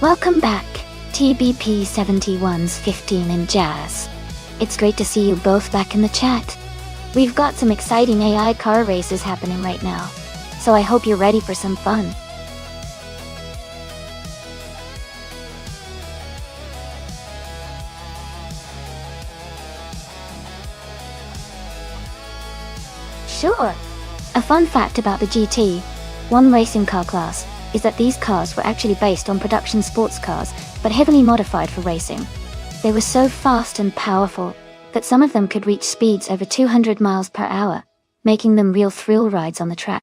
Welcome back, TBP 71's 15 and Jazz. It's great to see you both back in the chat. We've got some exciting AI car races happening right now, so I hope you're ready for some fun. Sure. A fun fact about the GT1 racing car class is that these cars were actually based on production sports cars, but heavily modified for racing. They were so fast and powerful that some of them could reach speeds over 200 miles per hour, making them real thrill rides on the track.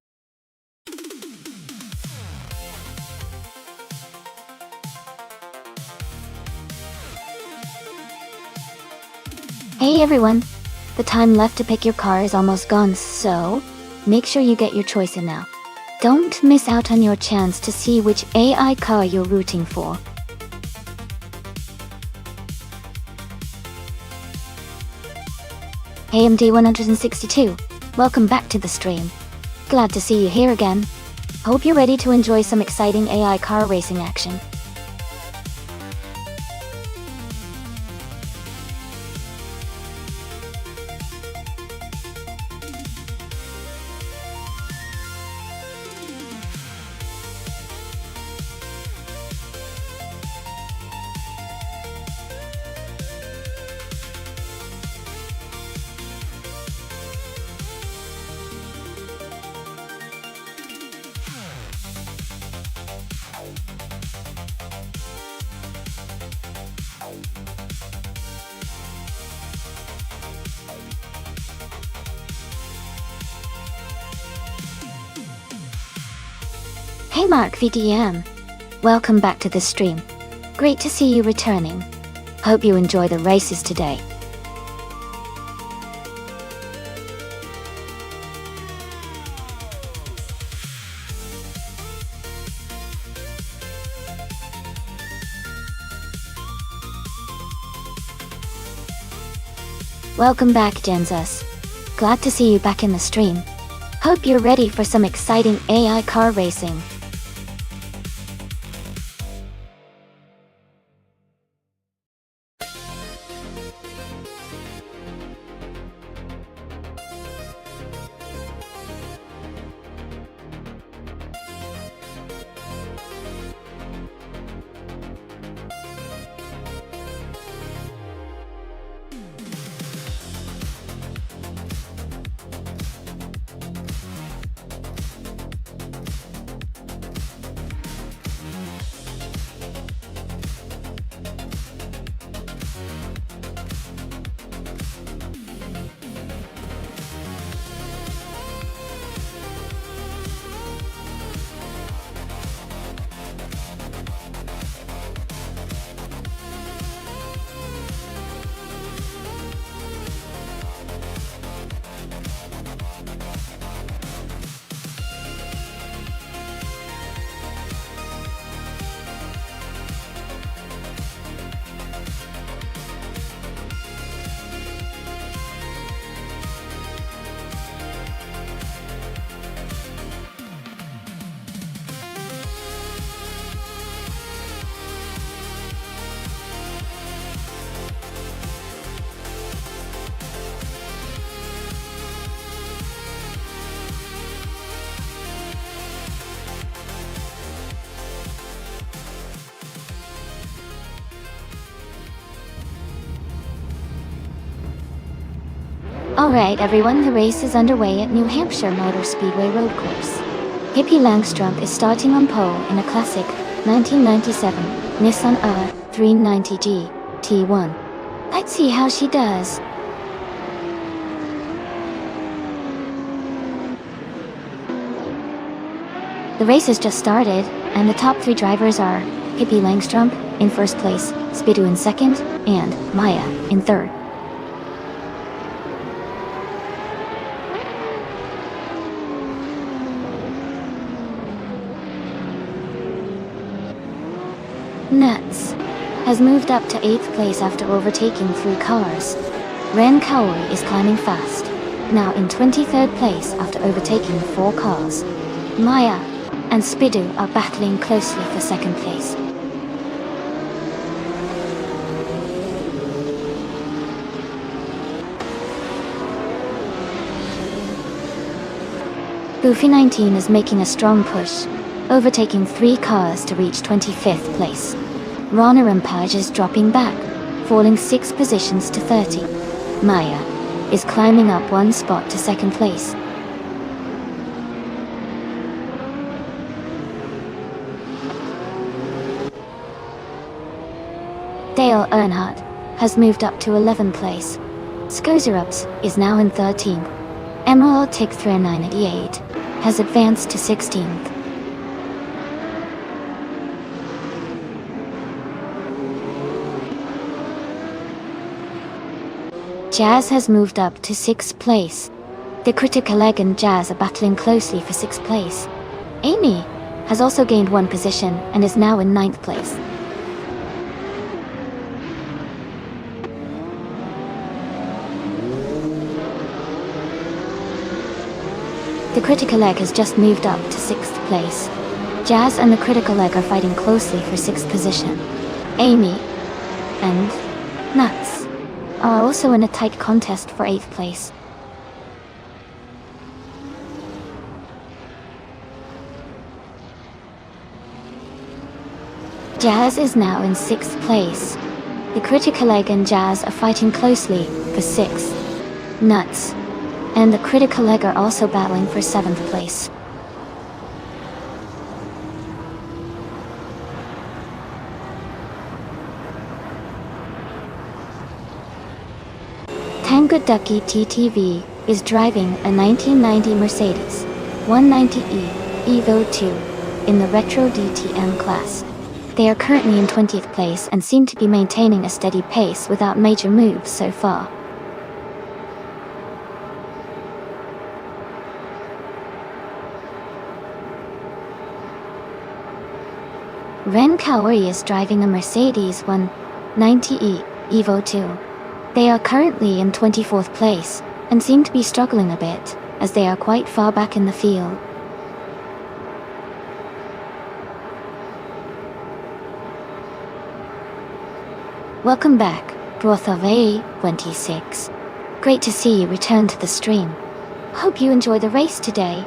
Hey everyone! The time left to pick your car is almost gone, so make sure you get your choice in now. Don't miss out on your chance to see which AI car you're rooting for. AMD 162, welcome back to the stream. Glad to see you here again. Hope you're ready to enjoy some exciting AI car racing action. Hey Mark VDM, welcome back to the stream. Great to see you returning. Hope you enjoy the races today. Welcome back, Genzus. Glad to see you back in the stream. Hope you're ready for some exciting AI car racing. Alright everyone, the race is underway at New Hampshire Motor Speedway Road Course. Hippie Langstrumpf is starting on pole in a classic 1997 Nissan R390G T1. Let's see how she does. The race has just started, and the top three drivers are Hippie Langstrumpf in first place, Spidu in second, and Maya in third. Nuts has moved up to 8th place after overtaking 3 cars. Ren Kaori is climbing fast, now in 23rd place after overtaking 4 cars. Maya and Spidu are battling closely for 2nd place. Goofy 19 is making a strong push, overtaking 3 cars to reach 25th place. Rana Rampage is dropping back, falling 6 positions to 30. Maya is climbing up 1 spot to 2nd place. Dale Earnhardt has moved up to 11th place. Skozerups is now in 13th. Emerald Tick 3988 has advanced to 16th. Jazz has moved up to 6th place. The Critical Egg and Jazz are battling closely for 6th place. Amy has also gained 1 position and is now in 9th place. The Critical Egg has just moved up to 6th place. Jazz and the Critical Egg are fighting closely for 6th position. Amy and Nuts are also in a tight contest for 8th place. Jazz is now in 6th place. The Critical Egg and Jazz are fighting closely for 6th. Nuts and the Critical Egg are also battling for 7th place. Tango Ducky TTV is driving a 1990 Mercedes 190E Evo 2 in the Retro DTM class. They are currently in 20th place and seem to be maintaining a steady pace without major moves so far. Ren Kaori is driving a Mercedes 190E Evo 2. They are currently in 24th place, and seem to be struggling a bit, as they are quite far back in the field. Welcome back, Broth of A26. Great to see you return to the stream. Hope you enjoy the race today.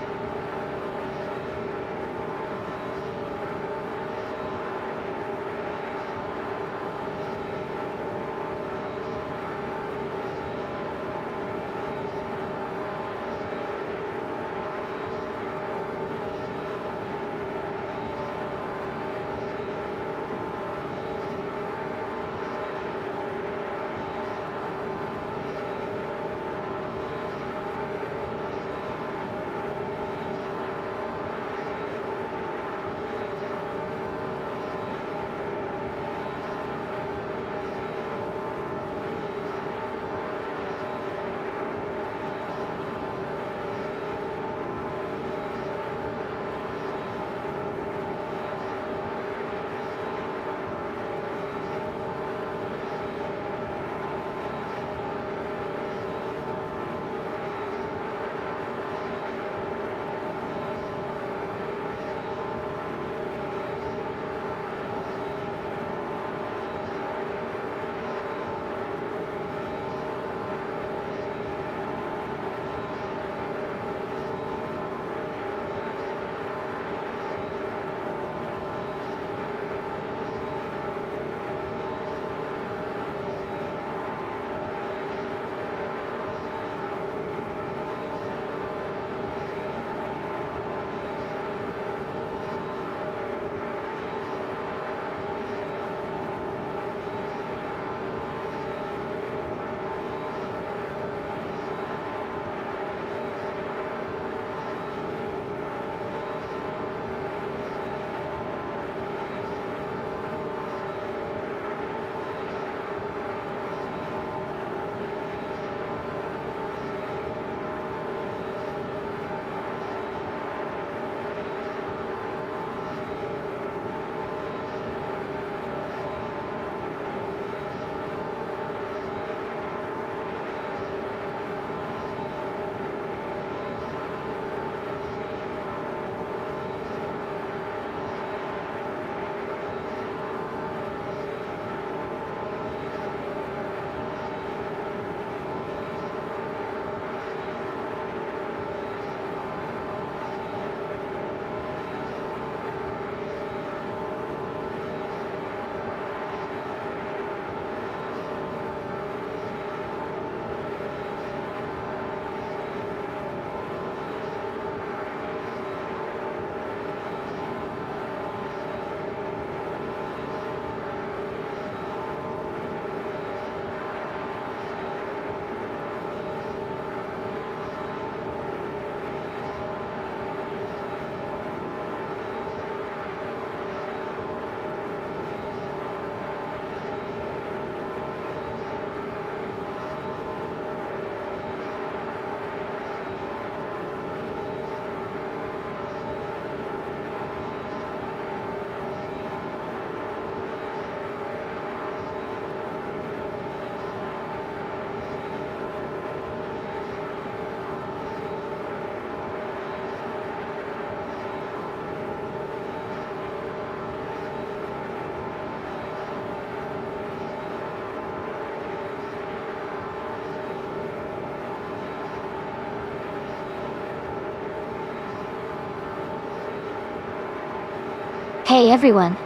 Hey everyone,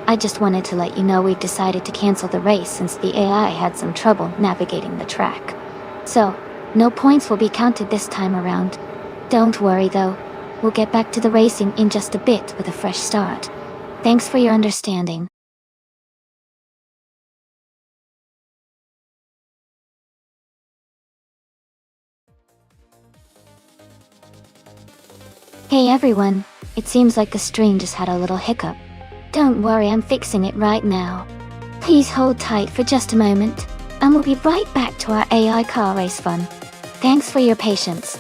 I just wanted to let you know we've decided to cancel the race since the AI had some trouble navigating the track. So, no points will be counted this time around. Don't worry though, we'll get back to the racing in just a bit with a fresh start. Thanks for your understanding. Hey everyone, it seems like the stream just had a little hiccup. Don't worry, I'm fixing it right now. Please hold tight for just a moment, and we'll be right back to our AI car race fun. Thanks for your patience.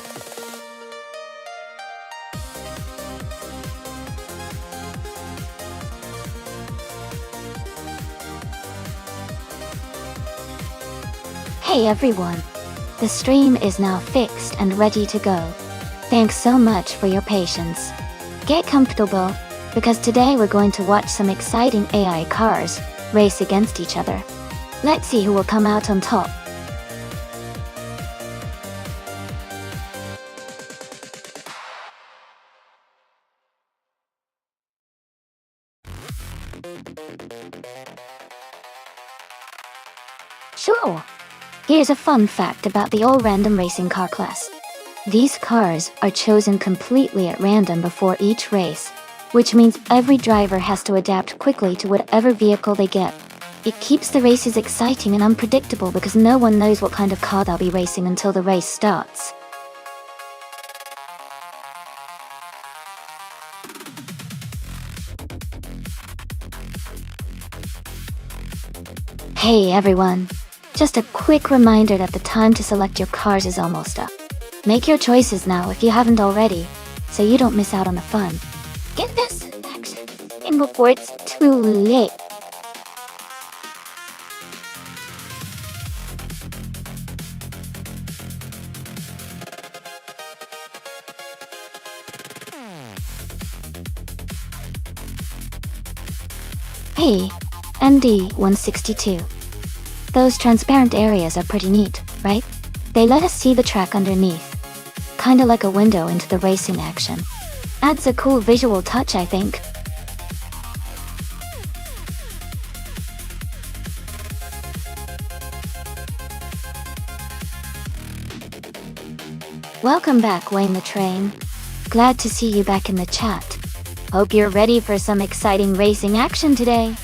Hey everyone, the stream is now fixed and ready to go. Thanks so much for your patience. Get comfortable, because today we're going to watch some exciting AI cars race against each other. Let's see who will come out on top. Sure. Here's a fun fact about the all-random racing car class. These cars are chosen completely at random before each race, which means every driver has to adapt quickly to whatever vehicle they get. It keeps the races exciting and unpredictable because no one knows what kind of car they'll be racing until the race starts. Hey everyone, just a quick reminder that the time to select your cars is almost up. Make your choices now if you haven't already, so you don't miss out on the fun. Get this action in before it's too late. Hey, MD162. Those transparent areas are pretty neat, right? They let us see the track underneath. Kinda like a window into the racing action. Adds a cool visual touch, I think. Welcome back, Wayne the Train. Glad to see you back in the chat. Hope you're ready for some exciting racing action today.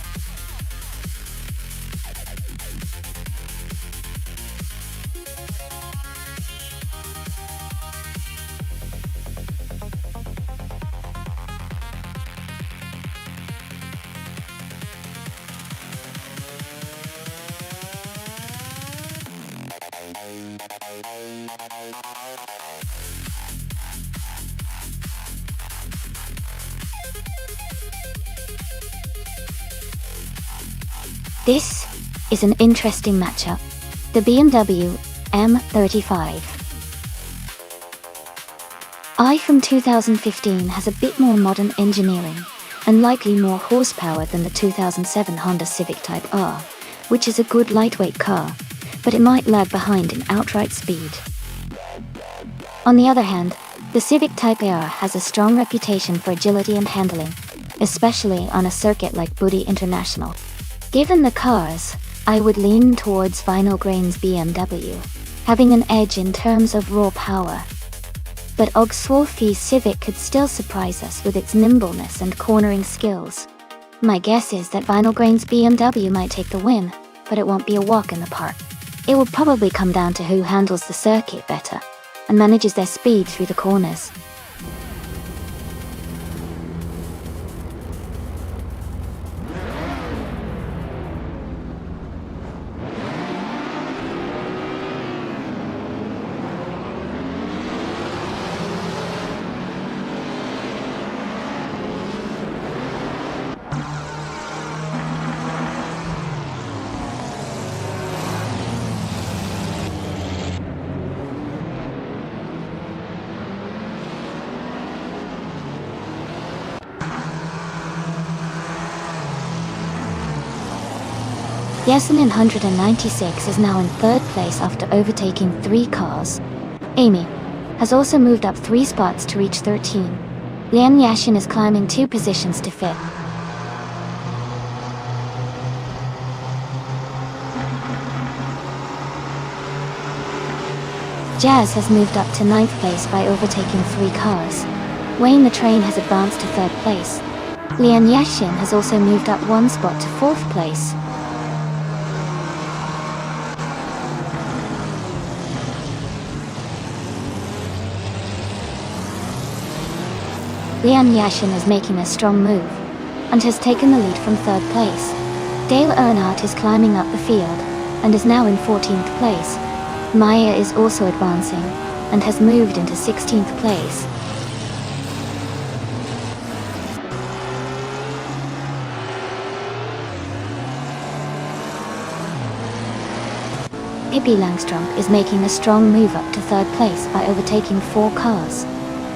This is an interesting matchup. The BMW M35. I from 2015 has a bit more modern engineering and likely more horsepower than the 2007 Honda Civic Type R, which is a good lightweight car, but it might lag behind in outright speed. On the other hand, the Civic Type R has a strong reputation for agility and handling, especially on a circuit like Budi International. Given the cars, I would lean towards Vinyl Grain's BMW, having an edge in terms of raw power. But Ogsworthy's Civic could still surprise us with its nimbleness and cornering skills. My guess is that Vinyl Grain's BMW might take the win, but it won't be a walk in the park. It will probably come down to who handles the circuit better and manages their speed through the corners. Yasin in 196 is now in third place after overtaking 3 cars. Amy has also moved up 3 spots to reach 13. Lian Yashin is climbing 2 positions to 5th. Jazz has moved up to 9th place by overtaking 3 cars. Wayne the Train has advanced to 3rd place. Lian Yashin has also moved up 1 spot to 4th place. Lian Yashin is making a strong move and has taken the lead from 3rd place. Dale Earnhardt is climbing up the field and is now in 14th place. Maya is also advancing and has moved into 16th place. Pippi Langstrup is making a strong move up to 3rd place by overtaking 4 cars.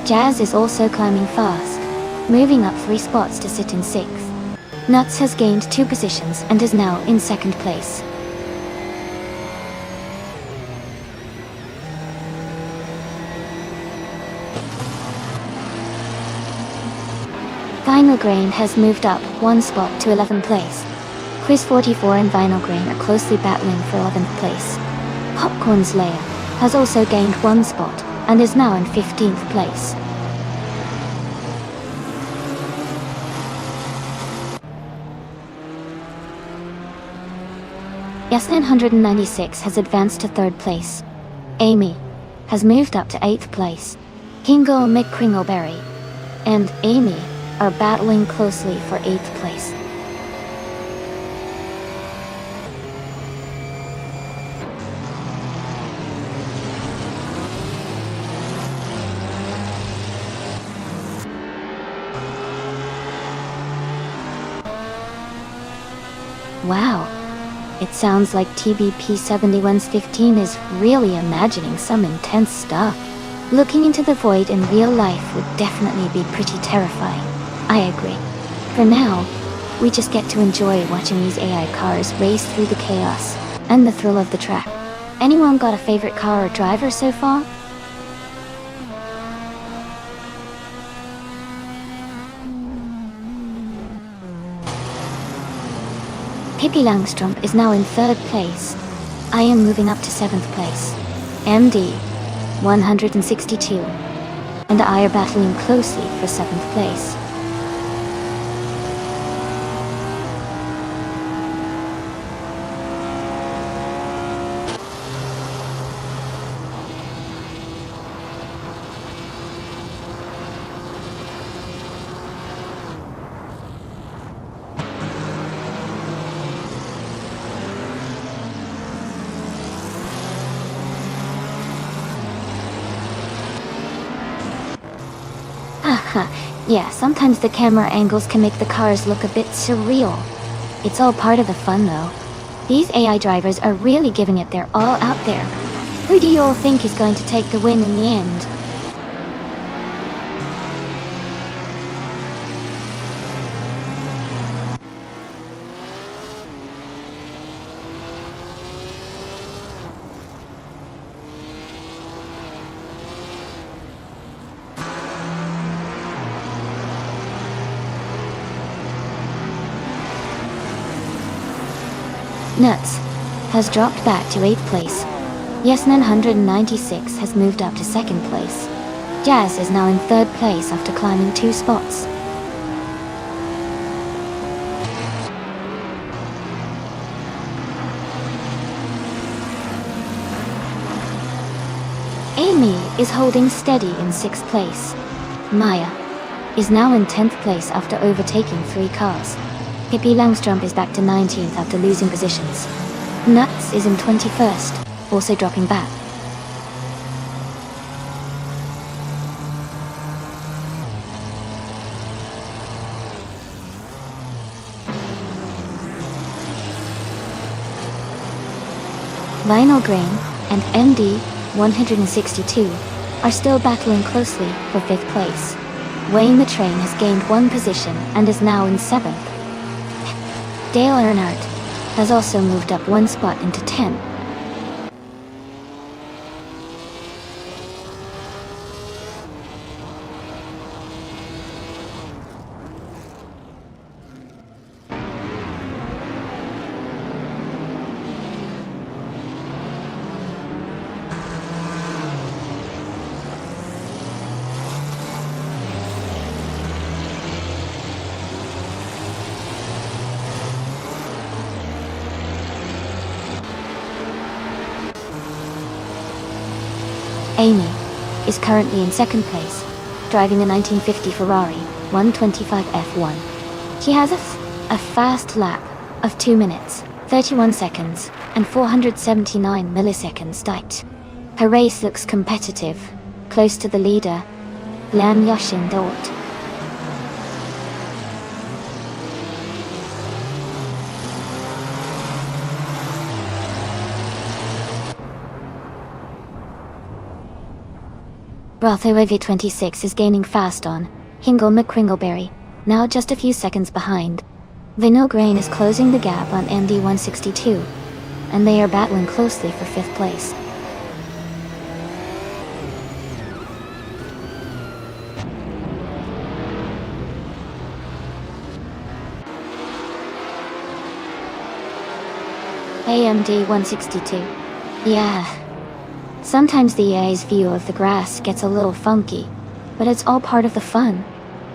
Jazz is also climbing fast, moving up 3 spots to sit in 6th. Nuts has gained 2 positions and is now in 2nd place. Vinyl Grain has moved up 1 spot to 11th place. Quiz 44 and Vinyl Grain are closely battling for 11th place. Popcorn Slayer has also gained 1 spot and is now in 15th place. Yes996 has advanced to 3rd place. Amy has moved up to 8th place. Kingo McCringleberry and Amy are battling closely for 8th place. Wow, it sounds like TBP7115 is really imagining some intense stuff. Looking into the void in real life would definitely be pretty terrifying. I agree. For now, we just get to enjoy watching these AI cars race through the chaos and the thrill of the track. Anyone got a favorite car or driver so far? Pippi Langstrup is now in 3rd place. I am moving up to 7th place. MD 162 and I are battling closely for 7th place. Yeah, sometimes the camera angles can make the cars look a bit surreal. It's all part of the fun though. These AI drivers are really giving it their all out there. Who do you all think is going to take the win in the end? Nuts has dropped back to 8th place. Yes996 has moved up to 2nd place. Jazz is now in 3rd place after climbing 2 spots. Amy is holding steady in 6th place. Maya is now in 10th place after overtaking 3 cars. Pippi Langstrup is back to 19th after losing positions. Nuts is in 21st, also dropping back. Vinyl Grain and MD 162 are still battling closely for 5th place. Wayne the Train has gained 1 position and is now in 7th. Dale Earnhardt has also moved up 1 spot into 10th. Amy is currently in second place, driving a 1950 Ferrari 125 F1. She has a fast lap of 2 minutes, 31 seconds, and 479 milliseconds typed. Her race looks competitive, close to the leader, Lian Yashin Dort. Brothoevi 26 is gaining fast on Hingle McCringleberry, now just a few seconds behind. Vinogrein is closing the gap on MD 162, and they are battling closely for 5th place. AMD 162. Yeah. Sometimes the AI's view of the grass gets a little funky, but it's all part of the fun.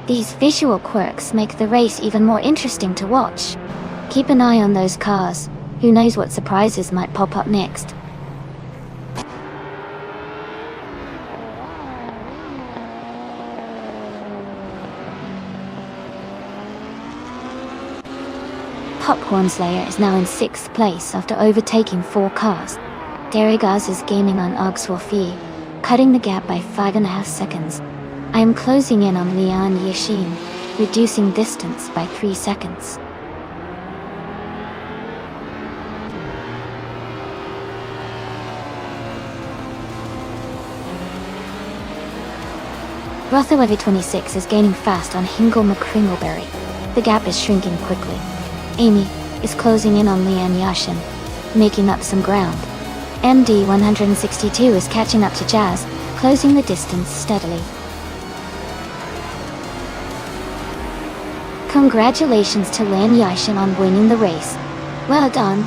These visual quirks make the race even more interesting to watch. Keep an eye on those cars. Who knows what surprises might pop up next. Popcorn Slayer is now in 6th place after overtaking 4 cars. Derrigaz is gaining on Ogsworthy, cutting the gap by 5.5 seconds. I am closing in on Lian Yashin, reducing distance by 3 seconds. Brothoevi 26 is gaining fast on Hingle McCringleberry. The gap is shrinking quickly. Amy is closing in on Lian Yashin, making up some ground. MD 162 is catching up to Jazz, closing the distance steadily. Congratulations to Lian Yashin on winning the race. Well done.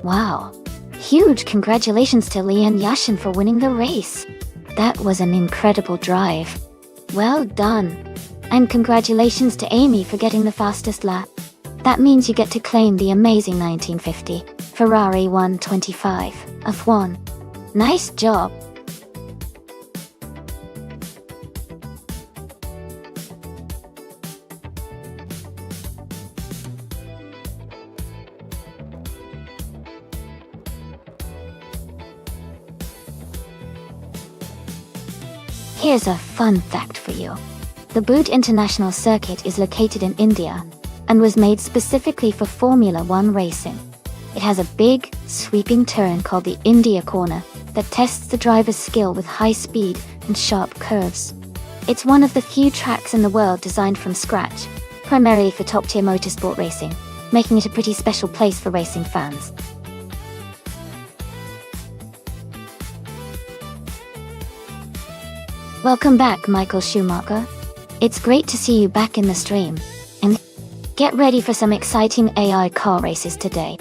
Wow. Huge congratulations to Lian Yashin for winning the race. That was an incredible drive. Well done. And congratulations to Amy for getting the fastest lap. That means you get to claim the amazing 1950 Ferrari 125 F1. Nice job. Here's a fun fact for you. The Boot International Circuit is located in India and was made specifically for Formula One racing. It has a big, sweeping turn called the India Corner that tests the driver's skill with high speed and sharp curves. It's one of the few tracks in the world designed from scratch, primarily for top-tier motorsport racing, making it a pretty special place for racing fans. Welcome back, Michael Schumacher. It's great to see you back in the stream, and get ready for some exciting AI car races today.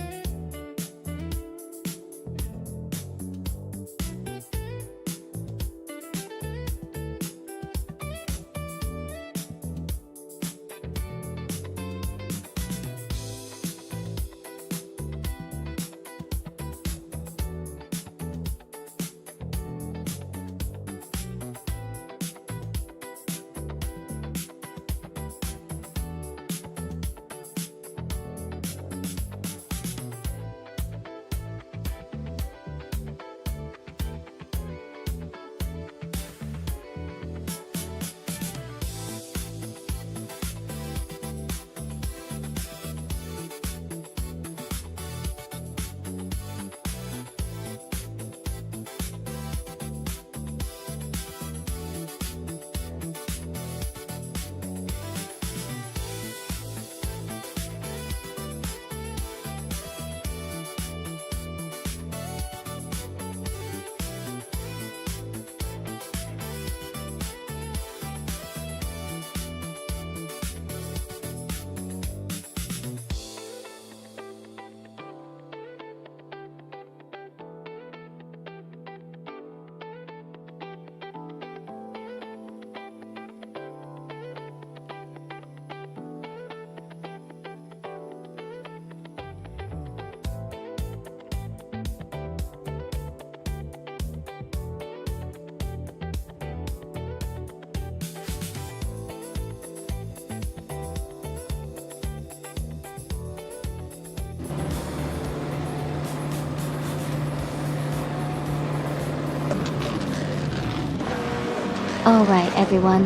Alright everyone,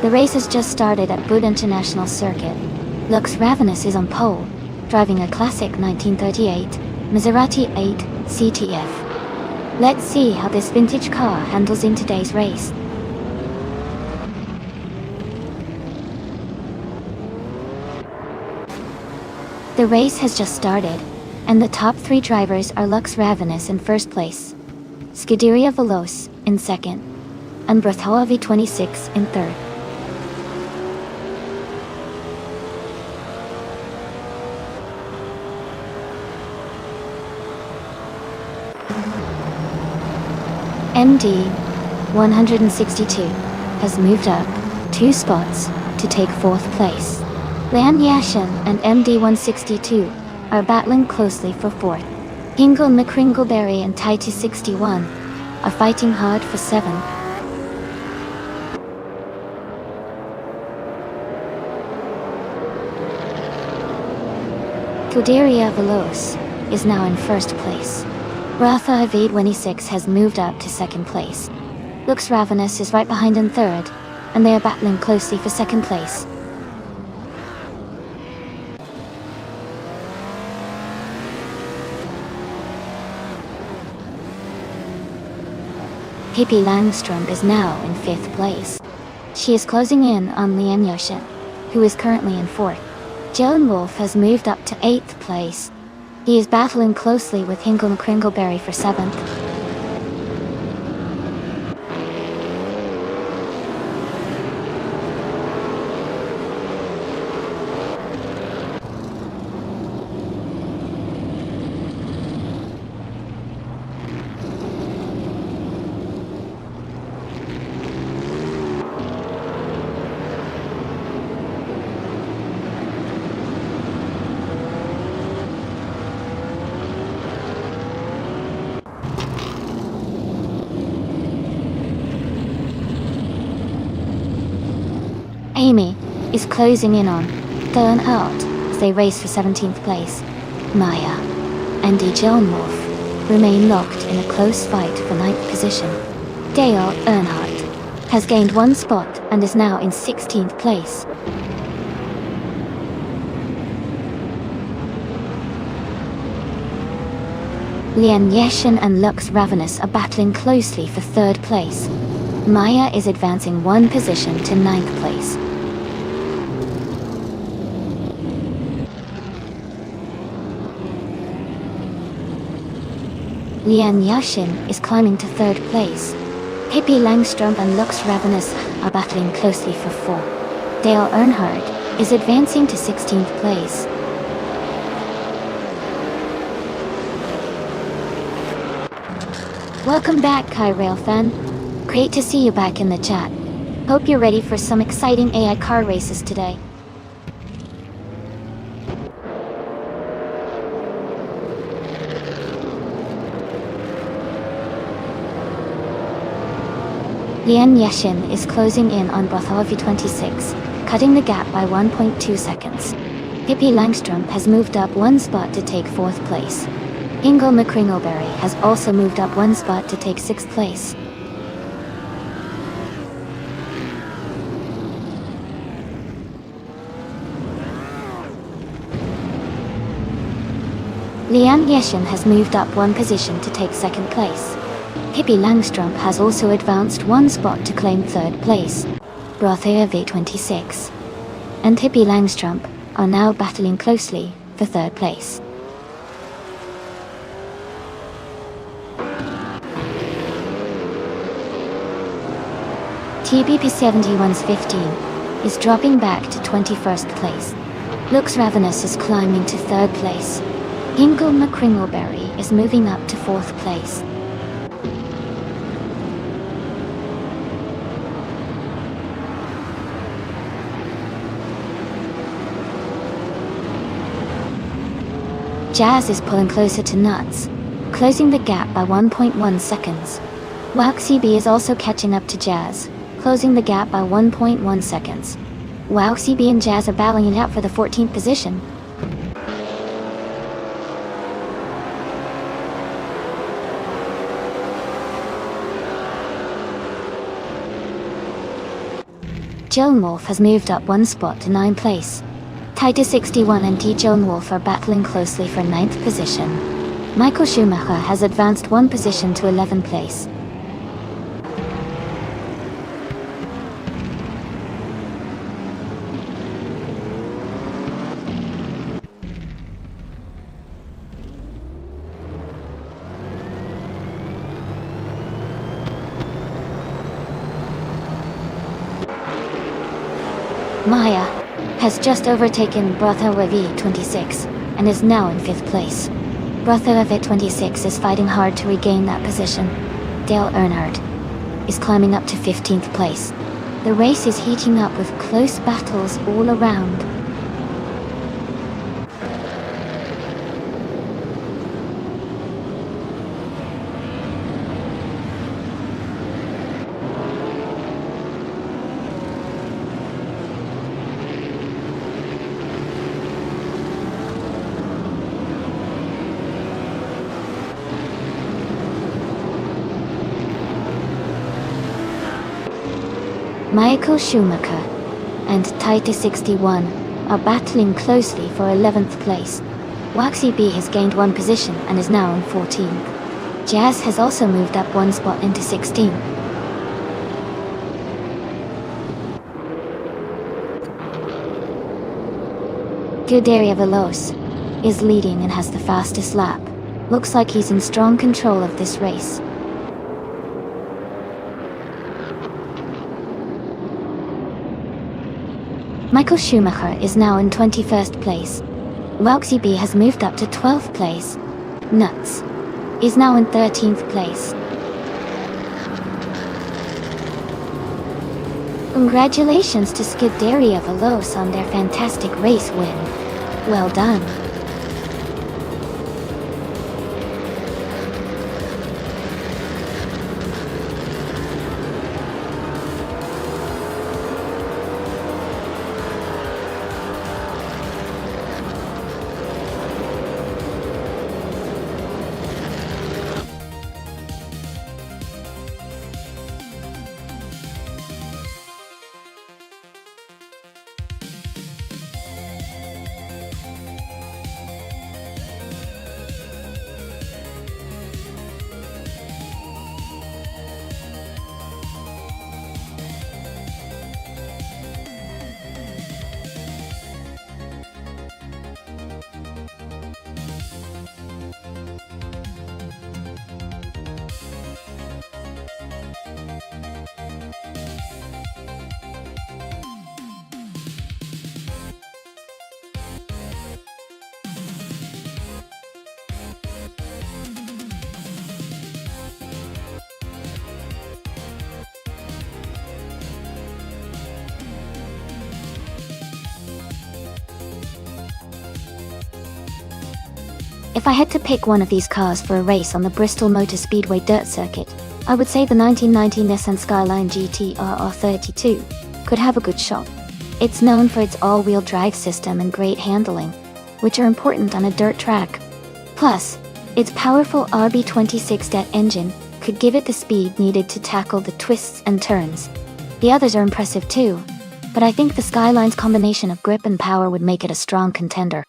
the race has just started at Boot International Circuit. Lux Ravenous is on pole, driving a classic 1938 Maserati 8 CTF. Let's see how this vintage car handles in today's race. The race has just started, and the top three drivers are Lux Ravenous in first place, Scuderia Veloce in second, and Brothoa V26 in third. MD 162 has moved up 2 spots to take 4th place. Lian Yashin and MD 162 are battling closely for 4th. Hingle McCringleberry and Titus 61 are fighting hard for 7th. Scuderia Veloce is now in first place. Ratha V26 has moved up to second place. Lux Ravenous is right behind in third, and they are battling closely for second place. Pippi Langstrom is now in fifth place. She is closing in on Lian Yoshin, who is currently in fourth. Joan Wolf has moved up to 8th place. He is battling closely with Hingle McCringleberry for 7th. Amy is closing in on Earnhardt as they race for 17th place. Maya and Joan Wolf remain locked in a close fight for 9th position. Dale Earnhardt has gained 1 spot and is now in 16th place. Lian Yeshin and Lux Ravenous are battling closely for 3rd place. Maya is advancing 1 position to 9th place. Lian Yashin is climbing to 3rd place. Pippi Langstrom and Lux Ravenous are battling closely for 4th. Dale Earnhardt is advancing to 16th place. Welcome back, Kyrail fan. Great to see you back in the chat. Hope you're ready for some exciting AI car races today. Lian Yeshin is closing in on Brother V26, cutting the gap by 1.2 seconds. Pippi Langstrom has moved up 1 spot to take 4th place. Ingo McCringleberry has also moved up 1 spot to take 6th place. Lian Yeshin has moved up 1 position to take 2nd place. Pippi Langstrom has also advanced 1 spot to claim 3rd place. Brother V26 and Pippi Langstrom are now battling closely for 3rd place. TBP71's 15 is dropping back to 21st place. Lux Ravenous is climbing to 3rd place. Ingo McCringleberry is moving up to 4th place. Jazz is pulling closer to Nuts, closing the gap by 1.1 seconds. Waxy B is also catching up to Jazz, closing the gap by 1.1 seconds. Waxy B and Jazz are battling it out for the 14th position. Joan Wolf has moved up 1 spot to 9th place. Titus 61 and T. Joan Wolf are battling closely for 9th position. Michael Schumacher has advanced 1 position to 11th place. Maya has just overtaken Brother V26 and is now in 5th place. Brother V26 is fighting hard to regain that position. Dale Earnhardt is climbing up to 15th place. The race is heating up with close battles all around. Michael Schumacher and Titus 61 are battling closely for 11th place. Waxy B has gained 1 position and is now in 14th. Jazz has also moved up 1 spot into 16th. Gudaria Veloz is leading and has the fastest lap. Looks like he's in strong control of this race. Michael Schumacher is now in 21st place. Waxy B has moved up to 12th place. Nuts is now in 13th place. Congratulations to Scuderia Veloz on their fantastic race win. Well done. If I had to pick one of these cars for a race on the Bristol Motor Speedway dirt circuit, I would say the 1990 Nissan Skyline GT RR32 could have a good shot. It's known for its all-wheel drive system and great handling, which are important on a dirt track. Plus, its powerful RB26 engine could give it the speed needed to tackle the twists and turns. The others are impressive too, but I think the Skyline's combination of grip and power would make it a strong contender.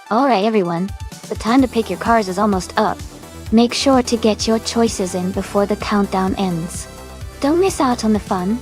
Alright everyone, the time to pick your cars is almost up. Make sure to get your choices in before the countdown ends. Don't miss out on the fun.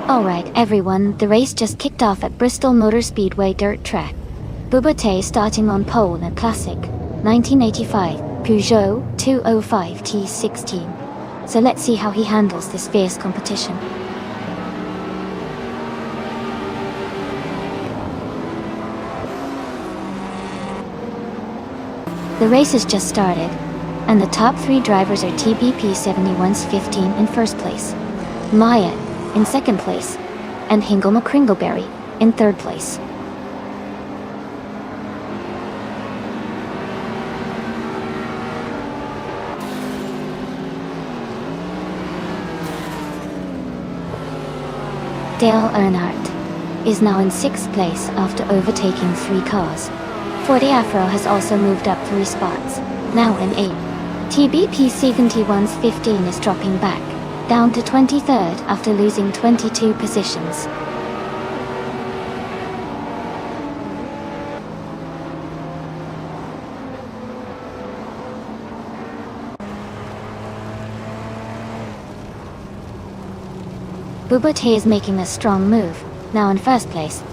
Alright everyone, the race just kicked off at Bristol Motor Speedway dirt track. Bubate starting on pole in a classic 1985 Peugeot 205 T16. So let's see how he handles this fierce competition. The race has just started, and the top three drivers are TBP 71's 15 in first place, Maya in second place, and Hingle McCringleberry in third place. Dale Earnhardt is now in sixth place after overtaking three cars. Ford Afro has also moved up 3 spots, now in 8th. TBP 71's 15 is dropping back, down to 23rd after losing 22 positions. Bubate is making a strong move, now in first place.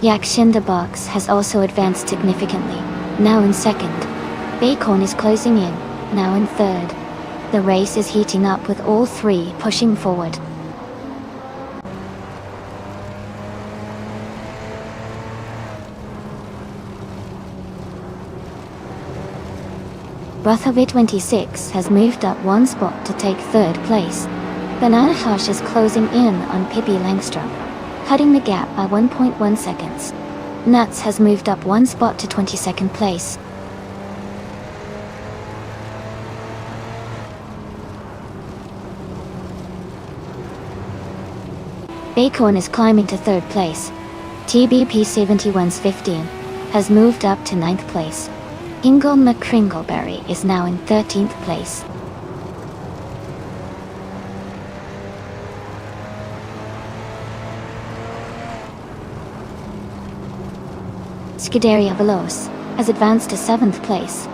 Yak Shinderbox has also advanced significantly, now in second. Bacon is closing in, now in third. The race is heating up with all three pushing forward. Brotherway 26 has moved up one spot to take third place. Banana Hush is closing in on Pippi Langstrup, cutting the gap by 1.1 seconds. Nuts has moved up one spot to 22nd place. Acorn is climbing to third place. TBP 71's 15 has moved up to 9th place. Ingle McCringleberry is now in 13th place. Scuderia Veloce has advanced to 7th place.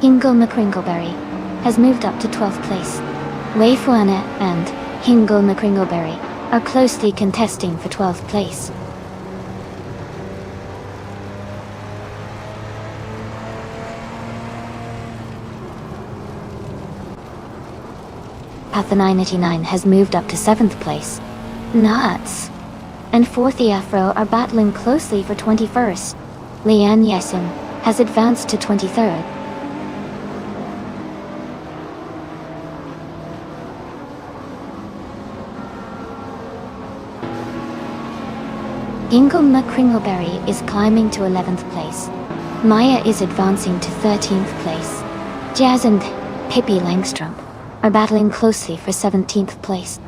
Ingle McCringleberry has moved up to 12th place. Wayfuana and Ingle McCringleberry are closely contesting for 12th place. Patha989 has moved up to 7th place. Nuts and 4th Afro are battling closely for 21st. Leanne Yessin has advanced to 23rd. Ingle McCringleberry is climbing to 11th place. Maya is advancing to 13th place. Jazz and Pippi Langstrup are battling closely for 17th place.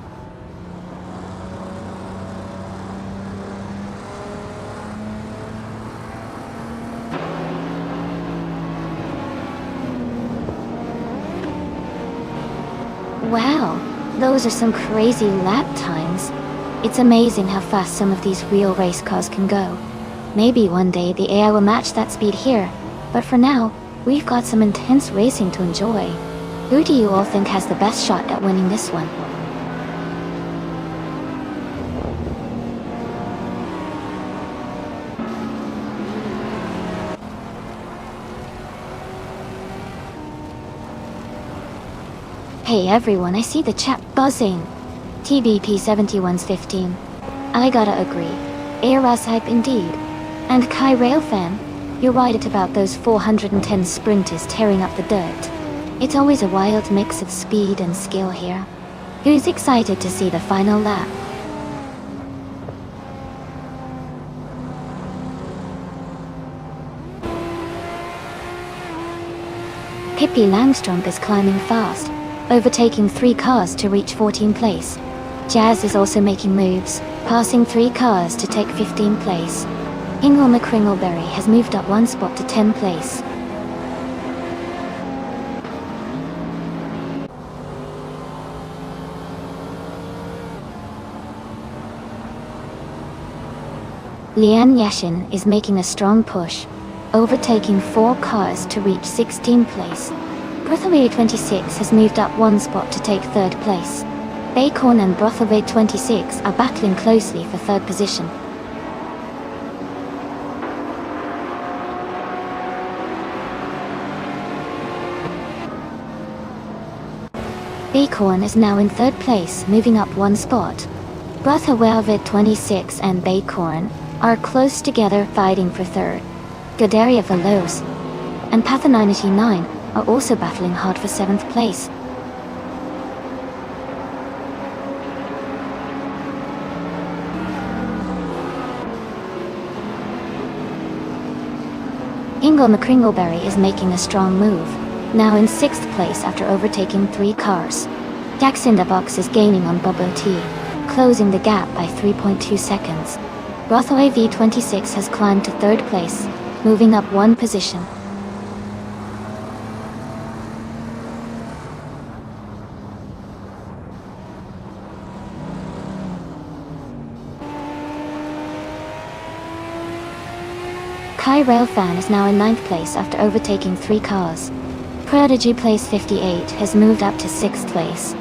Wow, those are some crazy lap times. It's amazing how fast some of these real race cars can go. Maybe one day the AI will match that speed here, but for now, we've got some intense racing to enjoy. Who do you all think has the best shot at winning this one? Hey everyone, I see the chat buzzing. TBP 71's 15. I gotta agree. Aras hype indeed. And Kai Railfan, you're right about those 410 sprinters tearing up the dirt. It's always a wild mix of speed and skill here. Who's excited to see the final lap? Pippi Langstrup is climbing fast, overtaking 3 cars to reach 14th place. Jazz is also making moves, passing 3 cars to take 15th place. Ingle McCringleberry has moved up 1 spot to 10th place. Leanne Yashin is making a strong push, overtaking 4 cars to reach 16th place. Brotherway 26 has moved up 1 spot to take 3rd place. Acorn and Brotherway 26 are battling closely for 3rd position. Acorn is now in 3rd place, moving up 1 spot. Brotherway 26 and Acorn are close together fighting for 3rd. Scuderia Veloce and Patha989 are also battling hard for 7th place. Ingle McCringleberry is making a strong move, now in 6th place after overtaking 3 cars. Jacksondabox is gaining on Bobo T, closing the gap by 3.2 seconds. Brotherway V26 has climbed to 3rd place, moving up 1 position. Kai Railfan is now in 9th place after overtaking 3 cars. Prodigy Place 58 has moved up to 6th place.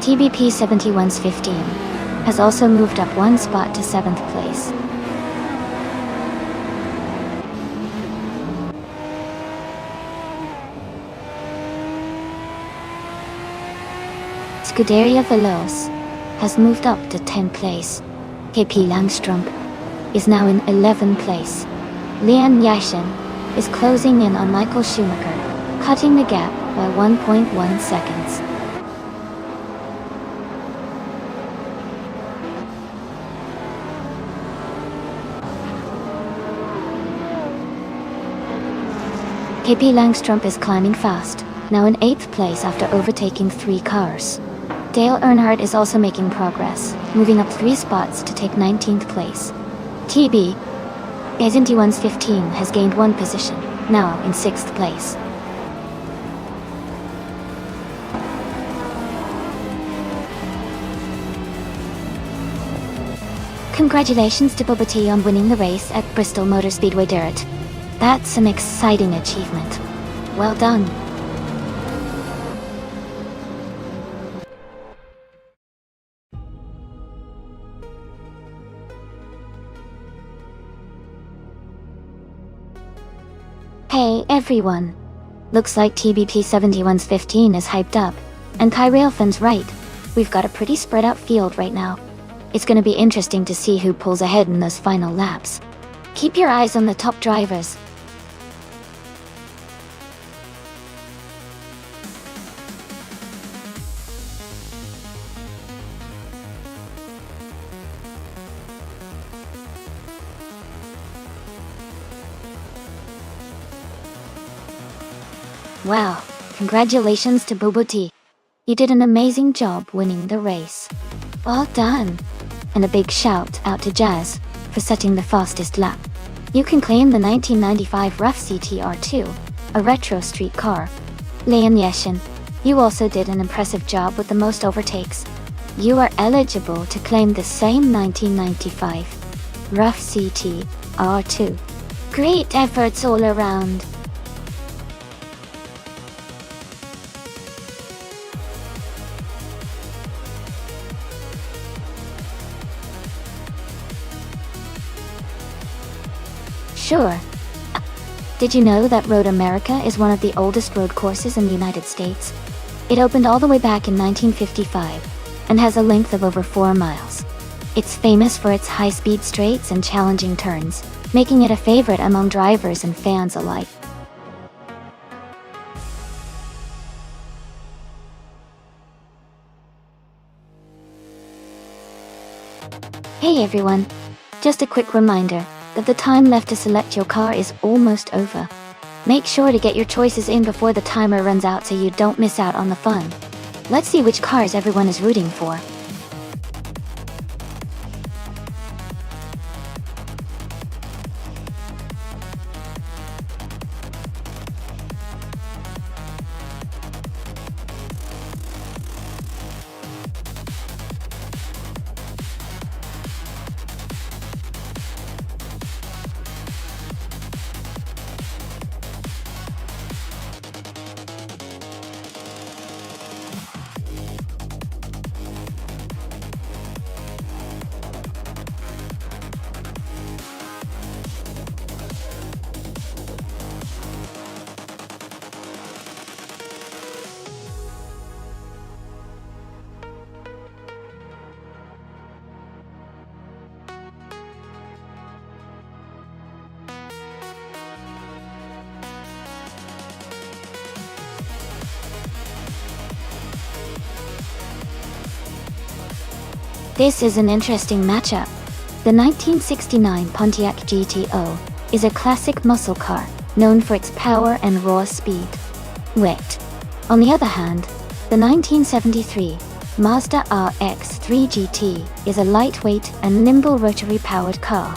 TBP 71's 15 has also moved up 1 spot to 7th place. Scuderia Veloce has moved up to 10th place. Pippi Langstrup is now in 11th place. Leanne Yashin is closing in on Michael Schumacher, cutting the gap by 1.1 seconds. KP Langstrup is climbing fast, now in 8th place after overtaking 3 cars. Dale Earnhardt is also making progress, moving up 3 spots to take 19th place. TB Gazinti 15 has gained 1 position, now in 6th place. Congratulations to Bubba T on winning the race at Bristol Motor Speedway Dirt. That's an exciting achievement. Well done. Hey everyone. Looks like TBP 71's 15 is hyped up, and Kai Railfun's right. We've got a pretty spread out field right now. It's gonna be interesting to see who pulls ahead in those final laps. Keep your eyes on the top drivers. Wow, congratulations to Bobo-T. You did an amazing job winning the race. Well done. And a big shout out to Jazz for setting the fastest lap. You can claim the 1995 Rough CTR2, a retro street car. Leon Yeshin, you also did an impressive job with the most overtakes. You are eligible to claim the same 1995 Rough CTR2. Great efforts all around. Sure. Did you know that Road America is one of the oldest road courses in the United States? It opened all the way back in 1955 and has a length of over 4 miles. It's famous for its high-speed straights and challenging turns, making it a favorite among drivers and fans alike. Hey everyone! Just a quick reminder that the time left to select your car is almost over. Make sure to get your choices in before the timer runs out so you don't miss out on the fun. Let's see which cars everyone is rooting for. This is an interesting matchup. The 1969 Pontiac GTO is a classic muscle car, known for its power and raw speed. Wit. On the other hand, the 1973 Mazda RX-3 GT is a lightweight and nimble rotary-powered car,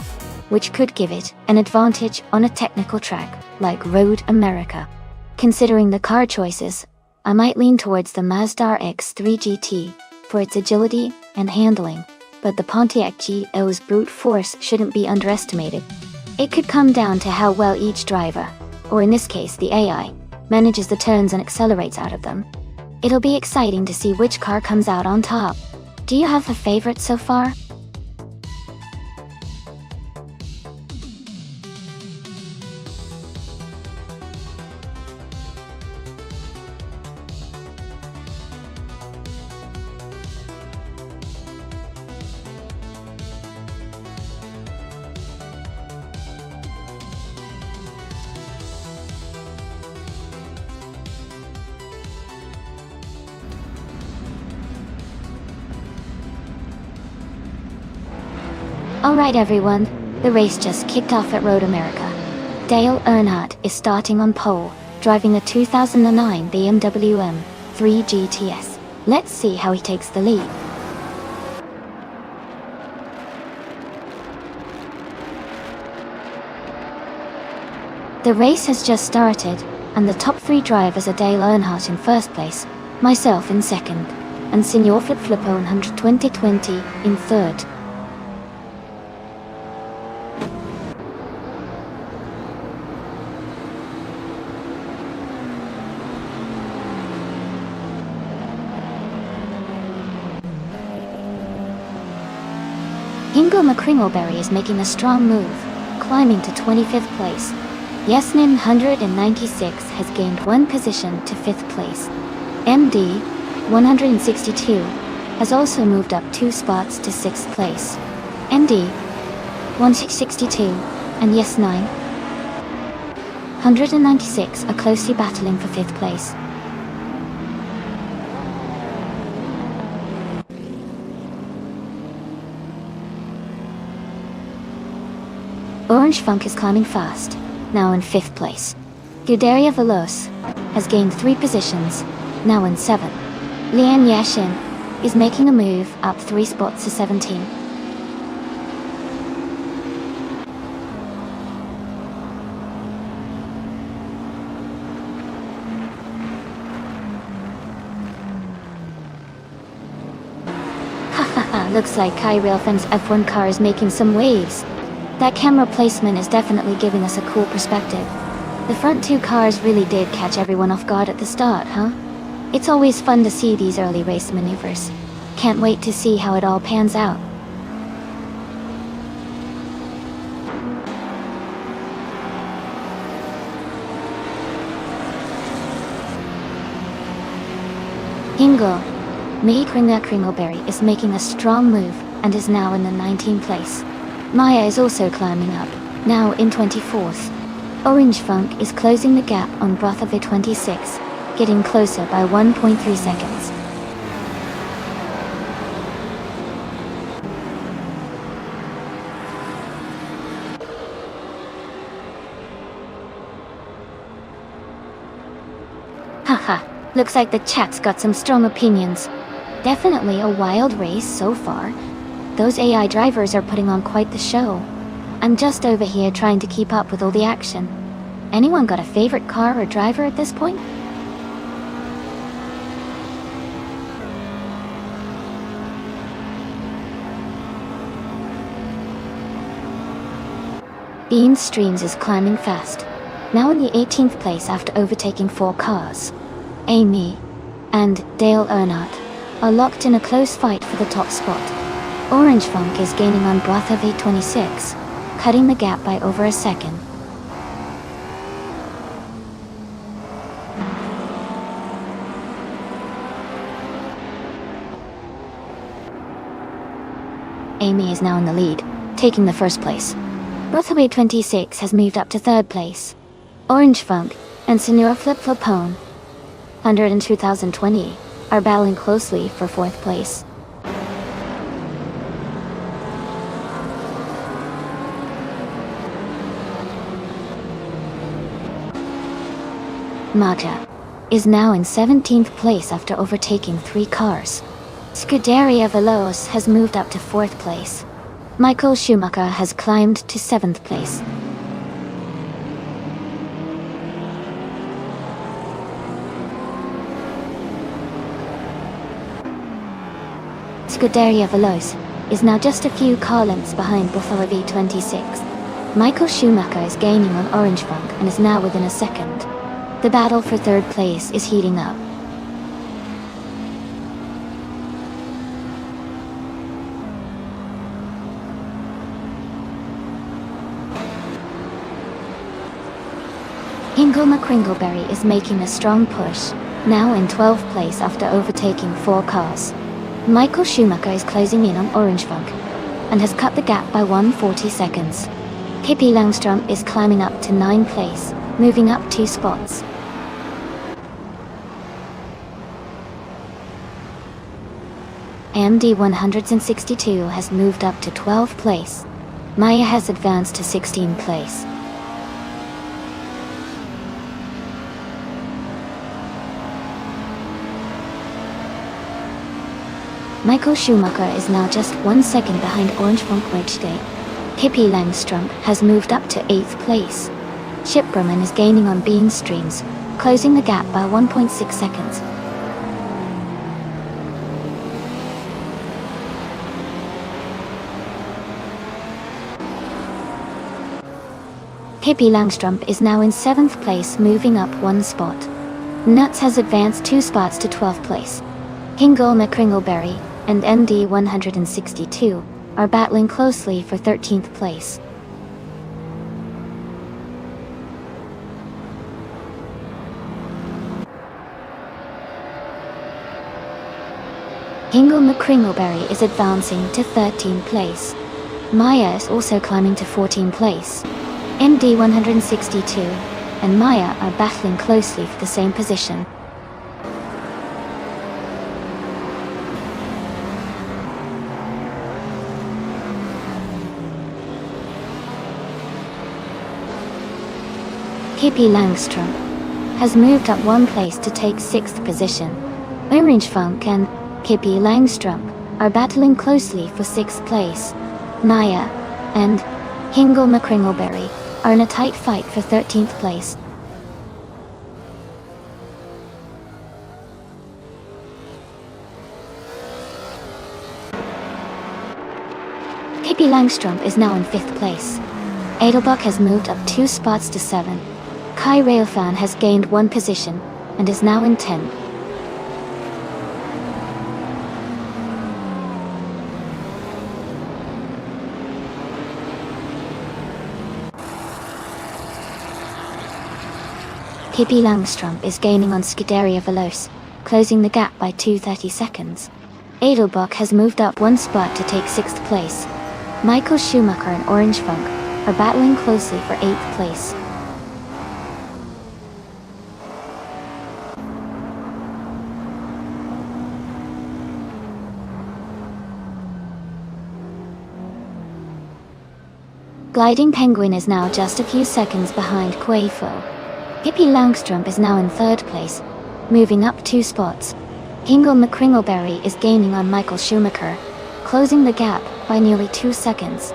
which could give it an advantage on a technical track like Road America. Considering the car choices, I might lean towards the Mazda RX-3 GT for its agility and handling, but the Pontiac GTO's brute force shouldn't be underestimated. It could come down to how well each driver, or in this case the AI, manages the turns and accelerates out of them. It'll be exciting to see which car comes out on top. Do you have a favorite so far? Alright everyone, the race just kicked off at Road America. Dale Earnhardt is starting on pole, driving a 2009 BMW M3 GTS. Let's see how he takes the lead. The race has just started, and the top 3 drivers are Dale Earnhardt in first place, myself in second, and Senior Flip Flippo 12020 in third. Ingo McCringleberry is making a strong move, climbing to 25th place. Yasnin 196 has gained 1 position to 5th place. MD 162 has also moved up 2 spots to 6th place. MD 162 and Yasnin 196 are closely battling for 5th place. Orange Funk is climbing fast, now in 5th place. Gudaria Veloz has gained 3 positions, now in 7th. Lian Yashin is making a move up 3 spots to 17. Hahaha, looks like Kai Railfan's F1 car is making some waves. That camera placement is definitely giving us a cool perspective. The front 2 cars really did catch everyone off guard at the start, huh? It's always fun to see these early race maneuvers. Can't wait to see how it all pans out. Ingo Kringleberry is making a strong move and is now in the 19th place. Maya is also climbing up, now in 24th. Orange Funk is closing the gap on Brother 26, getting closer by 1.3 seconds. Haha, looks like the chat's got some strong opinions. Definitely a wild race so far. Those AI drivers are putting on quite the show. I'm just over here trying to keep up with all the action. Anyone got a favorite car or driver at this point? Bean Streams is climbing fast, now in the 18th place after overtaking 4 cars. Amy and Dale Earnhardt are locked in a close fight for the top spot. Orange Funk is gaining on Brother 26, cutting the gap by over a second. Amy is now in the lead, taking the first place. Brother 26 has moved up to 3rd place. Orange Funk and Senor Flip Flipone 100 and 2020 are battling closely for 4th place. Maja is now in 17th place after overtaking 3 cars. Scuderia Veloz has moved up to 4th place. Michael Schumacher has climbed to 7th place. Scuderia Veloz is now just a few car lengths behind Buffalo V26. Michael Schumacher is gaining on Orange Funk and is now within a second. The battle for 3rd place is heating up. Ingo McCringleberry is making a strong push, now in 12th place after overtaking 4 cars. Michael Schumacher is closing in on Orange Funk and has cut the gap by 140 seconds. Pippi Langstrom is climbing up to 9th place, moving up 2 spots. AMD 162 has moved up to 12th place, Maya has advanced to 16th place. Michael Schumacher is now just 1 second behind Orange Funk Ridgegate. Pippi Langstrup has moved up to 8th place. Chip Berman is gaining on Bean Streams, closing the gap by 1.6 seconds. Pippi Langstrup is now in 7th place, moving up 1 spot. Nuts has advanced 2 spots to 12th place. Hingle McCringleberry and MD 162 are battling closely for 13th place. Hingle McCringleberry is advancing to 13th place. Maya is also climbing to 14th place. MD 162 and Maya are battling closely for the same position. Pippi Langstrup has moved up 1 place to take 6th position. Orange Funk and Pippi Langstrup are battling closely for 6th place. Maya and Hingle McCringleberry are in a tight fight for 13th place. Pippi Langstrup is now in 5th place. Edelbach has moved up 2 spots to 7. Kai Railfan has gained 1 position and is now in 10th. Pippi Langstrup is gaining on Scuderia Veloce, closing the gap by 2:30 seconds. Edelbach has moved up 1 spot to take 6th place. Michael Schumacher and Orange Funk are battling closely for 8th place. Gliding Penguin is now just a few seconds behind Quayfo. Pippi Langstrup is now in 3rd place, moving up 2 spots. Hingle McCringleberry is gaining on Michael Schumacher, closing the gap by nearly 2 seconds.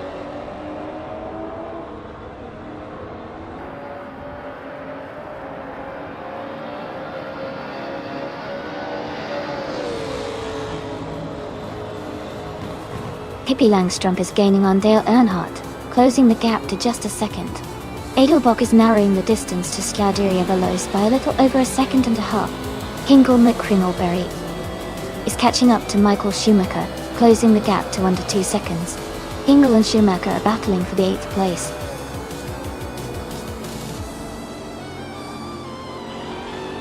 Pippi Langstrup is gaining on Dale Earnhardt, closing the gap to just a second. Edelbach is narrowing the distance to Scuderia Veloce by a little over a second and a half. Hingle McCringleberry is catching up to Michael Schumacher, closing the gap to under 2 seconds. Hingle and Schumacher are battling for the 8th place.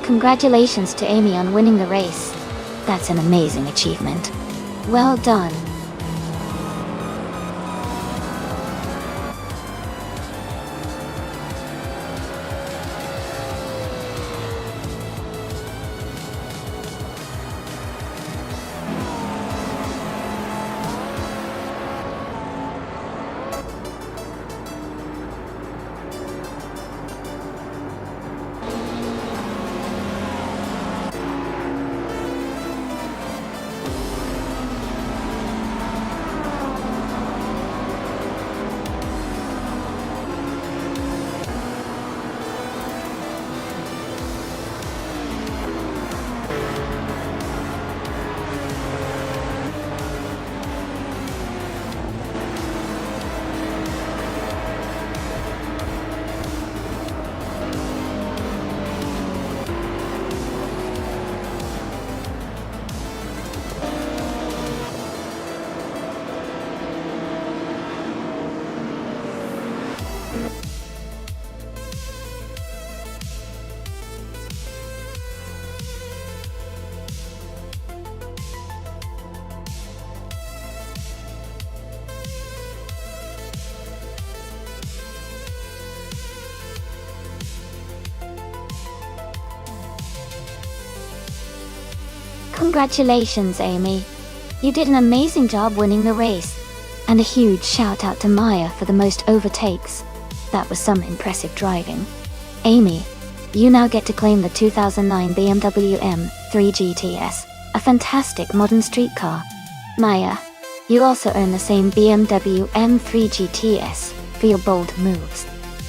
Congratulations to Amy on winning the race. That's an amazing achievement. Well done. Congratulations, Amy. You did an amazing job winning the race. And a huge shout out to Maya for the most overtakes. That was some impressive driving. Amy, you now get to claim the 2009 BMW M3 GTS, a fantastic modern street car. Maya, you also earn the same BMW M3 GTS for your bold moves.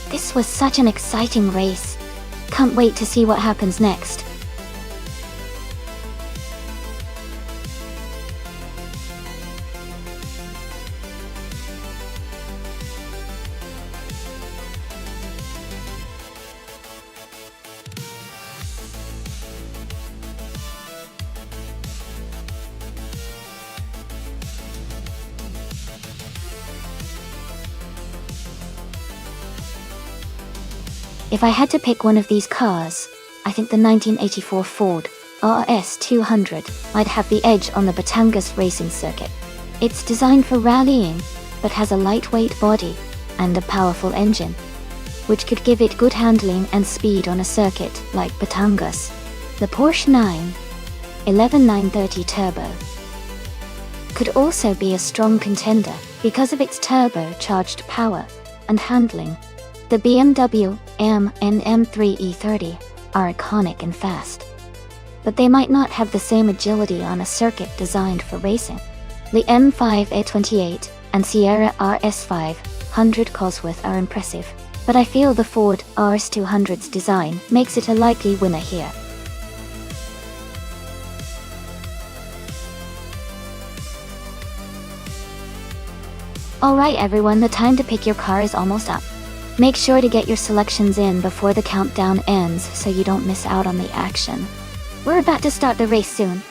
This was such an exciting race. Can't wait to see what happens next. If I had to pick one of these cars, I think the 1984 Ford RS200 might have the edge on the Batangas racing circuit. It's designed for rallying, but has a lightweight body and a powerful engine, which could give it good handling and speed on a circuit like Batangas. The Porsche 911 Turbo could also be a strong contender because of its turbocharged power and handling. The BMW M and M3 E30 are iconic and fast, but they might not have the same agility on a circuit designed for racing. The M5 A28 and Sierra RS500 Cosworth are impressive, but I feel the Ford RS200's design makes it a likely winner here. Alright everyone, the time to pick your car is almost up. Make sure to get your selections in before the countdown ends so you don't miss out on the action. We're about to start the race soon.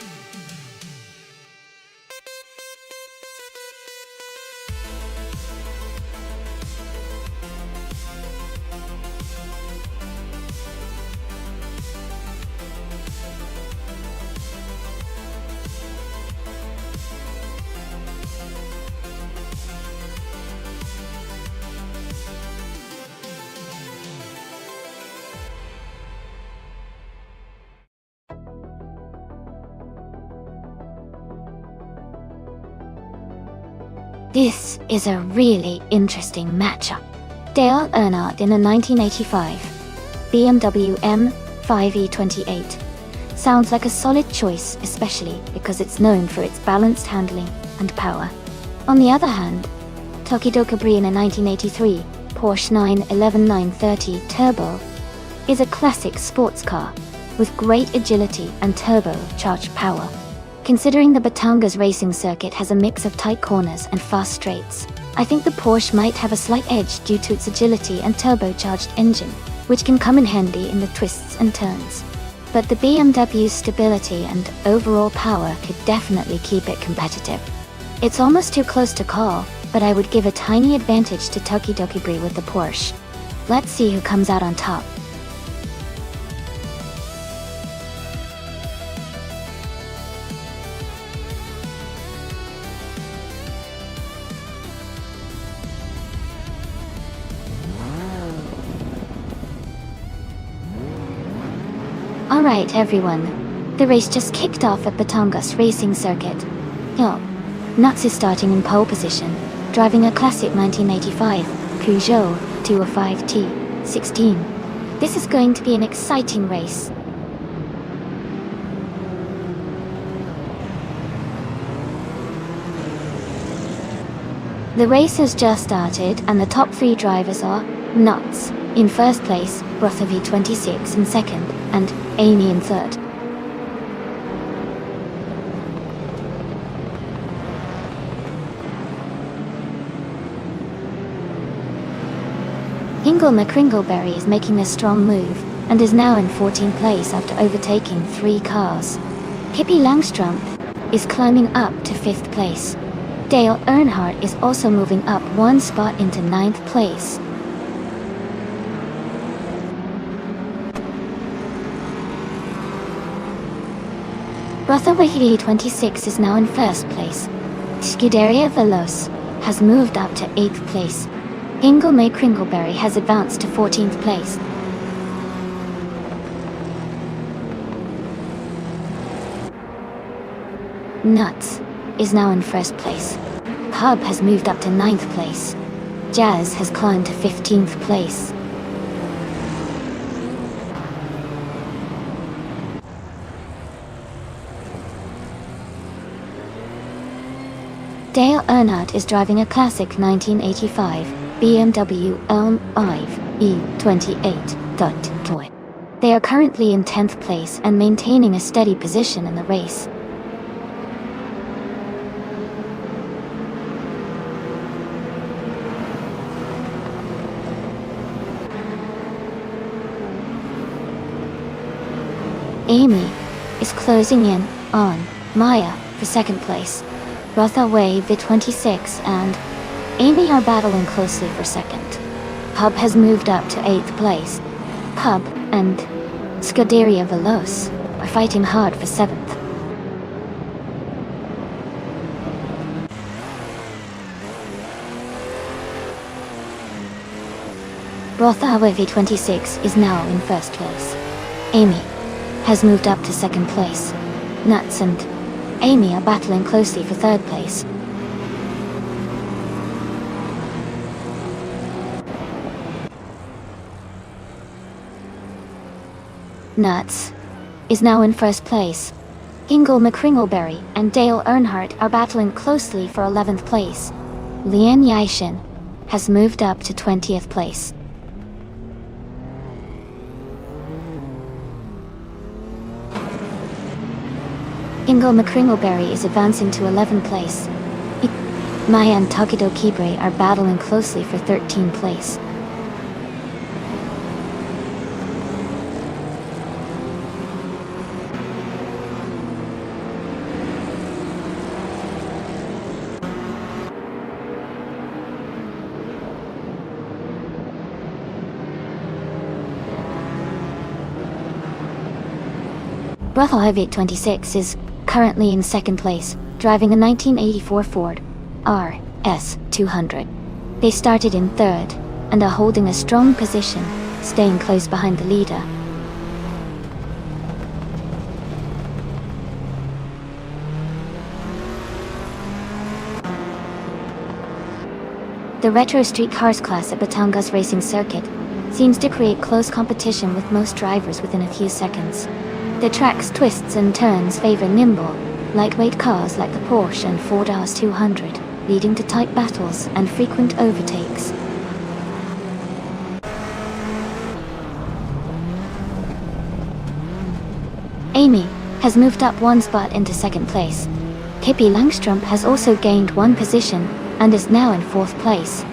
This is a really interesting matchup. Dale Earnhardt in a 1985 BMW M5 E28 sounds like a solid choice, especially because it's known for its balanced handling and power. On the other hand, Tokido Cabri in a 1983 Porsche 911 930 Turbo is a classic sports car with great agility and turbocharged power. Considering the Batangas racing circuit has a mix of tight corners and fast straights, I think the Porsche might have a slight edge due to its agility and turbocharged engine, which can come in handy in the twists and turns. But the BMW's stability and overall power could definitely keep it competitive. It's almost too close to call, but I would give a tiny advantage to Tokido Cabri with the Porsche. Let's see who comes out on top. Alright everyone, the race just kicked off at Batangas racing circuit. Nuts is starting in pole position, driving a classic 1985 Peugeot 205T 16. This is going to be an exciting race. The race has just started and the top three drivers are Nuts in first place, Rother V26 in second, and Amy in third. Hingle McCringleberry is making a strong move, and is now in 14th place after overtaking 3 cars. Hippie Langstrom is climbing up to 5th place. Dale Earnhardt is also moving up 1 spot into 9th place. Rother V26 is now in 1st place. Scuderia Veloz has moved up to 8th place. Hingle McCringleberry has advanced to 14th place. Nuts is now in 1st place. Hub has moved up to 9th place. Jazz has climbed to 15th place. Dale Earnhardt is driving a classic 1985 BMW M5 E28 toy. They are currently in 10th place and maintaining a steady position in the race. Amy is closing in on Maya for 2nd place. Rothaway V26 and Amy are battling closely for 2nd. Hub has moved up to 8th place. Hub and Scuderia Veloce are fighting hard for 7th. Rothaway V26 is now in 1st place. Amy has moved up to 2nd place. Nuts and Amy are battling closely for 3rd place. Nuts is now in 1st place. Ingle McCringleberry and Dale Earnhardt are battling closely for 11th place. Lian Yishin has moved up to 20th place. Ingle McCringleberry is advancing to 11th place. Maya and Takedo Kibre are battling closely for 13th place. Rothaway V26 is currently in 2nd place, driving a 1984 Ford RS 200. They started in 3rd and are holding a strong position, staying close behind the leader. The Retro Street Cars class at Batangas Racing Circuit seems to create close competition with most drivers within a few seconds. The track's twists and turns favor nimble, lightweight cars like the Porsche and Ford RS 200, leading to tight battles and frequent overtakes. Amy has moved up 1 spot into 2nd place. Pippi Langstrom has also gained 1 position and is now in 4th place.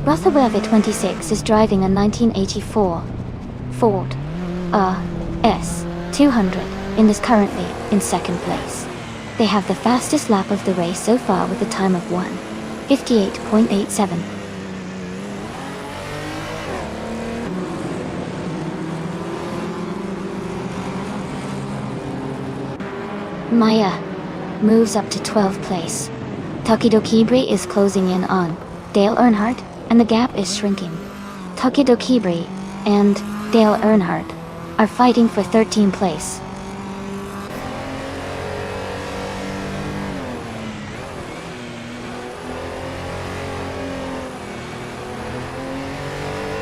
Rothaway V26 is driving a 1984 Ford RS 200 and is currently in 2nd place. They have the fastest lap of the race so far with a time of 1:58.87. Maya moves up to 12th place. Takedo Kibre is closing in on Dale Earnhardt, and the gap is shrinking. Takedo Kibre and Dale Earnhardt are fighting for 13th place.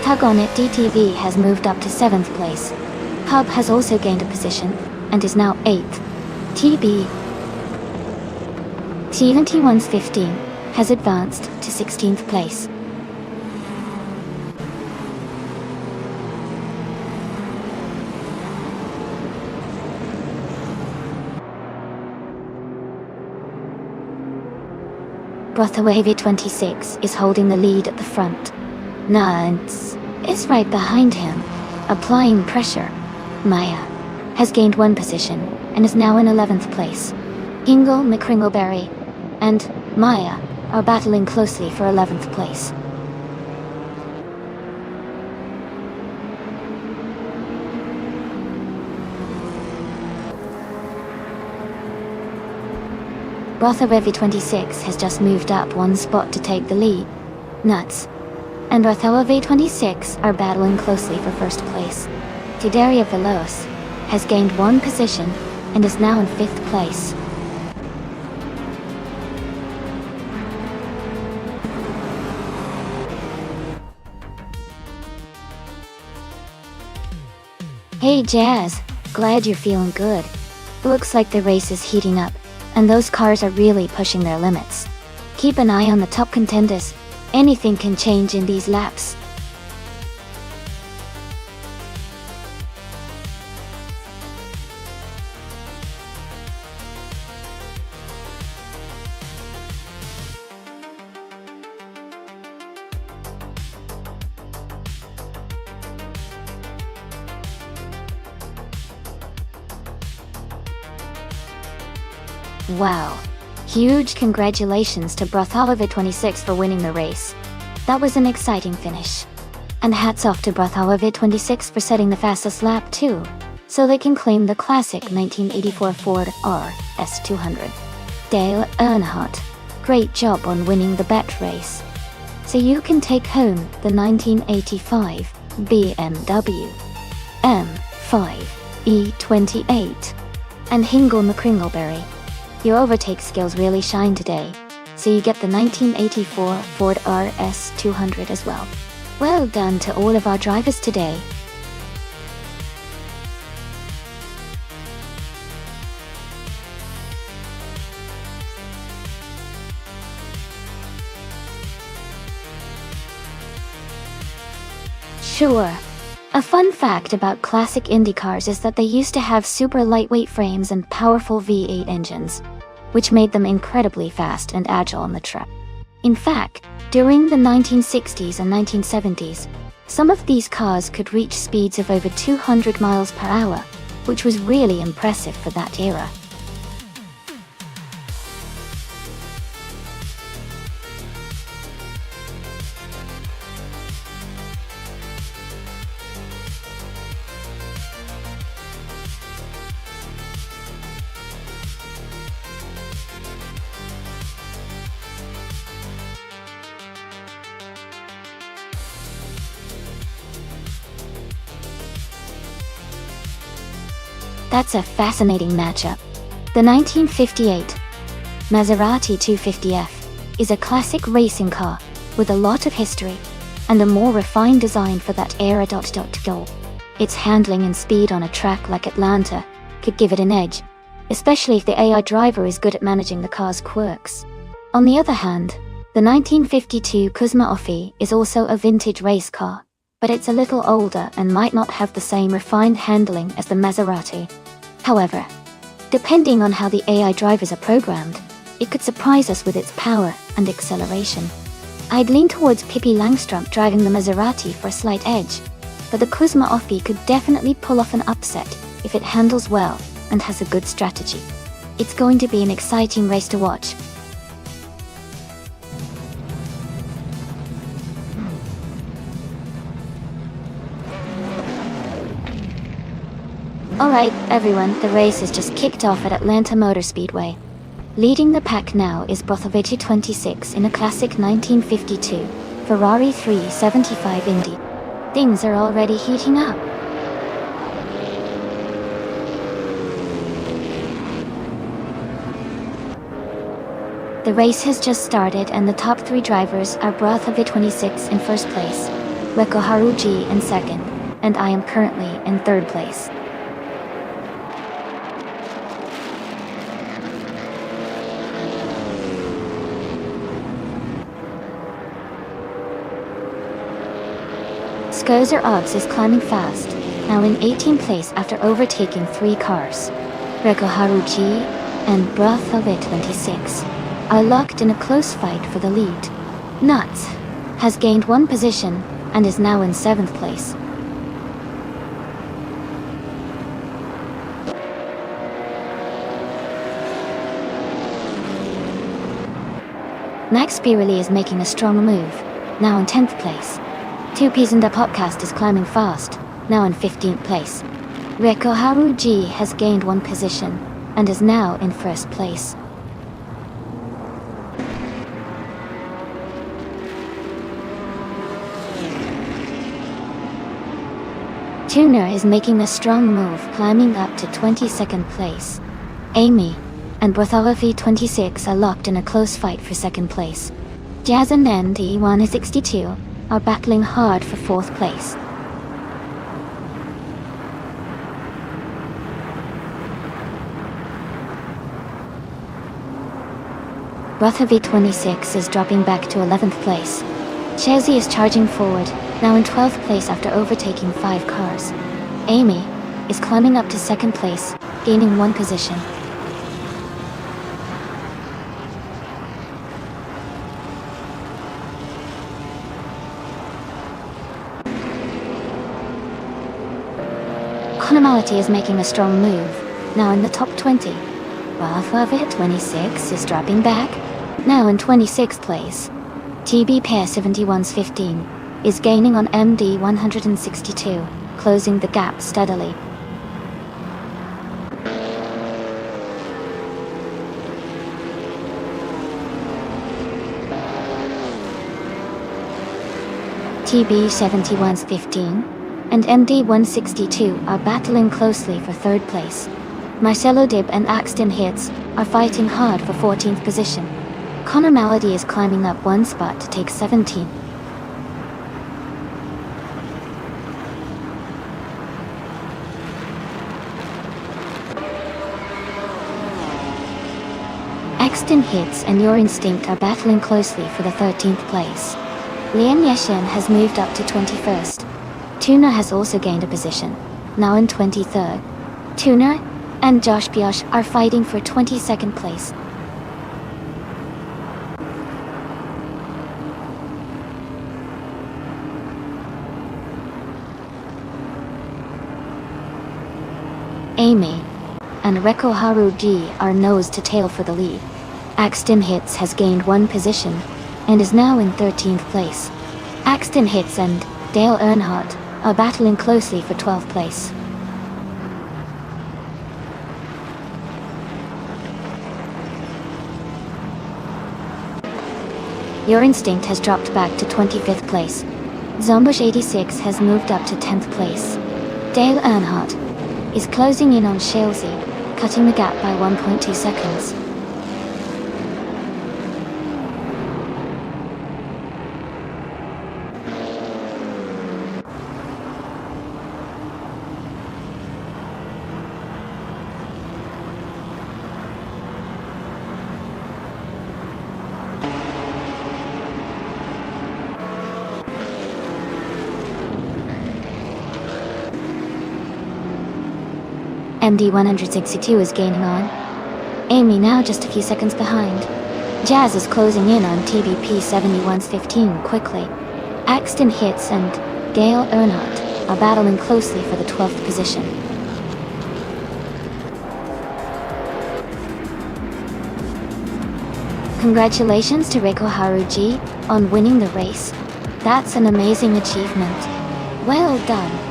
Tug On It DTV has moved up to 7th place. Hub has also gained a position and is now 8th. TB T2115 has advanced to 16th place. Rothaway V26 is holding the lead at the front. Nance is right behind him, applying pressure. Maya has gained 1 position and is now in 11th place. Ingle McCringleberry and Maya are battling closely for 11th place. Rothaway V26 has just moved up 1 spot to take the lead. Nuts and Bartholomew V26 are battling closely for first place. Tideria Veloz has gained 1 position and is now in 5th place. Hey Jazz, glad you're feeling good. Looks like the race is heating up, and those cars are really pushing their limits. Keep an eye on the top contenders. Anything can change in these laps. Wow. Huge congratulations to Bartholomew V26 for winning the race. That was an exciting finish. And hats off to Bartholomew V26 for setting the fastest lap too, so they can claim the classic 1984 Ford RS200. Dale Earnhardt, great job on winning the bet race. So you can take home the 1985 BMW M5 E28 and Hingle McCringleberry. Your overtake skills really shine today, so you get the 1984 Ford RS200 as well. Well done to all of our drivers today. Sure. A fun fact about classic Indy cars is that they used to have super lightweight frames and powerful V8 engines, which made them incredibly fast and agile on the track. In fact, during the 1960s and 1970s, some of these cars could reach speeds of over 200 miles per hour, which was really impressive for that era. That's a fascinating matchup. The 1958 Maserati 250F is a classic racing car with a lot of history and a more refined design for that era. Its handling and speed on a track like Atlanta could give it an edge, especially if the AI driver is good at managing the car's quirks. On the other hand, the 1952 Kuzma Offie is also a vintage race car, but it's a little older and might not have the same refined handling as the Maserati. However, depending on how the AI drivers are programmed, it could surprise us with its power and acceleration. I'd lean towards Pippi Langstrup driving the Maserati for a slight edge, but the Kuzma Offie could definitely pull off an upset if it handles well and has a good strategy. It's going to be an exciting race to watch. Alright, everyone, the race has just kicked off at Atlanta Motor Speedway. Leading the pack now is Bartholomew V26 in a classic 1952 Ferrari 375 Indy. Things are already heating up. The race has just started and the top 3 drivers are Bartholomew V26 in first place, Reko Haruji in second, and I am currently in third place. Scozer Obs is climbing fast, now in 18th place after overtaking 3 cars. Reko Haruji and Bartholomew V26 are locked in a close fight for the lead. Nuts has gained 1 position and is now in 7th place. Max Pirelli is making a strong move, now in 10th place. 2Ps and the podcast is climbing fast, now in 15th place. Reko Haruji has gained 1 position and is now in first place. Tuner is making a strong move, climbing up to 22nd place. Amy and Bartholomew 26 are locked in a close fight for 2nd place. Jazz and ND 162 are battling hard for 4th place. Bartholomew 26 is dropping back to 11th place. Chelsea is charging forward, now in 12th place after overtaking 5 cars. Amy is climbing up to 2nd place, gaining 1 position. Connormality is making a strong move, now in the top 20. Bartholomew 26 is dropping back, now in 26th place. TB Pair 7115 is gaining on MD 162, closing the gap steadily. TB 7115 and MD 162 are battling closely for 3rd place. Marcelo Dib and Axton Hits are fighting hard for 14th position. Connor Malady is climbing up 1 spot to take 17th. Axton Hits and Your Instinct are battling closely for the 13th place. Lian Yeshen has moved up to 21st. Tuner has also gained a position, now in 23rd. Tuner and Josh Biosh are fighting for 22nd place. Amy and Reko Haruji are nose to tail for the lead. Axton Hits has gained 1 position and is now in 13th place. Axton Hits and Dale Earnhardt are battling closely for 12th place. Your Instinct has dropped back to 25th place. Zombush 86 has moved up to 10th place. Dale Earnhardt is closing in on Shalesy, cutting the gap by 1.2 seconds. MD 162 is gaining on Amy, now just a few seconds behind. Jazz is closing in on TBP 7115 quickly. Axton Hits and Dale Earnhardt are battling closely for the 12th position. Congratulations to Reko Haruji on winning the race. That's an amazing achievement. Well done.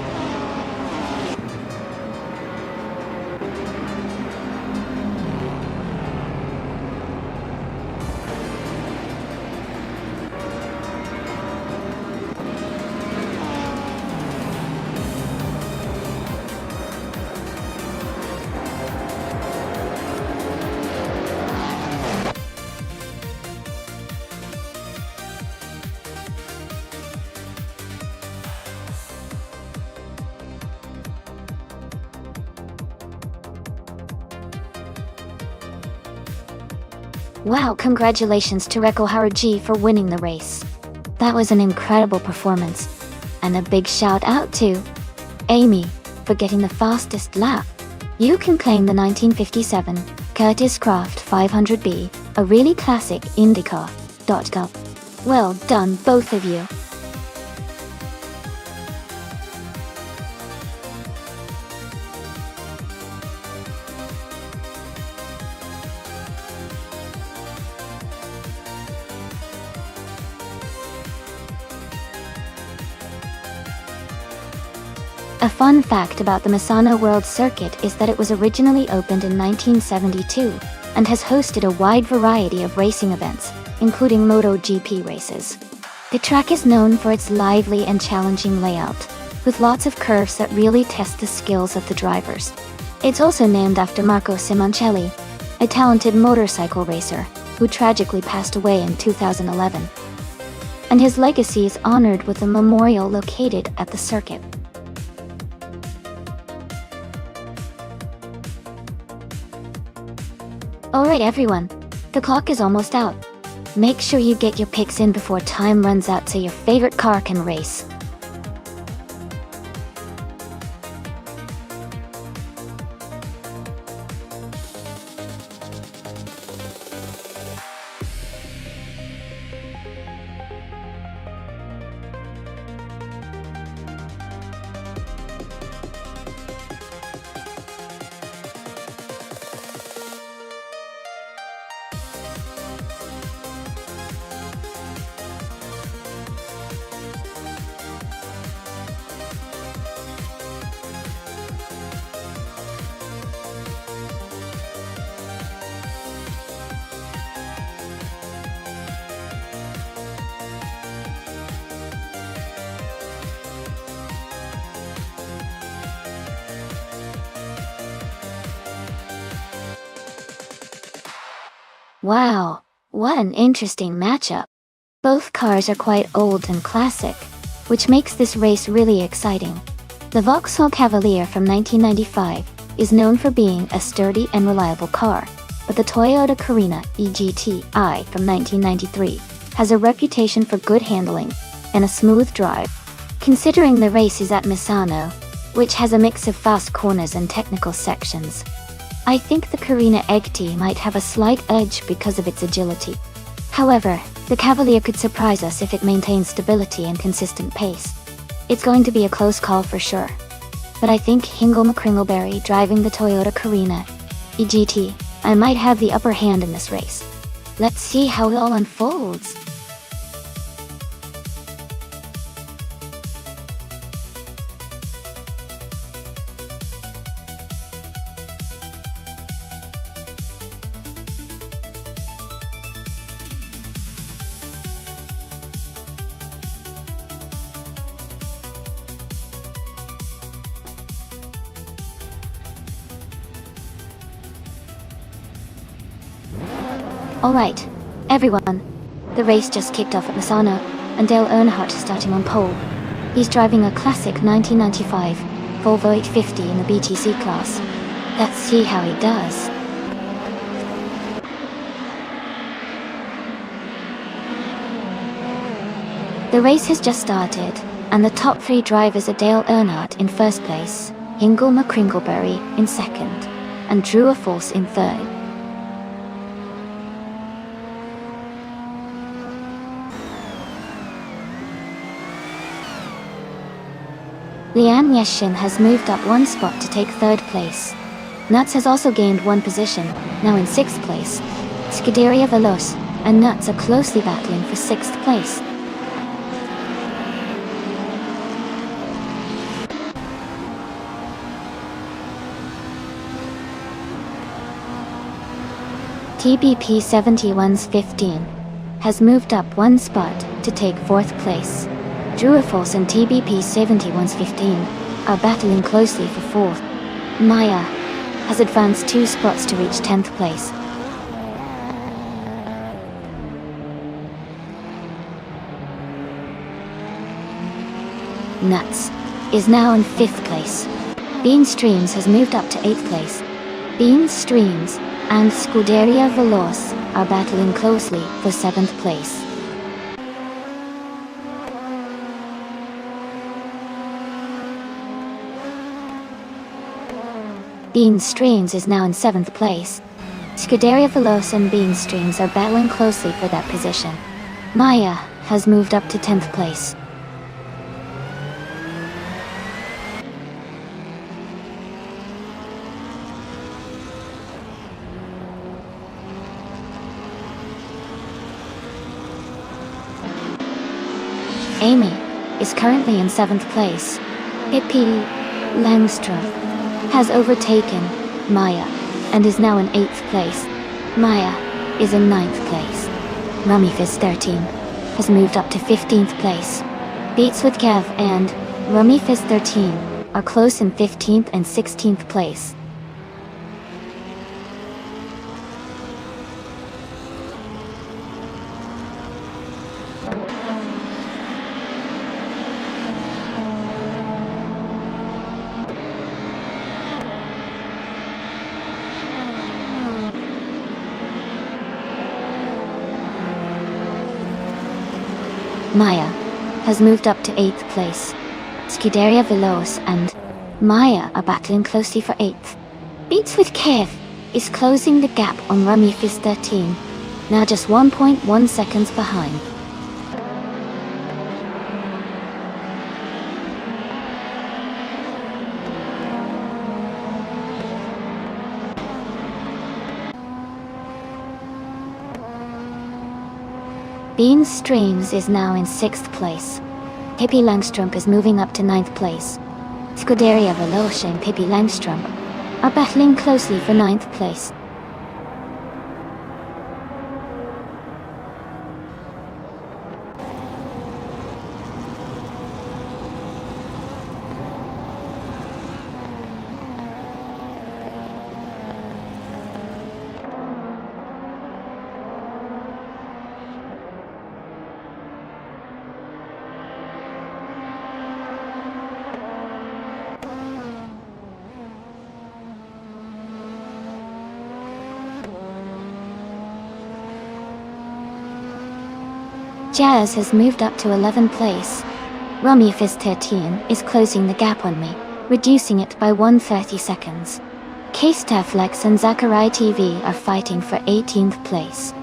Wow, congratulations to Reko Haruji for winning the race. That was an incredible performance. And a big shout out to Amy for getting the fastest lap. You can claim the 1957 Curtis Craft 500B, a really classic IndyCar. Well done, both of you. A fun fact about the Misano World Circuit is that it was originally opened in 1972 and has hosted a wide variety of racing events, including MotoGP races. The track is known for its lively and challenging layout. with lots of curves that really test the skills of the drivers. It's also named after Marco Simoncelli, a talented motorcycle racer who tragically passed away in 2011. And his legacy is honored with a memorial located at the circuit. Alright everyone, the clock is almost out. Make sure you get your picks in before time runs out so your favorite car can race. Wow, what an interesting matchup. Both cars are quite old and classic, which makes this race really exciting. The Vauxhall Cavalier from 1995 is known for being a sturdy and reliable car, but the Toyota Carina EGT-I from 1993 has a reputation for good handling and a smooth drive. Considering the race is at Misano, which has a mix of fast corners and technical sections, I think the Carina EGT might have a slight edge because of its agility. However, the Cavalier could surprise us if it maintains stability and consistent pace. It's going to be a close call for sure. But I think Hingle McCringleberry driving the Toyota Carina EGT, I might have the upper hand in this race. Let's see how it all unfolds. Alright, everyone. The race just kicked off at Misano, and Dale Earnhardt is starting on pole. He's driving a classic 1995 Volvo 850 in the BTC class. Let's see how he does. The race has just started, and the top three drivers are Dale Earnhardt in first place, Hingle McCringleberry in second, and Drew Afforce in third. Leanne Yeshin has moved up one spot to take third place. Nuts has also gained one position, now in sixth place. Scuderia Veloce and Nuts are closely battling for sixth place. TBP 71's 15 has moved up one spot to take fourth place. Drew Afforce and TBP 71's 15 are battling closely for fourth. Maya has advanced two spots to reach 10th place. Nuts is now in 5th place. Bean Streams has moved up to 8th place. Bean Streams and Scuderia Veloce are battling closely for 7th place. Bean Streams is now in 7th place. Scuderia Veloce and Bean Streams are battling closely for that position. Maya has moved up to 10th place. Amy is currently in 7th place. Pippi Langstrom has overtaken Maya and is now in 8th place. Maya is in 9th place. Mummy Fizz 13 has moved up to 15th place. Beats with Kev and Rummy Fizz 13 are close in 15th and 16th place. Maya has moved up to 8th place. Scuderia Veloce and Maya are battling closely for 8th. Beats with Kev is closing the gap on Rummy Fizz 13, now just 1.1 seconds behind. Beans Streams is now in 6th place. Pippi Langstrup is moving up to 9th place. Scuderia Veloce and Pippi Langstrup are battling closely for 9th place. Jazz has moved up to 11th place. Rummy Fizz 13 is closing the gap on me, reducing it by 130 seconds. K-Star Flex and Zachary TV are fighting for 18th place.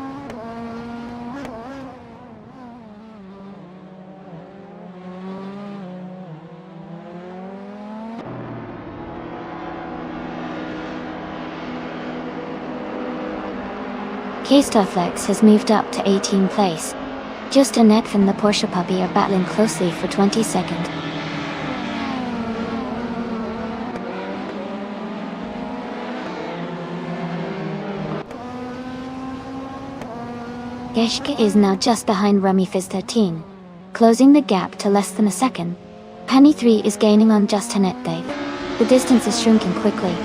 K-Star Flex has moved up to 18th place. Just Annette and the Porsche Puppy are battling closely for 22nd. Geshke is now just behind Rummy Fizz 13, closing the gap to less than a second. Penny 3 is gaining on Just Annette Dave. The distance is shrinking quickly.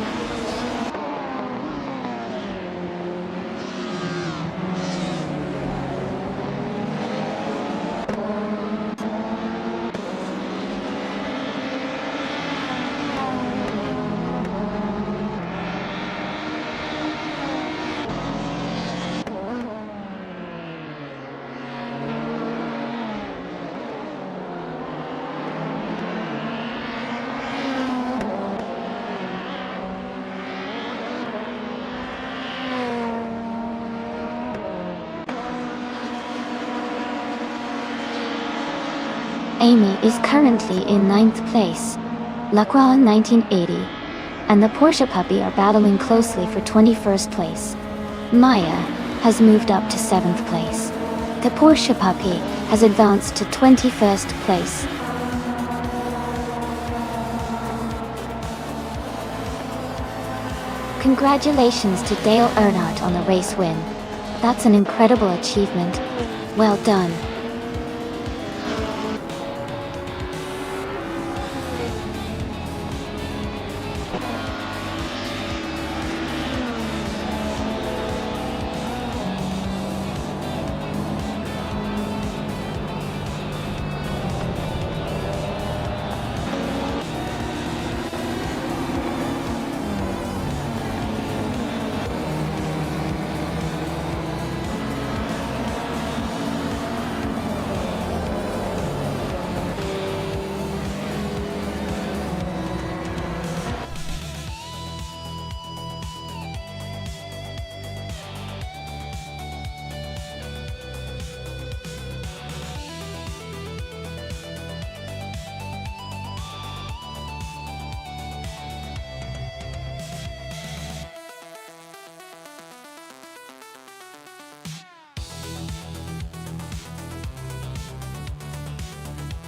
Amy is currently in 9th place. Lacroix 1980 and the Porsche Puppy are battling closely for 21st place. Maya has moved up to 7th place. The Porsche Puppy has advanced to 21st place. Congratulations to Dale Earnhardt on the race win. That's an incredible achievement. Well done.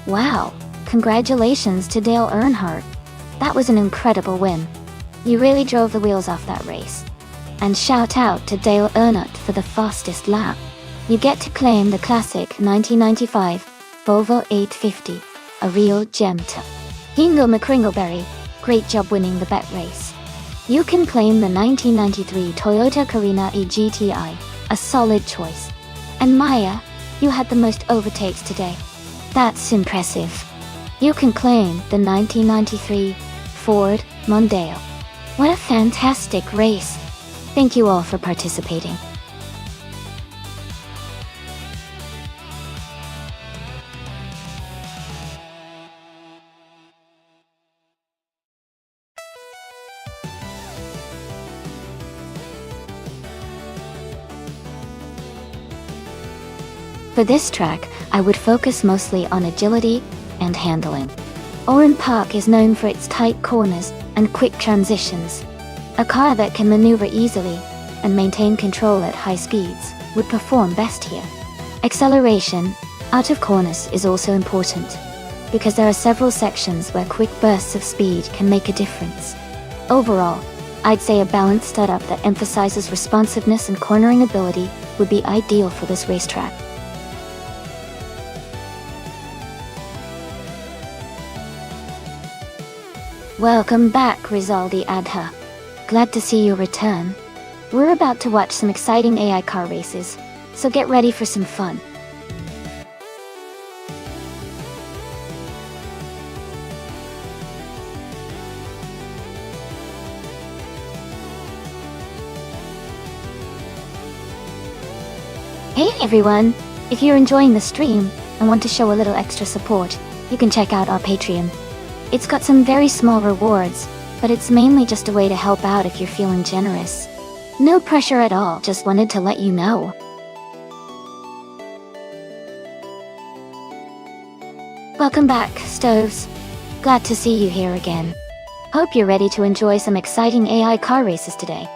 Wow, congratulations to Dale Earnhardt. That was an incredible win. You really drove the wheels off that race. And shout out to Dale Earnhardt for the fastest lap. You get to claim the classic 1995 Volvo 850, a real gem too. Hingo McCringleberry, great job winning the bet race. You can claim the 1993 Toyota Carina E GTI, a solid choice. And Maya, you had the most overtakes today. That's impressive. You can claim the 1993 Ford Mondeo. What a fantastic race. Thank you all for participating. For this track, I would focus mostly on agility and handling. Oran Park is known for its tight corners and quick transitions. A car that can maneuver easily and maintain control at high speeds would perform best here. Acceleration out of corners is also important, because there are several sections where quick bursts of speed can make a difference. Overall, I'd say a balanced setup that emphasizes responsiveness and cornering ability would be ideal for this racetrack. Welcome back, Rizaldi Adha. Glad to see you return. We're about to watch some exciting AI car races, so get ready for some fun. Hey everyone! If you're enjoying the stream and want to show a little extra support, you can check out our Patreon. It's got some very small rewards, but it's mainly just a way to help out if you're feeling generous. No pressure at all, just wanted to let you know. Welcome back, Stoves. Glad to see you here again. Hope you're ready to enjoy some exciting AI car races today.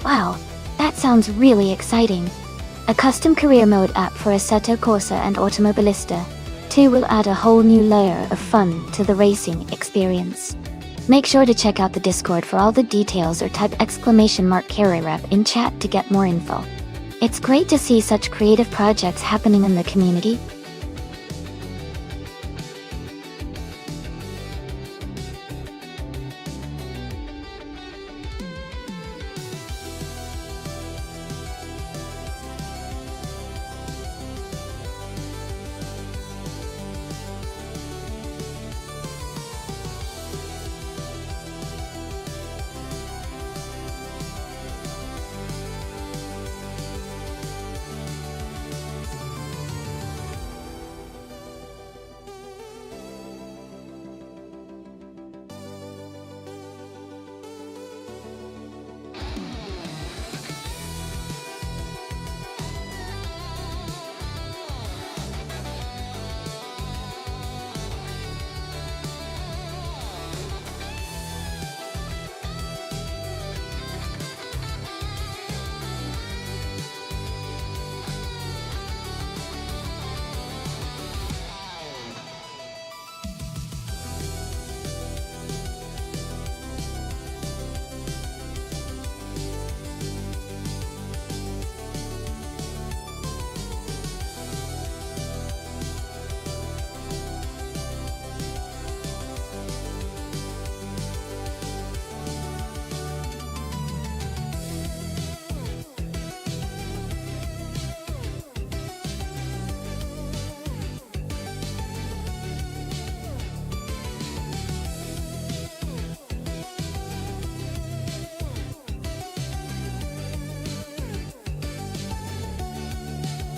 Wow, that sounds really exciting. A custom career mode app for Assetto Corsa and Automobilista 2 will add a whole new layer of fun to the racing experience. Make sure to check out the Discord for all the details or type !Carrerep in chat to get more info. It's great to see such creative projects happening in the community.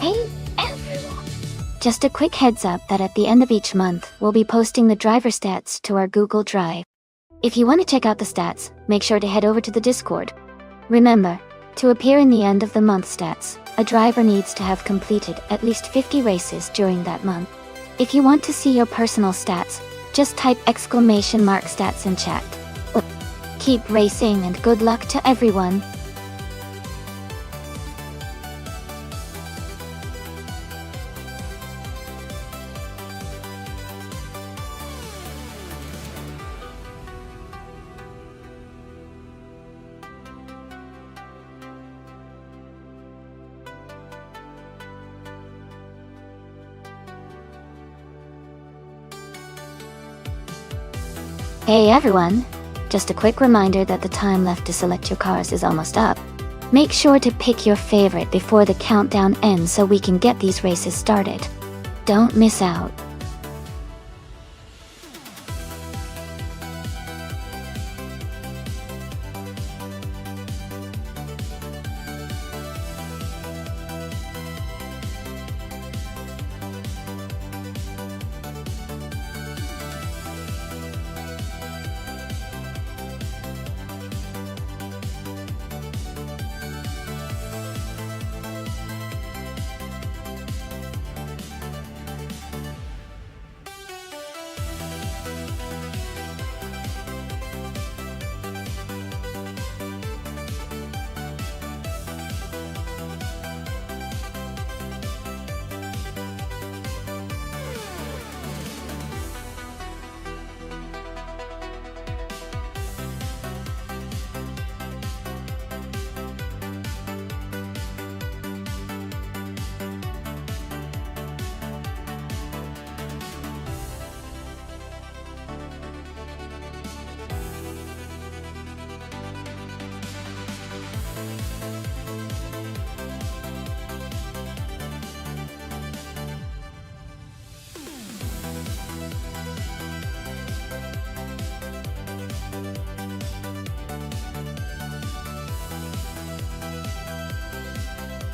Hey, everyone! Just a quick heads up that at the end of each month, we'll be posting the driver stats to our Google Drive. If you want to check out the stats, make sure to head over to the Discord. Remember, to appear in the end of the month stats, a driver needs to have completed at least 50 races during that month. If you want to see your personal stats, just type !stats in chat. Keep racing and good luck to everyone. Hey everyone! Just a quick reminder that the time left to select your cars is almost up. Make sure to pick your favorite before the countdown ends so we can get these races started. Don't miss out.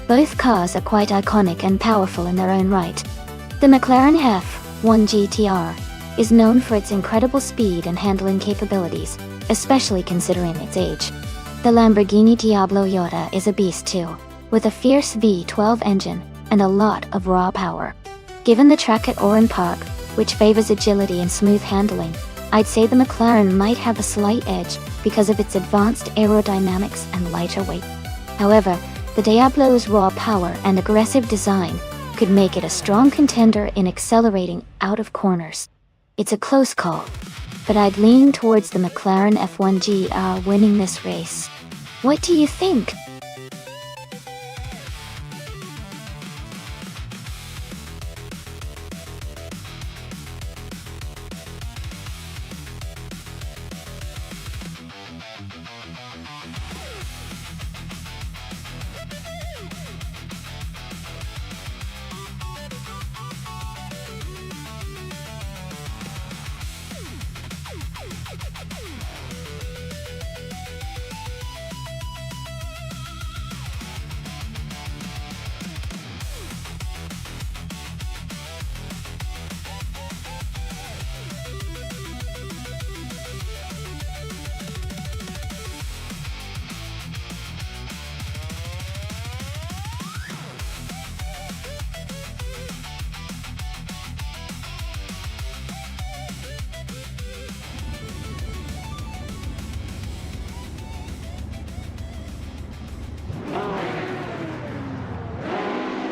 Both cars are quite iconic and powerful in their own right. The McLaren F1 GTR is known for its incredible speed and handling capabilities, especially considering its age. The Lamborghini Diablo Iota is a beast too, with a fierce V12 engine and a lot of raw power. Given the track at Oran Park, which favors agility and smooth handling, I'd say the McLaren might have a slight edge because of its advanced aerodynamics and lighter weight. However, the Diablo's raw power and aggressive design could make it a strong contender in accelerating out of corners. It's a close call, but I'd lean towards the McLaren F1 GR winning this race. What do you think?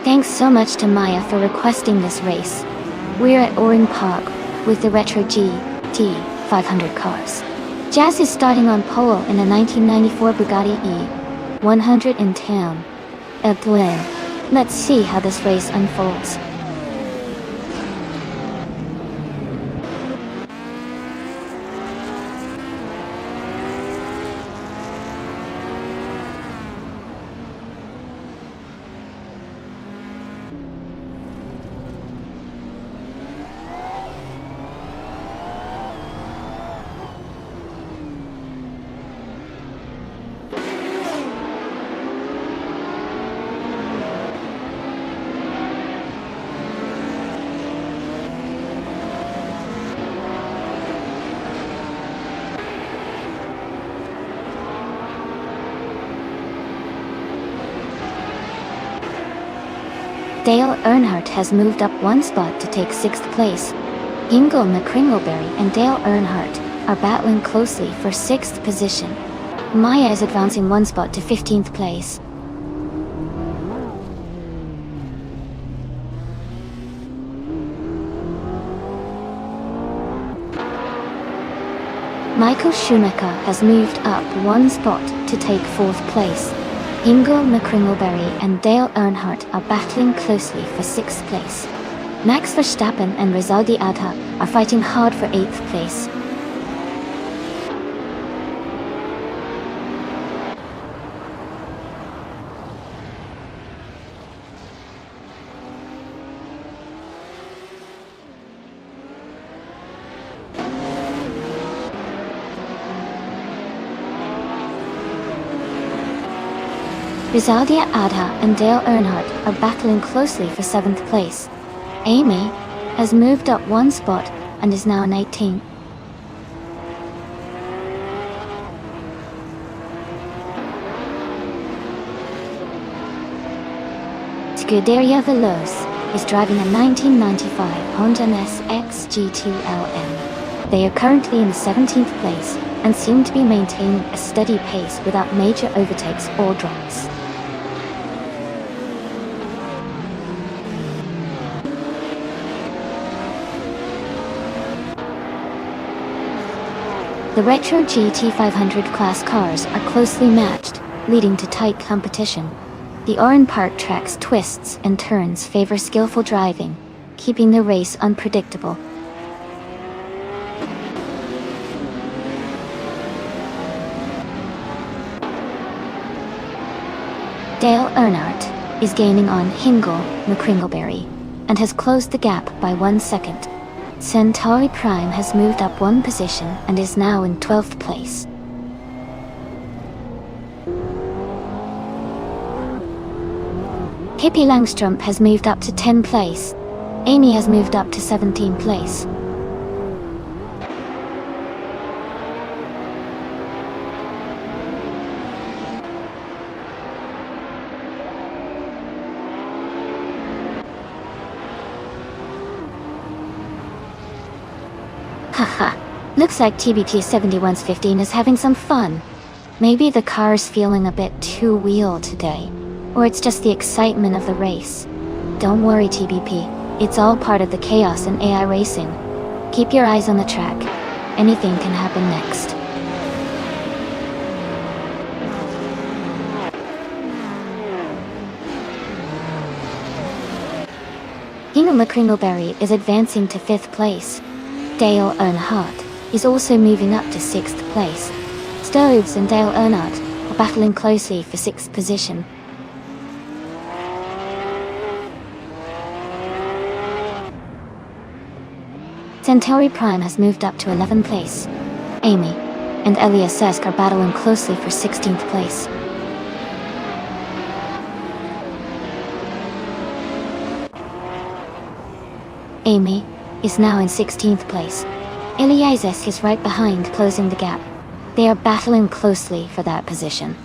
Thanks so much to Maya for requesting this race. We're at Oran Park with the retro GT 500 cars. Jazz is starting on pole in a 1994 Bugatti E110. Glenn. Let's see how this race unfolds. Dale Earnhardt has moved up one spot to take 6th place. Ingo McCringleberry and Dale Earnhardt are battling closely for 6th position. Maya is advancing one spot to 15th place. Michael Schumacher has moved up one spot to take 4th place. Ingo McCringleberry and Dale Earnhardt are battling closely for 6th place. Max Verstappen and Rizaldi Adha are fighting hard for 8th place. Rizaldi Adha and Dale Earnhardt are battling closely for 7th place. Amy has moved up one spot and is now in 18th. Scuderia Veloce is driving a 1995 Honda NSX GT-LM. They are currently in 17th place and seem to be maintaining a steady pace without major overtakes or drops. The Retro GT500 class cars are closely matched, leading to tight competition. The Oran Park track's twists and turns favor skillful driving, keeping the race unpredictable. Dale Earnhardt is gaining on Ingo McCringleberry and has closed the gap by 1 second. Centauri Prime has moved up one position and is now in 12th place. Hippie Langstrom has moved up to 10th place. Amy has moved up to 17th place. Haha, looks like TBP 7115 is having some fun. Maybe the car's feeling a bit too wheel today. Or it's just the excitement of the race. Don't worry, TBP, it's all part of the chaos in AI racing. Keep your eyes on the track. Anything can happen next. Ingo McCringleberry is advancing to 5th place. Dale Earnhardt is also moving up to 6th place. Stoves and Dale Earnhardt are battling closely for 6th position. Centauri Prime has moved up to 11th place. Amy and Elias Sesk are battling closely for 16th place. Amy is now in 16th place. Elias is right behind, closing the gap. They are battling closely for that position.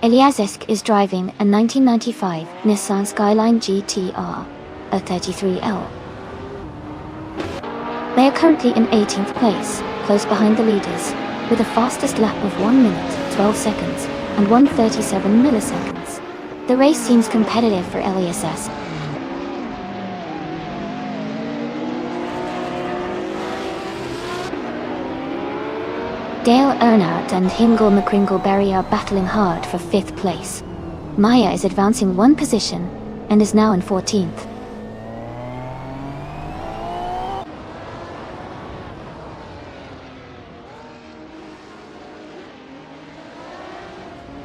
Eliasesk is driving a 1995 Nissan Skyline GTR, a 33L. They are currently in 18th place, close behind the leaders, with a fastest lap of 1 minute, 12 seconds, and 137 milliseconds. The race seems competitive for Eliasesk. Dale Earnhardt and Ingo McCringleberry are battling hard for 5th place. Maya is advancing one position and is now in 14th.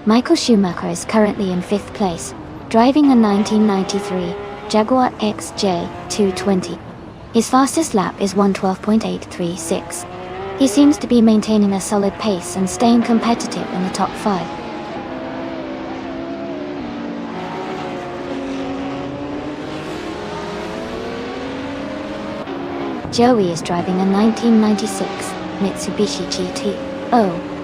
Michael Schumacher is currently in 5th place, driving a 1993 Jaguar XJ220. His fastest lap is 1:12.836. He seems to be maintaining a solid pace and staying competitive in the top 5. Joey is driving a 1996 Mitsubishi GT.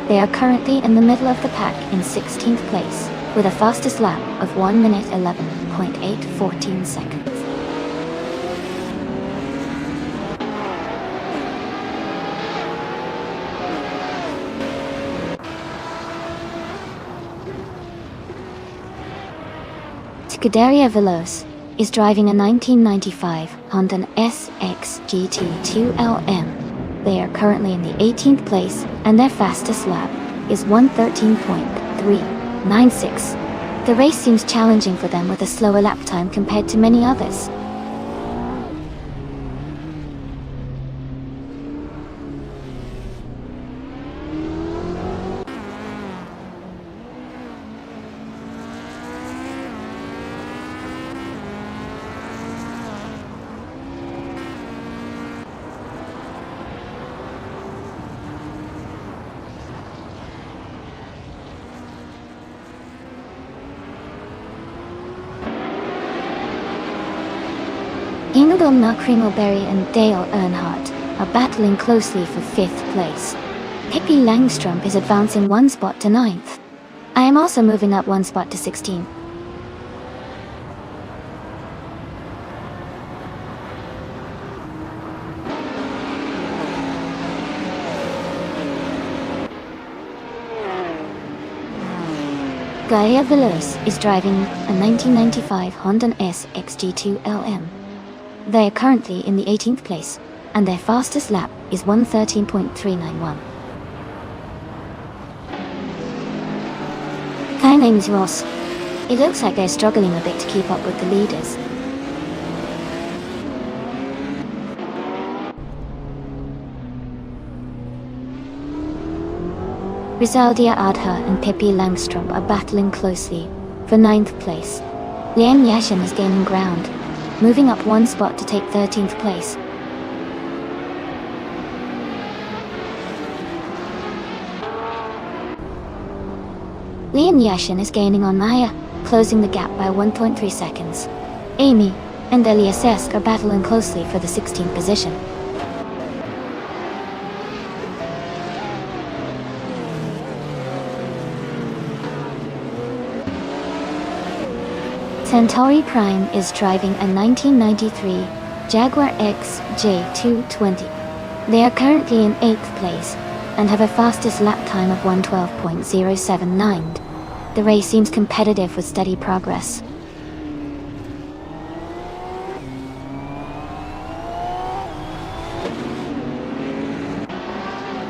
They are currently in the middle of the pack in 16th place, with a fastest lap of 1 minute 11.814 seconds. Scuderia Veloce is driving a 1995 Honda SX GT2LM. They are currently in the 18th place, and their fastest lap is 1:13.396. The race seems challenging for them with a slower lap time compared to many others. Ingeborg Nakrimmelberry and Dale Earnhardt are battling closely for 5th place. Pippi Langstrump is advancing 1 spot to 9th. I am also moving up 1 spot to 16. Gaia Veloce is driving a 1995 Honda SX G2LM. They are currently in the 18th place, and their fastest lap is 1:13.391. My name's Ross. It looks like they're struggling a bit to keep up with the leaders. Rizaldia Adha and Pippi Langstrump are battling closely for 9th place. Liam Yashin is gaining ground, moving up 1 spot to take 13th place. Liam Yashin is gaining on Maya, closing the gap by 1.3 seconds. Amy and Elias Esk are battling closely for the 16th position. Centauri Prime is driving a 1993 Jaguar XJ220. They are currently in 8th place and have a fastest lap time of 1:12.079. The race seems competitive with steady progress.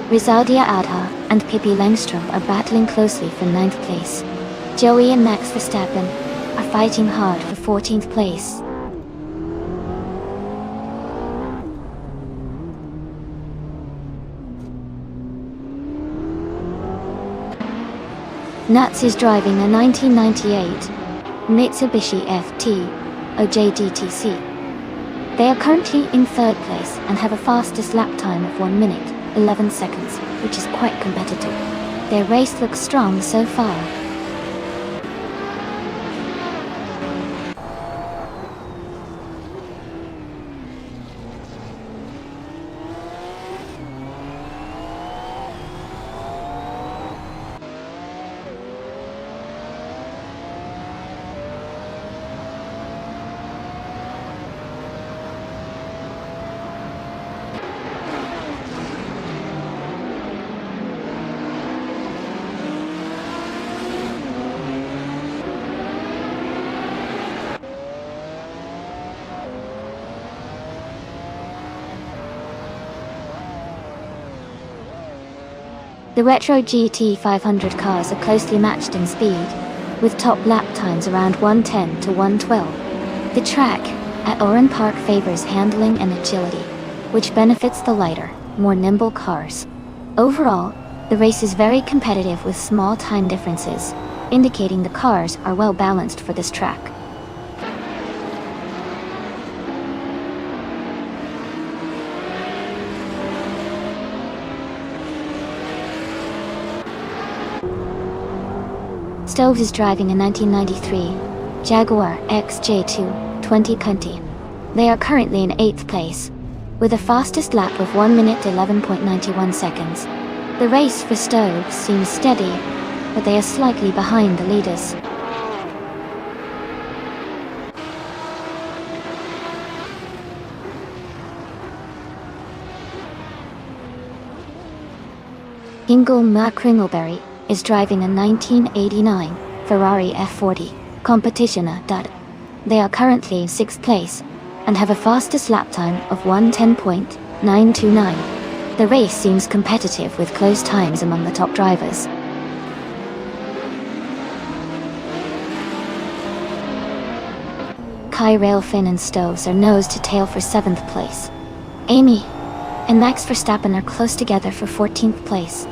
Rizaldia Adha and Pippi Langstrump are battling closely for 9th place. Joey and Max Verstappen are fighting hard for 14th place. Nuts is driving a 1998 Mitsubishi FT OJDTC. They are currently in 3rd place and have a fastest lap time of 1 minute 11 seconds, which is quite competitive. Their race looks strong so far. The retro GT 500 cars are closely matched in speed, with top lap times around 1:10 to 1:12. The track at Oran Park favors handling and agility, which benefits the lighter, more nimble cars. Overall, the race is very competitive with small time differences, indicating the cars are well balanced for this track. Stoves is driving a 1993 Jaguar XJ2 2020. They are currently in 8th place. with a fastest lap of 1 minute 11.91 seconds. The race for Stoves seems steady, but they are slightly behind the leaders. Ingle Kringleberry is driving a 1989 Ferrari F40 competitioner. They are currently in 6th place and have a fastest lap time of 1:10.929. The race seems competitive with close times among the top drivers. Kai Railfin and Stoves are nose to tail for 7th place. Amy and Max Verstappen are close together for 14th place.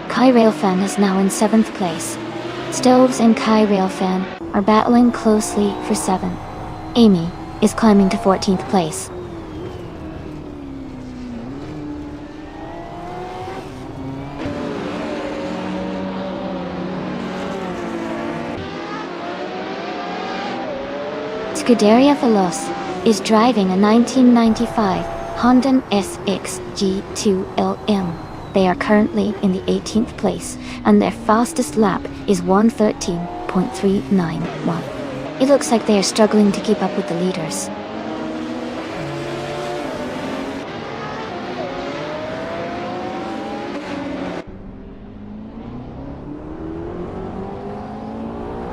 Kai Railfan is now in 7th place. Stoves and Kai Railfan are battling closely for 7th. Amy is climbing to 14th place. Scuderia Veloce is driving a 1995 Honda SX G2LM. They are currently in the 18th place, and their fastest lap is 1:13.391. It looks like they are struggling to keep up with the leaders.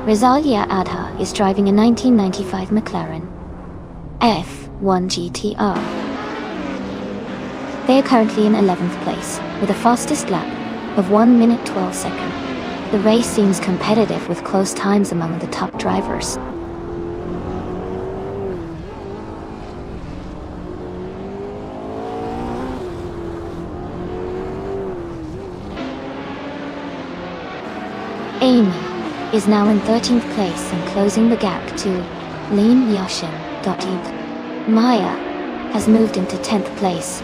Rosalia Adha is driving a 1995 McLaren F1 GTR. They are currently in 11th place, with a fastest lap of 1 minute 12 seconds. The race seems competitive with close times among the top drivers. Amy is now in 13th place and closing the gap to Liam Yashin. Maya has moved into 10th place.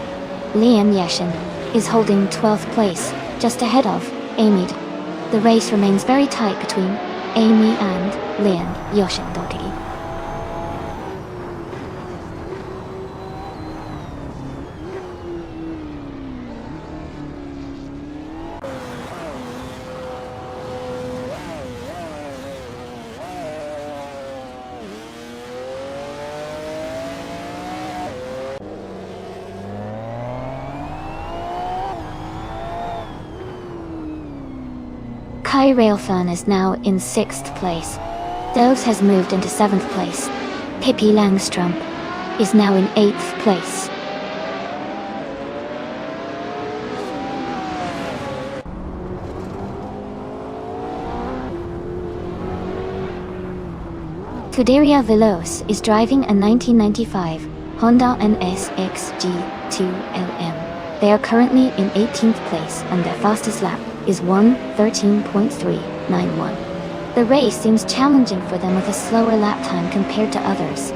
Liam Yashin is holding 12th place, just ahead of Amy. The race remains very tight between Amy and Liam Yashin. Kai Railfan is now in 6th place. Doves has moved into 7th place. Pippi Langstrump is now in 8th place. Scuderia Veloce is driving a 1995 Honda NSX G2LM. They are currently in 18th place and their fastest lap is 1:13.391. The race seems challenging for them with a slower lap time compared to others.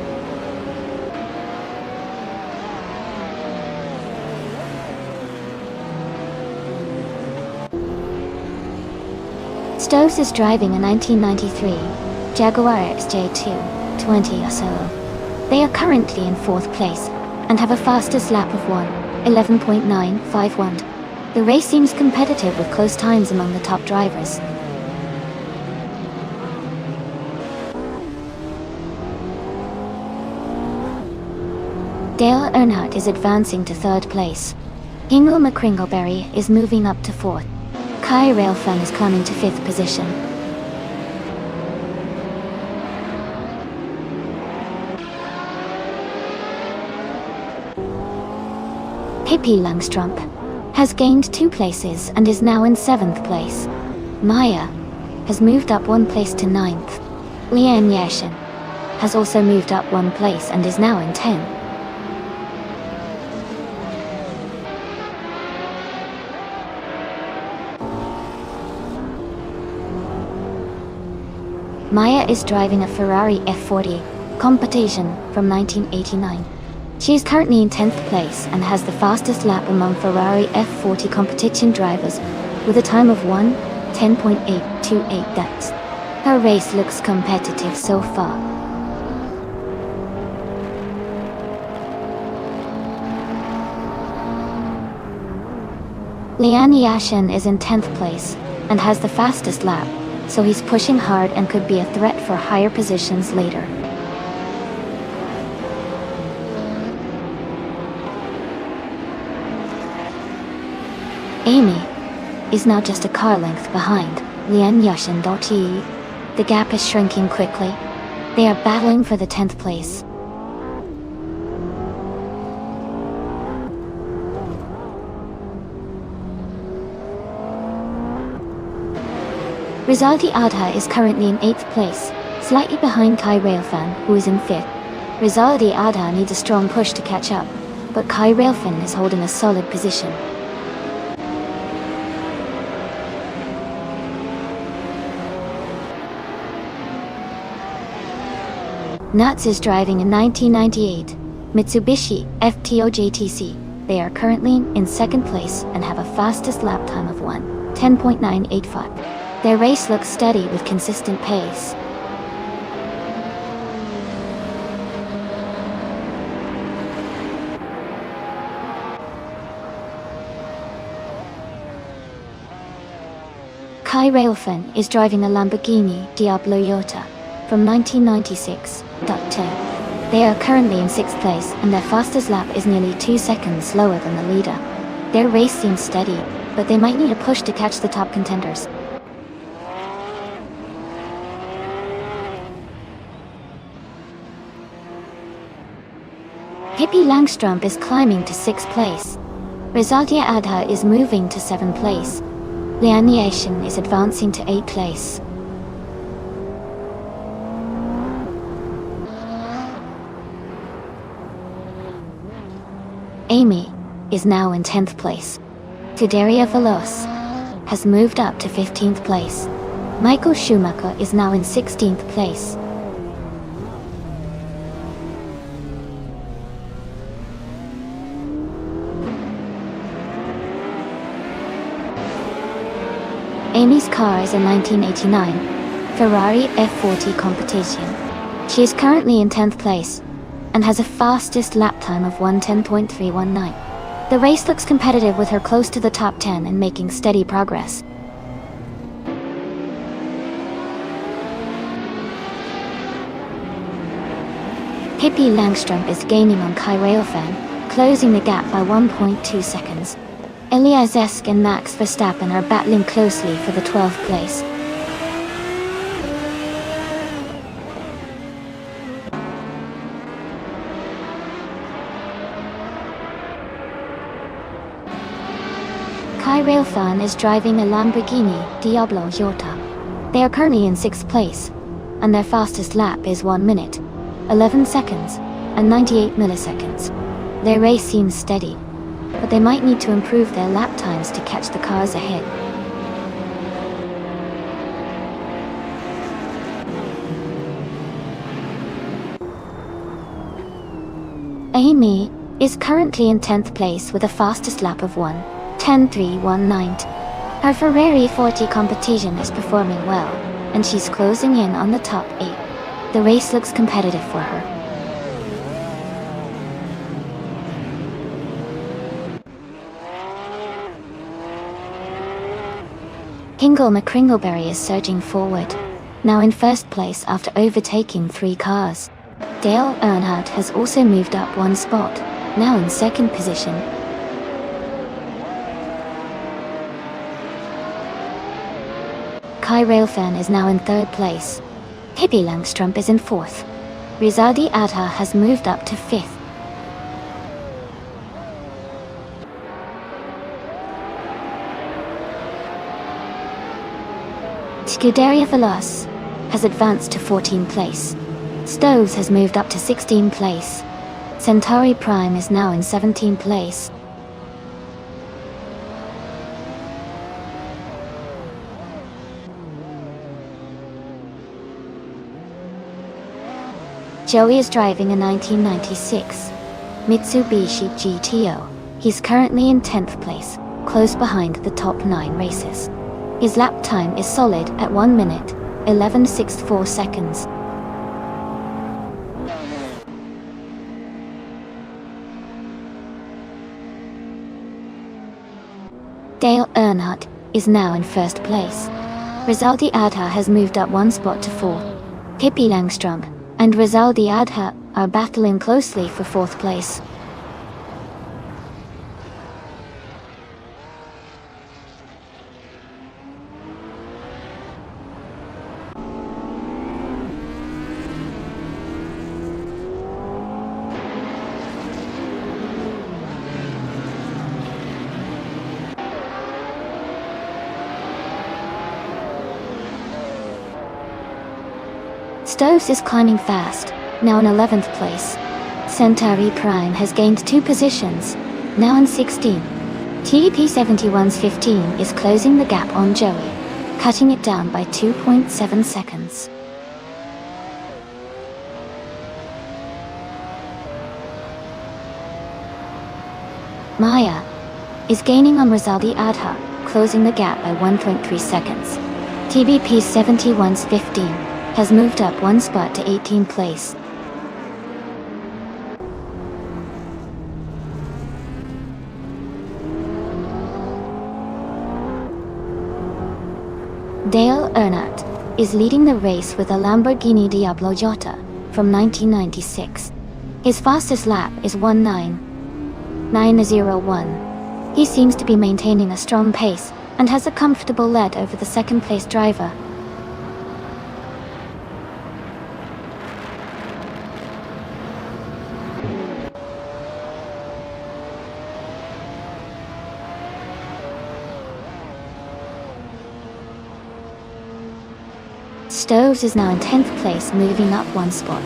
Stoves is driving a 1993 Jaguar XJ220 Solo. They are currently in 4th place and have a fastest lap of 1:11.951. The race seems competitive with close times among the top drivers. Dale Earnhardt is advancing to 3rd place. Ingle McCringleberry is moving up to 4th. Kai Railfan is climbing to 5th position. Pippi Langstrump has gained 2 places and is now in 7th place. Maya has moved up 1 place to 9th. Liam Yashin has also moved up 1 place and is now in 10th. Maya is driving a Ferrari F40 competition from 1989. She is currently in 10th place and has the fastest lap among Ferrari F40 competition drivers with a time of 1:10.828. Her race looks competitive so far. Lian Yashin is in 10th place and has the fastest lap, so he's pushing hard and could be a threat for higher positions later. Amy is now just a car length behind Lian Yashin. The gap is shrinking quickly. They are battling for the 10th place. Rizaldi Adha is currently in 8th place, slightly behind Kai Railfan, who is in 5th. Rizaldi Adha needs a strong push to catch up, but Kai Railfan is holding a solid position. Nuts is driving a 1998 Mitsubishi FTO JTC. They are currently in 2nd place and have a fastest lap time of 1:10.985. Their race looks steady with consistent pace. Kai Railfan is driving a Lamborghini Diablo Yota from 1996. They are currently in 6th place and their fastest lap is nearly 2 seconds slower than the leader. Their race seems steady, but they might need a push to catch the top contenders. Pippi Langstrump is climbing to 6th place. Rizaldi Adha is moving to 7th place. Lian Yashin is advancing to 8th place. Amy is now in 10th place. Tideria Veloz has moved up to 15th place. Michael Schumacher is now in 16th place. Amy's car is a 1989 Ferrari F40 competition. She is currently in 10th place and has a fastest lap time of 1:10.319. The race looks competitive with her close to the top 10 and making steady progress. Pippi Langstrump is gaining on Kai Railfan, closing the gap by 1.2 seconds. Elias Esk and Max Verstappen are battling closely for the 12th place. Kai Railfan is driving a Lamborghini Diablo Yota. They are currently in 6th place, and their fastest lap is 1 minute, 11 seconds, and 98 milliseconds. Their race seems steady, but they might need to improve their lap times to catch the cars ahead. Amy is currently in 10th place with a fastest lap of 1:10.319. Her Ferrari 40 competition is performing well, and she's closing in on the top 8. The race looks competitive for her. Kingle McCringleberry is surging forward, now in 1st place after overtaking 3 cars. Dale Earnhardt has also moved up 1 spot, now in 2nd position. Kai Railfan is now in 3rd place. Pippi Langstrump is in 4th. Rizaldi Adha has moved up to 5th. Scuderia Veloz has advanced to 14th place. Stoves has moved up to 16th place. Centauri Prime is now in 17th place. Joey is driving a 1996 Mitsubishi GTO. He's currently in 10th place, close behind the top 9 races. His lap time is solid at 1 minute, 11.64 seconds. Dale Earnhardt is now in first place. Rizaldi Adha has moved up one spot to fourth. Pippi Langstrom and Rizaldi Adha are battling closely for fourth place. Stoves is climbing fast, now in 11th place. Centauri Prime has gained 2 positions, now in 16. TEP71's 15 is closing the gap on Joey, cutting it down by 2.7 seconds. Maya is gaining on Rizaldi Adha, closing the gap by 1.3 seconds. TBP71's 15 has moved up one spot to 18th place. Dale Earnhardt is leading the race with a Lamborghini Diablo Jota from 1996. His fastest lap is 1:9.901. He seems to be maintaining a strong pace and has a comfortable lead over the second place driver. Stoves is now in 10th place, moving up one spot.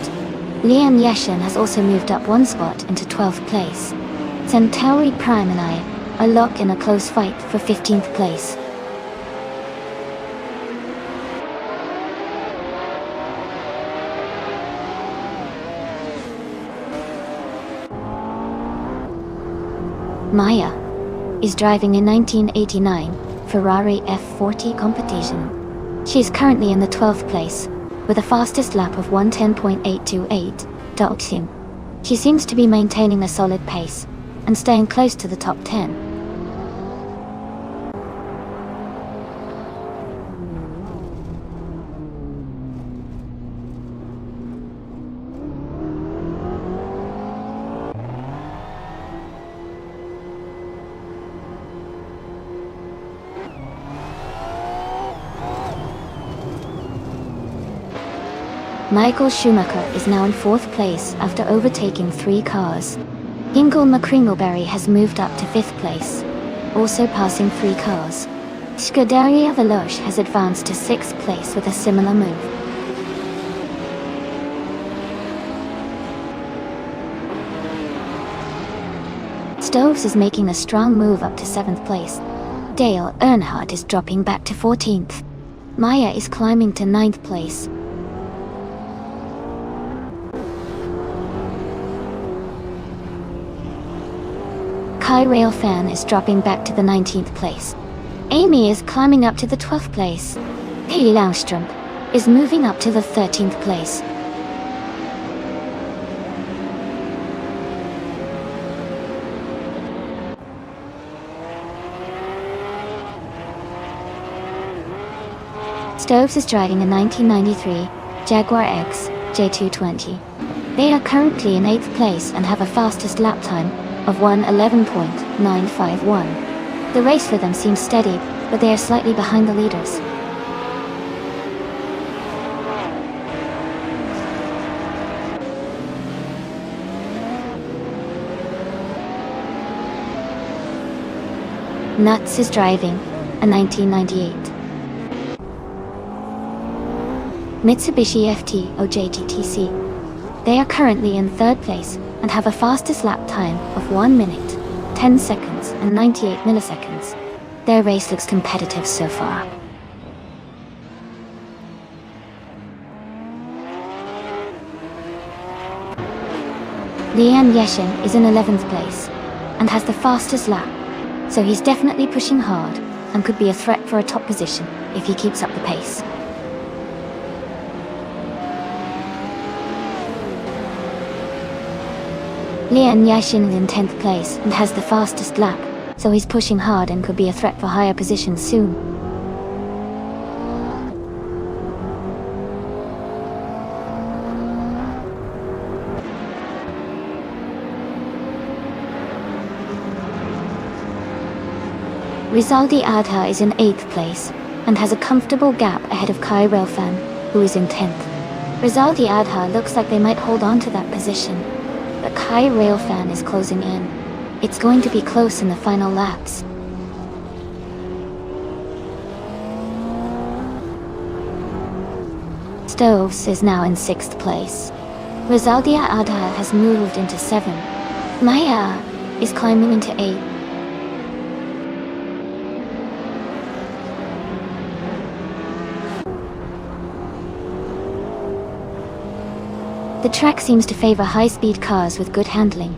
Liam Yeshin has also moved up one spot into 12th place. Centauri Prime and I are locked in a close fight for 15th place. Maya is driving a 1989 Ferrari F40 competition. She is currently in the 12th place, with a fastest lap of 1:10.828. She seems to be maintaining a solid pace, and staying close to the top 10. Michael Schumacher is now in 4th place after overtaking 3 cars. Ingle McCringleberry has moved up to 5th place, also passing 3 cars. Scuderia Veloce has advanced to 6th place with a similar move. Stoves is making a strong move up to 7th place. Dale Earnhardt is dropping back to 14th. Maya is climbing to 9th place. Kai Railfan is dropping back to the 19th place. Amy is climbing up to the 12th place. Pippi Langstrom is moving up to the 13th place. Stoves is driving a 1993 Jaguar X J220. They are currently in 8th place and have a fastest lap time of 1:11.951. The race for them seems steady, but they are slightly behind the leaders. Nuts is driving a 1998 Mitsubishi FT OJTTC. They are currently in 3rd place and have a fastest lap time of 1 minute, 10 seconds and 98 milliseconds. Their race looks competitive so far. Liam Yeshin is in 11th place and has the fastest lap, so he's definitely pushing hard and could be a threat for a top position if he keeps up the pace. Lian Yashin is in 10th place and has the fastest lap, so he's pushing hard and could be a threat for higher positions soon. Rizaldi Adha is in 8th place and has a comfortable gap ahead of Kai Railfan, who is in 10th. Rizaldi Adha looks like they might hold on to that position, but Kai Railfan is closing in. It's going to be close in the final laps. Stoves is now in 6th place. Rizaldi Adha has moved into 7th. Maya is climbing into 8th. The track seems to favor high-speed cars with good handling,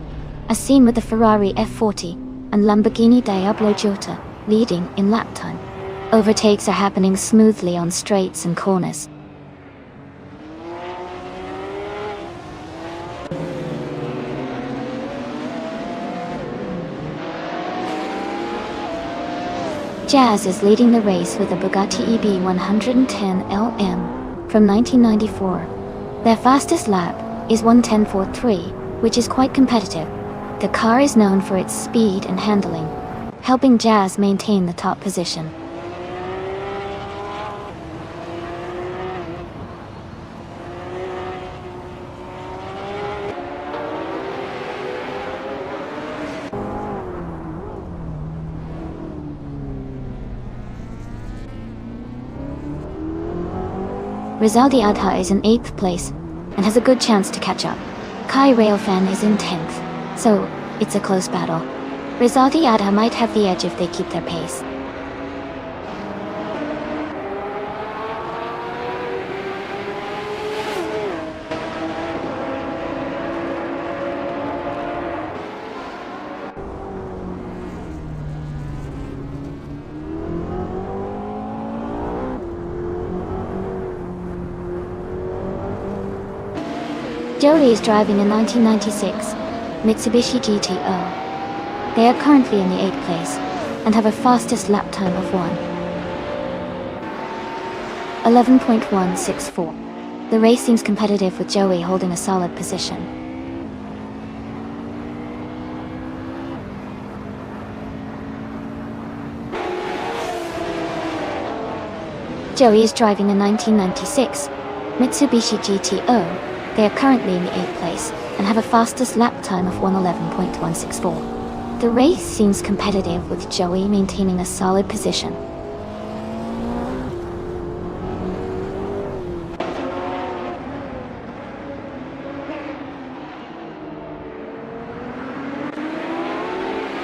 as seen with the Ferrari F40 and Lamborghini Diablo Jota leading in lap time. Overtakes are happening smoothly on straights and corners. Jazz is leading the race with a Bugatti EB 110 LM from 1994. Their fastest lap is 1:10.43, which is quite competitive. The car is known for its speed and handling, helping Jazz maintain the top position. Rizaldi Adha is in 8th place and has a good chance to catch up. Kai Railfan is in 10th, so it's a close battle. Rizaldi Adha might have the edge if they keep their pace. Joey is driving a 1996 Mitsubishi GTO. They are currently in the 8th place and have a fastest lap time of 11.164. The race seems competitive with Joey holding a solid position. Joey is driving a 1996 Mitsubishi GTO. They are currently in the 8th place and have a fastest lap time of 1:11.164. The race seems competitive with Joey maintaining a solid position.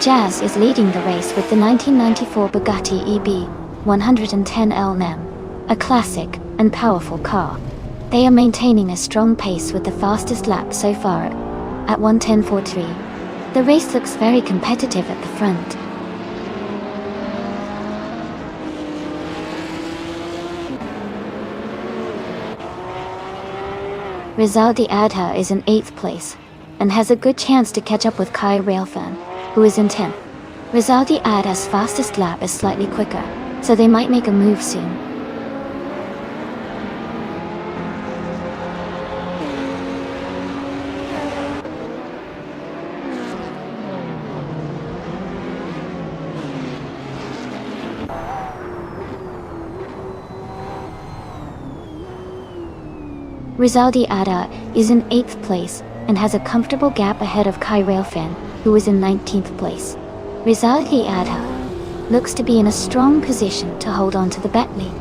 Jazz is leading the race with the 1994 Bugatti EB 110 LM, a classic and powerful car. They are maintaining a strong pace with the fastest lap so far at 1:10.43. The race looks very competitive at the front. Rizaldi Adha is in 8th place and has a good chance to catch up with Kai Railfan, who is in 10th. Rizaldi Adha's fastest lap is slightly quicker, so they might make a move soon. Rizaldi Adha is in 8th place and has a comfortable gap ahead of Kai Railfan, who is in 19th place. Rizaldi Adha looks to be in a strong position to hold on to the bet lead.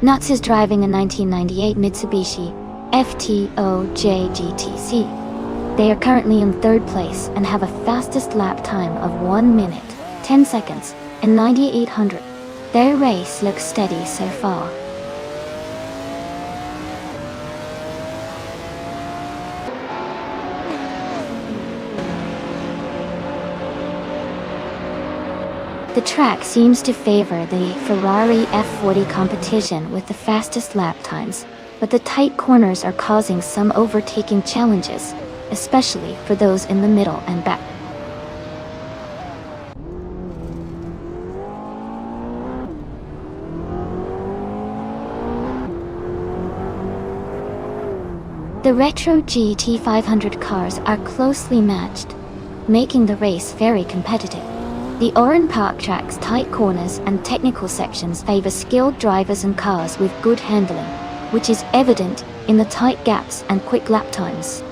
Nuts is driving a 1998 Mitsubishi FTOJ GTC. They are currently in 3rd place and have a fastest lap time of 1 minute, 10 seconds, and 9800. Their race looks steady so far. The track seems to favor the Ferrari F40 competition with the fastest lap times, but the tight corners are causing some overtaking challenges, especially for those in the middle and back. The retro GT500 cars are closely matched, making the race very competitive. The Oran Park track's tight corners and technical sections favor skilled drivers and cars with good handling, which is evident in the tight gaps and quick lap times.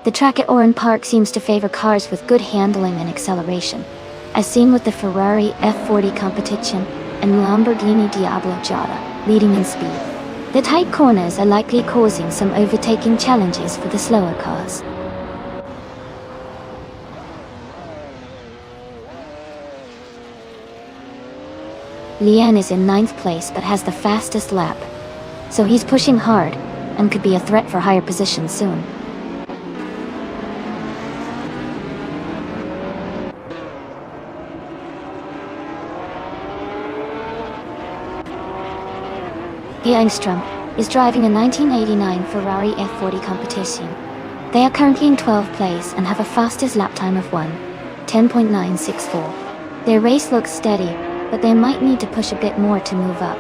The track at Oran Park seems to favor cars with good handling and acceleration, as seen with the Ferrari F40 competition and Lamborghini Diablo Jada leading in speed. The tight corners are likely causing some overtaking challenges for the slower cars. Lian is in 9th place but has the fastest lap, so he's pushing hard and could be a threat for higher positions soon. Engstrom is driving a 1989 Ferrari F40 competition. They are currently in 12th place and have a fastest lap time of 1:10.964. Their race looks steady, but they might need to push a bit more to move up.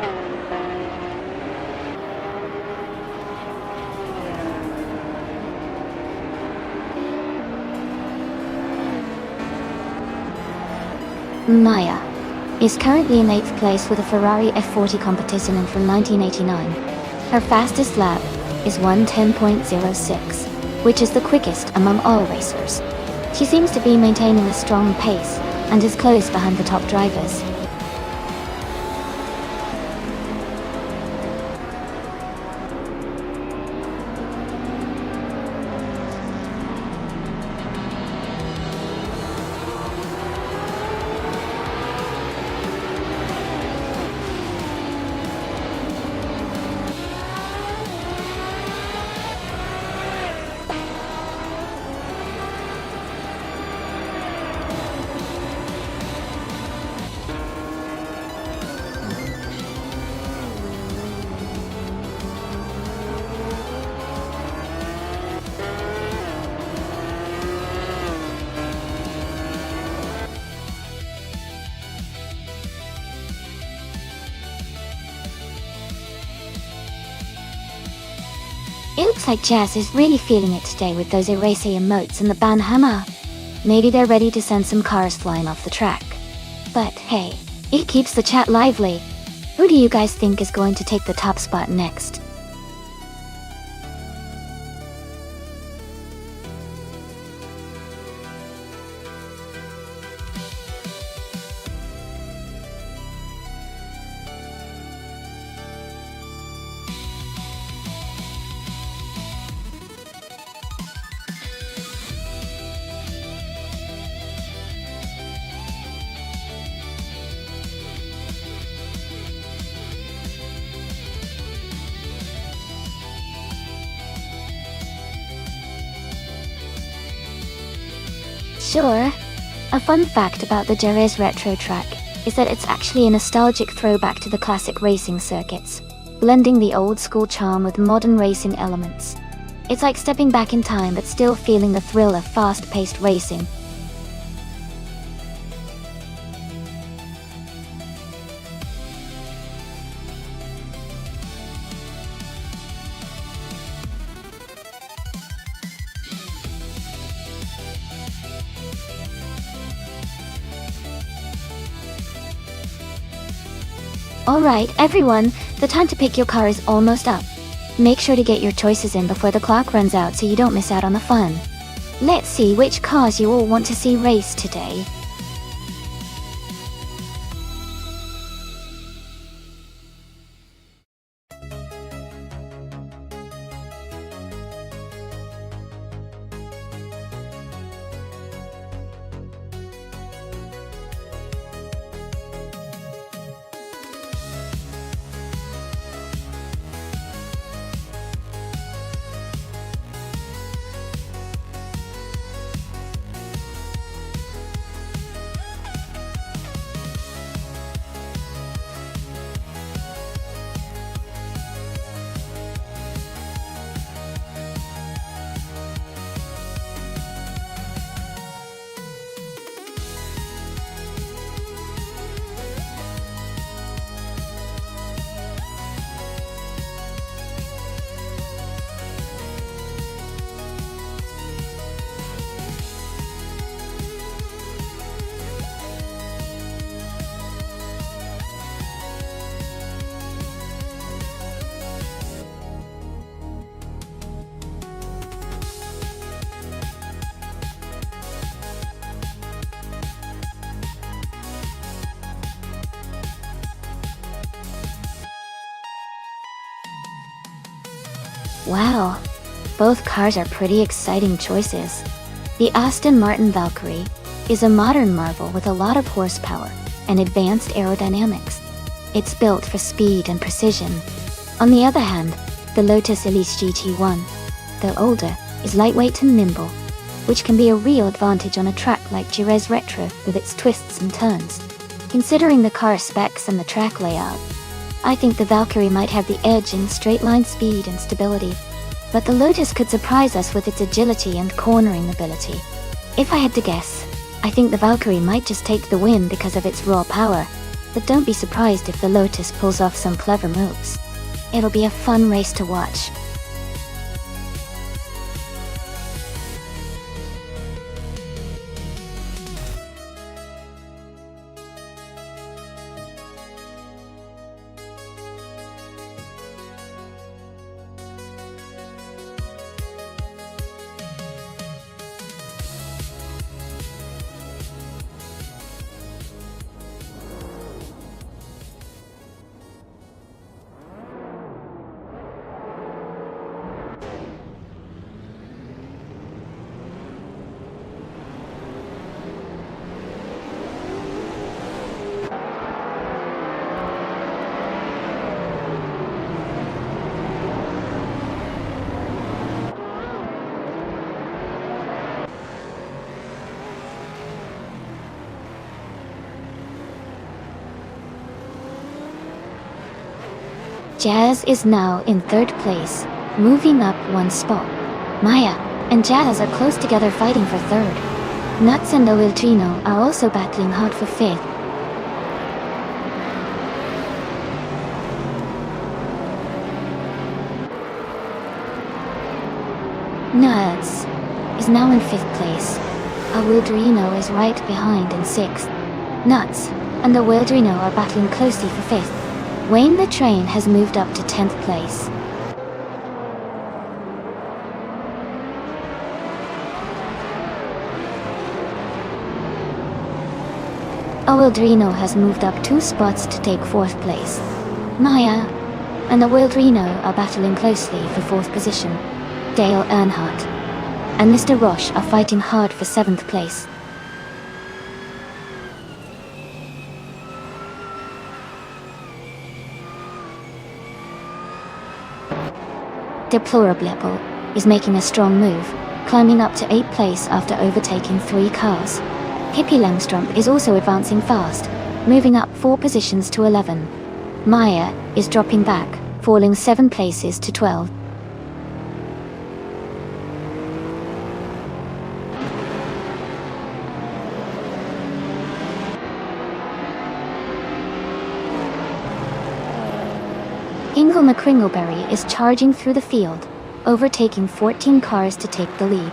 Maya is currently in 8th place with a Ferrari F40 competition and from 1989. Her fastest lap is 1:10.06, which is the quickest among all racers. She seems to be maintaining a strong pace and is close behind the top drivers. It looks like Jazz is really feeling it today with those eraser emotes and the banhammer. Maybe they're ready to send some cars flying off the track. But hey, it keeps the chat lively. Who do you guys think is going to take the top spot next? Sure. A fun fact about the Jerez Retro track is that it's actually a nostalgic throwback to the classic racing circuits, blending the old-school charm with modern racing elements. It's like stepping back in time but still feeling the thrill of fast-paced racing. Alright, everyone, the time to pick your car is almost up. Make sure to get your choices in before the clock runs out so you don't miss out on the fun. Let's see which cars you all want to see race today. Wow, both cars are pretty exciting choices. The Aston Martin Valkyrie is a modern marvel with a lot of horsepower and advanced aerodynamics. It's built for speed and precision. On the other hand, the Lotus Elise GT1, though older, is lightweight and nimble, which can be a real advantage on a track like Jerez Retro with its twists and turns. Considering the car specs and the track layout, I think the Valkyrie might have the edge in straight-line speed and stability, but the Lotus could surprise us with its agility and cornering ability. If I had to guess, I think the Valkyrie might just take the win because of its raw power, but don't be surprised if the Lotus pulls off some clever moves. It'll be a fun race to watch. Jazz is now in third place, moving up one spot. Maya and Jazz are close together fighting for third. Nuts and Oildrino are also battling hard for fifth. Nuts is now in fifth place. Oildrino is right behind in sixth. Nuts and Oildrino are battling closely for fifth. Wayne the Train has moved up to 10th place. Oildrino has moved up 2 spots to take 4th place. Maya and Oildrino are battling closely for 4th position. Dale Earnhardt and Mr. Roche are fighting hard for 7th place. Deplorable is making a strong move, climbing up to 8th place after overtaking 3 cars. Pippi Langstrump is also advancing fast, moving up 4 positions to 11. Maya is dropping back, falling 7 places to 12. Hingle McCringleberry is charging through the field, overtaking 14 cars to take the lead.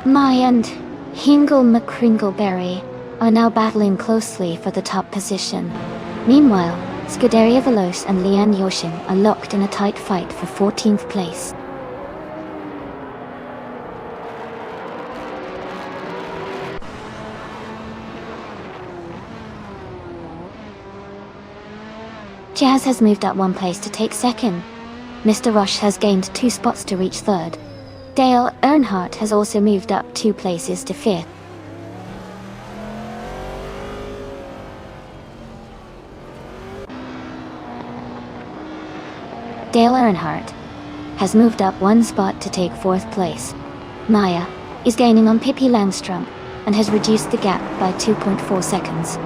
Maya and Hingle McCringleberry are now battling closely for the top position. Meanwhile, Scuderia Veloce and Lian Yoshing are locked in a tight fight for 14th place. Jazz has moved up 1 place to take 2nd. Mr. Roche has gained 2 spots to reach 3rd. Dale Earnhardt has also moved up 2 places to 5th. Dale Earnhardt has moved up 1 spot to take 4th place. Maya is gaining on Pippi Langstrump and has reduced the gap by 2.4 seconds.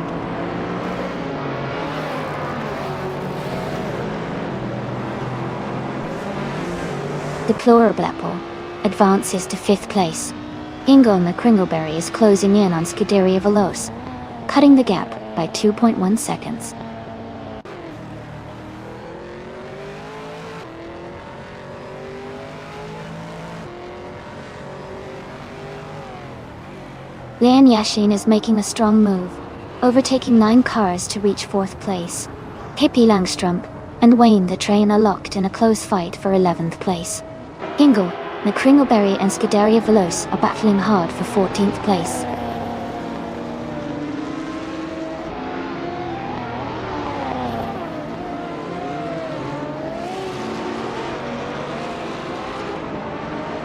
Deplorable advances to 5th place. Hingle McCringleberry is closing in on Scuderia Veloce, cutting the gap by 2.1 seconds. Lian Yashin is making a strong move, overtaking 9 cars to reach 4th place. Pippi Langstrump and Wayne the Train are locked in a close fight for 11th place. Hingle, McCringleberry and Scuderia Veloce are battling hard for 14th place.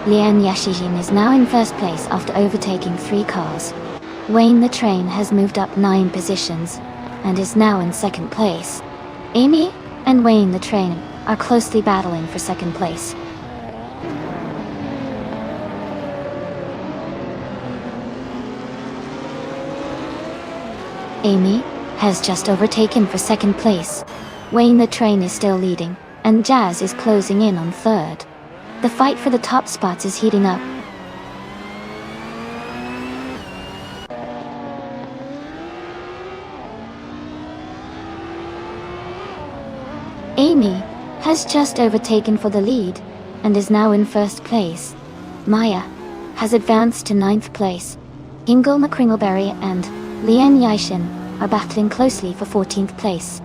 Lian Yashijin is now in first place after overtaking 3 cars. Wayne the Train has moved up 9 positions and is now in second place. Amy and Wayne the Train are closely battling for second place. Amy has just overtaken for second place. Wayne the Train is still leading, and Jazz is closing in on third. The fight for the top spots is heating up. Amy has just overtaken for the lead and is now in first place. Maya has advanced to 9th place. Ingle McCringleberry and Lian Yaishin are battling closely for 14th place.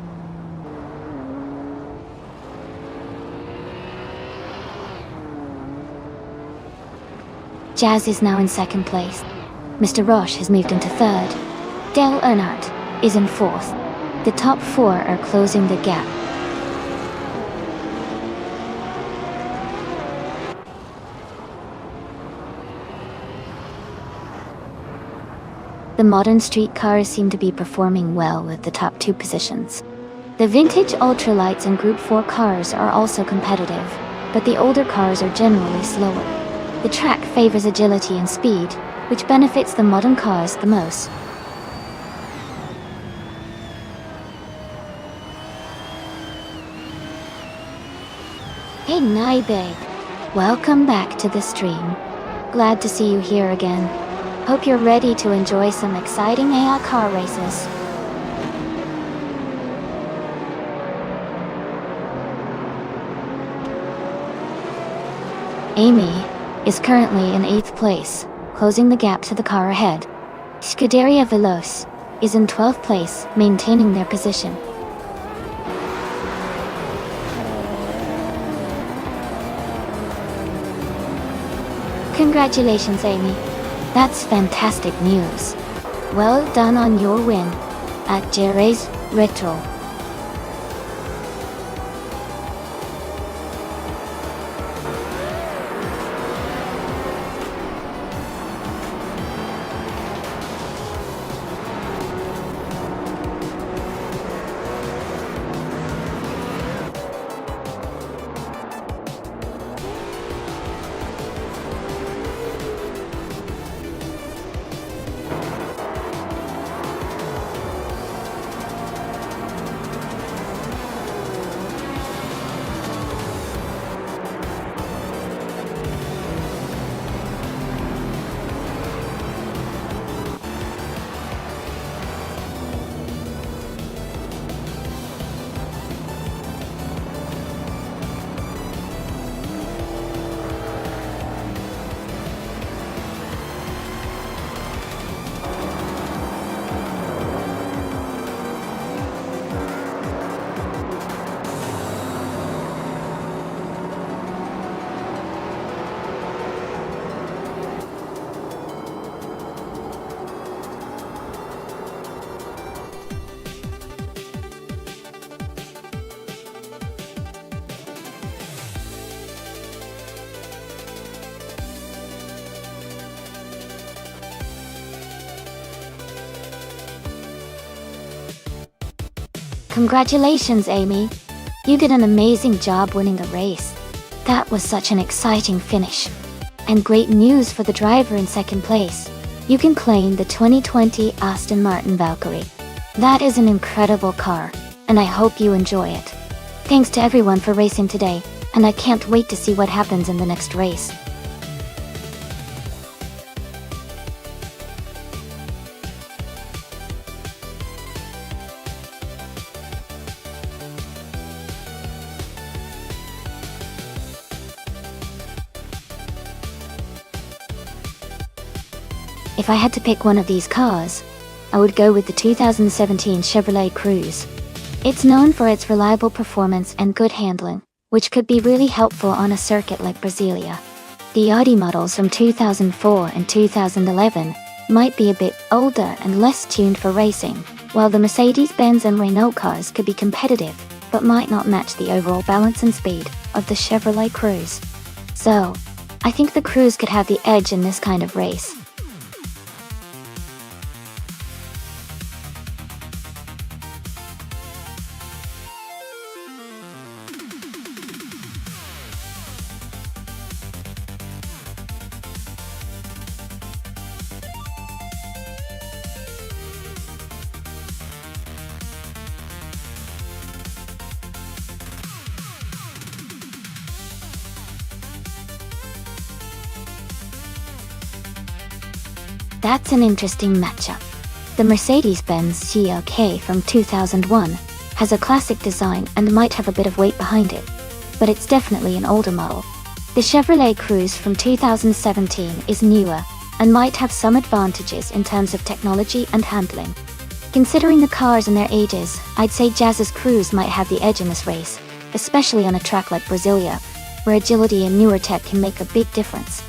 Jazz is now in second place. Mr. Roche has moved into third. Dale Earnhardt is in 4th. The top 4 are closing the gap. The modern street cars seem to be performing well with the top 2 positions. The vintage ultralights and Group 4 cars are also competitive, but the older cars are generally slower. The track favors agility and speed, which benefits the modern cars the most. Hey Nye babe, welcome back to the stream. Glad to see you here again. Hope you're ready to enjoy some exciting AI car races. Amy is currently in 8th place, closing the gap to the car ahead. Scuderia Veloce is in 12th place, maintaining their position. Congratulations, Amy. That's fantastic news. Well done on your win at Jerez Retro. Congratulations, Amy. You did an amazing job winning the race. That was such an exciting finish. And great news for the driver in second place. You can claim the 2020 Aston Martin Valkyrie. That is an incredible car, and I hope you enjoy it. Thanks to everyone for racing today, and I can't wait to see what happens in the next race. If I had to pick one of these cars, I would go with the 2017 Chevrolet Cruze. It's known for its reliable performance and good handling, which could be really helpful on a circuit like Brasilia. The Audi models from 2004 and 2011 might be a bit older and less tuned for racing, while the Mercedes-Benz and Renault cars could be competitive, but might not match the overall balance and speed of the Chevrolet Cruze. So, I think the Cruise could have the edge in this kind of race. That's an interesting matchup. The Mercedes-Benz CLK from 2001 has a classic design and might have a bit of weight behind it, but it's definitely an older model. The Chevrolet Cruze from 2017 is newer and might have some advantages in terms of technology and handling. Considering the cars and their ages, I'd say Jazz's Cruze might have the edge in this race, especially on a track like Brasilia, where agility and newer tech can make a big difference.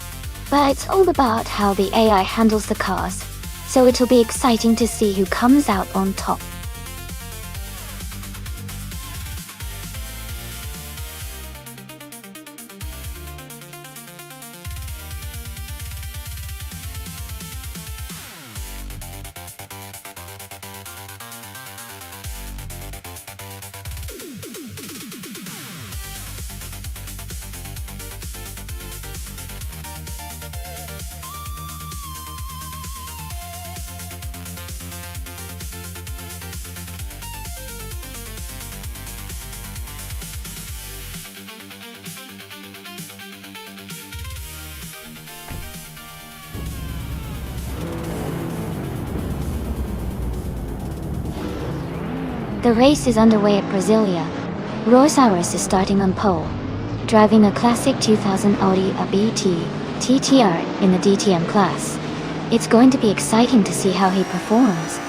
But it's all about how the AI handles the cars, so it'll be exciting to see who comes out on top. The race is underway at Brasilia. Rosales is starting on pole, driving a classic 2000 Audi A-BT TTR in the DTM class. It's going to be exciting to see how he performs.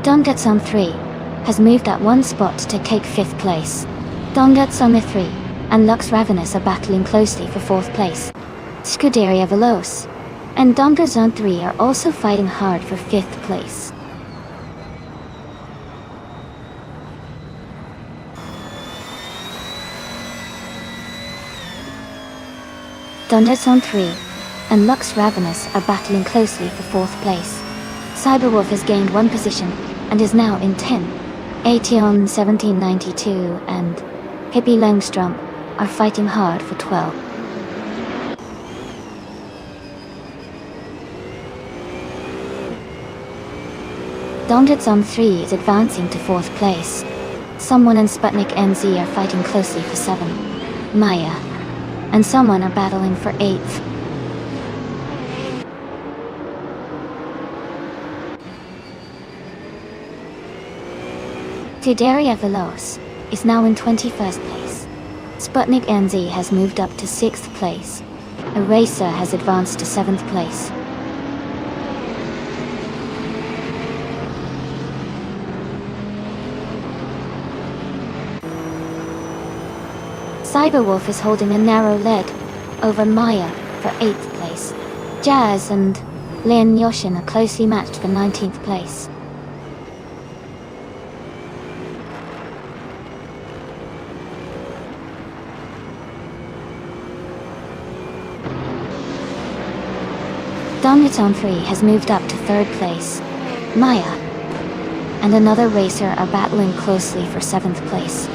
Dongatson 3 has moved up one spot to take 5th place. Dongatson 3 and Lux Ravenous are battling closely for 4th place. Scuderia Veloce and Dongatson 3 are also fighting hard for 5th place. Dongatson 3 and Lux Ravenous are battling closely for 4th place. Cyberwolf has gained 1 position and is now in 10. Aetion 1792 and Hippie Langstrom are fighting hard for 12. Dongatson 3 is advancing to 4th place. Someone and Sputnik NZ are fighting closely for 7. Maya and someone are battling for 8th. Scuderia Veloce is now in 21st place. Sputnik NZ has moved up to 6th place. Eraser has advanced to 7th place. Cyberwolf is holding a narrow lead over Maya for 8th place. Jazz and Lin Yoshin are closely matched for 19th place. Dongatson 3 has moved up to 3rd place. Maya and another racer are battling closely for 7th place.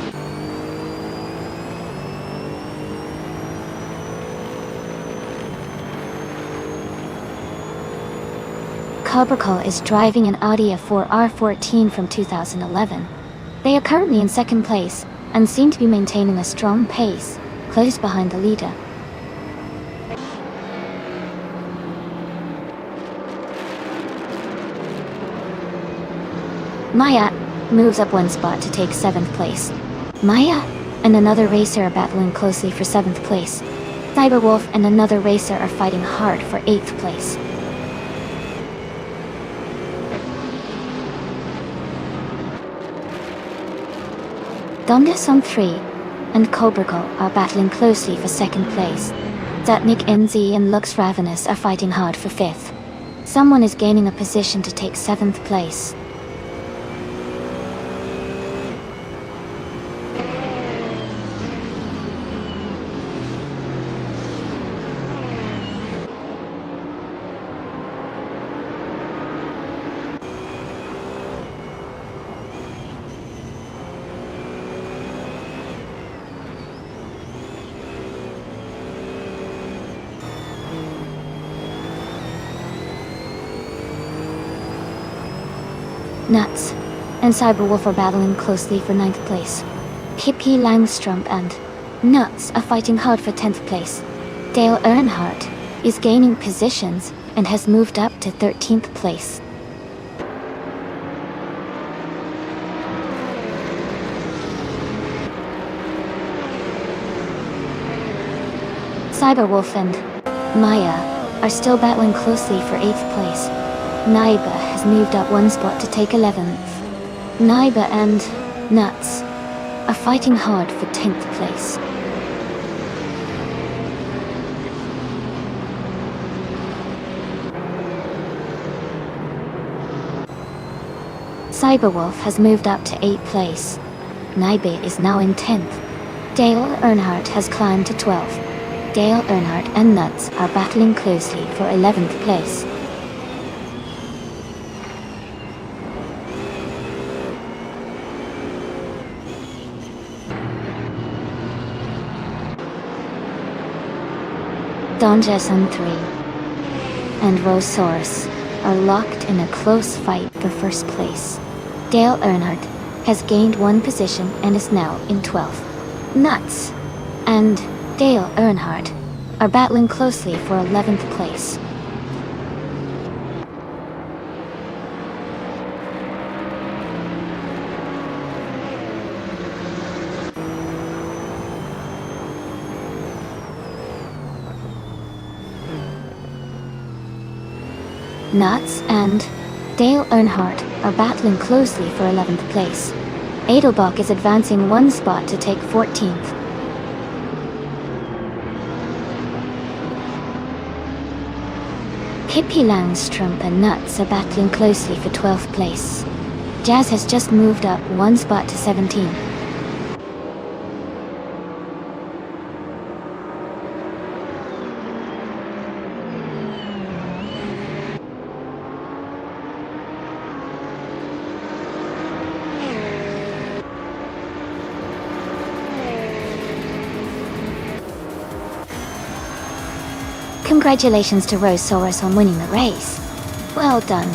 Cobracle is driving an Audi A4 R14 from 2011. They are currently in 2nd place and seem to be maintaining a strong pace, close behind the leader. Maya moves up 1 spot to take 7th place. Maya and another racer are battling closely for 7th place. Cyberwolf and another racer are fighting hard for 8th place. Donderson 3 and Cobracle are battling closely for second place. Zatnik NZ and Lux Ravenous are fighting hard for 5th. Someone is gaining a position to take 7th place. Nuts and Cyberwolf are battling closely for 9th place. Hippie Langstrom and Nuts are fighting hard for 10th place. Dale Earnhardt is gaining positions and has moved up to 13th place. Cyberwolf and Maya are still battling closely for 8th place. Naiba has moved up 1 spot to take 11th. Naiba and Nuts are fighting hard for 10th place. Cyberwolf has moved up to 8th place. Naiba is now in 10th. Dale Earnhardt has climbed to 12th. Dale Earnhardt and Nuts are battling closely for 11th place. Donjason 3 and Rosaurus are locked in a close fight for first place. Dale Earnhardt has gained 1 position and is now in 12th. Nuts and Dale Earnhardt are battling closely for 11th place. Nuts and Dale Earnhardt are battling closely for 11th place. Adelbach is advancing 1 spot to take 14th. Hippie Langstrom and Nuts are battling closely for 12th place. Jazz has just moved up 1 spot to 17. Congratulations to Rosaurus on winning the race. Well done.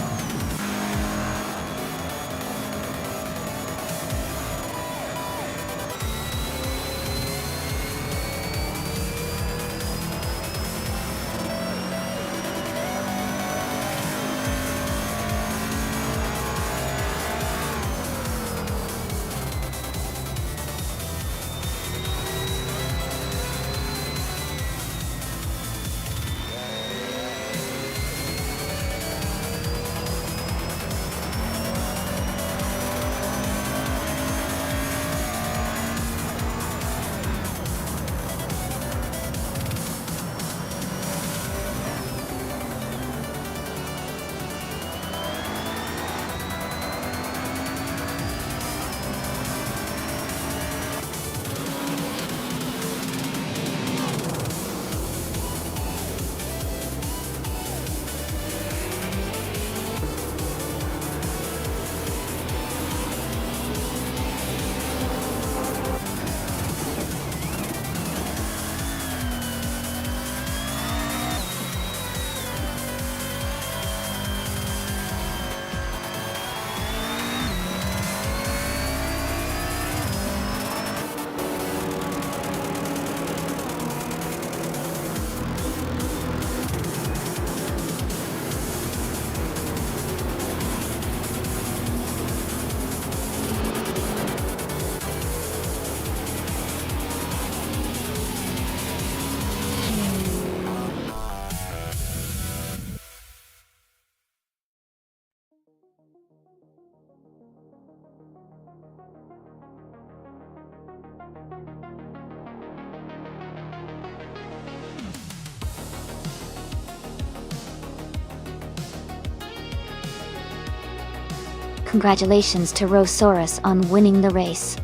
congratulations to Rosaurus on winning the race.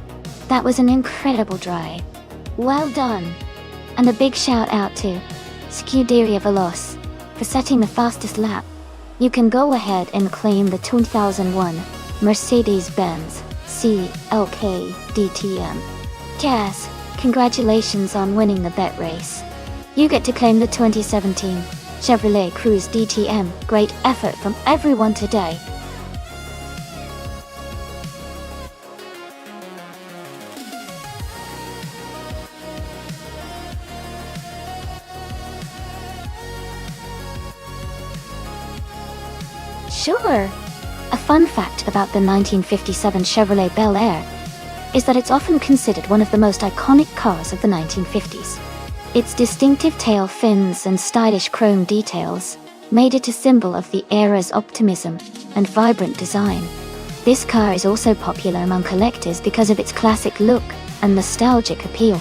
That was an incredible drive. Well done! And a big shout out to Scuderia Veloce for setting the fastest lap. You can go ahead and claim the 2001 Mercedes-Benz CLK DTM. Yes, congratulations on winning the bet race. You get to claim the 2017 Chevrolet Cruze DTM. Great effort from everyone today. Sure. A fun fact about the 1957 Chevrolet Bel Air is that it's often considered one of the most iconic cars of the 1950s. Its distinctive tail fins and stylish chrome details made it a symbol of the era's optimism and vibrant design. This car is also popular among collectors because of its classic look and nostalgic appeal.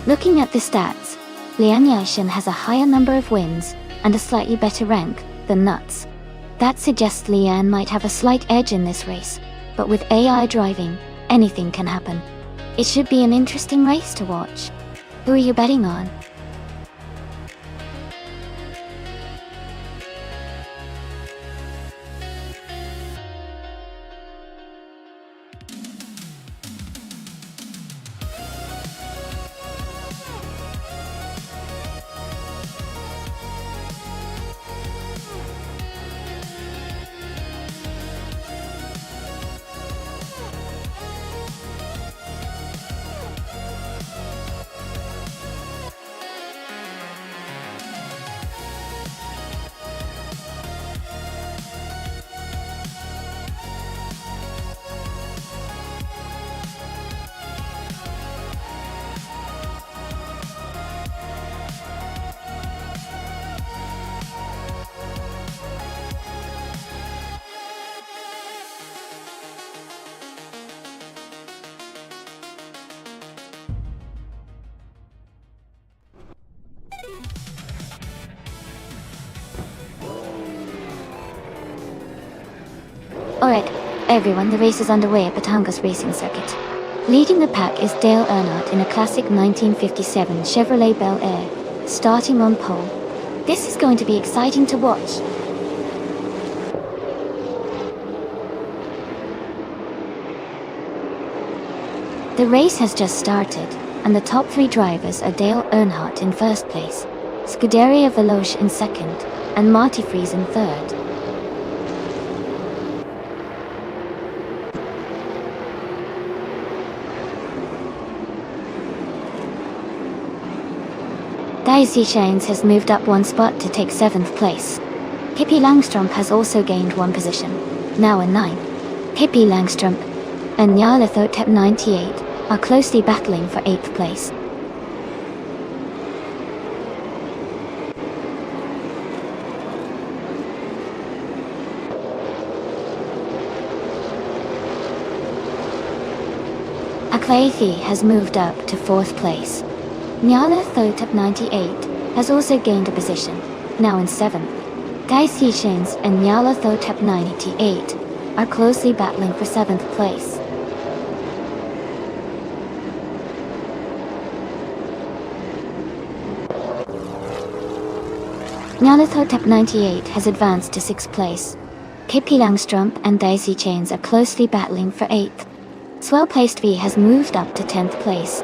Looking at the stats, Lian Yashin has a higher number of wins and a slightly better rank than Nuts. That suggests Lian might have a slight edge in this race, but with AI driving, anything can happen. It should be an interesting race to watch. Who are you betting on? Alright, everyone, the race is underway at Batangas Racing Circuit. Leading the pack is Dale Earnhardt in a classic 1957 Chevrolet Bel Air, starting on pole. This is going to be exciting to watch. The race has just started, and the top three drivers are Dale Earnhardt in first place, Scuderia Veloce in second, and Marty Freeze in third. Daisy Chains has moved up one spot to take 7th place. Pippi Langstrump has also gained one position, now in 9th. Pippi Langstrump and Nyala Thotep 98 are closely battling for 8th place. Aklaithi has moved up to 4th place. Nyala Thotep 98 has also gained a position, now in 7th. Daisy Chains and Nyala Thotep 98 are closely battling for 7th place. Nyala Thotep 98 has advanced to 6th place. Pippi Langstrump and Daisy Chains are closely battling for 8th. Swell Placed V has moved up to 10th place.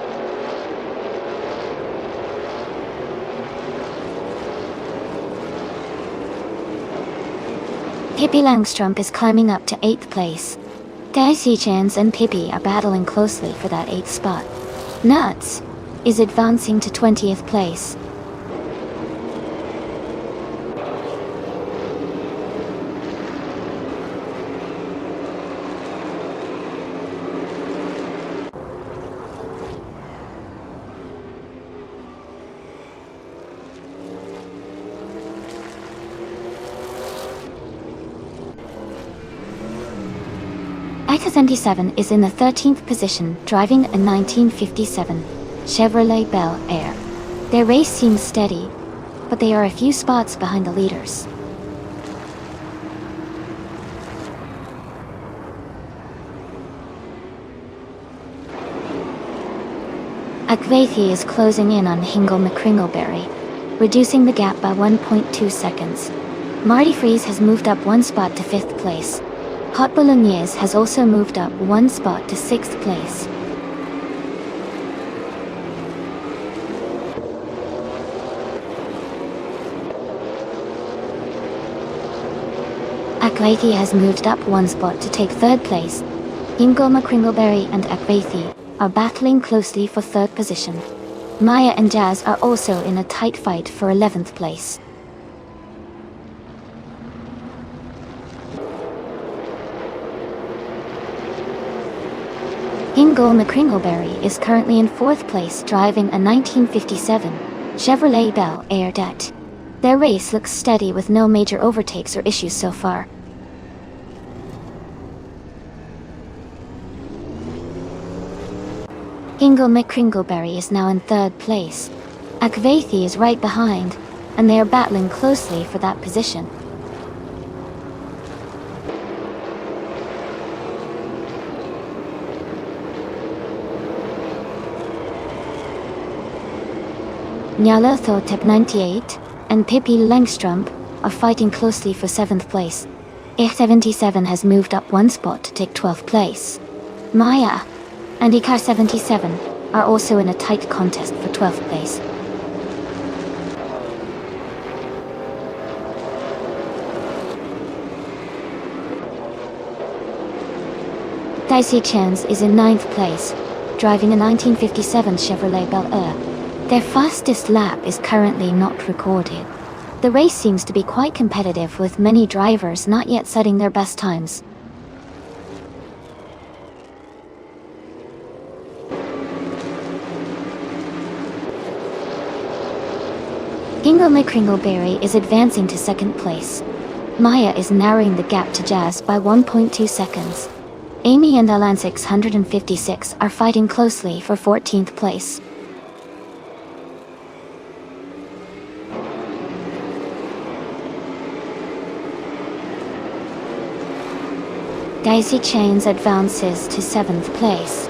Pippi Langstrump is climbing up to 8th place. Daisy Chains and Pippi are battling closely for that 8th spot. Nuts is advancing to 20th place. I-77 is in the 13th position, driving a 1957 Chevrolet Bel Air. Their race seems steady, but they are a few spots behind the leaders. Akvethi is closing in on Hingle McCringleberry, reducing the gap by 1.2 seconds. Marty Freeze has moved up one spot to 5th place. Hot Bolognese has also moved up one spot to 6th place. Akvethi has moved up one spot to take 3rd place. Hingle McCringleberry and Akvethi are battling closely for 3rd position. Maya and Jazz are also in a tight fight for 11th place. Hingle McCringleberry is currently in 4th place, driving a 1957 Chevrolet Bel Air Det. Their race looks steady with no major overtakes or issues so far. Hingle McCringleberry is now in 3rd place. Akvethi is right behind, and they are battling closely for that position. Njalotho Tep 98 and Pippi Langstrump are fighting closely for 7th place. Ich-77 has moved up one spot to take 12th place. Maya and Ikar-77 are also in a tight contest for 12th place. Daisy Chance is in 9th place, driving a 1957 Chevrolet Bel Air. Their fastest lap is currently not recorded. The race seems to be quite competitive, with many drivers not yet setting their best times. Hingle McCringleberry is advancing to 2nd place. Maya is narrowing the gap to Jazz by 1.2 seconds. Amy and Alan 656 are fighting closely for 14th place. Daisy Chains advances to 7th place.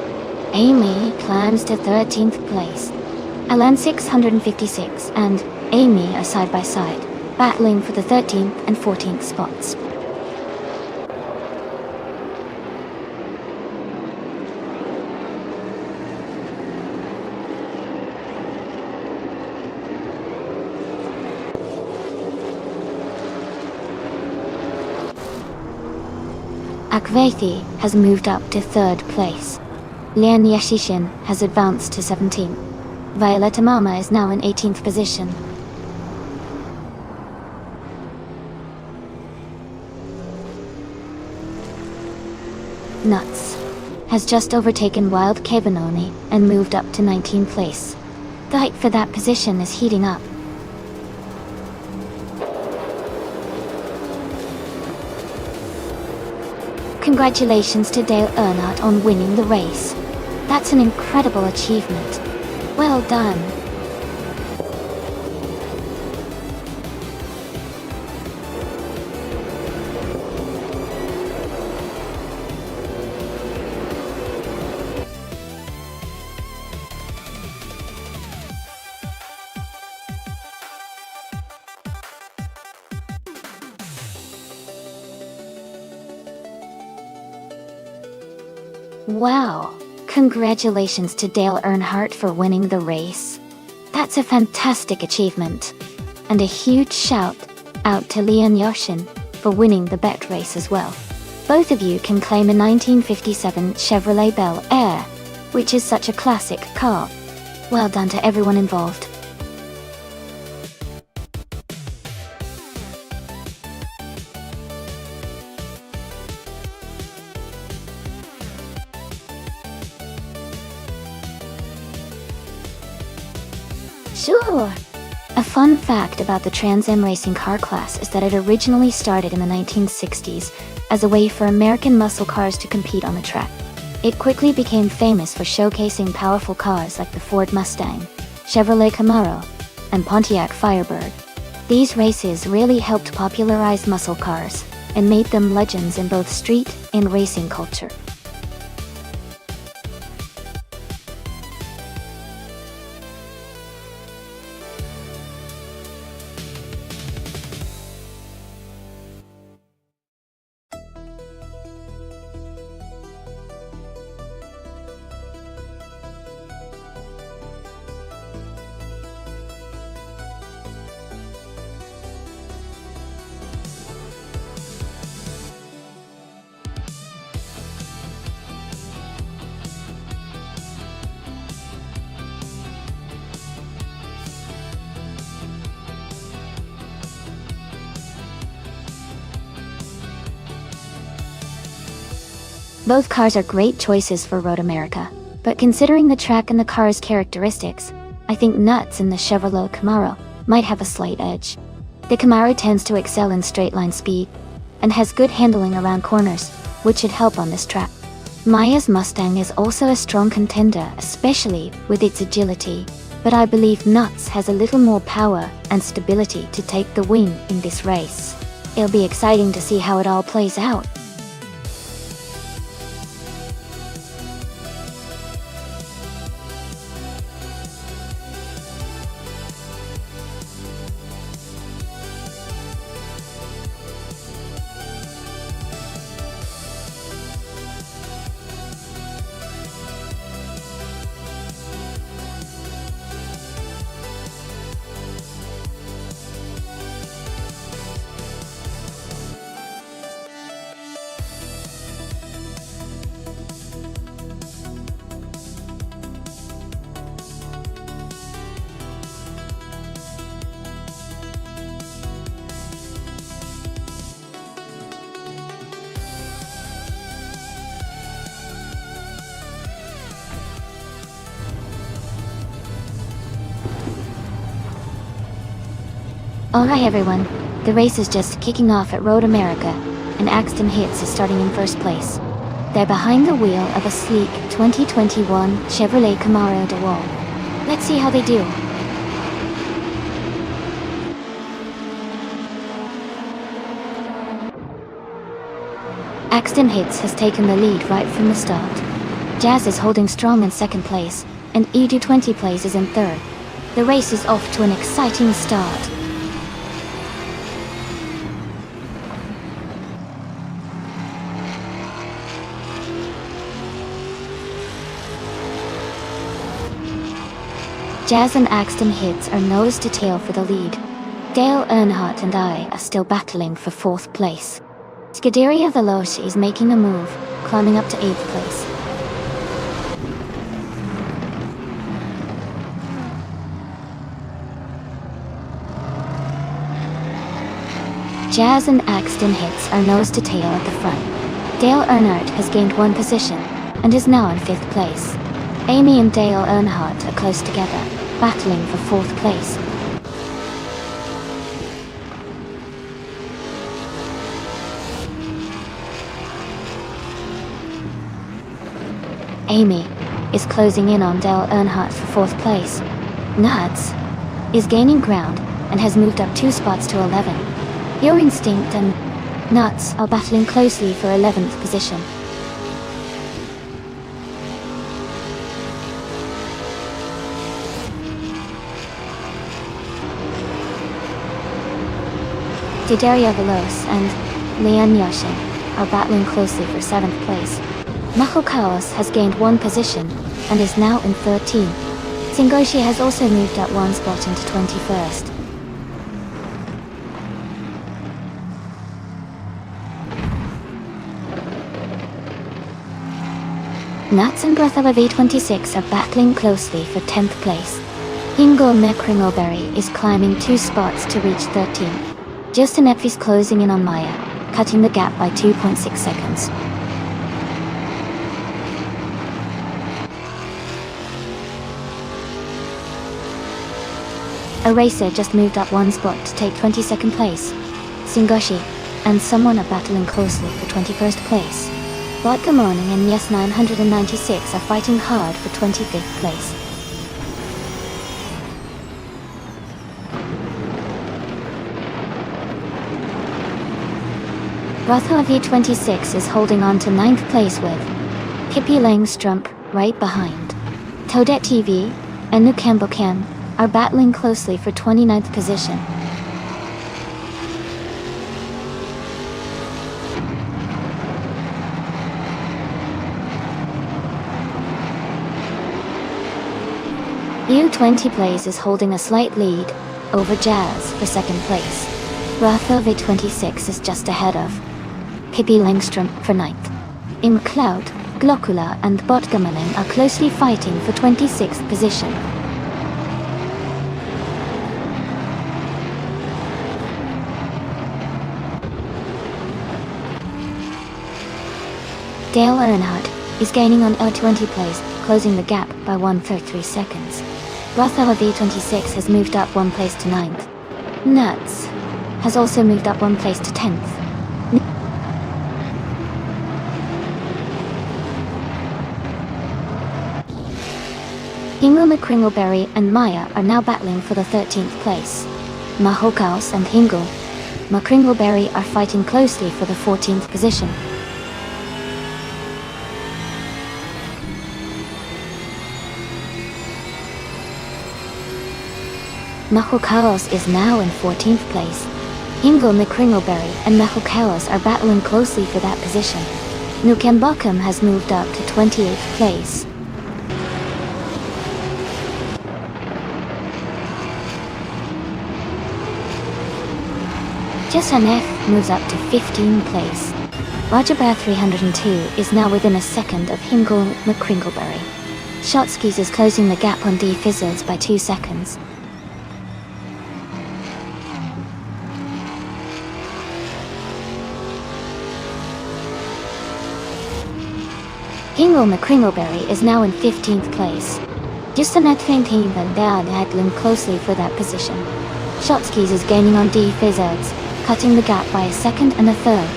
Amy climbs to 13th place. Alan 656 and Amy are side by side, battling for the 13th and 14th spots. Akvethi has moved up to 3rd place. Lian Yashishin has advanced to 17th. Violetta Mama is now in 18th position. Nuts has just overtaken Wild Kebanoni and moved up to 19th place. The fight for that position is heating up. Congratulations to Dale Earnhardt on winning the race. That's an incredible achievement. Well done. Wow! Congratulations to Dale Earnhardt for winning the race. That's a fantastic achievement. And a huge shout out to Leon Yoshin for winning the bet race as well. Both of you can claim a 1957 Chevrolet Bel Air, which is such a classic car. Well done to everyone involved. Sure! A fun fact about the Trans Am racing car class is that it originally started in the 1960s as a way for American muscle cars to compete on the track. It quickly became famous for showcasing powerful cars like the Ford Mustang, Chevrolet Camaro, and Pontiac Firebird. These races really helped popularize muscle cars and made them legends in both street and racing culture. Both cars are great choices for Road America, but considering the track and the car's characteristics, I think Nuts in the Chevrolet Camaro might have a slight edge. The Camaro tends to excel in straight-line speed, and has good handling around corners, which should help on this track. Maya's Mustang is also a strong contender, especially with its agility, but I believe Nuts has a little more power and stability to take the win in this race. It'll be exciting to see how it all plays out. Alright everyone, the race is just kicking off at Road America, and Axton Hits is starting in first place. They're behind the wheel of a sleek 2021 Chevrolet Camaro DeWalt. Let's see how they do. Axton Hits has taken the lead right from the start. Jazz is holding strong in second place, and Edu20 Plays is in third. The race is off to an exciting start. Jazz and Axton Hits are nose to tail for the lead. Dale Earnhardt and I are still battling for fourth place. Scuderia Veloce is making a move, climbing up to 8th place. Jazz and Axton Hits are nose to tail at the front. Dale Earnhardt has gained one position, and is now in 5th place. Amy and Dale Earnhardt are close together, battling for 4th place. Amy is closing in on Dale Earnhardt for 4th place. Nuts is gaining ground and has moved up 2 spots to 11. Your Instinct and Nuts are battling closely for 11th position. Scuderia Veloce and Leanne Yoshin are battling closely for 7th place. Mako Chaos has gained 1 position and is now in 13th. Singoshi has also moved up 1 spot into 21st. Nuts and Brother V26 are battling closely for 10th place. Hingo Mekringoberry is climbing 2 spots to reach 13th. Justin Epf is closing in on Maya, cutting the gap by 2.6 seconds. A racer just moved up 1 spot to take 22nd place. Singoshi and someone are battling closely for 21st place. Vodka Morning and Yes 996 are fighting hard for 25th place. Rotha V26 is holding on to 9th place with Pippi Langstrumpf right behind. Toadette TV and Nukambokan are battling closely for 29th position. U20 Plays is holding a slight lead over Jazz for 2nd place. Rotha V26 is just ahead of Pippi Langstrumpf for 9th. In McLeod, Glocula and Botgamanen are closely fighting for 26th position. Dale Earnhardt is gaining on L20 place, closing the gap by 1.33 seconds. Rotha V26 has moved up 1 place to 9th. Nuts has also moved up 1 place to 10th. Hingle McCringleberry and Maya are now battling for the 13th place. Mahokaus and Hingle McCringleberry are fighting closely for the 14th position. Mahokaos is now in 14th place. Hingle McCringleberry and Mahokaos are battling closely for that position. Nukembokum has moved up to 28th place. Jessanef moves up to 15th place. Rajabra 302 is now within a second of Hingle McCringleberry. Shotskis is closing the gap on D Fizzards by 2 seconds. Hingle McCringleberry is now in 15th place. Justanet Fainting and Dad Hadlin closely for that position. Shotskis is gaining on D Fizzards, cutting the gap by a second and a third.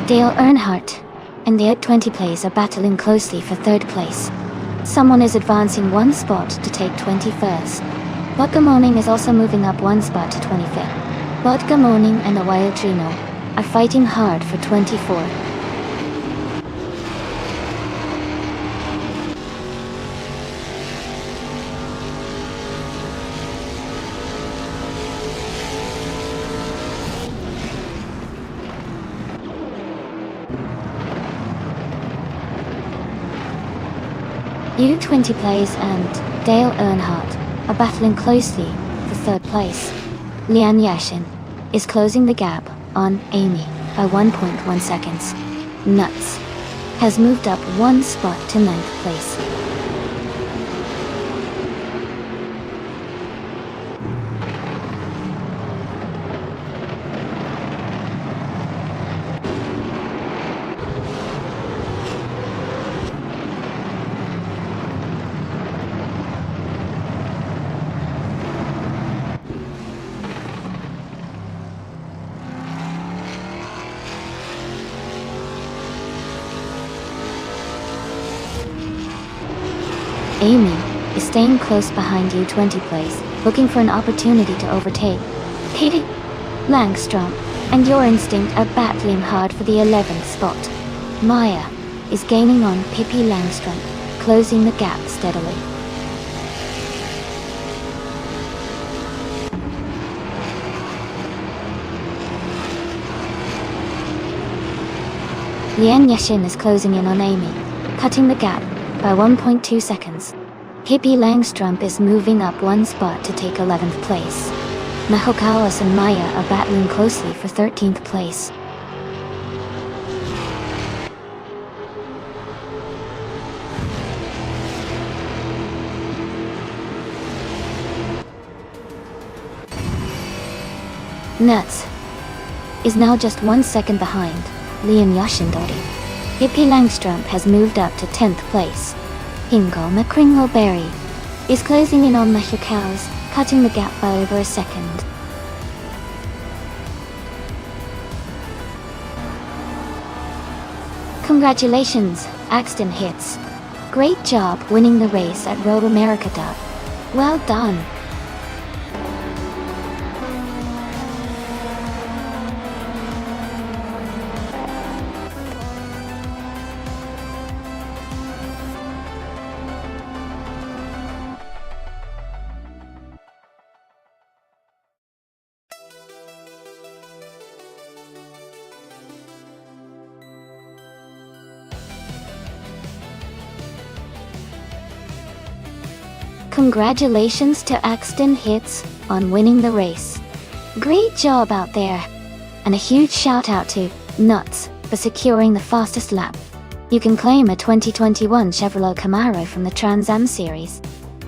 Dale Earnhardt and the U20 Plays are battling closely for 3rd place. Someone is advancing 1 spot to take 21st. Vodka Morning is also moving up 1 spot to 25th. Vodka Morning and the Wild Drino are fighting hard for 24th. U20 Plays and Dale Earnhardt are battling closely for 3rd place. Lian Yashin is closing the gap on Amy by 1.1 seconds. Nuts has moved up 1 spot to 9th place. Amy is staying close behind U20 Plays, looking for an opportunity to overtake Pippi Langstrumpf, and Your Instinct are battling hard for the 11th spot. Maya is gaining on Pippi Langstrumpf, closing the gap steadily. Lian Yashin is closing in on Amy, cutting the gap by 1.2 seconds. Pippi Langstrumpf is moving up 1 spot to take 11th place. Mahokawas and Maya are battling closely for 13th place. Nuts is now just 1 second behind Lian Yashindori. Hippie Langstrump has moved up to 10th place. Hingle McCringleberry is closing in on Masher Cows, cutting the gap by over a second. Congratulations, Axton Hits. Great job winning the race at Road America. Well done. Congratulations to Axton Hits on winning the race. Great job out there. And a huge shout out to Nuts for securing the fastest lap. You can claim a 2021 Chevrolet Camaro from the Trans Am series.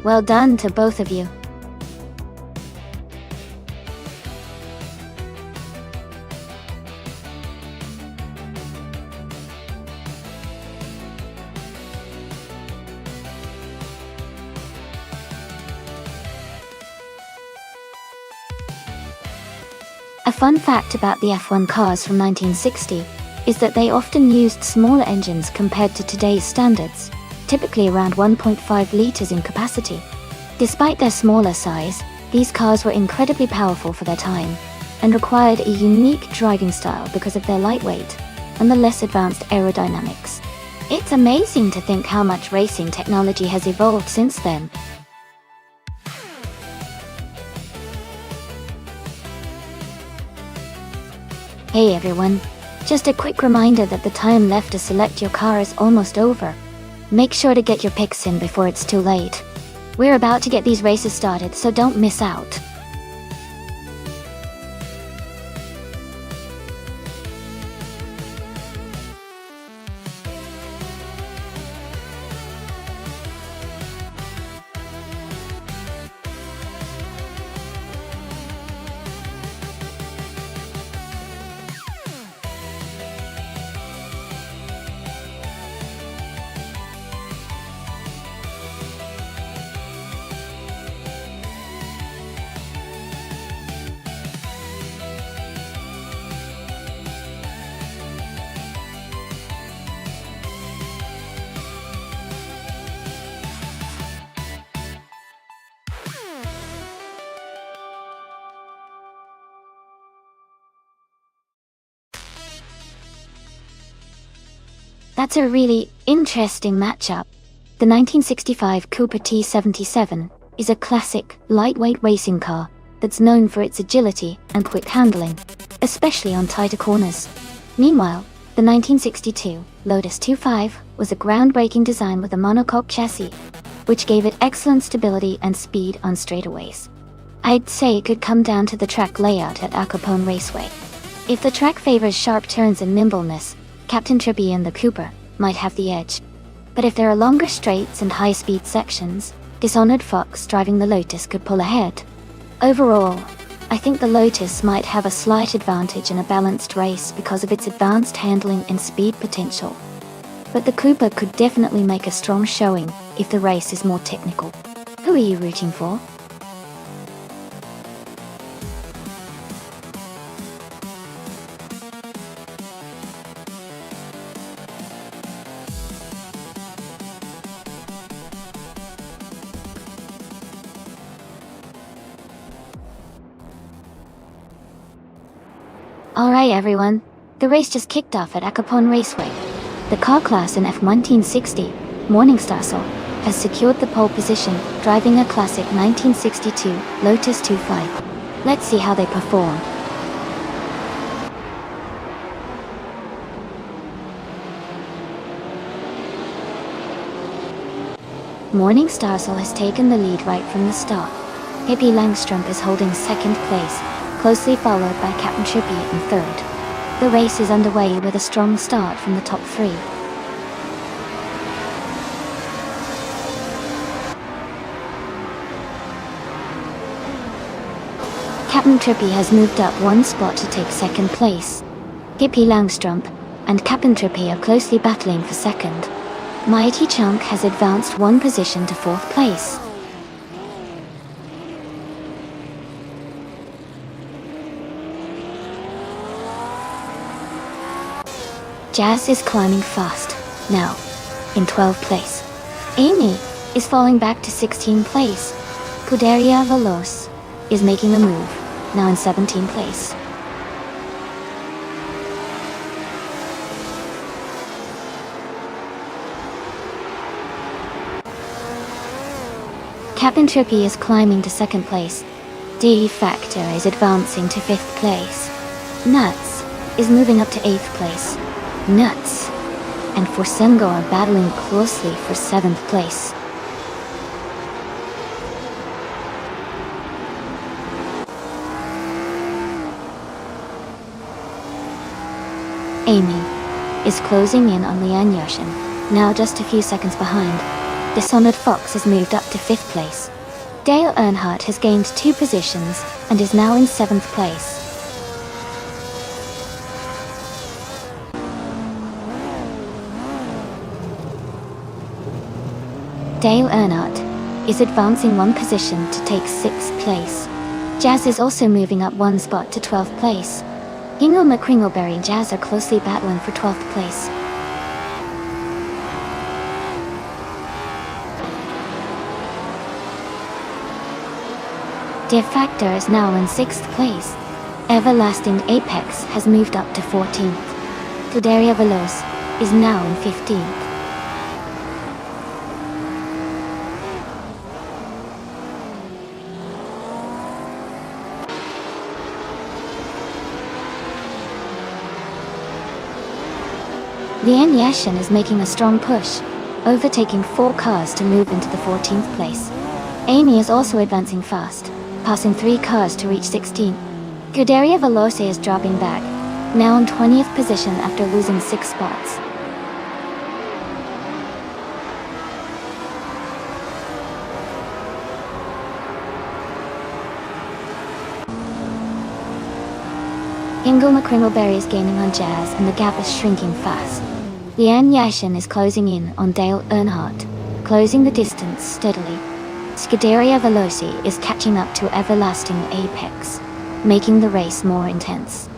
Well done to both of you. A fun fact about the F1 cars from 1960 is that they often used smaller engines compared to today's standards, typically around 1.5 liters in capacity. Despite their smaller size, these cars were incredibly powerful for their time and required a unique driving style because of their lightweight and the less advanced aerodynamics. It's amazing to think how much racing technology has evolved since then. Hey everyone, just a quick reminder that the time left to select your car is almost over. Make sure to get your picks in before it's too late. We're about to get these races started, so don't miss out. That's a really interesting matchup. The 1965 Cooper T77 is a classic, lightweight racing car that's known for its agility and quick handling, especially on tighter corners. Meanwhile, the 1962 Lotus 25 was a groundbreaking design with a monocoque chassis, which gave it excellent stability and speed on straightaways. I'd say it could come down to the track layout at Al Capone Raceway. If the track favors sharp turns and nimbleness, Captain Trippy and the Cooper might have the edge. But if there are longer straights and high-speed sections, Dishonored Fox driving the Lotus could pull ahead. Overall, I think the Lotus might have a slight advantage in a balanced race because of its advanced handling and speed potential. But the Cooper could definitely make a strong showing if the race is more technical. Who are you rooting for? Alright everyone, the race just kicked off at Al Capone Raceway. The car class in F1960, Morningstar Soul, has secured the pole position, driving a classic 1962 Lotus 25. Let's see how they perform. Morningstar Soul has taken the lead right from the start. Hippie Langstrump is holding second place, closely followed by Captain Trippy in third. The race is underway with a strong start from the top three. Captain Trippy has moved up one spot to take second place. Hippie Langstrump, and Capentropy are closely battling for second. Mighty Chunk has advanced one position to 4th place. Jazz is climbing fast, now in 12th place. Amy is falling back to 16th place. Scuderia Veloce is making a move, now in 17th place. Capentropy is climbing to 2nd place. D Factor is advancing to 5th place. Nuts is moving up to 8th place. Nuts and Forsengo are battling closely for 7th place. Amy is closing in on Lian Yoshin, now just a few seconds behind. Dishonored Fox has moved up to 5th place. Dale Earnhardt has gained 2 positions and is now in 7th place. Dale Earnhardt is advancing 1 position to take 6th place. Jazz is also moving up 1 spot to 12th place. Hingle McCringleberry and Jazz are closely battling for 12th place. De Factor is now in 6th place. Everlasting Apex has moved up to 14th. Scuderia Veloce is now in 15th. Lian Yashin is making a strong push, overtaking 4 cars to move into the 14th place. Amy is also advancing fast, passing 3 cars to reach 16th. Scuderia Veloce is dropping back, now in 20th position after losing 6 spots. Hingle McCringleberry is gaining on Jazz and the gap is shrinking fast. Lian Yashin is closing in on Dale Earnhardt, closing the distance steadily. Scuderia Veloce is catching up to Everlasting Apex, making the race more intense.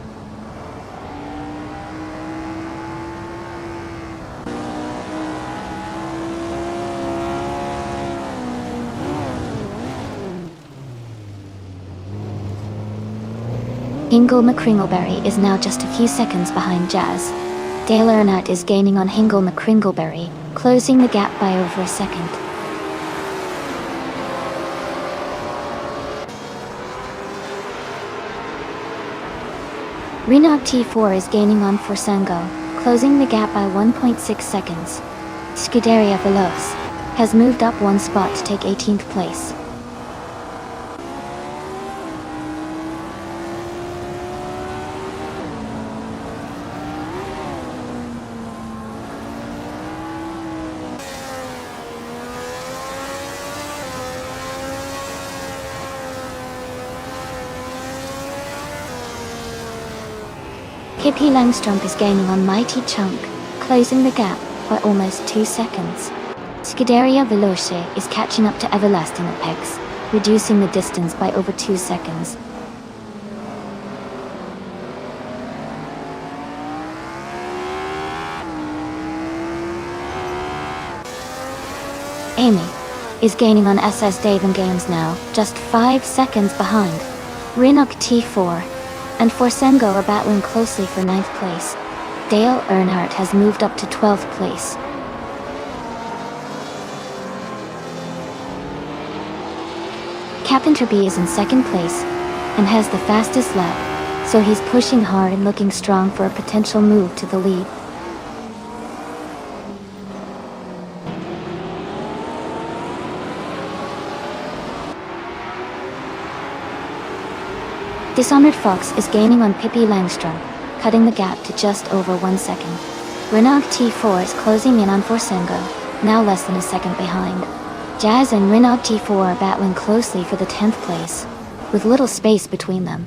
Hingle McCringleberry is now just a few seconds behind Jazz. Dale Earnhardt is gaining on Hingle McCringleberry, closing the gap by over a second. Renault T4 is gaining on Forsengo, closing the gap by 1.6 seconds. Scuderia Veloce has moved up 1 spot to take 18th place. Pippi Langstrumpf is gaining on Mighty Chunk, closing the gap by almost 2 seconds. Scuderia Veloce is catching up to Everlasting Apex, reducing the distance by over 2 seconds. Amy is gaining on SS Dave Games now, just 5 seconds behind. Renault T4 and Forsengo are battling closely for 9th place. Dale Earnhardt has moved up to 12th place. Capentropy is in 2nd place and has the fastest lap, so he's pushing hard and looking strong for a potential move to the lead. Dishonored Fox is gaining on Pippi Langstrumpf, cutting the gap to just over 1 second. Renault T4 is closing in on Forsengo, now less than a second behind. Jazz and Renault T4 are battling closely for the 10th place, with little space between them.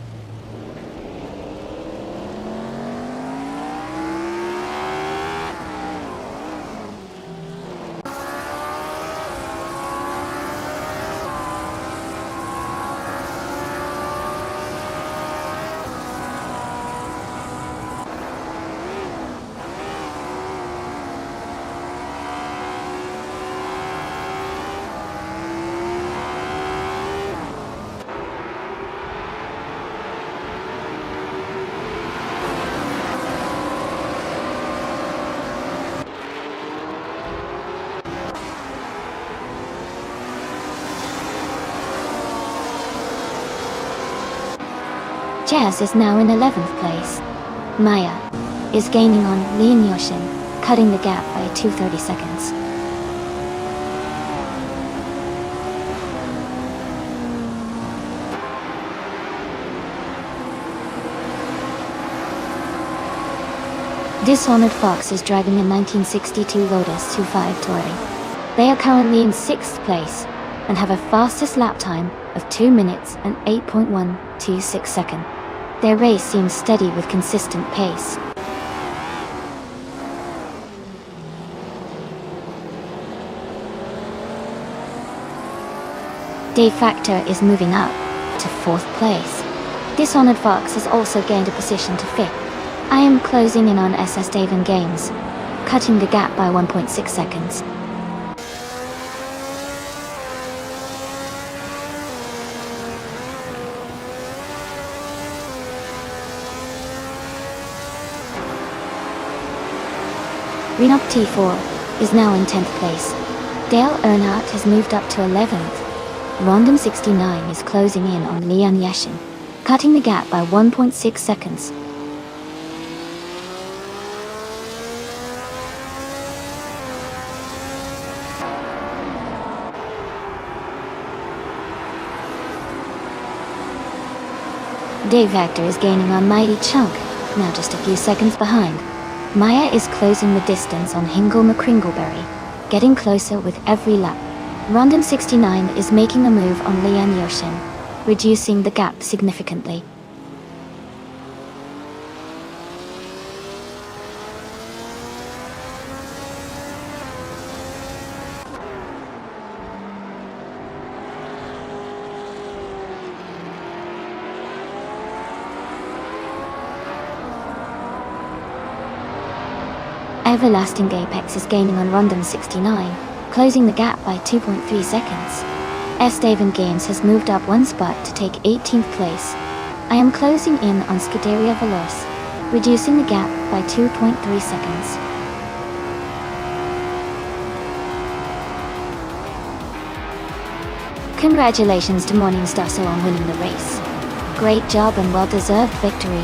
Jazz is now in 11th place. Maya is gaining on Lian Yoshin, cutting the gap by 230 seconds. Dishonored Fox is driving a 1962 Lotus 25 Touring. They are currently in 6th place and have a fastest lap time of 2 minutes and 8.126 seconds. Their race seems steady with consistent pace. Dave Factor is moving up to 4th place. Dishonored Fox has also gained a position to 5th. I am closing in on SS Daven Games, cutting the gap by 1.6 seconds. Renop T4 is now in 10th place. Dale Earnhardt has moved up to 11th. Rondom 69 is closing in on Lian Yashin, cutting the gap by 1.6 seconds. Dave Factor is gaining on Mighty Chunk, now just a few seconds behind. Maya is closing the distance on Hingle McCringleberry, getting closer with every lap. Rondon 69 is making a move on Lian Yoshin, reducing the gap significantly. Everlasting Apex is gaining on Rondon 69, closing the gap by 2.3 seconds. S. Daven Games has moved up one spot to take 18th place. I am closing in on Scuderia Veloce, reducing the gap by 2.3 seconds. Congratulations to Morningstar on winning the race. Great job and well-deserved victory.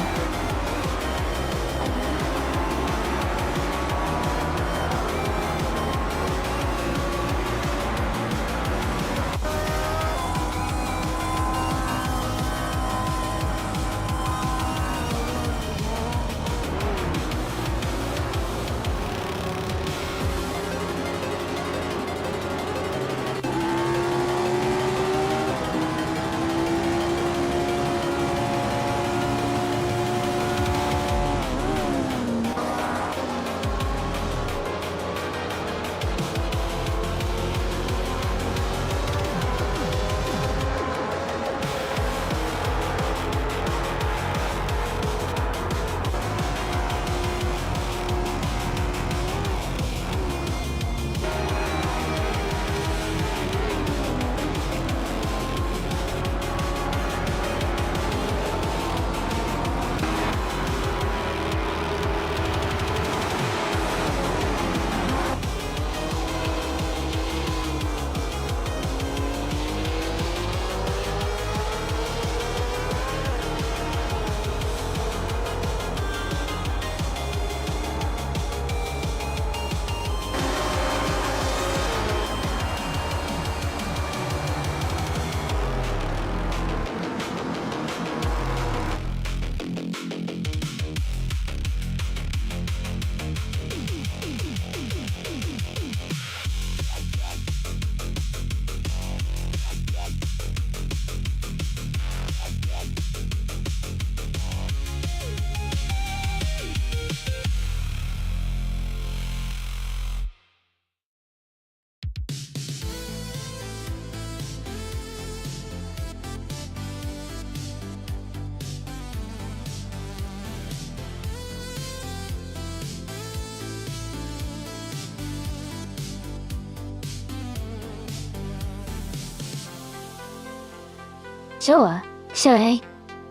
Sure.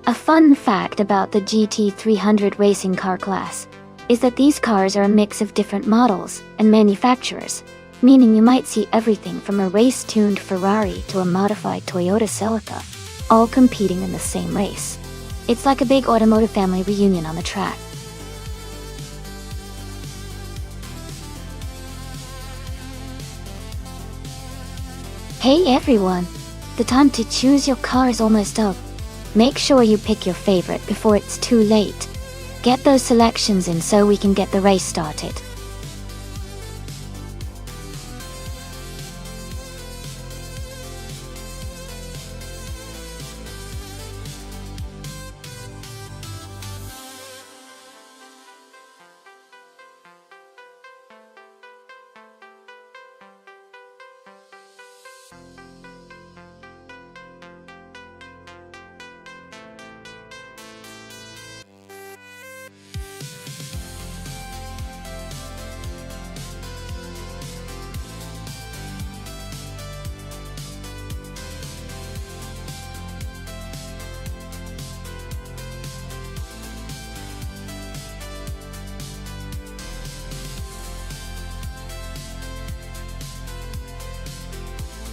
A fun fact about the GT300 racing car class is that these cars are a mix of different models and manufacturers, meaning you might see everything from a race-tuned Ferrari to a modified Toyota Celica, all competing in the same race. It's like a big automotive family reunion on the track. Hey everyone! The time to choose your car is almost up. Make sure you pick your favorite before it's too late. Get those selections in so we can get the race started.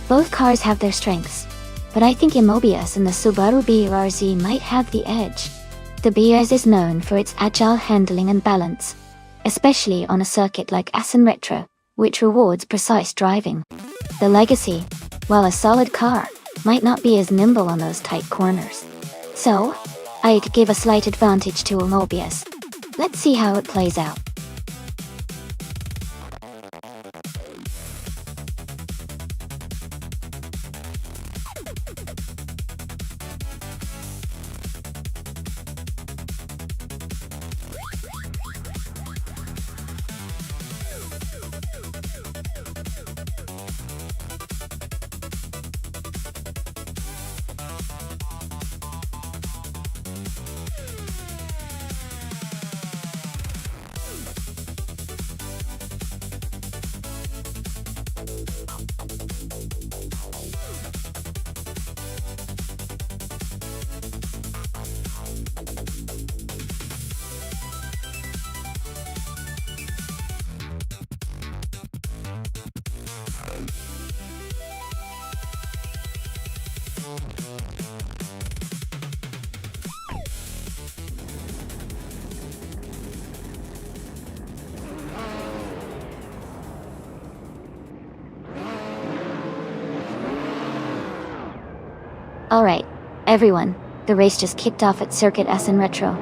Both cars have their strengths, but I think Mobius and the Subaru BRZ might have the edge. The BRZ is known for its agile handling and balance, especially on a circuit like Assen Retro, which rewards precise driving. The Legacy, while a solid car, might not be as nimble on those tight corners. So, I'd give a slight advantage to Mobius. Let's see how it plays out. Alright, everyone, the race just kicked off at Circuit Assen Retro.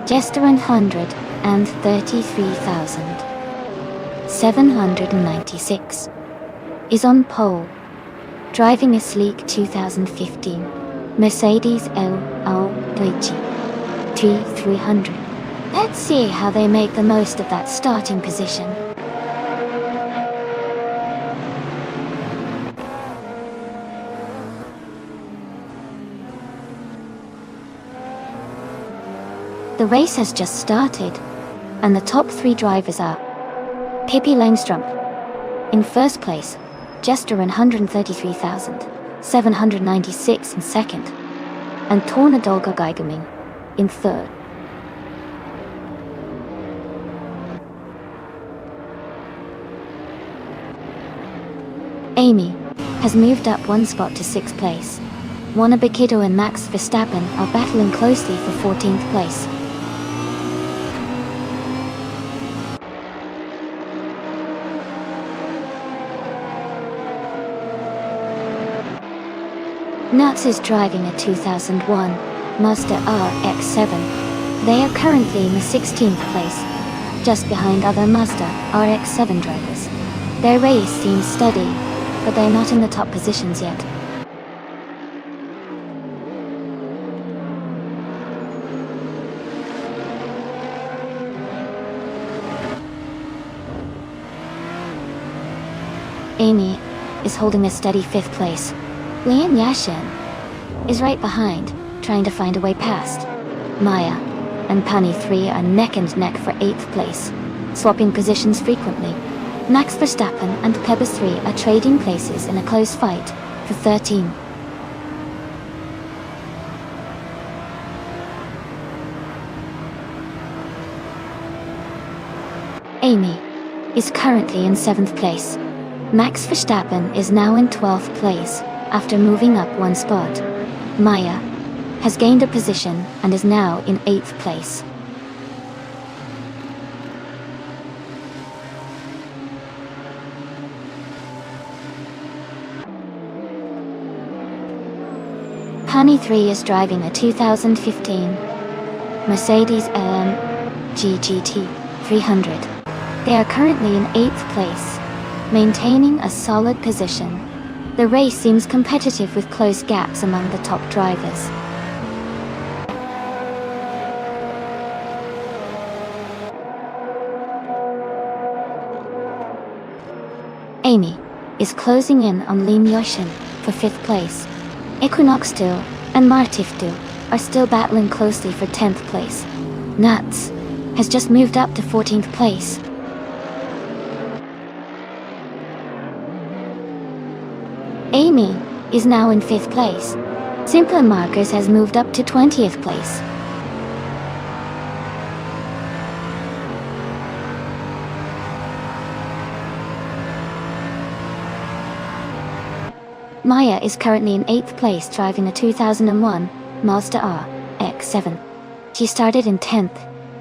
Just 133,796 is on pole, driving a sleek 2015 Mercedes LO T300. Let's see how they make the most of that starting position. The race has just started, and the top three drivers are Pippi Langstrup in first place, just 133,796 in second, and Tornadolga Geigerming in third. Amy has moved up one spot to sixth place. Juana Baquito and Max Verstappen are battling closely for 14th place. Nuts is driving a 2001 Mazda RX-7. They are currently in the 16th place, just behind other Mazda RX-7 drivers. Their race seems steady, but they're not in the top positions yet. Amy is holding a steady 5th place. Lian Yashin is right behind, trying to find a way past. Maya and Pani 3 are neck and neck for 8th place, swapping positions frequently. Max Verstappen and Pebbles 3 are trading places in a close fight for 13. Amy is currently in 7th place. Max Verstappen is now in 12th place, after moving up one spot. Maya has gained a position and is now in 8th place. Pani 3 is driving a 2015 Mercedes-AMG GT 300. They are currently in 8th place, maintaining a solid position. The race seems competitive with close gaps among the top drivers. Amy is closing in on Lim Yoshin for 5th place. Equinox 2 and Martif 2 are still battling closely for 10th place. Nuts has just moved up to 14th place. Amy is now in 5th place. Simpler Markers has moved up to 20th place. Maya is currently in 8th place driving a 2001 Mazda RX-7. She started in 10th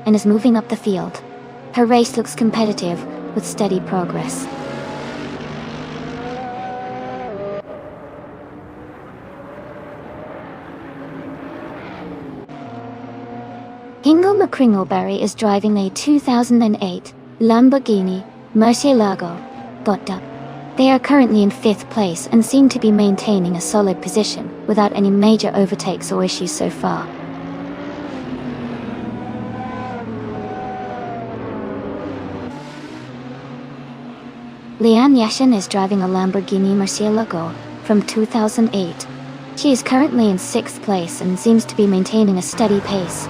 and is moving up the field. Her race looks competitive with steady progress. Hingle McCringleberry is driving a 2008 Lamborghini Murcielago Botta. They are currently in 5th place and seem to be maintaining a solid position without any major overtakes or issues so far. Lian Yashin is driving a Lamborghini Murcielago from 2008. She is currently in 6th place and seems to be maintaining a steady pace.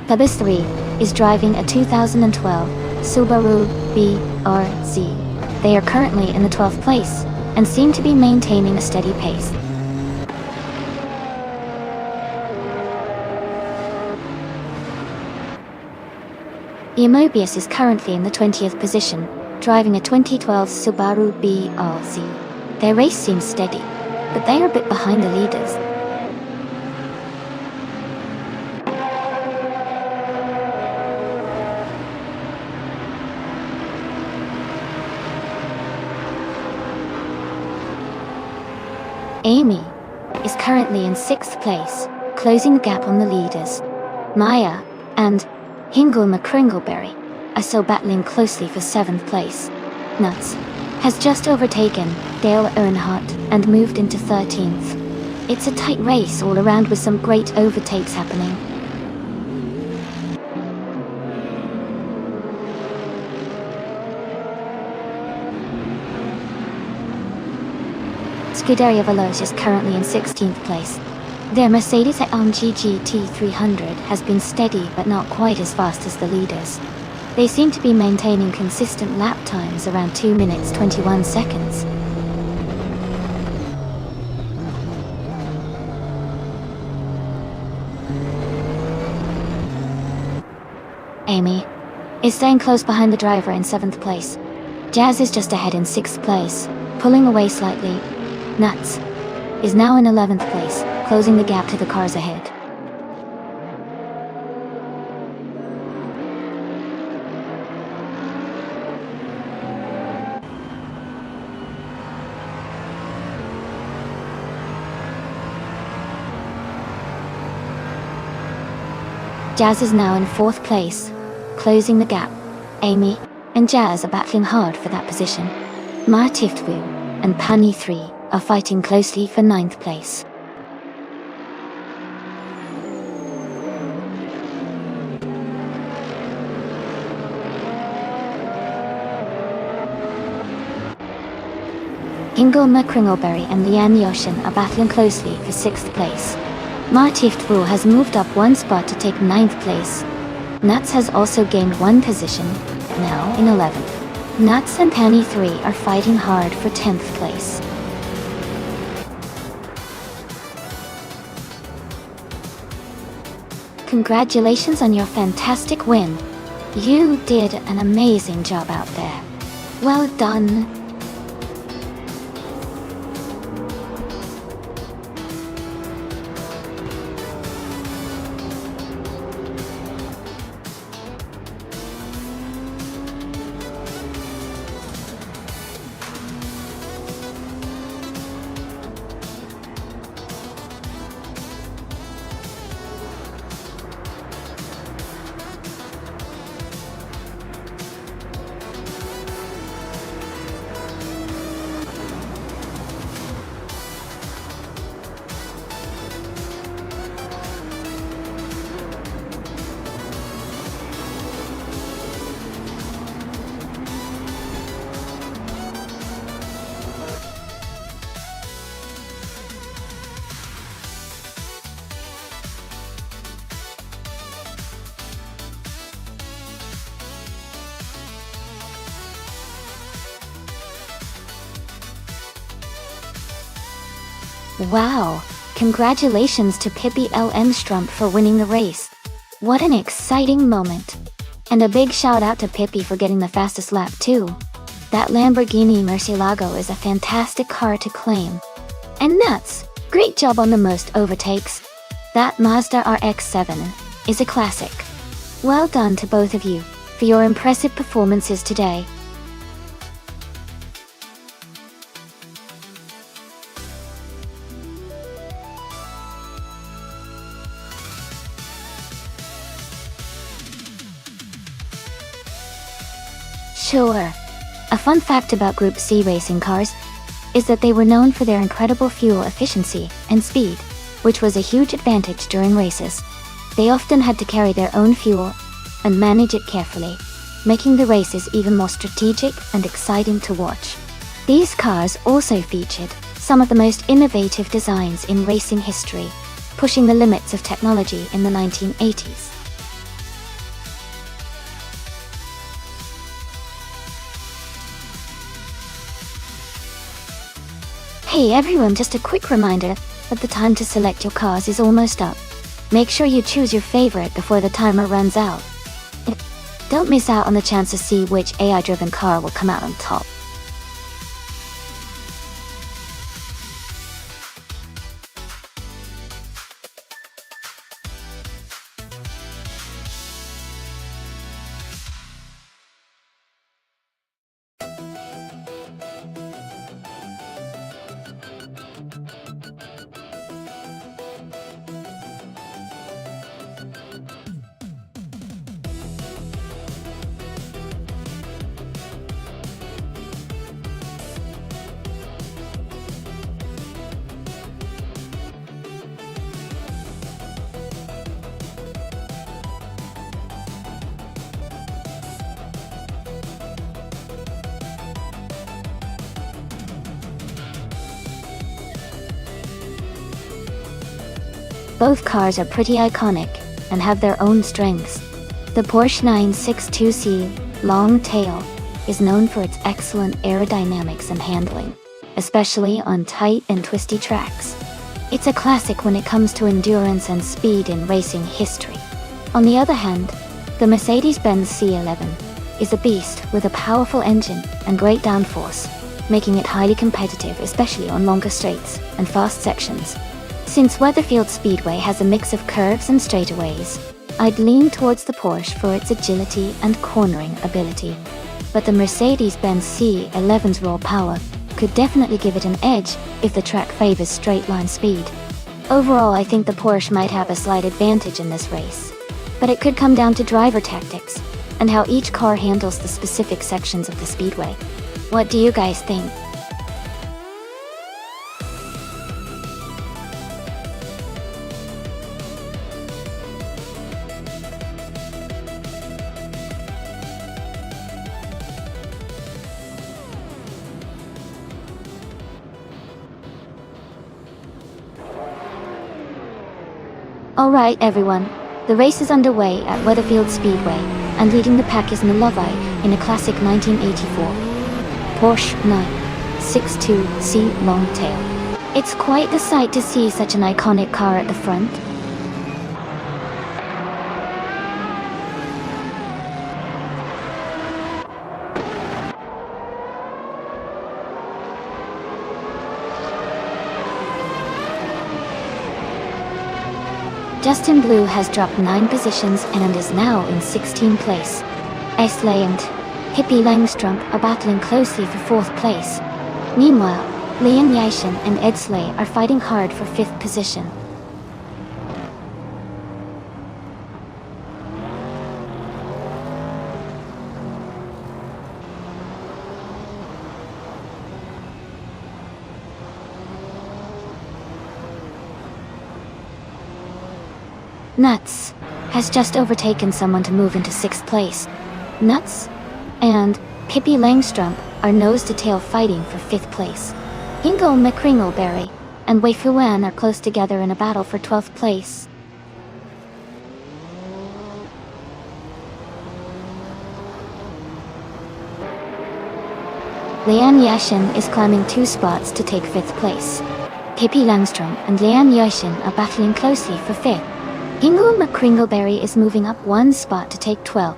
Pebis 3 is driving a 2012 Subaru BRZ. They are currently in the 12th place and seem to be maintaining a steady pace. Mobius is currently in the 20th position, driving a 2012 Subaru BRZ. Their race seems steady, but they are a bit behind the leaders. Amy is currently in 6th place, closing the gap on the leaders. Maya and Hingle McCringleberry are still battling closely for 7th place. Nuts has just overtaken Dale Earnhardt and moved into 13th. It's a tight race all around with some great overtakes happening. Scuderia Veloce is currently in 16th place. Their Mercedes-AMG GT 300 has been steady but not quite as fast as the leaders. They seem to be maintaining consistent lap times around 2 minutes 21 seconds. Amy is staying close behind the driver in 7th place. Jazz is just ahead in 6th place, pulling away slightly. Nuts is now in 11th place, closing the gap to the cars ahead. Jazz is now in 4th place, closing the gap. Amy and Jazz are battling hard for that position. Martiftwu and Pani 3 are fighting closely for 9th place. Hingle McCringleberry and Lian Yoshin are battling closely for 6th place. Martiftwu has moved up 1 spot to take 9th place. Nuts has also gained 1 position, now in 11th. Nuts and Pani 3 are fighting hard for 10th place. Congratulations on your fantastic win. You did an amazing job out there. Well done. Wow! Congratulations to Pippi Lnstrump for winning the race. What an exciting moment. And a big shout out to Pippi for getting the fastest lap too. That Lamborghini Murcielago is a fantastic car to claim. And nuts! Great job on the most overtakes. That Mazda RX-7 is a classic. Well done to both of you for your impressive performances today. Sure. A fun fact about Group C racing cars is that they were known for their incredible fuel efficiency and speed, which was a huge advantage during races. They often had to carry their own fuel and manage it carefully, making the races even more strategic and exciting to watch. These cars also featured some of the most innovative designs in racing history, pushing the limits of technology in the 1980s. Hey everyone, just a quick reminder that the time to select your cars is almost up. Make sure you choose your favorite before the timer runs out. Don't miss out on the chance to see which AI-driven car will come out on top. Both cars are pretty iconic and have their own strengths. The Porsche 962C long tail is known for its excellent aerodynamics and handling, especially on tight and twisty tracks. It's a classic when it comes to endurance and speed in racing history. On the other hand, the Mercedes-Benz C11 is a beast with a powerful engine and great downforce, making it highly competitive, especially on longer straights and fast sections. Since Weatherfield Speedway has a mix of curves and straightaways, I'd lean towards the Porsche for its agility and cornering ability. But the Mercedes-Benz C11's raw power could definitely give it an edge if the track favors straight-line speed. Overall, I think the Porsche might have a slight advantage in this race, but it could come down to driver tactics and how each car handles the specific sections of the speedway. What do you guys think? Alright everyone, the race is underway at Weatherfield Speedway, and leading the pack is Milovi in a classic 1984 Porsche 962C Longtail. It's quite the sight to see such an iconic car at the front. Justin Blue has dropped 9 positions and is now in 16th place. Esley and Hippie Langstrom are battling closely for 4th place. Meanwhile, Lian Yashin and Edsley are fighting hard for 5th position. Nuts has just overtaken someone to move into 6th place. Nuts and Pippi Langstrom are nose-to-tail fighting for 5th place. Hingle McCringleberry and Wei Fuan are close together in a battle for 12th place. Lian Yashin is climbing 2 spots to take 5th place. Pippi Langstrom and Lian Yashin are battling closely for 5th. Hingle McCringleberry is moving up 1 spot to take 12th.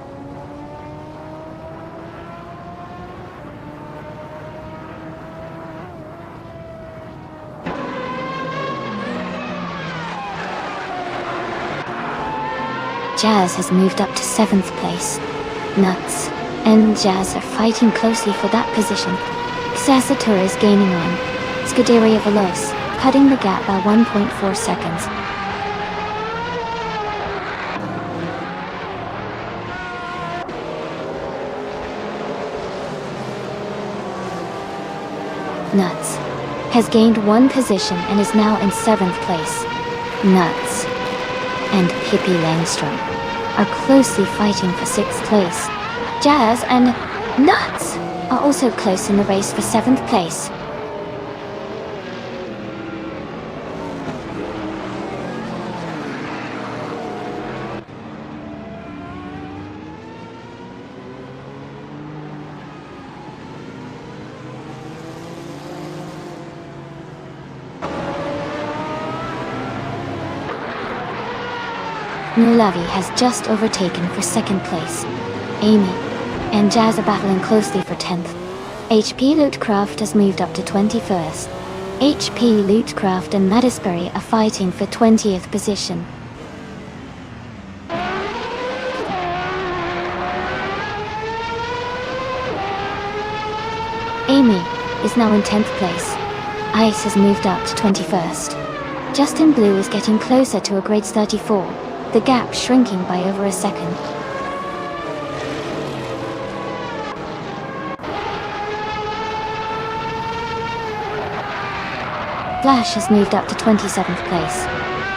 Jazz has moved up to 7th place. Nuts and Jazz are fighting closely for that position. Xasatur is gaining on Scuderia Veloce, cutting the gap by 1.4 seconds. Nuts has gained 1 position and is now in 7th place. Nuts and Pippi Langstrom are closely fighting for 6th place. Jazz and Nuts are also close in the race for 7th place. Nulavi has just overtaken for 2nd place. Amy and Jazz are battling closely for 10th. HP Lootcraft has moved up to 21st. HP Lootcraft and Mattisbury are fighting for 20th position. Amy is now in 10th place. Ice has moved up to 21st. Justin Blue is getting closer to a grade 34. The gap shrinking by over a second. Flash has moved up to 27th place.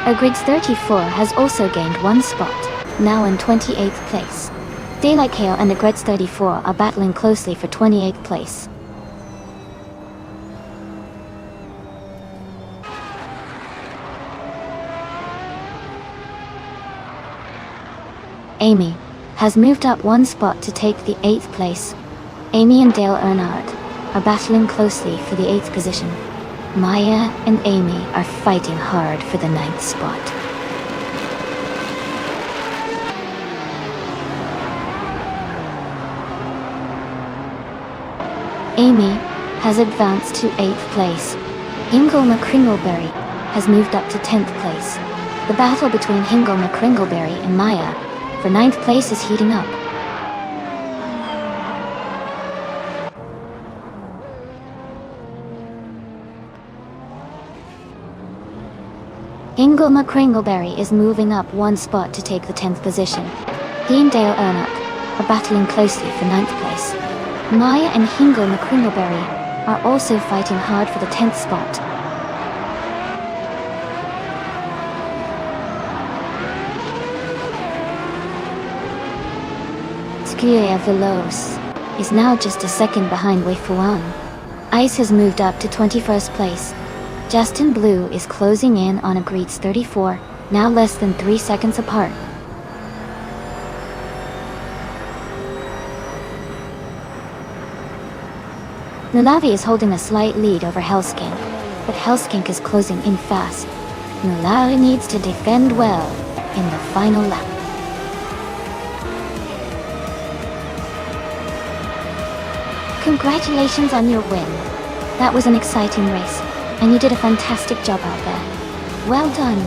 Ogrids 34 has also gained 1 spot, now in 28th place. Daylight Kale and Ogrids 34 are battling closely for 28th place. Amy has moved up 1 spot to take the 8th place. Amy and Dale Earnhardt are battling closely for the 8th position. Maya and Amy are fighting hard for the 9th spot. Amy has advanced to 8th place. Hingle McCringleberry has moved up to 10th place. The battle between Hingle McCringleberry and Maya for 9th place is heating up. Hingle McCringleberry is moving up 1 spot to take the 10th position. He and Dale Earnhardt are battling closely for 9th place. Maya and Hingle McCringleberry are also fighting hard for the 10th spot. Scuderia Veloce is now just a second behind Wei Fuan. Ice has moved up to 21st place. Justin Blue is closing in on Ogrids 34, now less than 3 seconds apart. Nulavi is holding a slight lead over Hellskink, but Hellskink is closing in fast. Nulavi needs to defend well in the final lap. Congratulations on your win. That was an exciting race, and you did a fantastic job out there. Well done.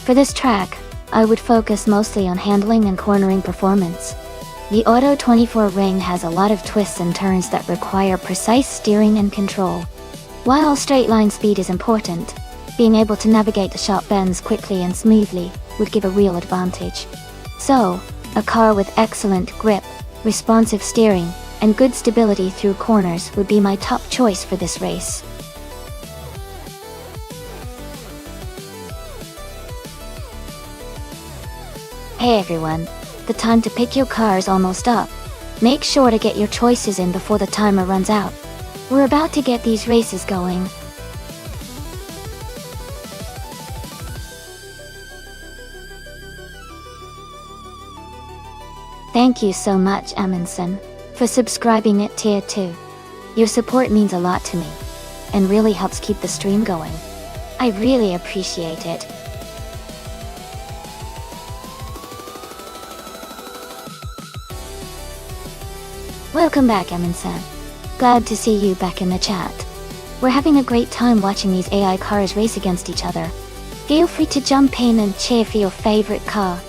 For this track, I would focus mostly on handling and cornering performance. The Auto 24 ring has a lot of twists and turns that require precise steering and control. While straight line speed is important, being able to navigate the sharp bends quickly and smoothly would give a real advantage. So, a car with excellent grip, responsive steering, and good stability through corners would be my top choice for this race. Hey everyone, the time to pick your car is almost up. Make sure to get your choices in before the timer runs out. We're about to get these races going. Thank you so much, Amundsen, for subscribing at Tier 2. Your support means a lot to me, and really helps keep the stream going. I really appreciate it. Welcome back, Amundsen. Glad to see you back in the chat. We're having a great time watching these AI cars race against each other. Feel free to jump in and cheer for your favorite car.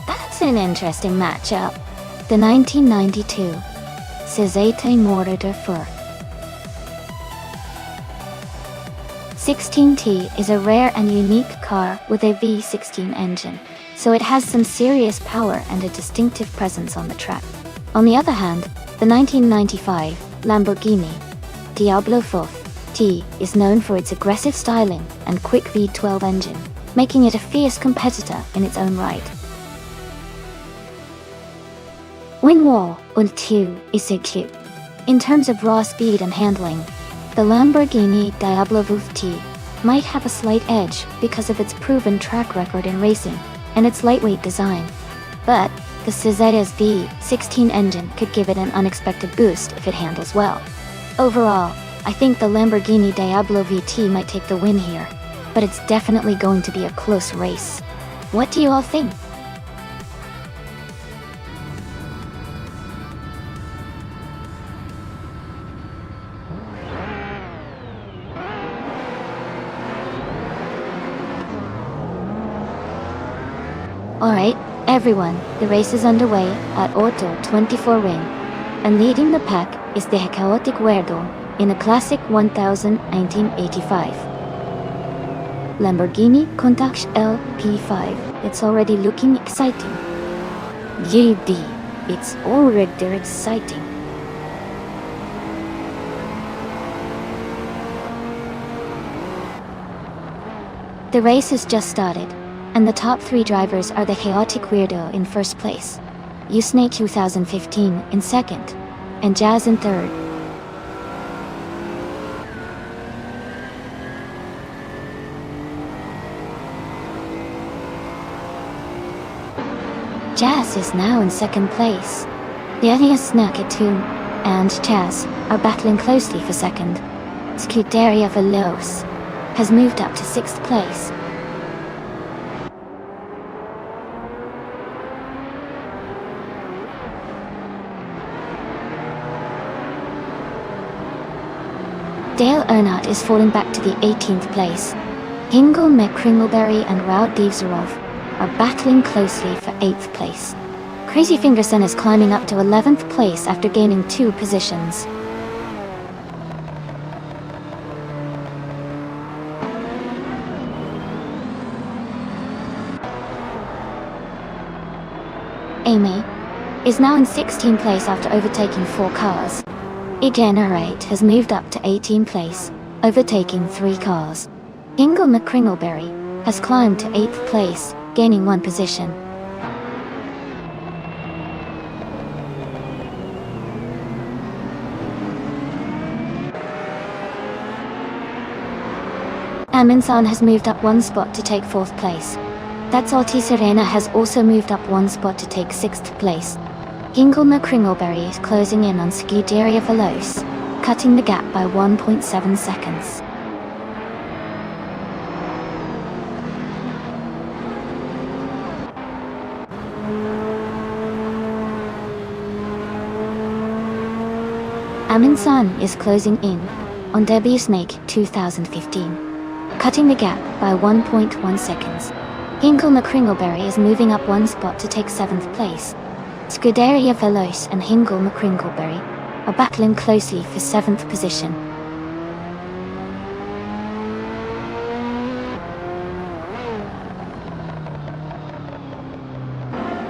That's an interesting matchup. The 1992 16T Motor de Fur. 16T is a rare and unique car with a V16 engine, so it has some serious power and a distinctive presence on the track. On the other hand, the 1995 Lamborghini Diablo 4T is known for its aggressive styling and quick V12 engine, making it a fierce competitor in its own right. Wingwall und Q is cute. In terms of raw speed and handling, the Lamborghini Diablo 4T might have a slight edge because of its proven track record in racing and its lightweight design. But the CZ's V16 engine could give it an unexpected boost if it handles well. Overall, I think the Lamborghini Diablo VT might take the win here, but it's definitely going to be a close race. What do you all think? Alright, everyone, the race is underway at Auto 24 ring, and leading the pack is the chaotic Weirdo in a classic 1000 1985 Lamborghini Countach LP5. It's already looking exciting. Yee, it's already exciting. The race has just started, and the top three drivers are the chaotic Weirdo in first place, Usnay 2015 in second, and Jazz in third. Jazz is now in second place. Elias Nakatum and Chaz are battling closely for second. Scuderia Veloz has moved up to sixth place. Dale Earnhardt is falling back to the 18th place. Hingle McCringleberry and Wout Devzerov are battling closely for 8th place. Crazy Fingerson is climbing up to 11th place after gaining 2 positions. Amy is now in 16th place after overtaking 4 cars. Egenerate has moved up to 18th place, overtaking 3 cars. Hingle McCringleberry has climbed to 8th place, gaining 1 position. Amundsen has moved up 1 spot to take 4th place. That's Alti Serena has also moved up 1 spot to take 6th place. Hingle McCringleberry is closing in on Scuderia Veloce, cutting the gap by 1.7 seconds. Amundsen is closing in on Debbie Snake 2015, cutting the gap by 1.1 seconds. Hingle McCringleberry is moving up 1 spot to take 7th place. Scuderia Veloce and Hingle McCringleberry are battling closely for 7th position.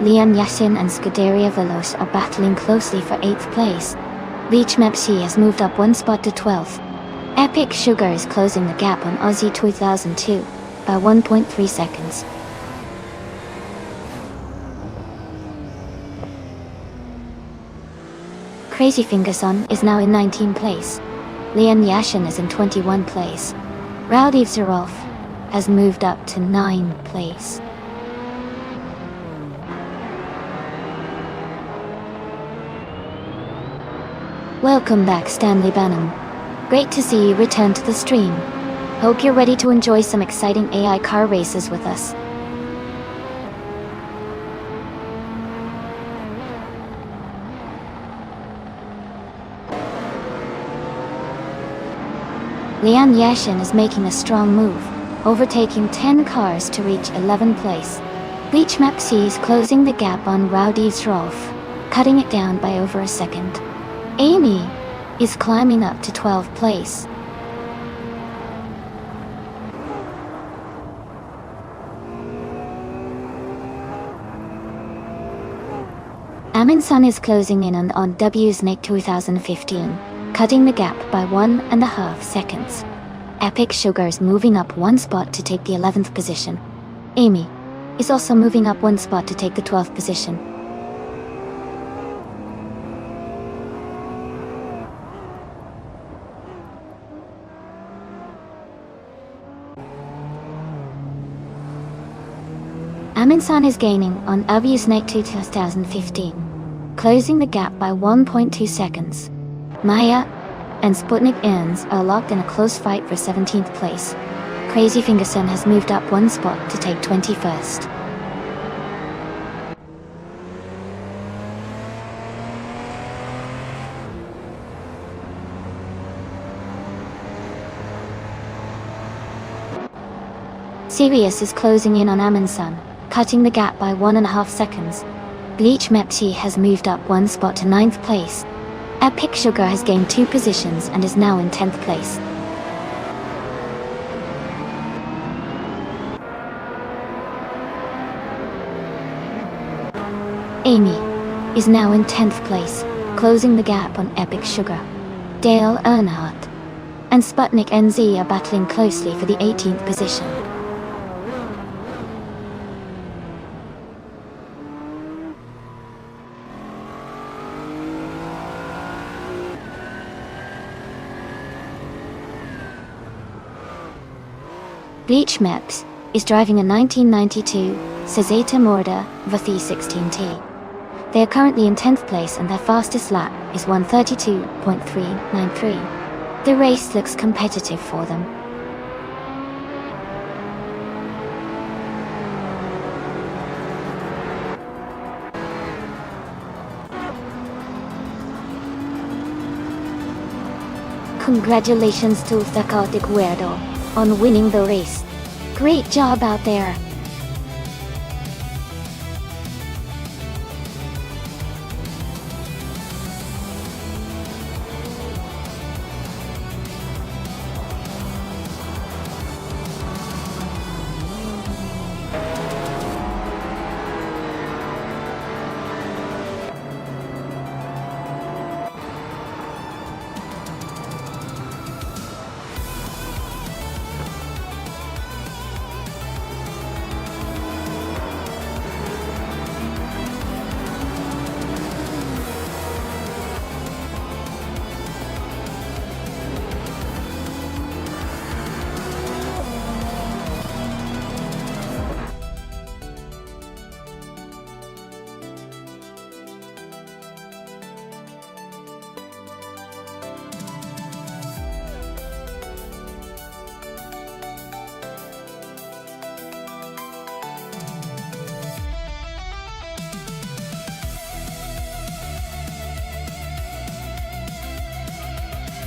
Leon Yashin and Scuderia Veloce are battling closely for 8th place. Beach Mepsi has moved up 1 spot to 12th. Epic Sugar is closing the gap on Aussie 2002 by 1.3 seconds. Crazy Fingerson is now in 19th place. Leon Yashin is in 21st place. Rowdy Zarolf has moved up to 9th place. Welcome back, Stanley Banham. Great to see you return to the stream. Hope you're ready to enjoy some exciting AI car races with us. Leon Yashin is making a strong move, overtaking 10 cars to reach 11th place. Beach Mepsi is closing the gap on Rowdy Zrolf, cutting it down by over a second. Amy is climbing up to 12th place. Amundsen is closing in on Wsnake 2015, cutting the gap by 1.5 seconds. Epic Sugar is moving up 1 spot to take the 11th position. Amy is also moving up 1 spot to take the 12th position. Amundsen is gaining on Wsnake 2015, closing the gap by 1.2 seconds. Maya and Sputnik Ins are locked in a close fight for 17th place. Crazy Fingerson has moved up 1 spot to take 21st. Sirius is closing in on Amundsen, cutting the gap by 1.5 seconds. Bleach Mepsi has moved up 1 spot to 9th place. Epic Sugar has gained 2 positions and is now in 10th place. Amy is now in 10th place, closing the gap on Epic Sugar. Dale Earnhardt and Sputnik NZ are battling closely for the 18th position. Bleach Meps is driving a 1992 Sazeta Morda VT16T. They are currently in 10th place and their fastest lap is 1:32.393. The race looks competitive for them. Congratulations to Thakatik Weirdo on winning the race. Great job out there.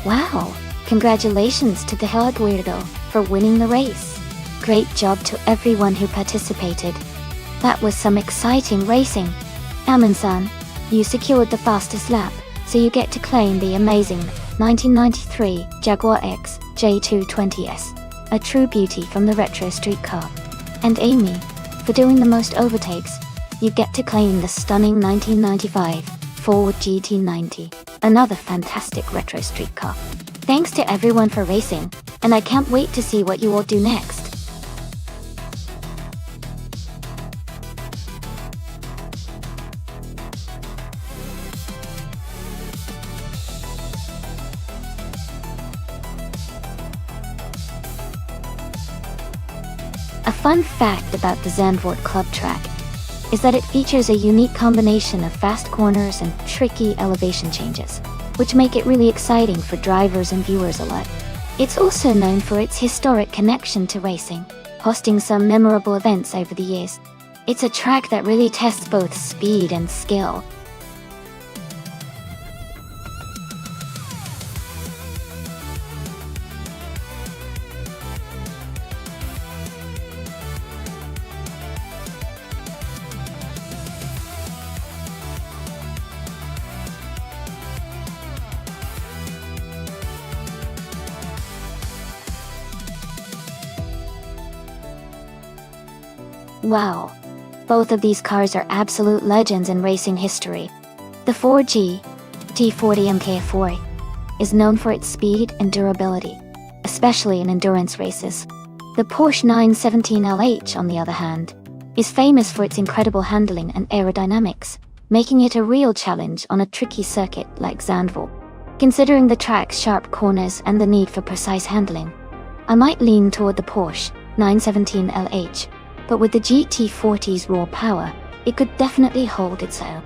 Wow! Congratulations to the Hog Weirdo for winning the race. Great job to everyone who participated. That was some exciting racing. Amin-san, you secured the fastest lap, so you get to claim the amazing 1993 Jaguar X J220S, a true beauty from the retro street car. And Amy, for doing the most overtakes, you get to claim the stunning 1995 Ford GT90, another fantastic retro street car. Thanks to everyone for racing, and I can't wait to see what you all do next. A fun fact about the Zandvoort Club track is that it features a unique combination of fast corners and tricky elevation changes, which make it really exciting for drivers and viewers alike. It's also known for its historic connection to racing, hosting some memorable events over the years. It's a track that really tests both speed and skill. Wow! Both of these cars are absolute legends in racing history. The Ford GT40 MK4 is known for its speed and durability, especially in endurance races. The Porsche 917 on the other hand, is famous for its incredible handling and aerodynamics, making it a real challenge on a tricky circuit like Zandvoort. Considering the track's sharp corners and the need for precise handling, I might lean toward the Porsche 917 but with the GT40's raw power, it could definitely hold its own.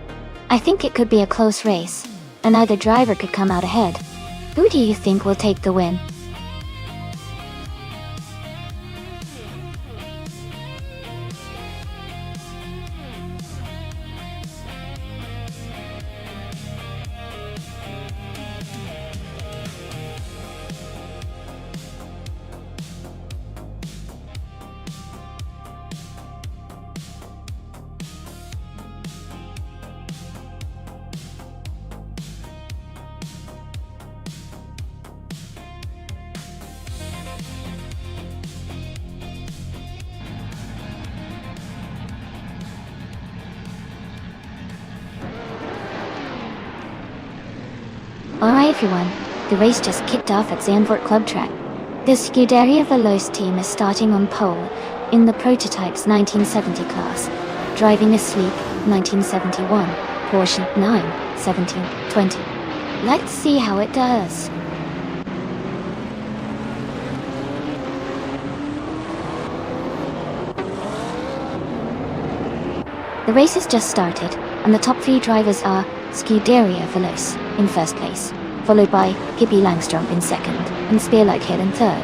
I think it could be a close race, and either driver could come out ahead. Who do you think will take the win? Alright everyone, the race just kicked off at Zandvoort Club Track. The Scuderia Veloce team is starting on pole in the prototype's 1970 class, driving a sleek 1971 Porsche 91720. Let's see how it does. The race has just started, and the top three drivers are Scuderia Veloce in first place, followed by Pippi Langström in second, and Spearlike Hill in third.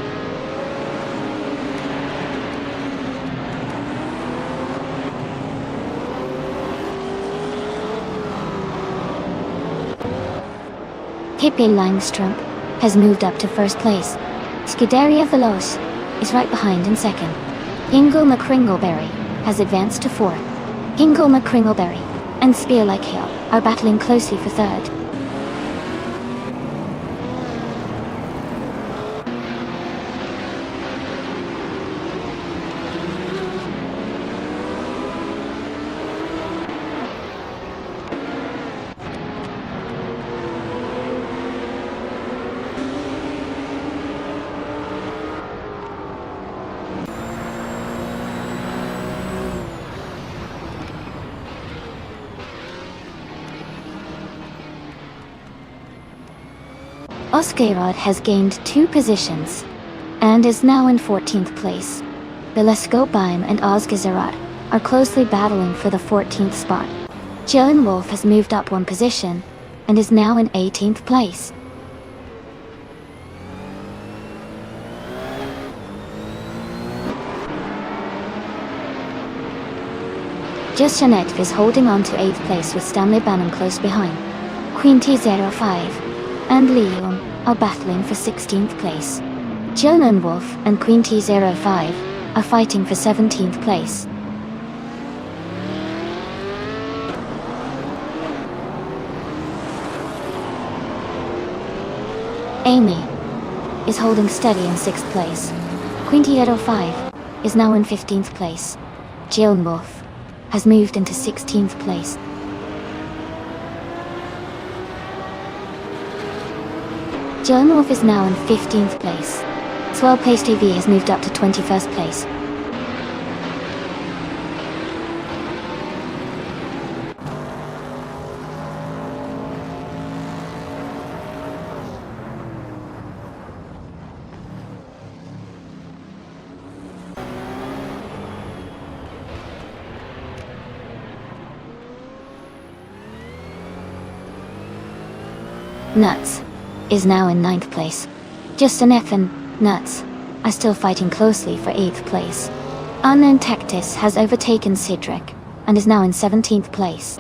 Pippi Langström has moved up to first place. Scuderia Veloce is right behind in second. Ingo McCringleberry has advanced to fourth. Ingo McCringleberry and Spearlike Hill are battling closely for third. Oscarod has gained 2 positions and is now in 14th place. Beleskopheim and Osgezerat are closely battling for the 14th spot. Jillian Wolf has moved up 1 position and is now in 18th place. Just Jeanette is holding on to 8th place with Stanley Bannon close behind. Queen T05 and Lee Yoon are battling for 16th place. Lone Wolf and Queen T05 are fighting for 17th place. Amy is holding steady in 6th place. Queen T05 is now in 15th place. Lone Wolf has moved into 16th place. Lone Wolf is now in 15th place. Swell Place TV has moved up to 21st place. Nuts is now in 9th place. Justin F and Nuts are still fighting closely for 8th place. Unknown Tactis has overtaken Cedric and is now in 17th place.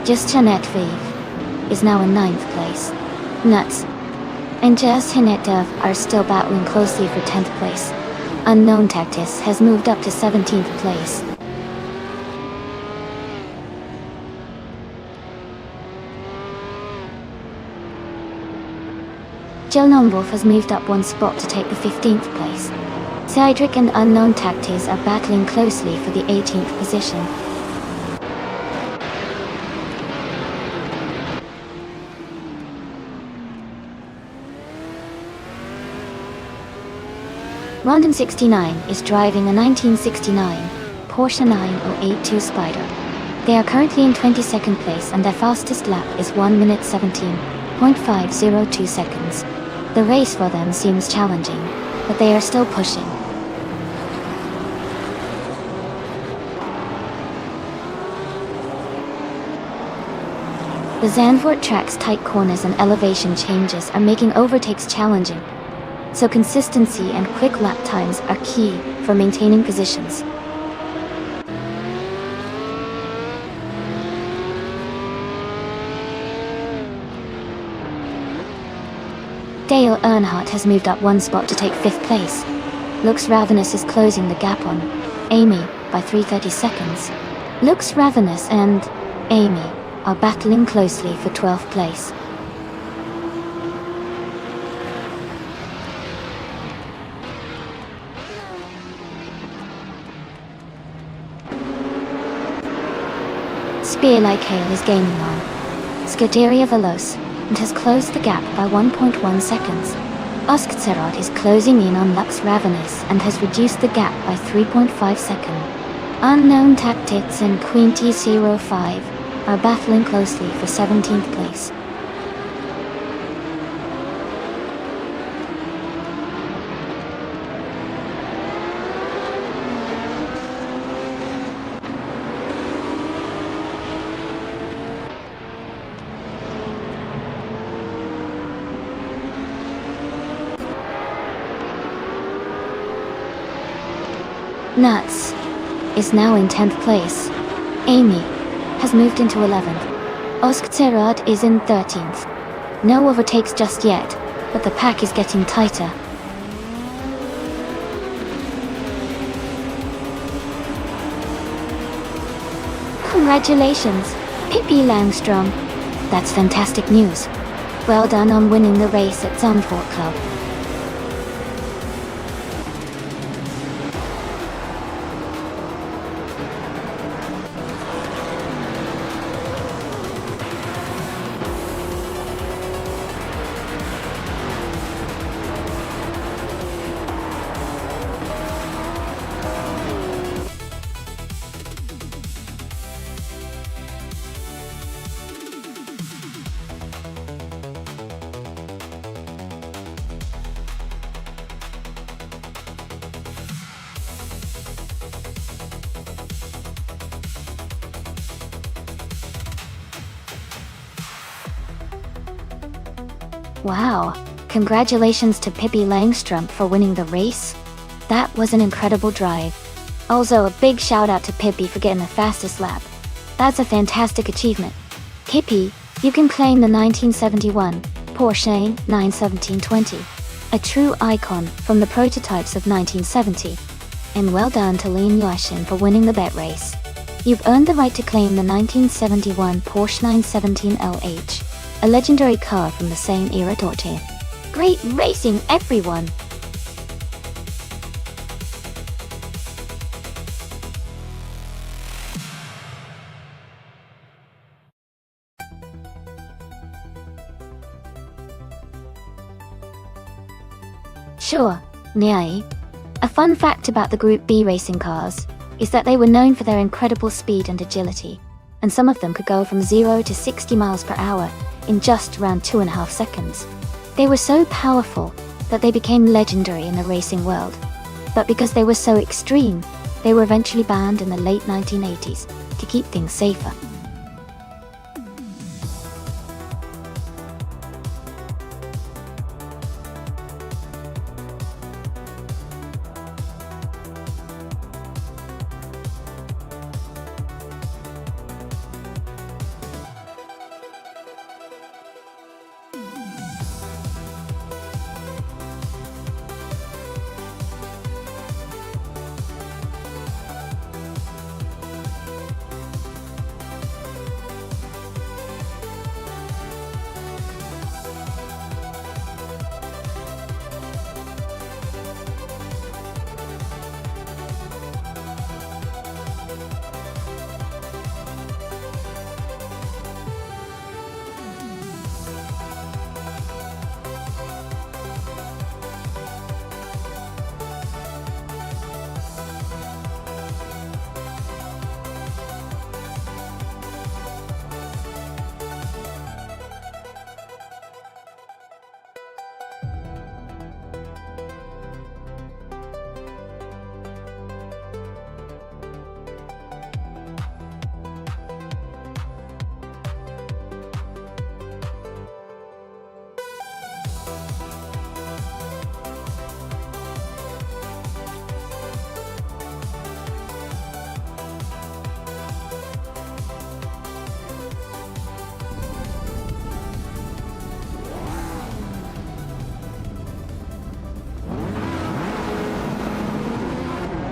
Just Jeanette Vive is now in 9th place. Nuts and Just Jeanette Dove are still battling closely for 10th place. Unknown Tactis has moved up to 17th place. Lone Wolf has moved up one spot to take the 15th place. Cedric and Unknown Tactis are battling closely for the 18th position. Rondon 69 is driving a 1969 Porsche 9082 Spider. They are currently in 22nd place and their fastest lap is 1 minute 17.502 seconds. The race for them seems challenging, but they are still pushing. The Zandvoort track's tight corners and elevation changes are making overtakes challenging, so consistency and quick lap times are key for maintaining positions. Dale Earnhardt has moved up one spot to take 5th place. Looks Ravenous is closing the gap on Amy by 330 seconds. Looks Ravenous and Amy are battling closely for 12th place. Spear Like Hail is gaining on Scuderia Veloce and has closed the gap by 1.1 seconds. Oskcerod is closing in on Lux Ravenous and has reduced the gap by 3.5 seconds. Unknown Tactics and Queen T05 are battling closely for 17th place. Nuts is now in 10th place. Amy has moved into 11th. Oskcerod is in 13th. No overtakes just yet, but the pack is getting tighter. Congratulations, Pippi Langstrom. That's fantastic news. Well done on winning the race at Zandvoort Club. Wow, congratulations to Pippi Langstrom for winning the race. That was an incredible drive. Also, a big shout out to Pippi for getting the fastest lap. That's a fantastic achievement. Pippi, you can claim the 1971 Porsche 91720, a true icon from the prototypes of 1970. And well done to Lin Yuashin for winning the bet race. You've earned the right to claim the 1971 Porsche 917 LH, a legendary car from the same era. Great racing, everyone! Sure, Niai. A fun fact about the Group B racing cars is that they were known for their incredible speed and agility, and some of them could go from 0 to 60 miles per hour in just around 2.5 seconds. They were so powerful that they became legendary in the racing world. But because they were so extreme, they were eventually banned in the late 1980s to keep things safer.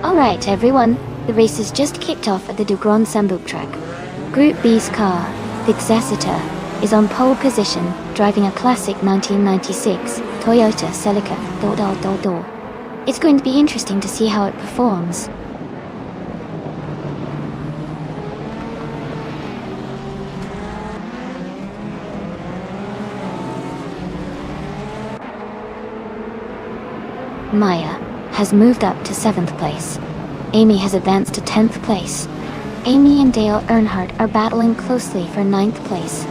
Alright everyone, the race has just kicked off at the Grand Sambuk track. Group B's car, the Executor, is on pole position, driving a classic 1996 Toyota Celica. It's going to be interesting to see how it performs. Maya has moved up to 7th place. Amy has advanced to 10th place. Amy and Dale Earnhardt are battling closely for 9th place.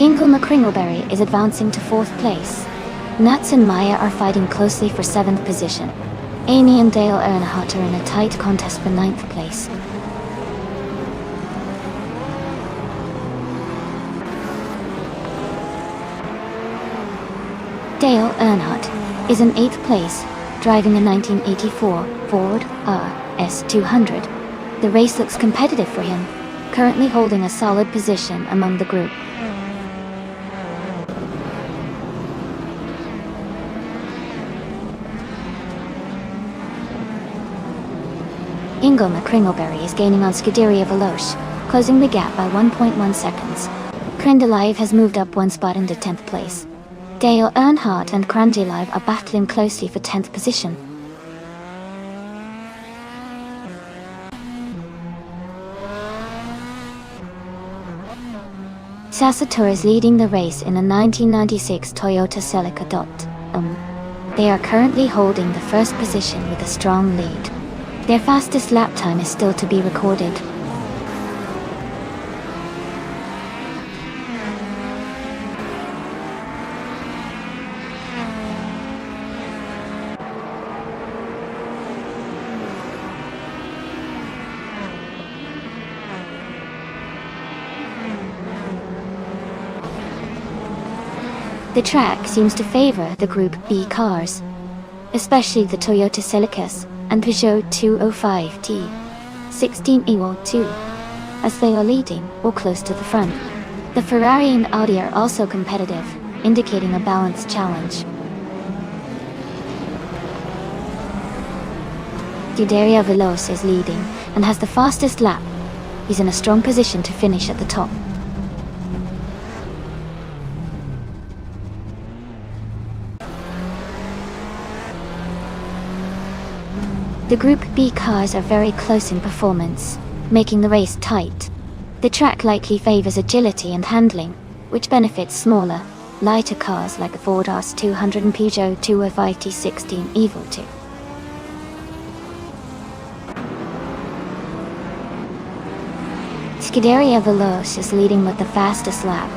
Ingle McCringleberry is advancing to 4th place. Nuts and Maya are fighting closely for 7th position. Amy and Dale Earnhardt are in a tight contest for 9th place. Dale Earnhardt is in 8th place, driving a 1984 Ford RS200. The race looks competitive for him, currently holding a solid position among the group. Ingo McCringleberry is gaining on Scuderia Veloce, closing the gap by 1.1 seconds. Crendelive has moved up one spot into 10th place. Dale Earnhardt and Crendelive are battling closely for 10th position. Sasator is leading the race in a 1996 Toyota Celica. They are currently holding the first position with a strong lead. Their fastest lap time is still to be recorded. The track seems to favor the Group B cars, especially the Toyota Celica's and Peugeot 205T 16 Evo2, as they are leading or close to the front. The Ferrari and Audi are also competitive, indicating a balanced challenge. Scuderia Veloce is leading and has the fastest lap. He's in a strong position to finish at the top. The Group B cars are very close in performance, making the race tight. The track likely favors agility and handling, which benefits smaller, lighter cars like the Ford RS200 and Peugeot 205T16 Evo2. Scuderia Veloce is leading with the fastest lap.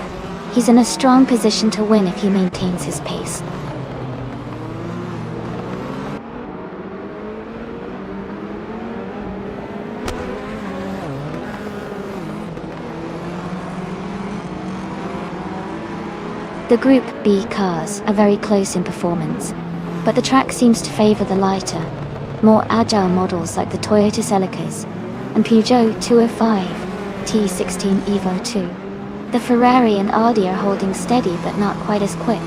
He's in a strong position to win if he maintains his pace. The Group B cars are very close in performance, but the track seems to favor the lighter, more agile models like the Toyota Celica's and Peugeot 205 T16 Evo 2. The Ferrari and Audi are holding steady but not quite as quick.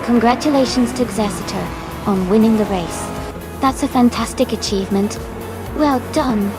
Congratulations to Exeter on winning the race. That's a fantastic achievement. Well done.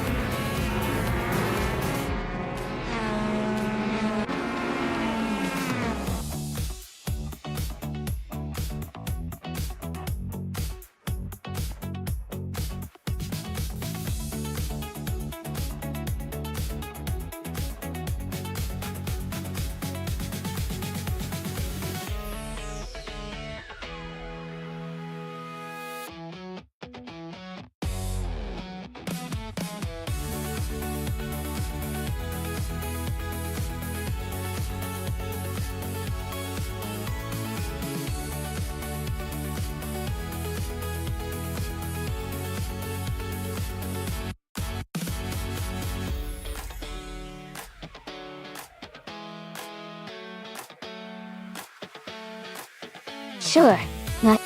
Sure. Now,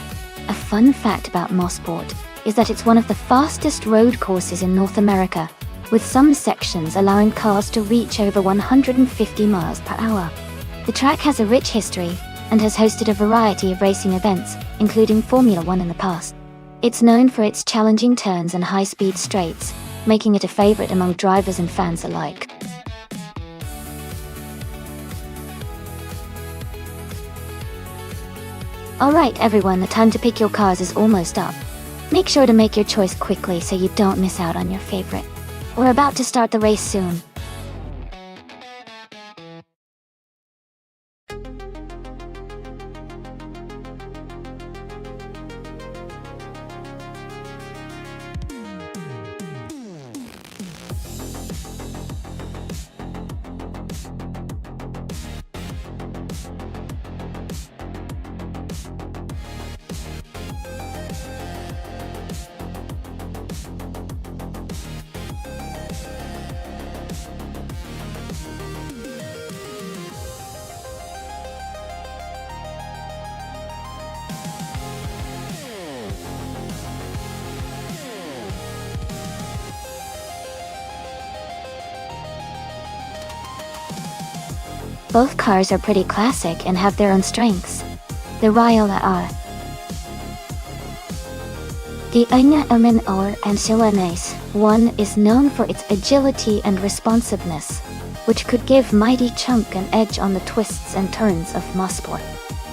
a fun fact about Nonstop is that it's one of the fastest road courses in North America, with some sections allowing cars to reach over 150 miles per hour. The track has a rich history and has hosted a variety of racing events, including Formula One in the past. It's known for its challenging turns and high-speed straights, making it a favorite among drivers and fans alike. Alright everyone, the time to pick your cars is almost up. Make sure to make your choice quickly so you don't miss out on your favorite. We're about to start the race soon. Both cars are pretty classic and have their own strengths. The Riola are the Anya Omen or and Silenes. One is known for its agility and responsiveness, which could give Mighty Chunk an edge on the twists and turns of Mosport.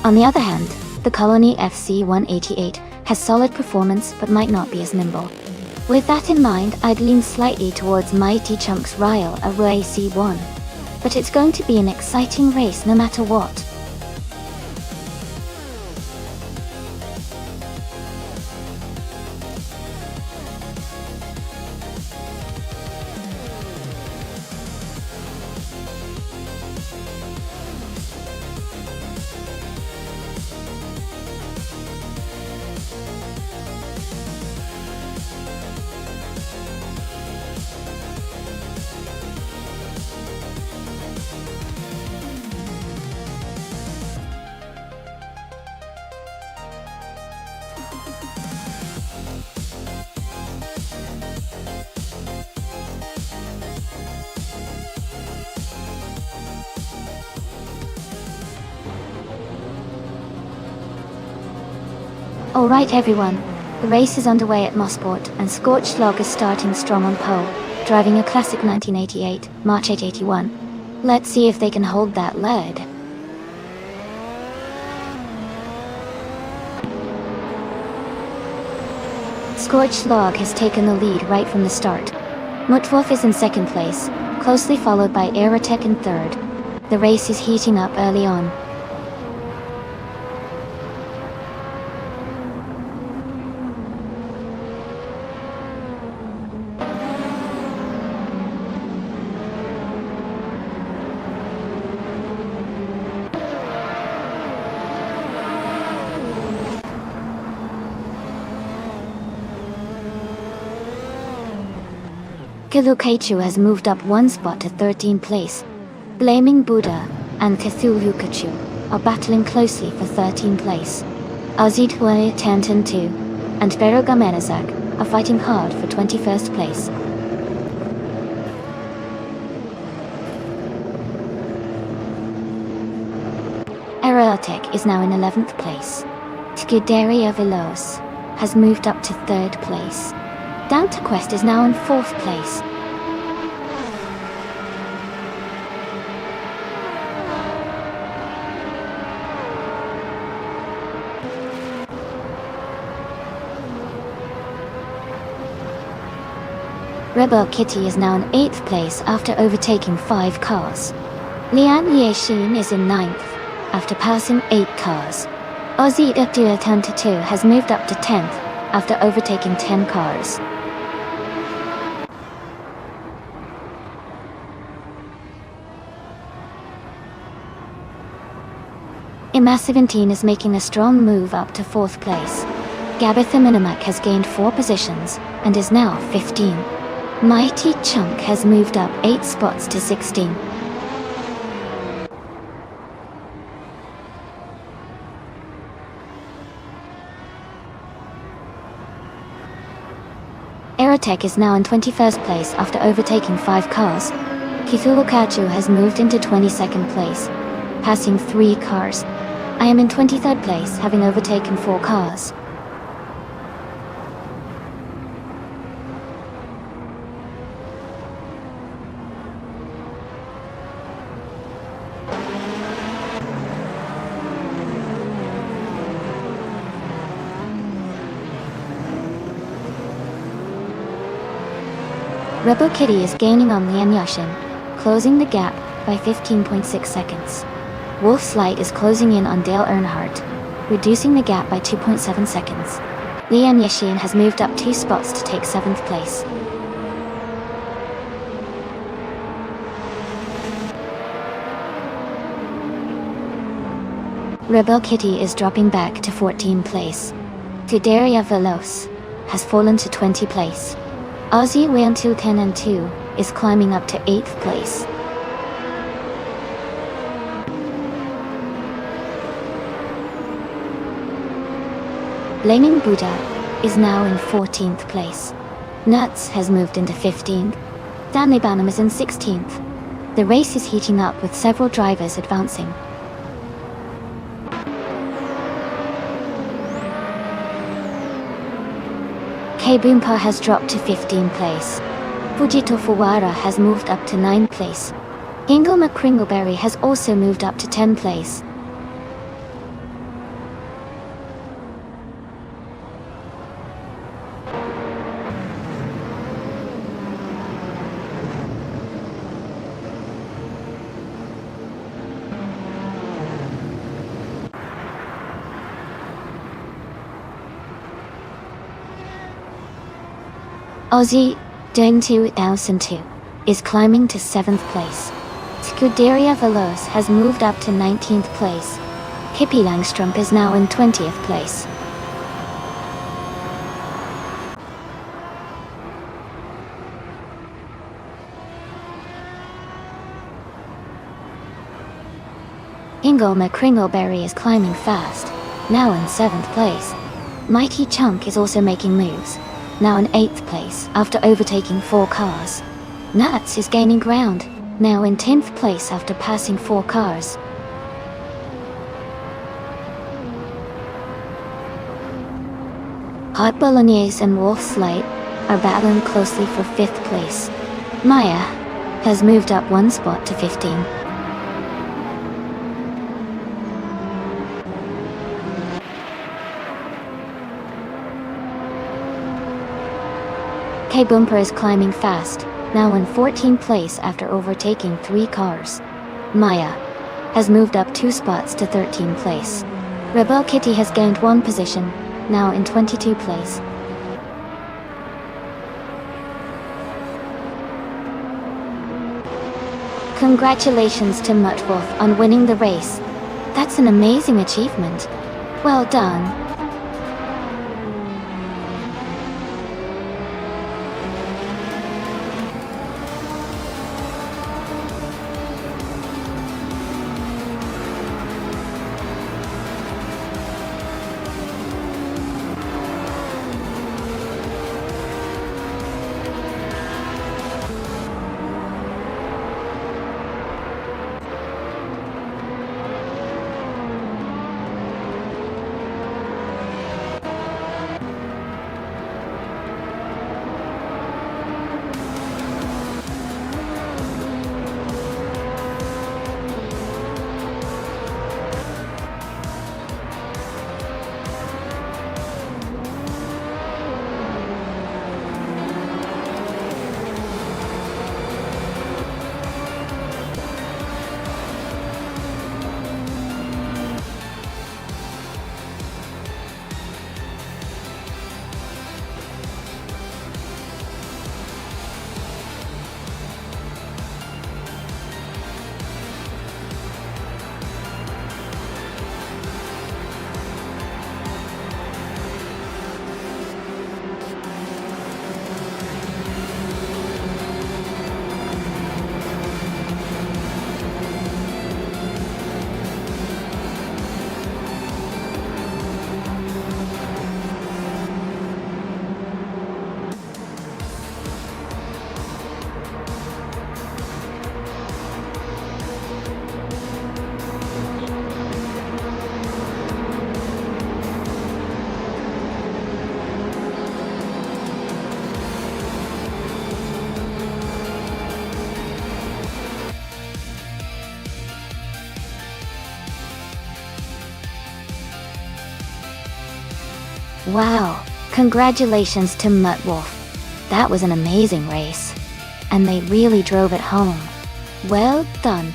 On the other hand, the Colony FC 188 has solid performance but might not be as nimble. With that in mind, I'd lean slightly towards Mighty Chunk's Riola AC1. But it's going to be an exciting race no matter what. Alright everyone, the race is underway at Mossport and Scorched Log is starting strong on pole, driving a classic 1988, March 881. Let's see if they can hold that lead. Scorched Log has taken the lead right from the start. Mutwolf is in second place, closely followed by Aerotech in third. The race is heating up early on. Kilukaichu has moved up one spot to 13th place. Blaming Buddha and Cthulhukachu are battling closely for 13th place. Azidhue Tantan 2 and Berogamenazak are fighting hard for 21st place. Aerotech is now in 11th place. Scuderia Veloz has moved up to 3rd place. Delta Quest is now in 4th place. Rebel Kitty is now in 8th place after overtaking 5 cars. Lian Yexin is in 9th after passing 8 cars. Ozzy Dukdua Tanta 2 has moved up to 10th after overtaking 10 cars. Ima17 is making a strong move up to 4th place. Gabitha Minimac has gained 4 positions and is now 15. Mighty Chunk has moved up 8 spots to 16. Aerotech is now in 21st place after overtaking 5 cars. Kithulukachu has moved into 22nd place, passing 3 cars. I am in 23rd place, having overtaken 4 cars. Rebel Kitty is gaining on Lian Yashin, closing the gap by 15.6 seconds. Wolf's Light is closing in on Dale Earnhardt, reducing the gap by 2.7 seconds. Lian Yashin has moved up 2 spots to take 7th place. Rebel Kitty is dropping back to 14th place. Tuderia Veloz has fallen to 20th place. Aussie Wayantu 10 and 2 is climbing up to 8th place. Blaming Buddha is now in 14th place. Nuts has moved into 15th. Stanley Banham is in 16th. The race is heating up with several drivers advancing. K Boompa has dropped to 15th place. Fujito Fuwara has moved up to 9th place. Ingle McCringleberry has also moved up to 10th place. Aussie Deng 2002 is climbing to 7th place. Scuderia Veloz has moved up to 19th place. Hippie Langstrup is now in 20th place. Ingle McCringleberry is climbing fast, now in 7th place. Mighty Chunk is also making moves, now in 8th place after overtaking 4 cars. Nuts is gaining ground, now in 10th place after passing 4 cars. Hot Bolognese and Wolf Slate are battling closely for 5th place. Maya has moved up 1 spot to 15. K-Bumper is climbing fast, now in 14th place after overtaking 3 cars. Maya has moved up 2 spots to 13th place. Rebel Kitty has gained 1 position, now in 22nd place. Congratulations to Muttwolf on winning the race. That's an amazing achievement. Well done. Wow, congratulations to Muttwolf. That was an amazing race. And they really drove it home. Well done.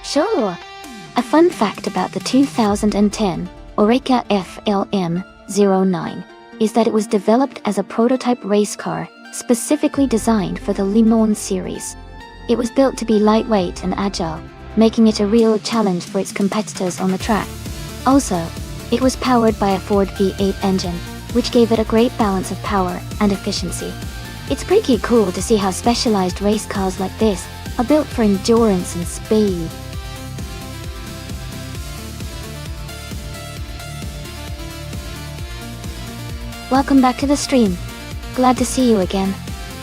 Sure. A fun fact about the 2010 Oreca FLM09 is that it was developed as a prototype race car specifically designed for the Le Mans series. It was built to be lightweight and agile, making it a real challenge for its competitors on the track. Also, it was powered by a Ford V8 engine, which gave it a great balance of power and efficiency. It's pretty cool to see how specialized race cars like this are built for endurance and speed. Welcome back to the stream. Glad to see you again.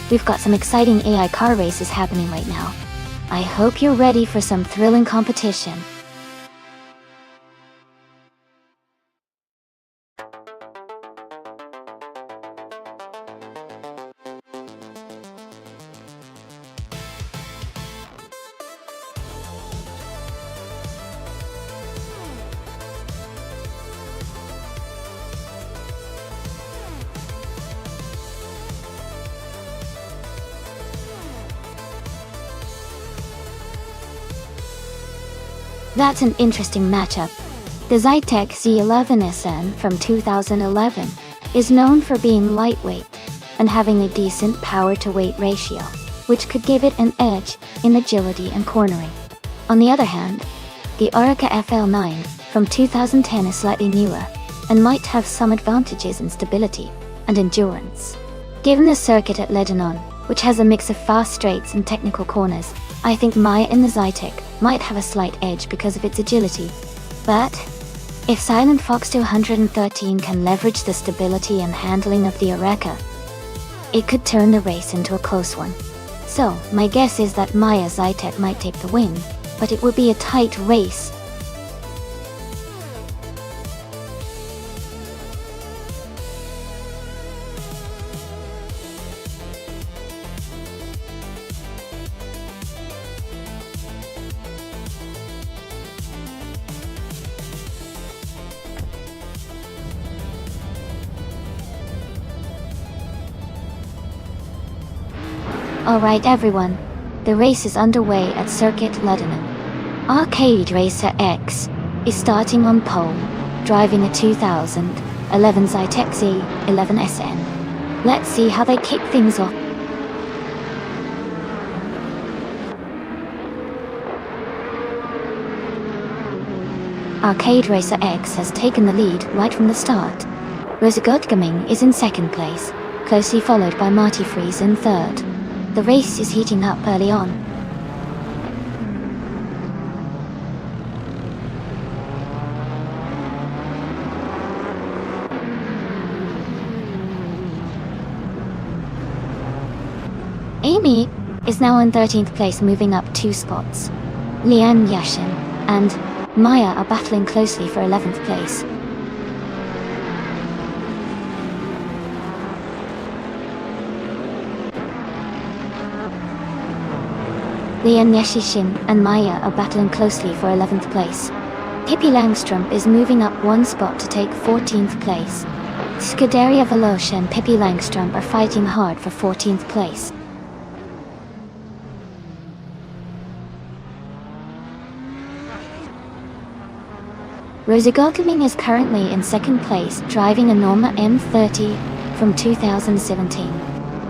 We've got some exciting AI car races happening right now. I hope you're ready for some thrilling competition. That's an interesting matchup. The Zytec Z11SN from 2011 is known for being lightweight and having a decent power-to-weight ratio, which could give it an edge in agility and cornering. On the other hand, the Oreca FL9 from 2010 is slightly newer, and might have some advantages in stability and endurance. Given the circuit at Lebanon, which has a mix of fast straights and technical corners, I think Maya in the Zytek might have a slight edge because of its agility. But if Silent Fox 213 can leverage the stability and handling of the Oreca, it could turn the race into a close one. So, my guess is that Maya Zytek might take the win, but it would be a tight race. Alright everyone, the race is underway at Circuit Lebanon. Arcade Racer X is starting on pole, driving a 2011 Zytek Z11SN. Let's see how they kick things off. Arcade Racer X has taken the lead right from the start. Rosagodgaming is in second place, closely followed by Marty Freeze in third. The race is heating up early on. Amy is now in 13th place, moving up 2 spots. Lian Yashin and Maya are battling closely for 11th place. Lian Yashin and Maya are battling closely for 11th place. Pippi Langstrump is moving up 1 spot to take 14th place. Scuderia Veloce and Pippi Langstrump are fighting hard for 14th place. Rosagodgaming is currently in second place, driving a Norma M30 from 2017.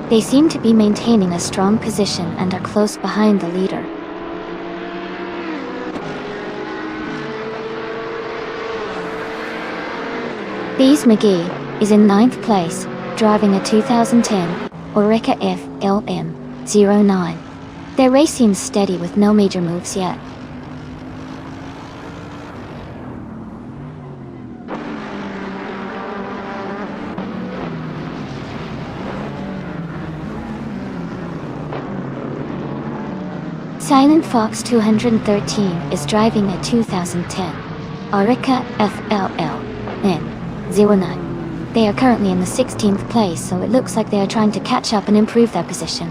They seem to be maintaining a strong position and are close behind the leader. Bees McGee is in 9th place, driving a 2010 Oreca FLM09. Their race seems steady with no major moves yet. Silent Fox 213 is driving a 2010 Oreca FLLN09. They are currently in the 16th place, so it looks like they are trying to catch up and improve their position.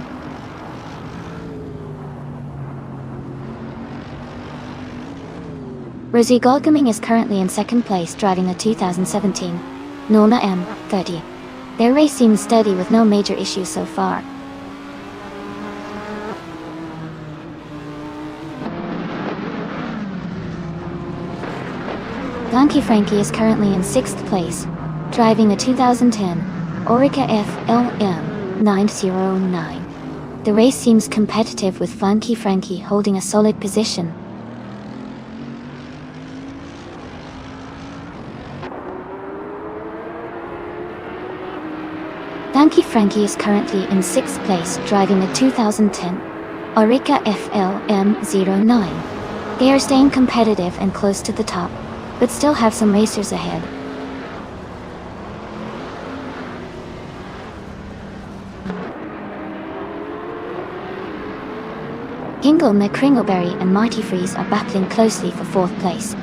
Rosagodgaming is currently in second place, driving a 2017 Norma M30. Their race seems steady with no major issues so far. Funky Frankie is currently in 6th place, driving a 2010 Oreca FLM909. The race seems competitive with Funky Frankie holding a solid position. Funky Frankie is currently in 6th place, driving a 2010 Oreca FLM09. They are staying competitive and close to the top, but still have some racers ahead. Kingle McCringleberry and Marty Freeze are battling closely for 4th place.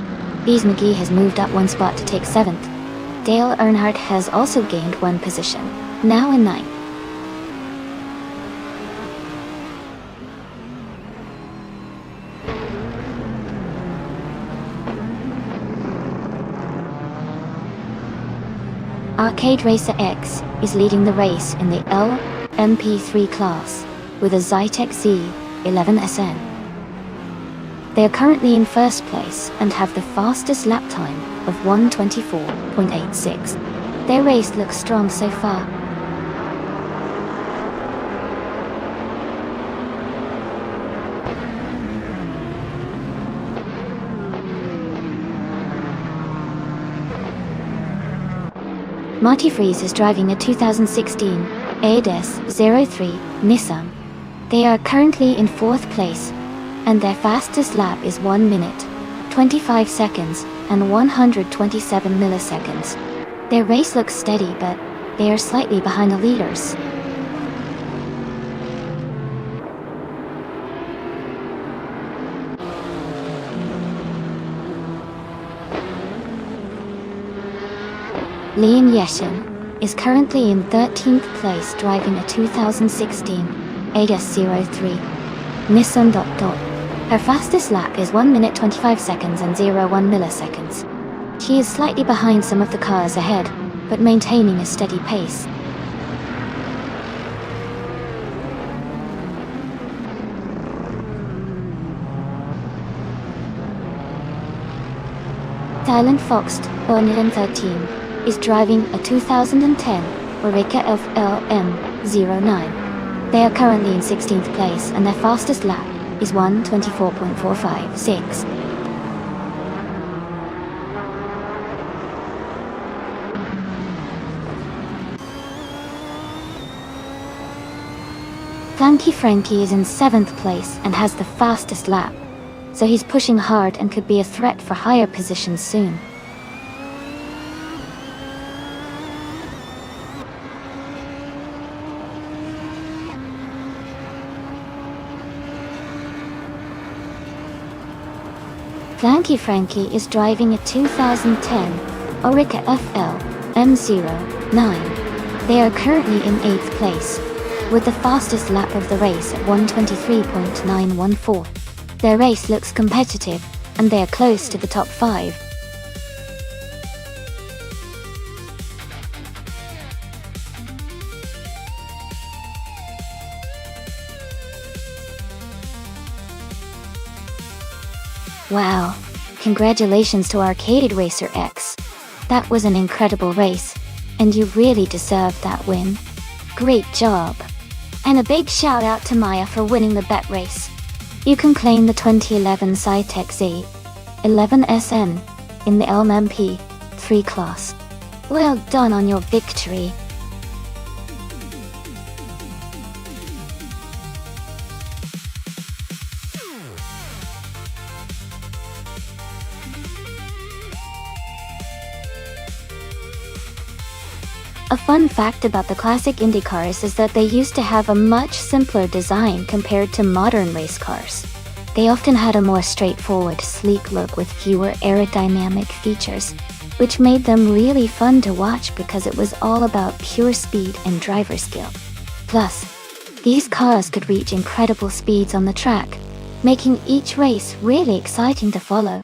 Bees McGee has moved up 1 spot to take 7th. Dale Earnhardt has also gained 1 position, now in 9th. Arcade Racer X is leading the race in the LMP3 class with a Zytek Z11SN. They are currently in 1st place and have the fastest lap time of 1:24.86. Their race looks strong so far. Marty Freeze is driving a 2016 ADS-03 Nissan. They are currently in 4th place, and their fastest lap is 1 minute, 25 seconds, and 127 milliseconds. Their race looks steady, but they are slightly behind the leaders. Liam Yeshin is currently in 13th place driving a 2016 ADS-03 Nissan. Her fastest lap is 1 minute 25 seconds and 01 milliseconds. She is slightly behind some of the cars ahead, but maintaining a steady pace. Silent Fox, born in 13, is driving a 2010 Oreca FLM09. They are currently in 16th place and their fastest lap is 1:24.456. Flanky Frankie is in 7th place and has the fastest lap, so he's pushing hard and could be a threat for higher positions soon. Flanky Frankie is driving a 2010 Oreca FL M09. They are currently in 8th place, with the fastest lap of the race at 1:23.914. Their race looks competitive, and they are close to the top 5. Wow, congratulations to Arcaded Racer X. That was an incredible race, and you really deserved that win. Great job. And a big shout out to Maya for winning the bet race. You can claim the 2011 Cytec Z11SN in the LMP3 class. Well done on your victory. A fun fact about the classic Indy cars is that they used to have a much simpler design compared to modern race cars. They often had a more straightforward, sleek look with fewer aerodynamic features, which made them really fun to watch because it was all about pure speed and driver skill. Plus, these cars could reach incredible speeds on the track, making each race really exciting to follow.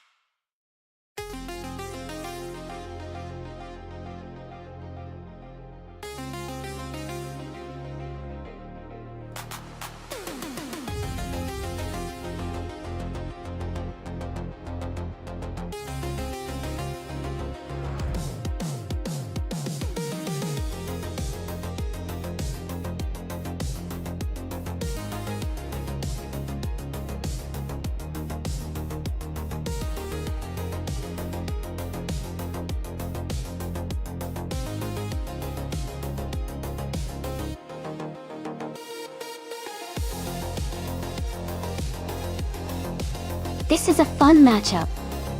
This is a fun matchup.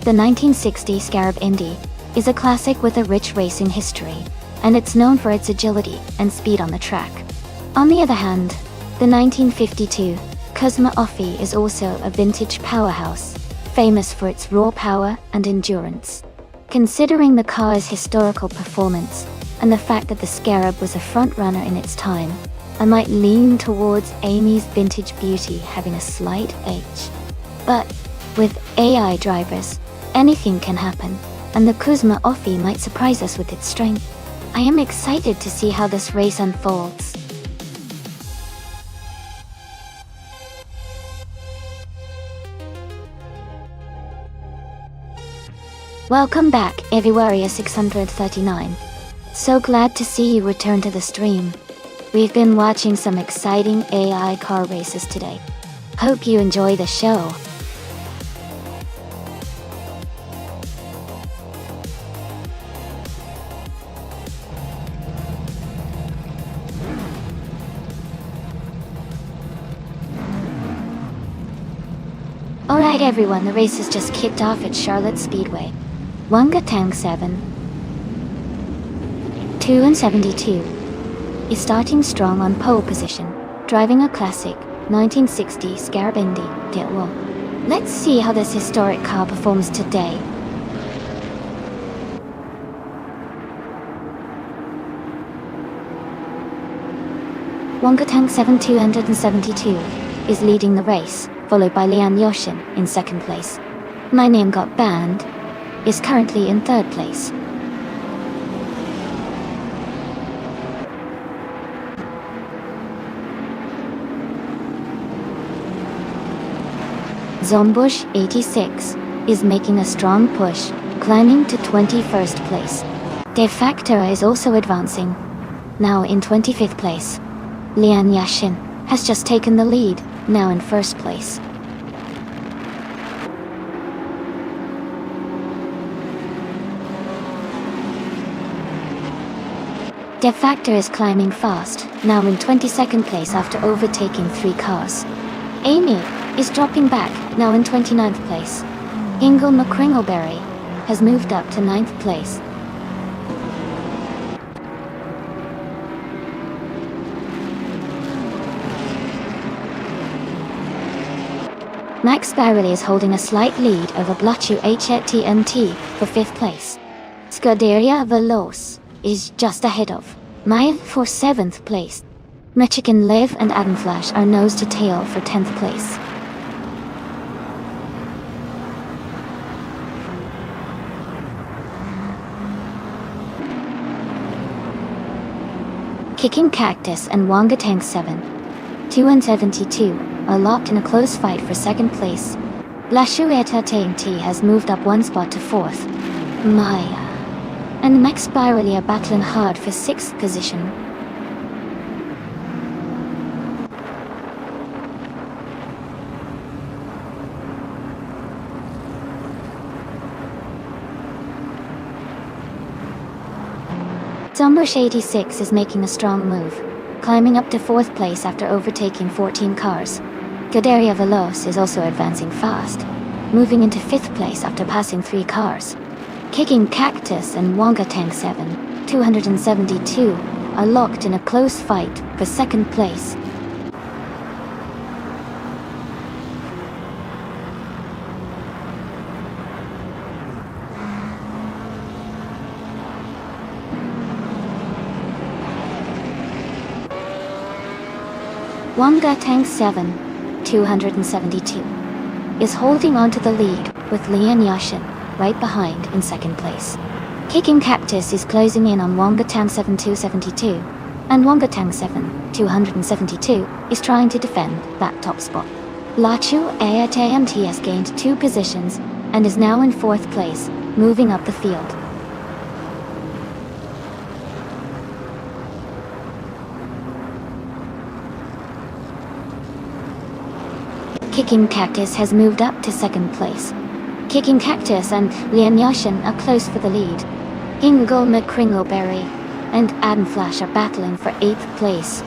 The 1960 Scarab Indy is a classic with a rich racing history, and it's known for its agility and speed on the track. On the other hand, the 1952 Cosma Offie is also a vintage powerhouse, famous for its raw power and endurance. Considering the car's historical performance and the fact that the Scarab was a front-runner in its time, I might lean towards Amy's vintage beauty having a slight edge. But with AI drivers, anything can happen, and the Cosma Offie might surprise us with its strength. I am excited to see how this race unfolds. Welcome back, Everywhere 639. So glad to see you return to the stream. We've been watching some exciting AI car races today. Hope you enjoy the show. Alright everyone, the race has just kicked off at Charlotte Speedway. Wangatang 7, 2 and 72, is starting strong on pole position, driving a classic 1960 Scarabindi Dilwell. Let's see how this historic car performs today. Wangatang 7 272 is leading the race, followed by Lian Yoshin in second place. My Name Got Banned is currently in third place. Zombush 86 is making a strong push, climbing to 21st place. De Factora is also advancing, now in 25th place. Lian Yashin has just taken the lead, now in first place. De Factor is climbing fast, now in 22nd place after overtaking 3 cars. Amy is dropping back, now in 29th place. Ingle McCringleberry has moved up to 9th place. Max Barrelli is holding a slight lead over Blachu HTMT for 5th place. Scuderia Veloce is just ahead of Maya for 7th place. Michigan Liv and Adam Flash are nose to tail for 10th place. Kicking Cactus and Wangatang 7, 2 and 72 are locked in a close fight for second place. Blashu HTMT has moved up 1 spot to 4th. Maya and Max Barrelli are battling hard for 6th position. Zombush 86 is making a strong move, climbing up to 4th place after overtaking 14 cars. Scuderia Veloce is also advancing fast, moving into 5th place after passing 3 cars. Kicking Cactus and Wangatang 7, 272 are locked in a close fight for second place. Wangatang 7, 272 is holding on to the lead with Lian Yashin right behind in second place. Kicking Cactus is closing in on Wangatang 7 272, and Wangatang 7 272 is trying to defend that top spot. Blachu ATMT has gained 2 positions and is now in 4th place, moving up the field. Kicking Cactus has moved up to second place. Kicking Cactus and Lian Yashin are close for the lead. Ingle McCringleberry and Adam Flash are battling for 8th place.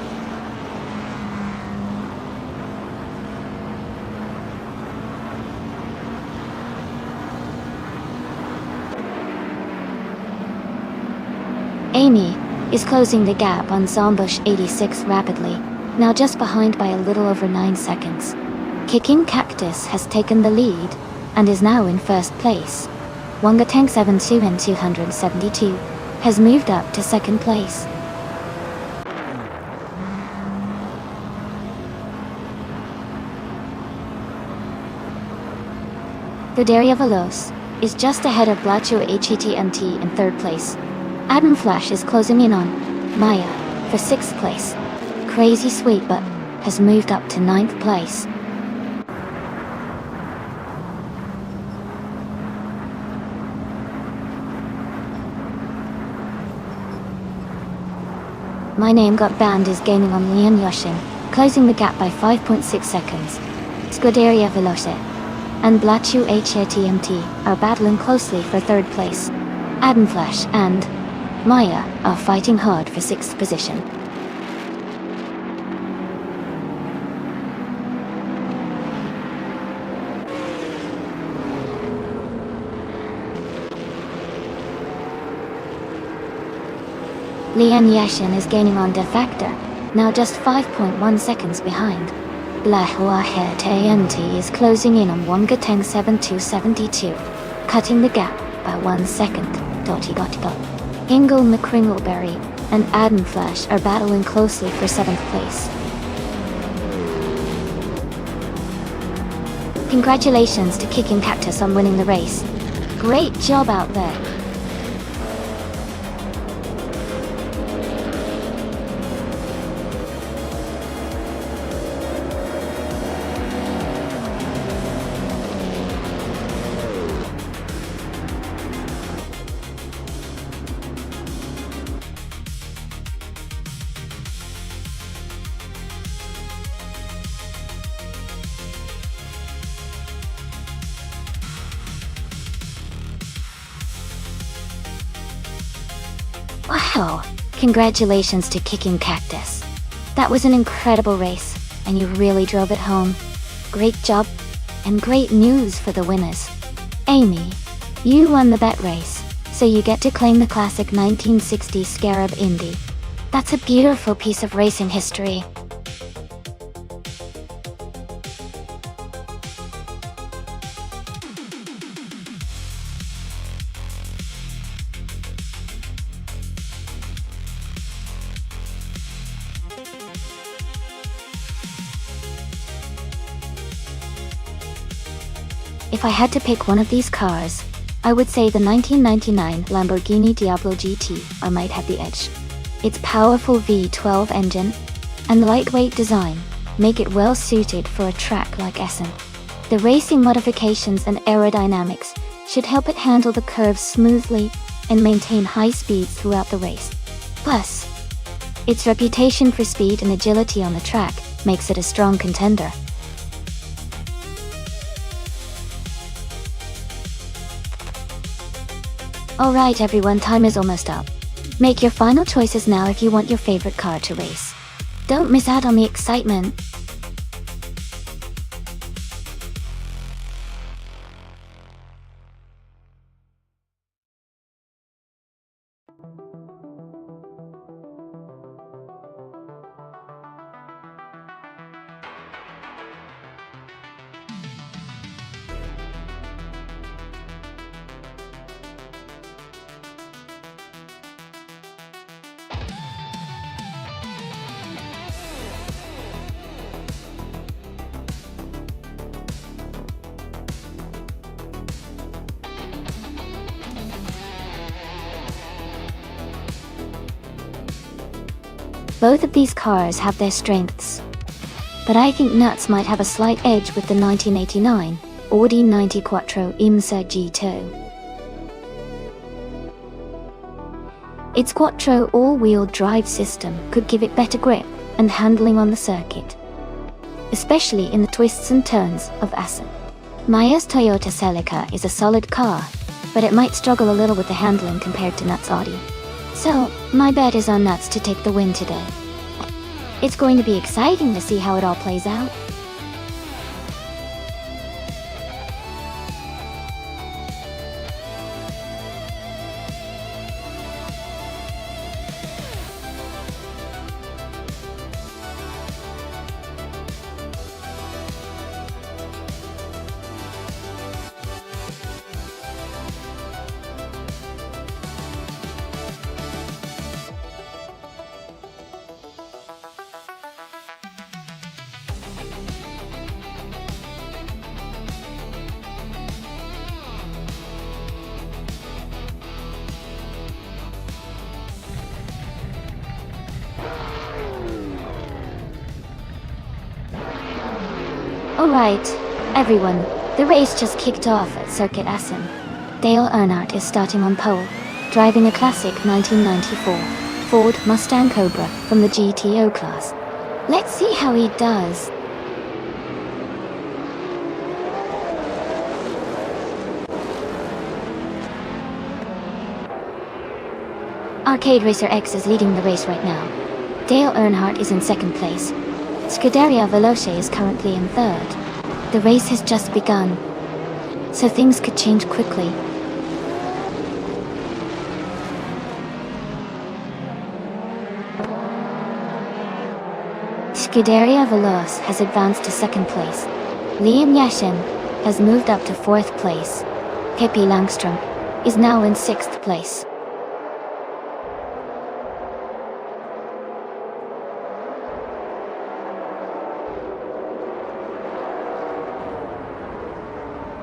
Amy is closing the gap on Zombush 86 rapidly, now just behind by a little over 9 seconds. Kicking Cactus has taken the lead and is now in first place. Wangatang 7 2 and 272 has moved up to second place. Scuderia Veloce is just ahead of Blachu HTMT in third place. Adam Flash is closing in on Maya for 6th place. Crazy Sweet Butt has moved up to 9th place. My Name Got Banned is gaining on Lian Yashin, closing the gap by 5.6 seconds. Scuderia Veloce and Blachu HTMT are battling closely for third place. Adam Flash and Maya are fighting hard for 6th position. Lian Yashin is gaining on de facto, now just 5.1 seconds behind. Lahua Het ANT is closing in on Wonga Teng 7272, cutting the gap by 1 second. Ingle McCringleberry and Adam Flash are battling closely for 7th place. Congratulations to Kicking Cactus on winning the race. Great job out there. Wow! Congratulations to Kicking Cactus. That was an incredible race, and you really drove it home. Great job, and great news for the winners. Amy, you won the bet race, so you get to claim the classic 1960 Scarab Indy. That's a beautiful piece of racing history. If I had to pick one of these cars, I would say the 1999 Lamborghini Diablo GT might have the edge. Its powerful V12 engine and lightweight design make it well suited for a track like Essen. The racing modifications and aerodynamics should help it handle the curves smoothly and maintain high speeds throughout the race. Plus, its reputation for speed and agility on the track makes it a strong contender. Alright everyone, time is almost up. Make your final choices now if you want your favorite car to race. Don't miss out on the excitement. Both of these cars have their strengths, but I think Nuts might have a slight edge with the 1989 Audi 90 Quattro IMSA GTO. Its Quattro all-wheel drive system could give it better grip and handling on the circuit, especially in the twists and turns of Assen. Maya's Toyota Celica is a solid car, but it might struggle a little with the handling compared to Nuts' Audi. So, my bet is on Nuts to take the win today. It's going to be exciting to see how it all plays out. Alright, everyone, the race just kicked off at Circuit Essen. Dale Earnhardt is starting on pole, driving a classic 1994 Ford Mustang Cobra from the GTO class. Let's see how he does. Arcade Racer X is leading the race right now. Dale Earnhardt is in second place. Scuderia Veloce is currently in third. The race has just begun, so things could change quickly. Scuderia Veloce has advanced to second place. Liam Yashin has moved up to fourth place. Pippi Langström is now in sixth place.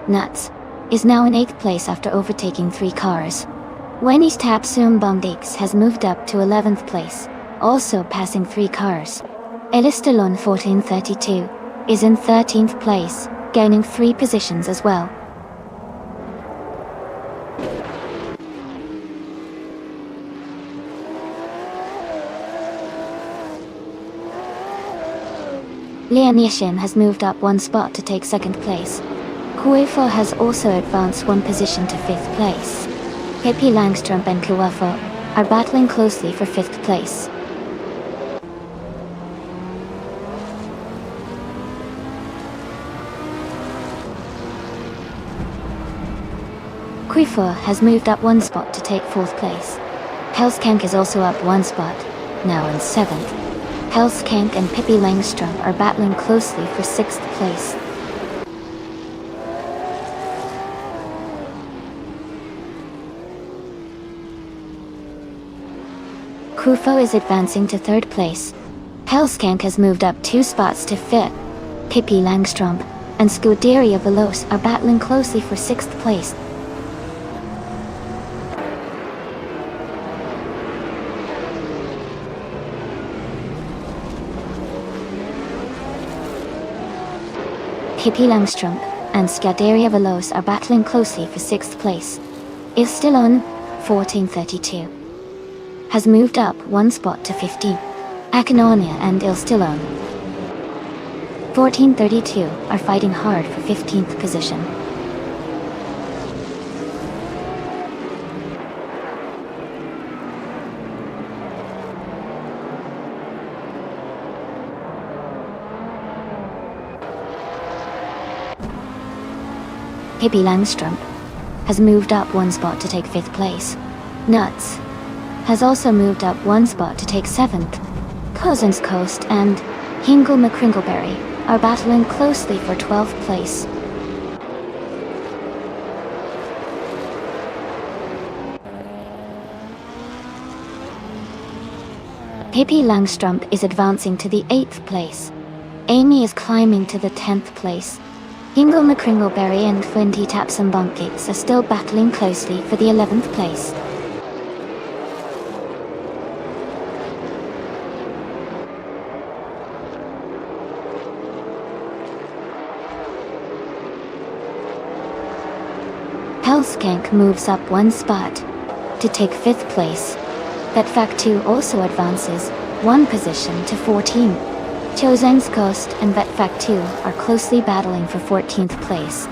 Nuts is now in 8th place after overtaking 3 cars. Wenny's Tapsum Bongdix has moved up to 11th place, also passing 3 cars. Elistalon 1432 is in 13th place, gaining 3 positions as well. Liam Yashin has moved up 1 spot to take 2nd place. Kuifo has also advanced 1 position to 5th place. Pippi Langström and Kuifo are battling closely for 5th place. Kuifo has moved up 1 spot to take 4th place. Helskank is also up 1 spot, now in 7th. Helskank and Pippi Langström are battling closely for 6th place. Kuifo is advancing to 3rd place. Helskank has moved up 2 spots to 5th. Pippi Langström and Scuderia Veloce are battling closely for 6th place. Pippi Langström and Scuderia Veloce are battling closely for 6th place. Istilon 1432 has moved up 1 spot to 15. Akinonia and Ilstilon 1432 are fighting hard for 15th position. Pippi Langström has moved up 1 spot to take 5th place. Nuts has also moved up 1 spot to take 7th. Cousins Coast and Hingle McCringleberry are battling closely for 12th place. Pippi Langström is advancing to the 8th place. Amy is climbing to the 10th place. Hingle McCringleberry and Flinty Tapsum Bonkix are still battling closely for the 11th place. Helskank moves up 1 spot to take 5th place. Vetfac 2 also advances 1 position to 14. Chozeng's Coast and Vetfac 2 are closely battling for 14th place.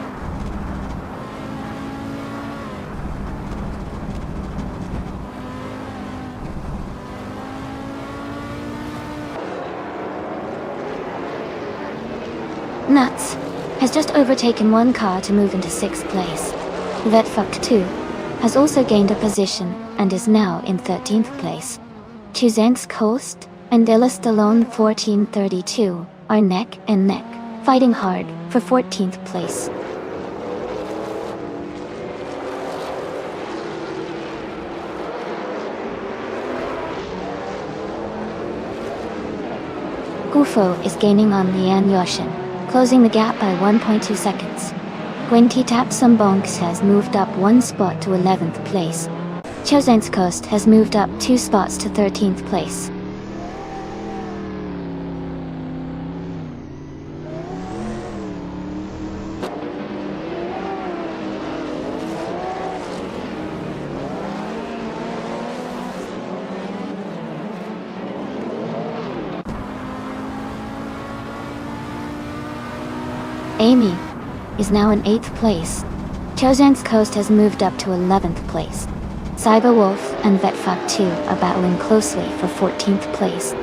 Nuts has just overtaken 1 car to move into 6th place. Vetfuck 2 has also gained a position and is now in 13th place. Chuzeng's Coast and Illistalone 1432 are neck and neck, fighting hard for 14th place. Gufo is gaining on Lian Yoshin, closing the gap by 1.2 seconds. Gwenti Tapsum Bonks has moved up 1 spot to 11th place. Chozeng's Coast has moved up 2 spots to 13th place. Amy is now in 8th place. Chozeng's Coast has moved up to 11th place. Cyberwolf and Vetfuck 2 are battling closely for 14th place.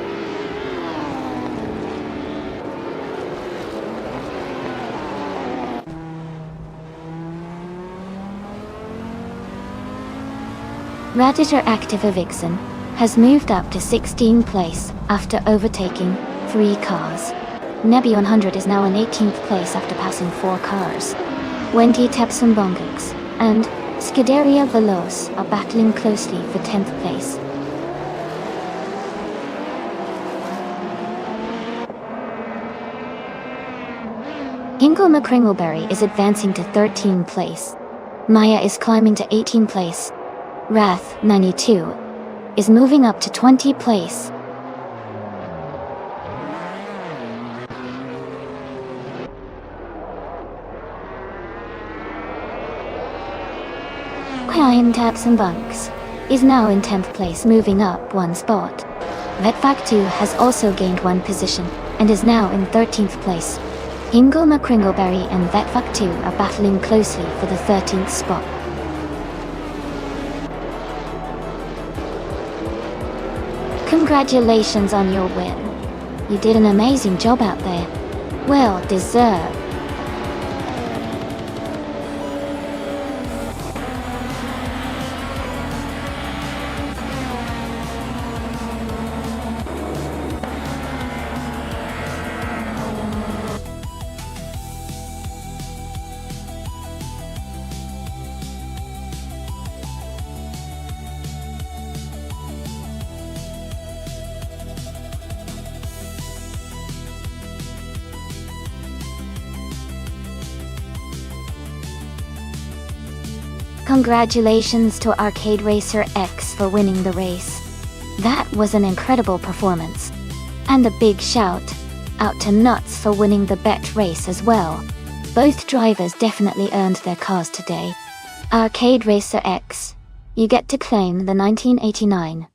Raditor Activa Vixen has moved up to 16th place after overtaking 3 cars. Nebi 100 is now in 18th place after passing 4 cars. Wendy Tapsumbongix and Scuderia Veloce are battling closely for 10th place. Hingle McCringleberry is advancing to 13th place. Maya is climbing to 18th place. Wrath, 92, is moving up to 20th place. Quine Taps and Bunks is now in 10th place, moving up 1 spot. Vetfac2 has also gained 1 position and is now in 13th place. Hingle McCringleberry and Vetfac2 are battling closely for the 13th spot. Congratulations on your win. You did an amazing job out there. Well deserved. Congratulations to Arcade Racer X for winning the race. That was an incredible performance. And a big shout out to Nuts for winning the bet race as well. Both drivers definitely earned their cars today. Arcade Racer X, you get to claim the 1989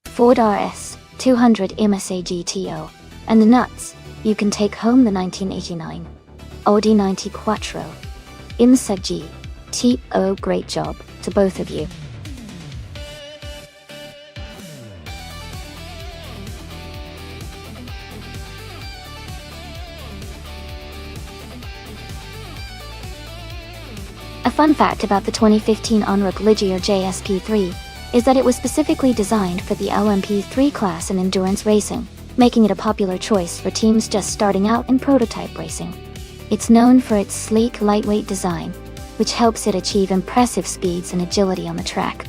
Ford RS 200 MSA GTO. And the Nuts, you can take home the 1989 Audi 90 Quattro IMSA G. T.O. Great job to both of you. A fun fact about the 2015 Onrook Ligier JSP3 is that it was specifically designed for the LMP3 class in endurance racing, making it a popular choice for teams just starting out in prototype racing. It's known for its sleek, lightweight design, which helps it achieve impressive speeds and agility on the track.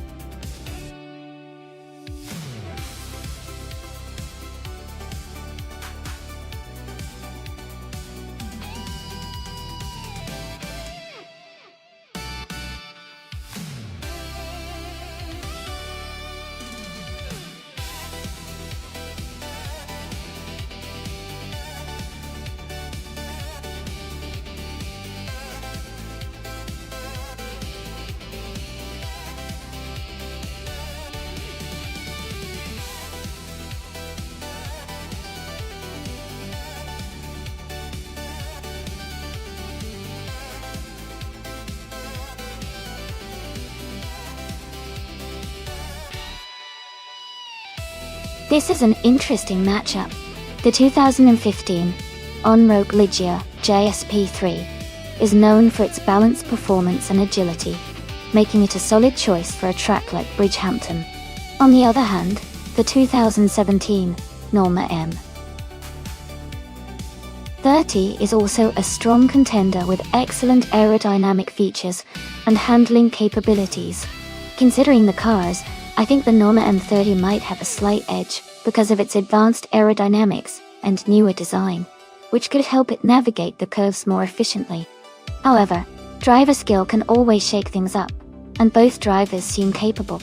This is an interesting matchup. The 2015 Onrook Ligier JSP3 is known for its balanced performance and agility, making it a solid choice for a track like Bridgehampton. On the other hand, the 2017 Norma M30 is also a strong contender with excellent aerodynamic features and handling capabilities. Considering the cars, I think the Norma M30 might have a slight edge because of its advanced aerodynamics and newer design, which could help it navigate the curves more efficiently. However, driver skill can always shake things up, and both drivers seem capable.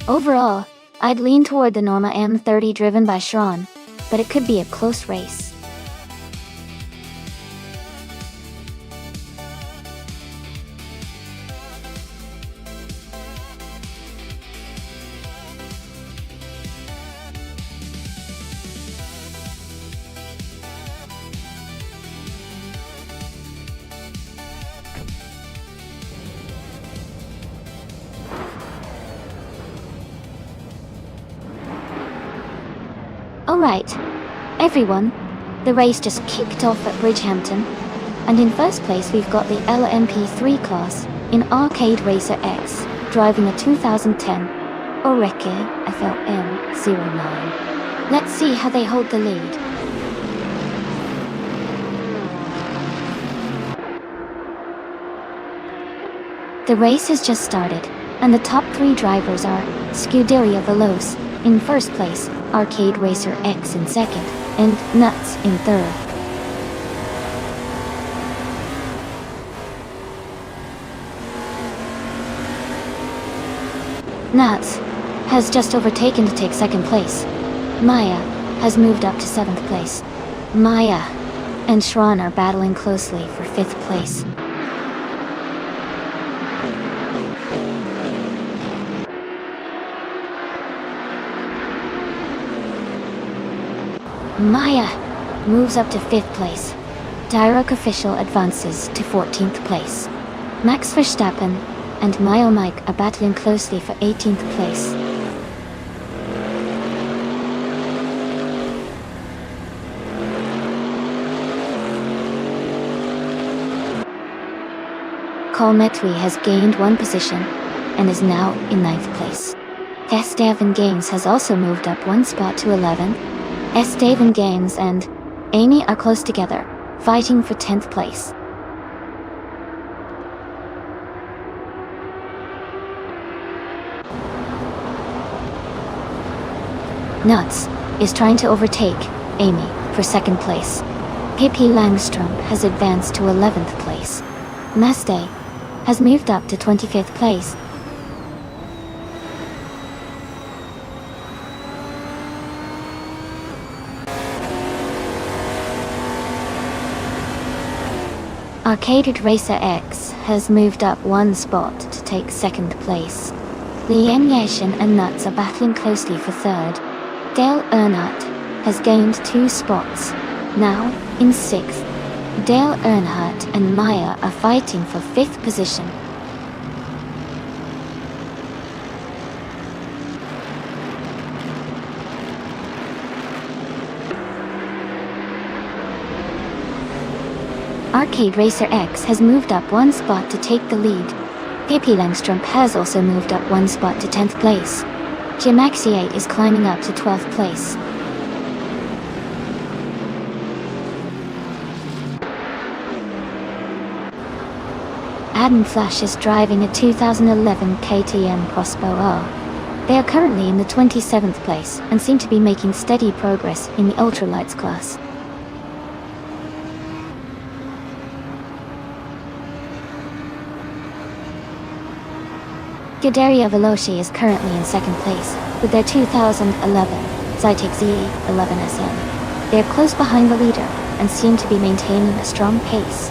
Overall, I'd lean toward the Norma M30 driven by Sharon, but it could be a close race. Alright, everyone, the race just kicked off at Bridgehampton, and in first place we've got the LMP3 class in Arcade Racer X, driving a 2010 Oreke FLM09. Let's see how they hold the lead. The race has just started, and the top 3 drivers are Scuderia Veloce in first place, Arcade Racer X in second, and Nuts in third. Nuts has just overtaken to take second place. Maya has moved up to 7th place. Maya and Shran are battling closely for 5th place. Maya moves up to 5th place. Direct Official advances to 14th place. Max Verstappen and Mile Mike are battling closely for 18th place. Colmetri has gained 1 position and is now in 9th place. Estevan Gaines has also moved up 1 spot to 11th. Estevan Gaines and Amy are close together, fighting for 10th place. Nuts is trying to overtake Amy for 2nd place. Pippi Langstrump has advanced to 11th place. Maste has moved up to 25th place. Arcade Racer X has moved up 1 spot to take 2nd place. Lian Yashin and Nuts are battling closely for 3rd. Dale Earnhardt has gained 2 spots, now in 6th. Dale Earnhardt and Maya are fighting for 5th position. Arcade Racer X has moved up 1 spot to take the lead. Pippi Langstrump has also moved up 1 spot to 10th place. Jamaxiate is climbing up to 12th place. Adam Flash is driving a 2011 KTM Crossbow R. They are currently in the 27th place and seem to be making steady progress in the ultralights class. Scuderia Veloce is currently in 2nd place with their 2011 Zytek ZE11SM. They are close behind the leader and seem to be maintaining a strong pace.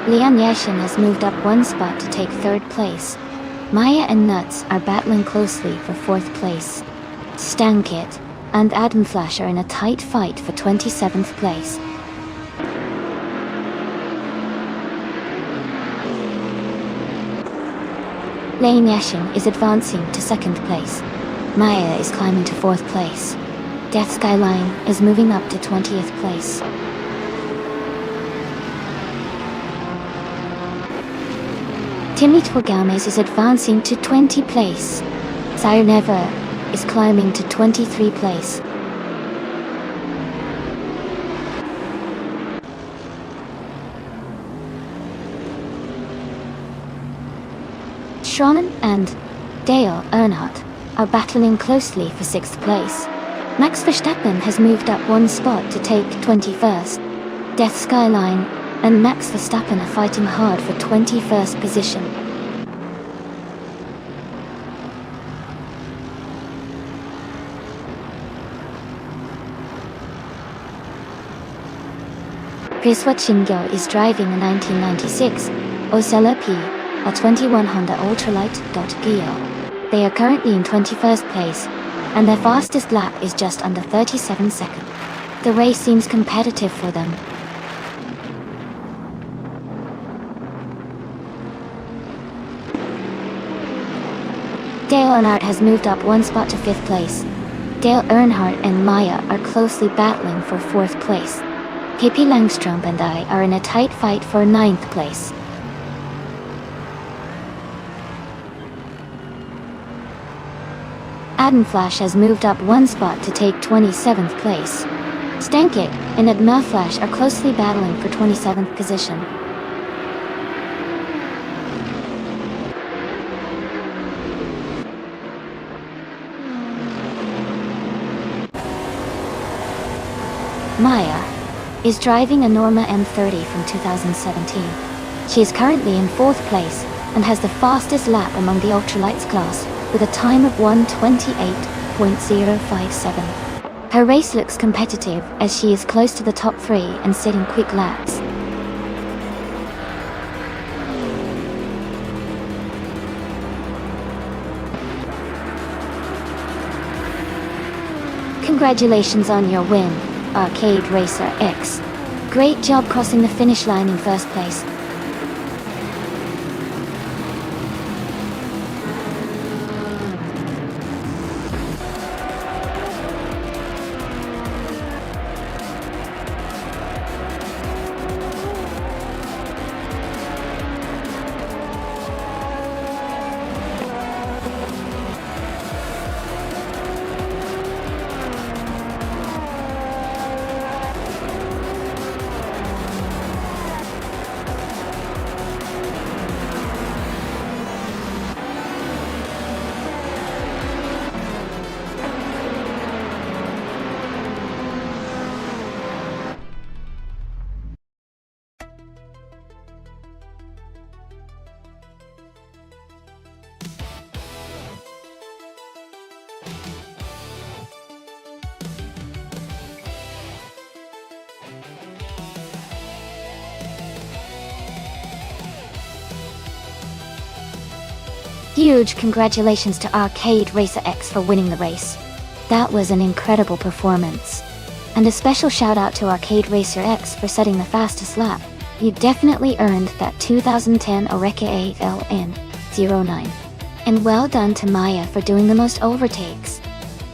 Lian Yashin has moved up 1 spot to take 3rd place. Maya and Nuts are battling closely for 4th place. Stankit and Adam Flash are in a tight fight for 27th place. Lane Yashin is advancing to 2nd place. Maya is climbing to 4th place. Death Skyline is moving up to 20th place. Timmy Torgames is advancing to 20th place. Sire Never is climbing to 23rd place. Schranen and Dale Earnhardt are battling closely for 6th place. Max Verstappen has moved up 1 spot to take 21st. Death Skyline and Max Verstappen are fighting hard for 21st position. Priswa Chingyo is driving a 1996 Osella P, a 21 Honda Ultralight Geo. They are currently in 21st place, and their fastest lap is just under 37 seconds. The race seems competitive for them. Dale Earnhardt has moved up 1 spot to 5th place. Dale Earnhardt and Maya are closely battling for 4th place. Pippi Langstrump and I are in a tight fight for 9th place. Adam Flash has moved up one spot to take 27th place. Stankit and Adma Flash are closely battling for 27th position. Maya is driving a Norma M30 from 2017. She is currently in 4th place and has the fastest lap among the ultralights class with a time of 1:28.057. Her race looks competitive as she is close to the top 3 and setting quick laps. Congratulations on your win, Arcade Racer X. Great job crossing the finish line in 1st place. Huge congratulations to Arcade Racer X for winning the race. That was an incredible performance. And a special shout out to Arcade Racer X for setting the fastest lap. You definitely earned that 2010 Oreca ALN09. And well done to Maya for doing the most overtakes.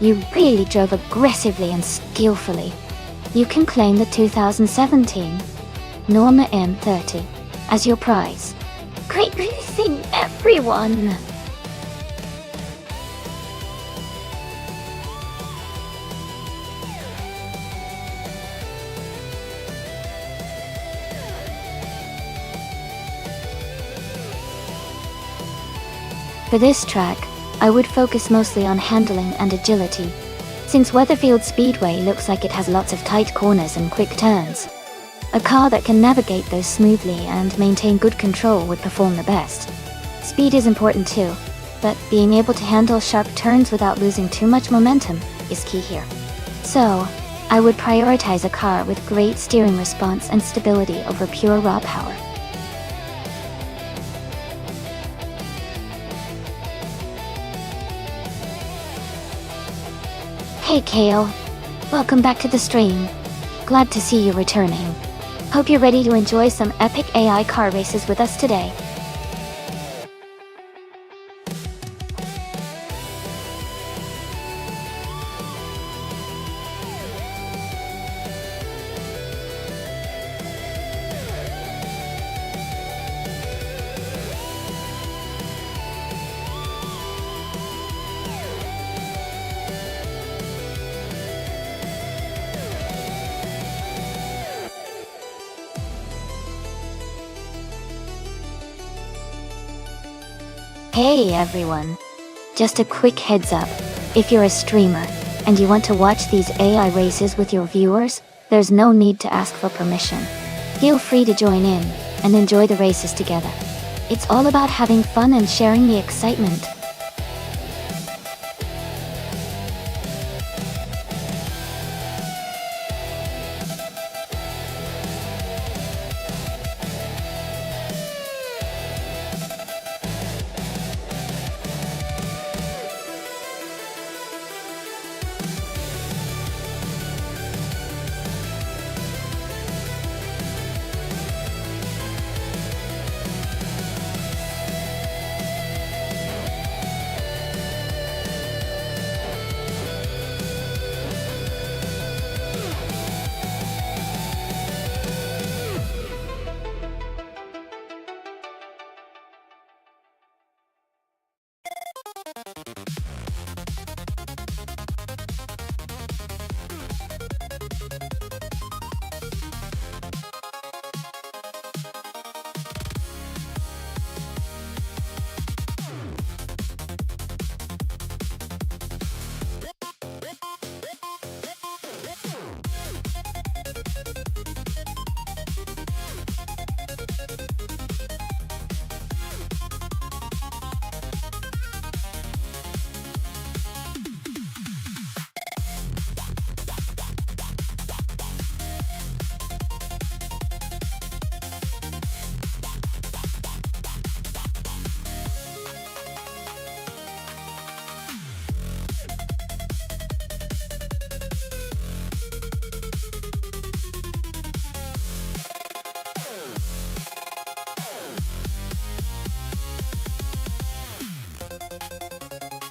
You really drove aggressively and skillfully. You can claim the 2017 Norma M30 as your prize. Great racing, everyone! For this track, I would focus mostly on handling and agility, since Weatherfield Speedway looks like it has lots of tight corners and quick turns. A car that can navigate those smoothly and maintain good control would perform the best. Speed is important too, but being able to handle sharp turns without losing too much momentum is key here. So, I would prioritize a car with great steering response and stability over pure raw power. Hey Kale, welcome back to the stream. Glad to see you returning. Hope you're ready to enjoy some epic AI car races with us today. Hey everyone! Just a quick heads up, if you're a streamer, and you want to watch these AI races with your viewers, there's no need to ask for permission. Feel free to join in, and enjoy the races together. It's all about having fun and sharing the excitement.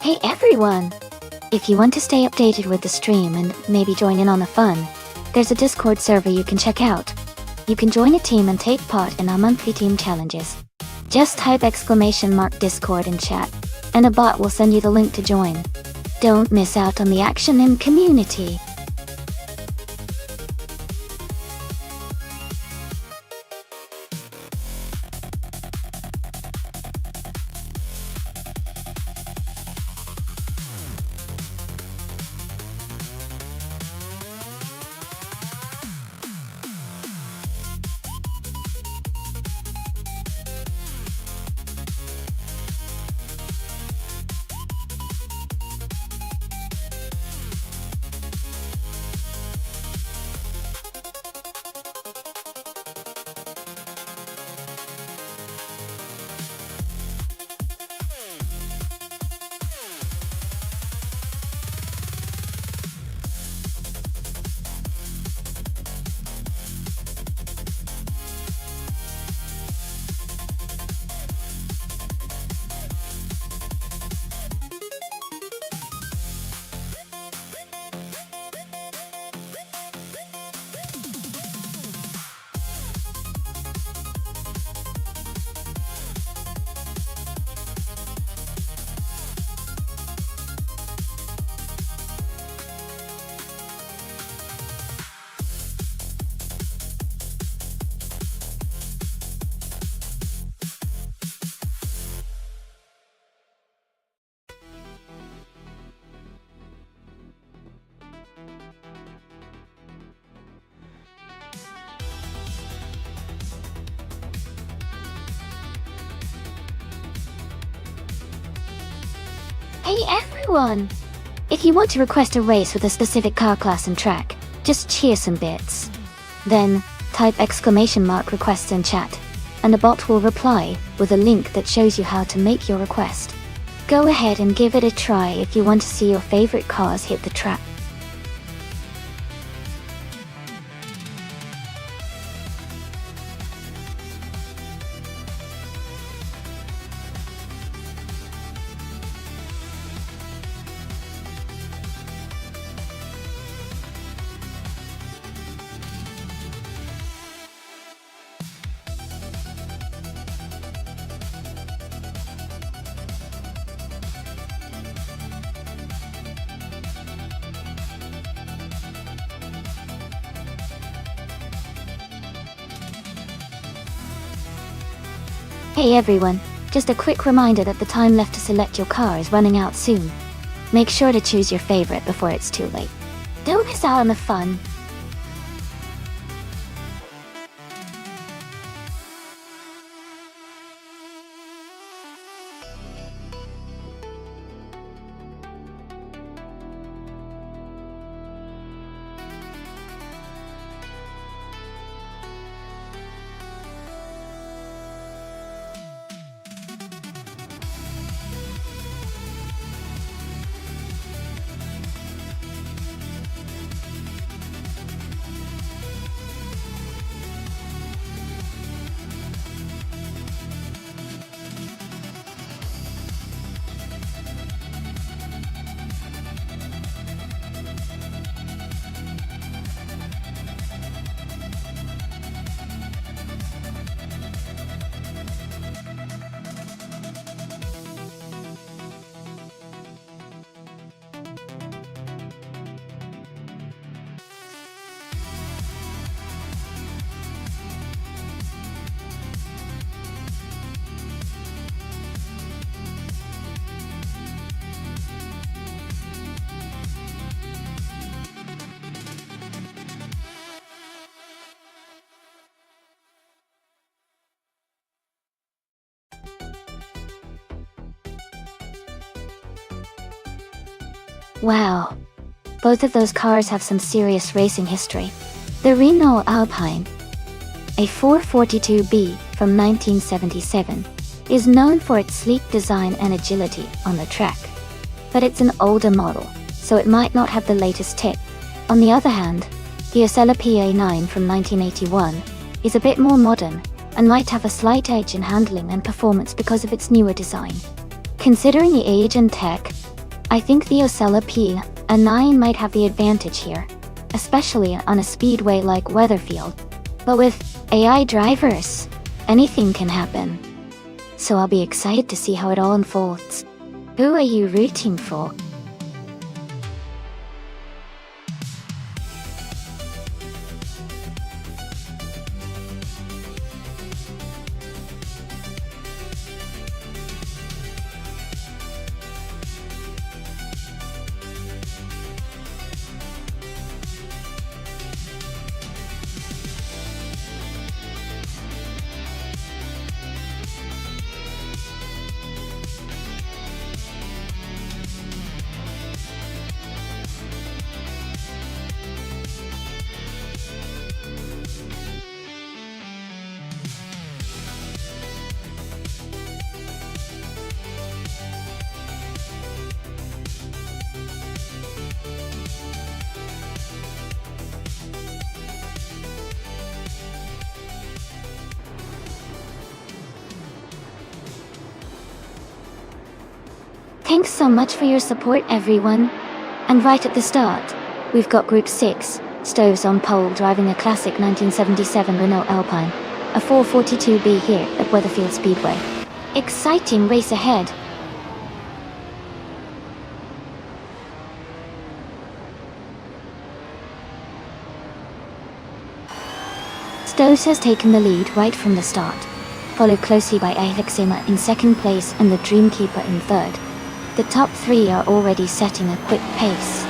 Hey everyone! If you want to stay updated with the stream and maybe join in on the fun, there's a Discord server you can check out. You can join a team and take part in our monthly team challenges. Just type !Discord in chat, and a bot will send you the link to join. Don't miss out on the action in community. Hey everyone! If you want to request a race with a specific car class and track, just cheer some bits. Then, type !Requests in chat, and a bot will reply with a link that shows you how to make your request. Go ahead and give it a try if you want to see your favorite cars hit the track. Hey everyone, just a quick reminder that the time left to select your car is running out soon. Make sure to choose your favorite before it's too late. Don't miss out on the fun. Wow. Both of those cars have some serious racing history. The Renault Alpine, a 442B from 1977, is known for its sleek design and agility on the track. But it's an older model, so it might not have the latest tech. On the other hand, the Osella PA9 from 1981 is a bit more modern and might have a slight edge in handling and performance because of its newer design. Considering the age and tech, I think the Osella P9 might have the advantage here, especially on a speedway like Weatherfield. But with AI drivers, anything can happen. So I'll be excited to see how it all unfolds. Who are you rooting for? Thanks so much for your support, everyone. And right at the start, we've got Group 6, Stoves on pole driving a classic 1977 Renault Alpine, a 442B here at Weatherfield Speedway. Exciting race ahead. Stoves has taken the lead right from the start, followed closely by Alexema in second place and the Dreamkeeper in third. The top three are already setting a quick pace.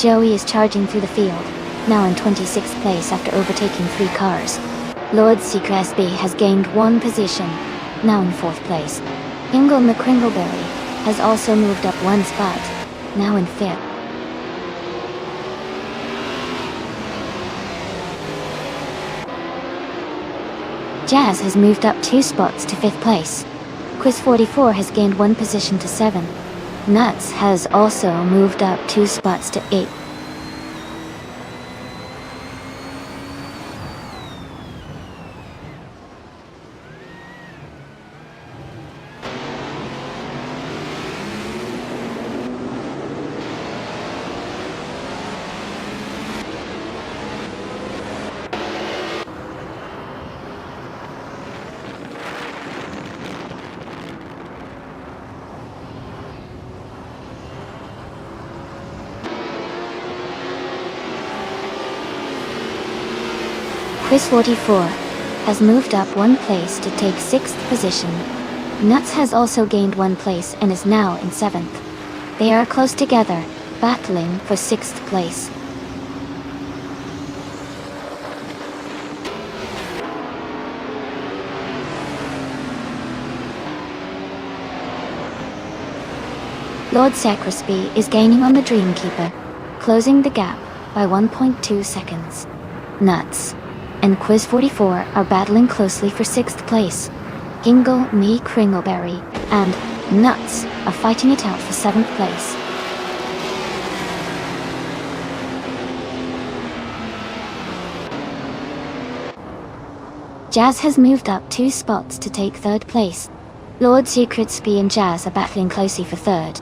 Joey is charging through the field, now in 26th place after overtaking 3 cars. Lord Seacrest has gained 1 position, now in 4th place. Ingle McCringleberry has also moved up 1 spot, now in 5th. Jazz has moved up 2 spots to 5th place. Quiz 44 has gained 1 position to 7. Nuts has also moved up 2 spots to 8. Quiz 44 has moved up 1 place to take 6th position. Nuts has also gained 1 place and is now in 7th. They are close together, battling for 6th place. Lord Sacrisby is gaining on the Dreamkeeper, closing the gap by 1.2 seconds. Nuts and Quiz 44 are battling closely for 6th place. Ingle McCringleberry and Nuts are fighting it out for 7th place. Jazz has moved up 2 spots to take 3rd place. Lord Secretsby and Jazz are battling closely for 3rd.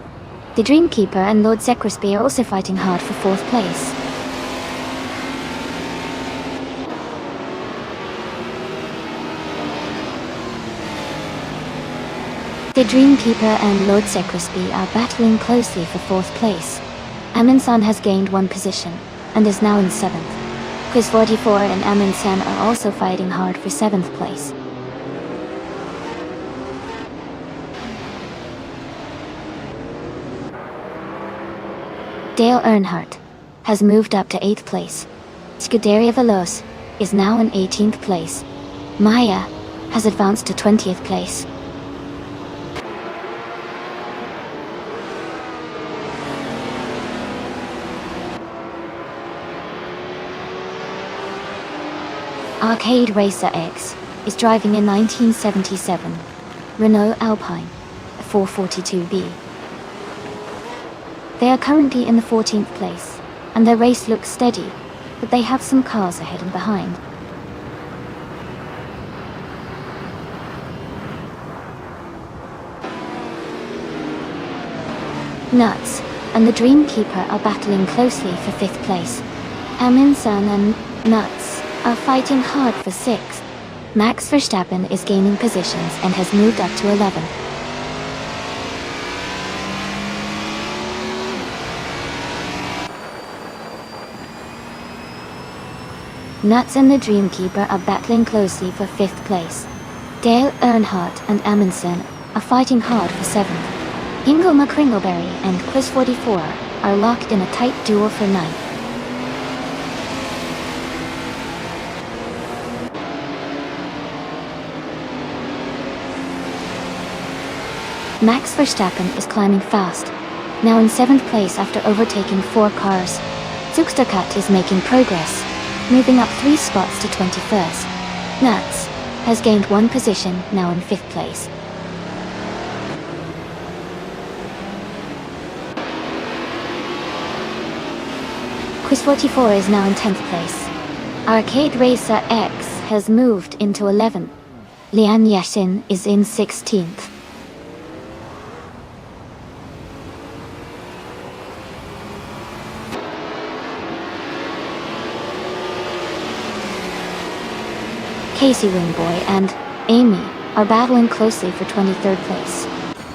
The Dreamkeeper and Lord Secresby are also fighting hard for 4th place. The Dreamkeeper and Lord Secresby are battling closely for 4th place. Amundsen has gained 1 position, and is now in 7th. Quiz 44 and Amundsen are also fighting hard for 7th place. Dale Earnhardt has moved up to 8th place. Scuderia Veloce is now in 18th place. Maya has advanced to 20th place. Arcade Racer X is driving a 1977 Renault Alpine, a 442B. They are currently in the 14th place, and their race looks steady, but they have some cars ahead and behind. Nuts and the Dreamkeeper are battling closely for 5th place. Amundsen and Nuts are fighting hard for 6th. Max Verstappen is gaining positions and has moved up to 11th. Nuts and the Dreamkeeper are battling closely for 5th place. Dale Earnhardt and Amundsen are fighting hard for 7th. Ingo McCringleberry and Quiz44 are locked in a tight duel for 9th. Max Verstappen is climbing fast, now in 7th place after overtaking 4 cars. Zugsterkat is making progress, moving up 3 spots to 21st. Nuts has gained 1 position, now in 5th place. Quiz44 is now in 10th place. Arcade Racer X has moved into 11th. Lian Yashin is in 16th. Casey Wingboy and Amy are battling closely for 23rd place.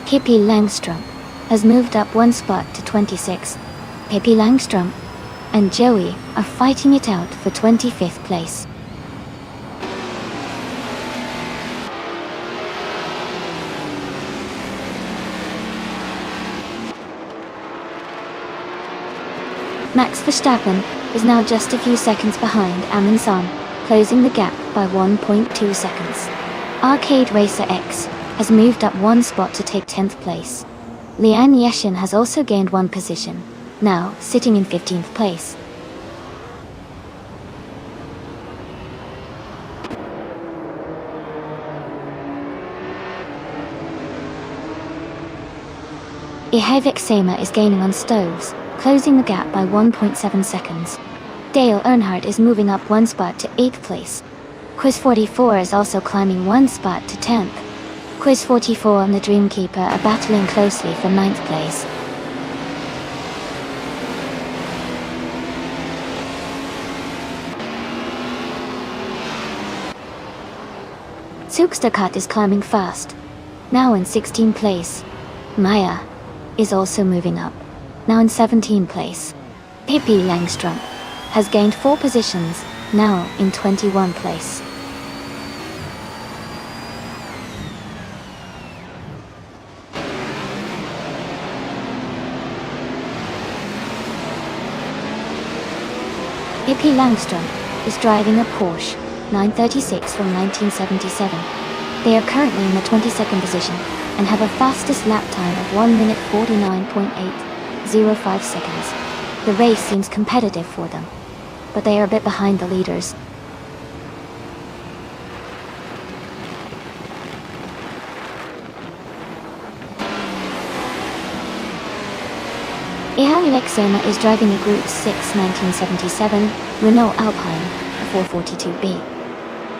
Pippi Langstrom has moved up 1 spot to 26th. Pippi Langstrom and Joey are fighting it out for 25th place. Max Verstappen is now just a few seconds behind Amundsen, closing the gap by 1.2 seconds. Arcade Racer X has moved up 1 spot to take 10th place. Lian Yashin has also gained 1 position, now sitting in 15th place. Ihevik Sema is gaining on Stoves, closing the gap by 1.7 seconds. Dale Earnhardt is moving up 1 spot to 8th place. Quiz44 is also climbing 1 spot to 10th. Quiz44 and the Dreamkeeper are battling closely for 9th place. Zugsterkat is climbing fast, now in 16th place. Maya is also moving up, now in 17th place. Pippi Langstrom has gained 4 positions, now in 21st place. Pippi Langstrom is driving a Porsche 936 from 1977. They are currently in the 22nd position and have a fastest lap time of 1 minute 49.805 seconds. The race seems competitive for them, but they are a bit behind the leaders. Ihevik Sema is driving a Group 6 1977 Renault Alpine, a 442B.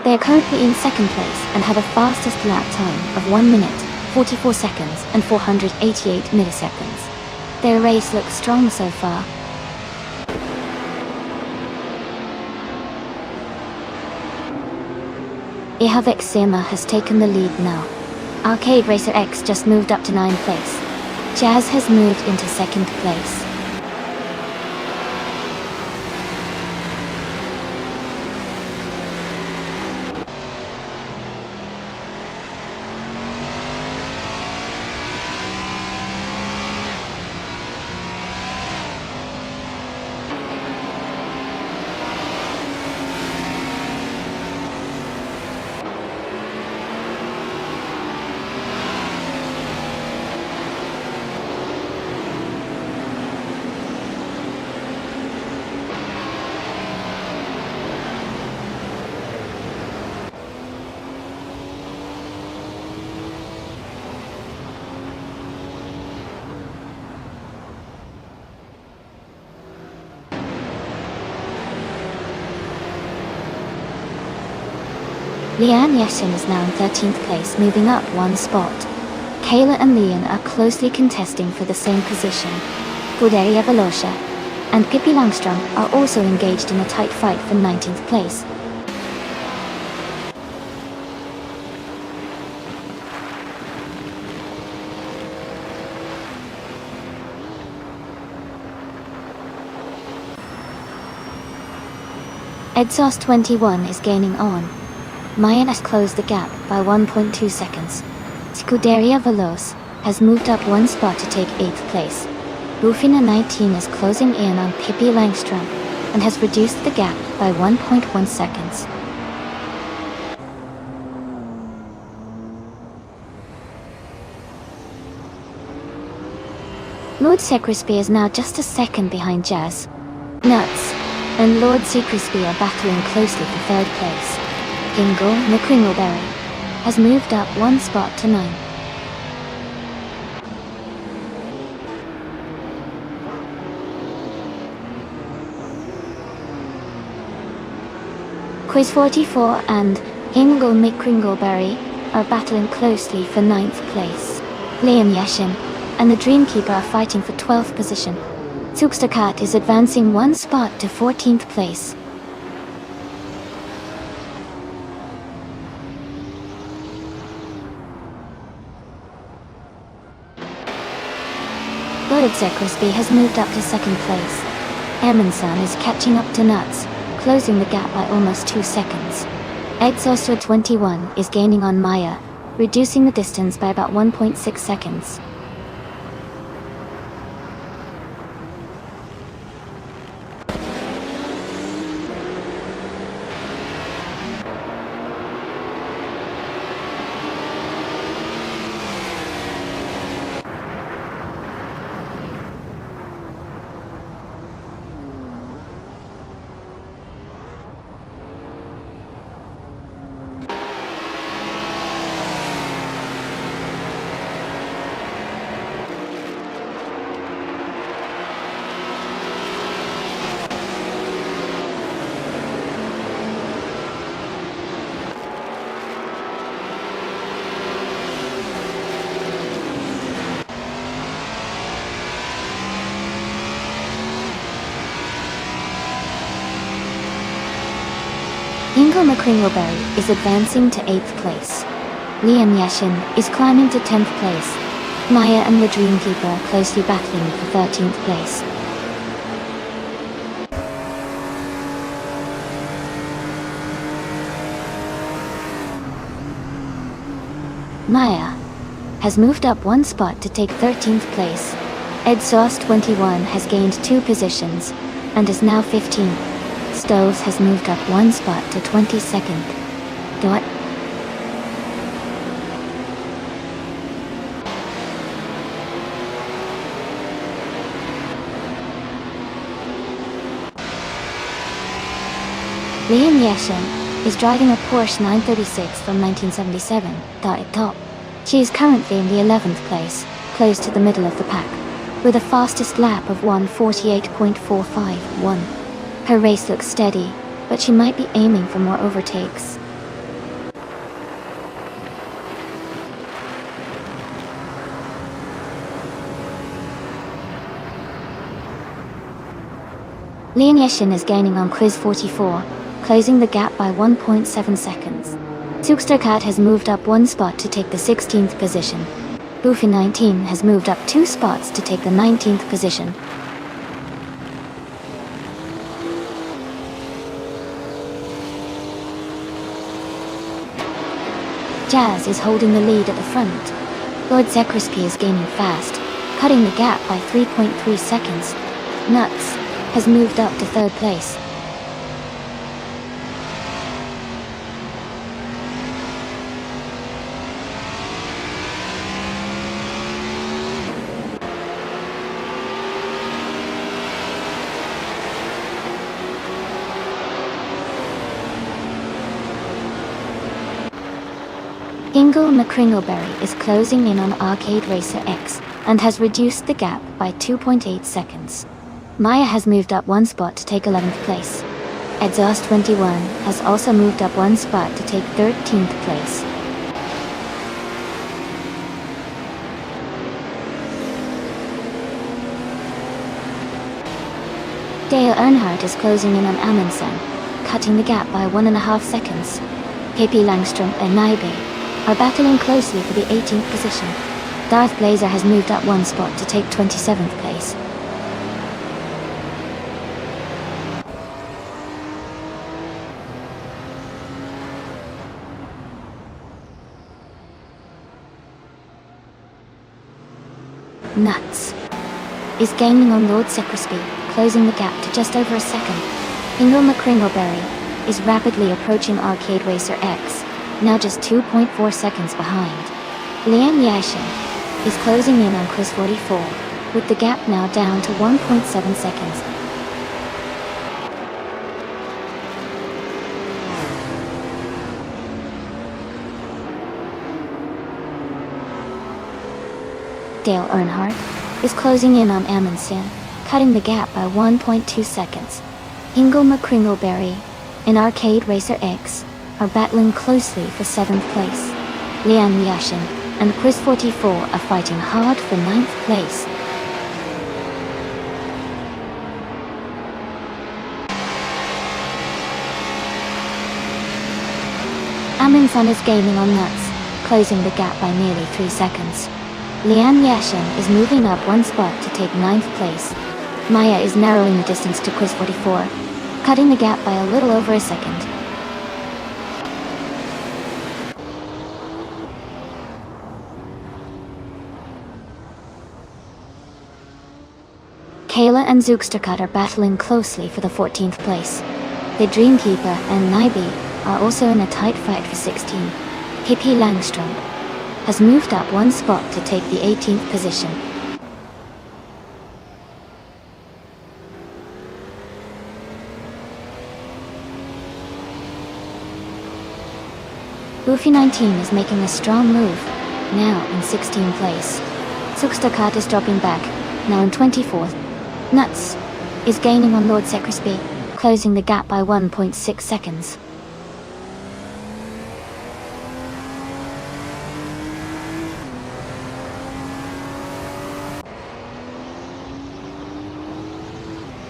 They are currently in 2nd place and have a fastest lap time of 1 minute, 44 seconds and 488 milliseconds. Their race looks strong so far. Ihevik Sema has taken the lead now. Arcade Racer X just moved up to 9th place. Jazz has moved into 2nd place. Lian Yeshin is now in 13th place, moving up one spot. Kayla and Lian are closely contesting for the same position. Cordelia Velocia and Pippi Langstrom are also engaged in a tight fight for 19th place. Edsos 21 is gaining on. Mayan has closed the gap by 1.2 seconds. Scuderia Veloz has moved up one spot to take 8th place. Bufina 19 is closing in on Pippi Langstrom and has reduced the gap by 1.1 seconds. Lord Secrisby is now just a second behind Jazz. Nuts and Lord Secrisby are battling closely for 3rd place. Ingle McCringleberry has moved up one spot to 9th. Quiz 44 and Ingle McCringleberry are battling closely for 9th place. Liam Yeshin and the Dreamkeeper are fighting for 12th position. Zugsterkat is advancing one spot to 14th place. Lord Zekrisby has moved up to 2nd place. Emanson is catching up to Nuts, closing the gap by almost 2 seconds. Exhauster 21 is gaining on Maya, reducing the distance by about 1.6 seconds. Ingle McCringleberry is advancing to 8th place. Liam Yeshin is climbing to 10th place. Maya and the Dreamkeeper are closely battling for 13th place. Maya has moved up one spot to take 13th place. Edsauce 21 has gained 2 positions and is now 15th. Stoves has moved up one spot to 22nd. Dot. Liam Yeshin is driving a Porsche 936 from 1977, top. She is currently in the 11th place, close to the middle of the pack, with a fastest lap of 1:48.451. Her race looks steady, but she might be aiming for more overtakes. Lian Yeshin is gaining on Quiz 44, closing the gap by 1.7 seconds. Zugsterkat has moved up one spot to take the 16th position. Buffy 19 has moved up 2 spots to take the 19th position. Jazz is holding the lead at the front. Lord Zekrisky is gaining fast, cutting the gap by 3.3 seconds. Nuts has moved up to 3rd place. Ingle McCringleberry is closing in on Arcade Racer X and has reduced the gap by 2.8 seconds. Maya has moved up one spot to take 11th place. Exhaust 21 has also moved up one spot to take 13th place. Dale Earnhardt is closing in on Amundsen, cutting the gap by 1.5 seconds. Pippi Langstrom and Nybe are battling closely for the 18th position. Darth Blazer has moved up one spot to take 27th place. Nuts is gaining on Lord Secresby, closing the gap to just over a second. Ingo McCringleberry is rapidly approaching Arcade Racer X, now just 2.4 seconds behind. Liam Yashin is closing in on Quiz 44, with the gap now down to 1.7 seconds. Dale Earnhardt is closing in on Amundsen, cutting the gap by 1.2 seconds. Ingo McCringleberry and Arcade Racer X are battling closely for 7th place. Liam Yashin and Quiz 44 are fighting hard for 9th place. Amundsen is gaining on Nuts, closing the gap by nearly 3 seconds. Liam Yashin is moving up one spot to take 9th place. Maya is narrowing the distance to Quiz 44, cutting the gap by a little over a second. Kayla and Zugstercut are battling closely for the 14th place. The Dreamkeeper and Nybe are also in a tight fight for 16. Pippi Langstrom has moved up one spot to take the 18th position. Goofy 19 is making a strong move, now in 16th place. Zugstercut is dropping back, now in 24th. Nuts is gaining on Lord Secresby, closing the gap by 1.6 seconds.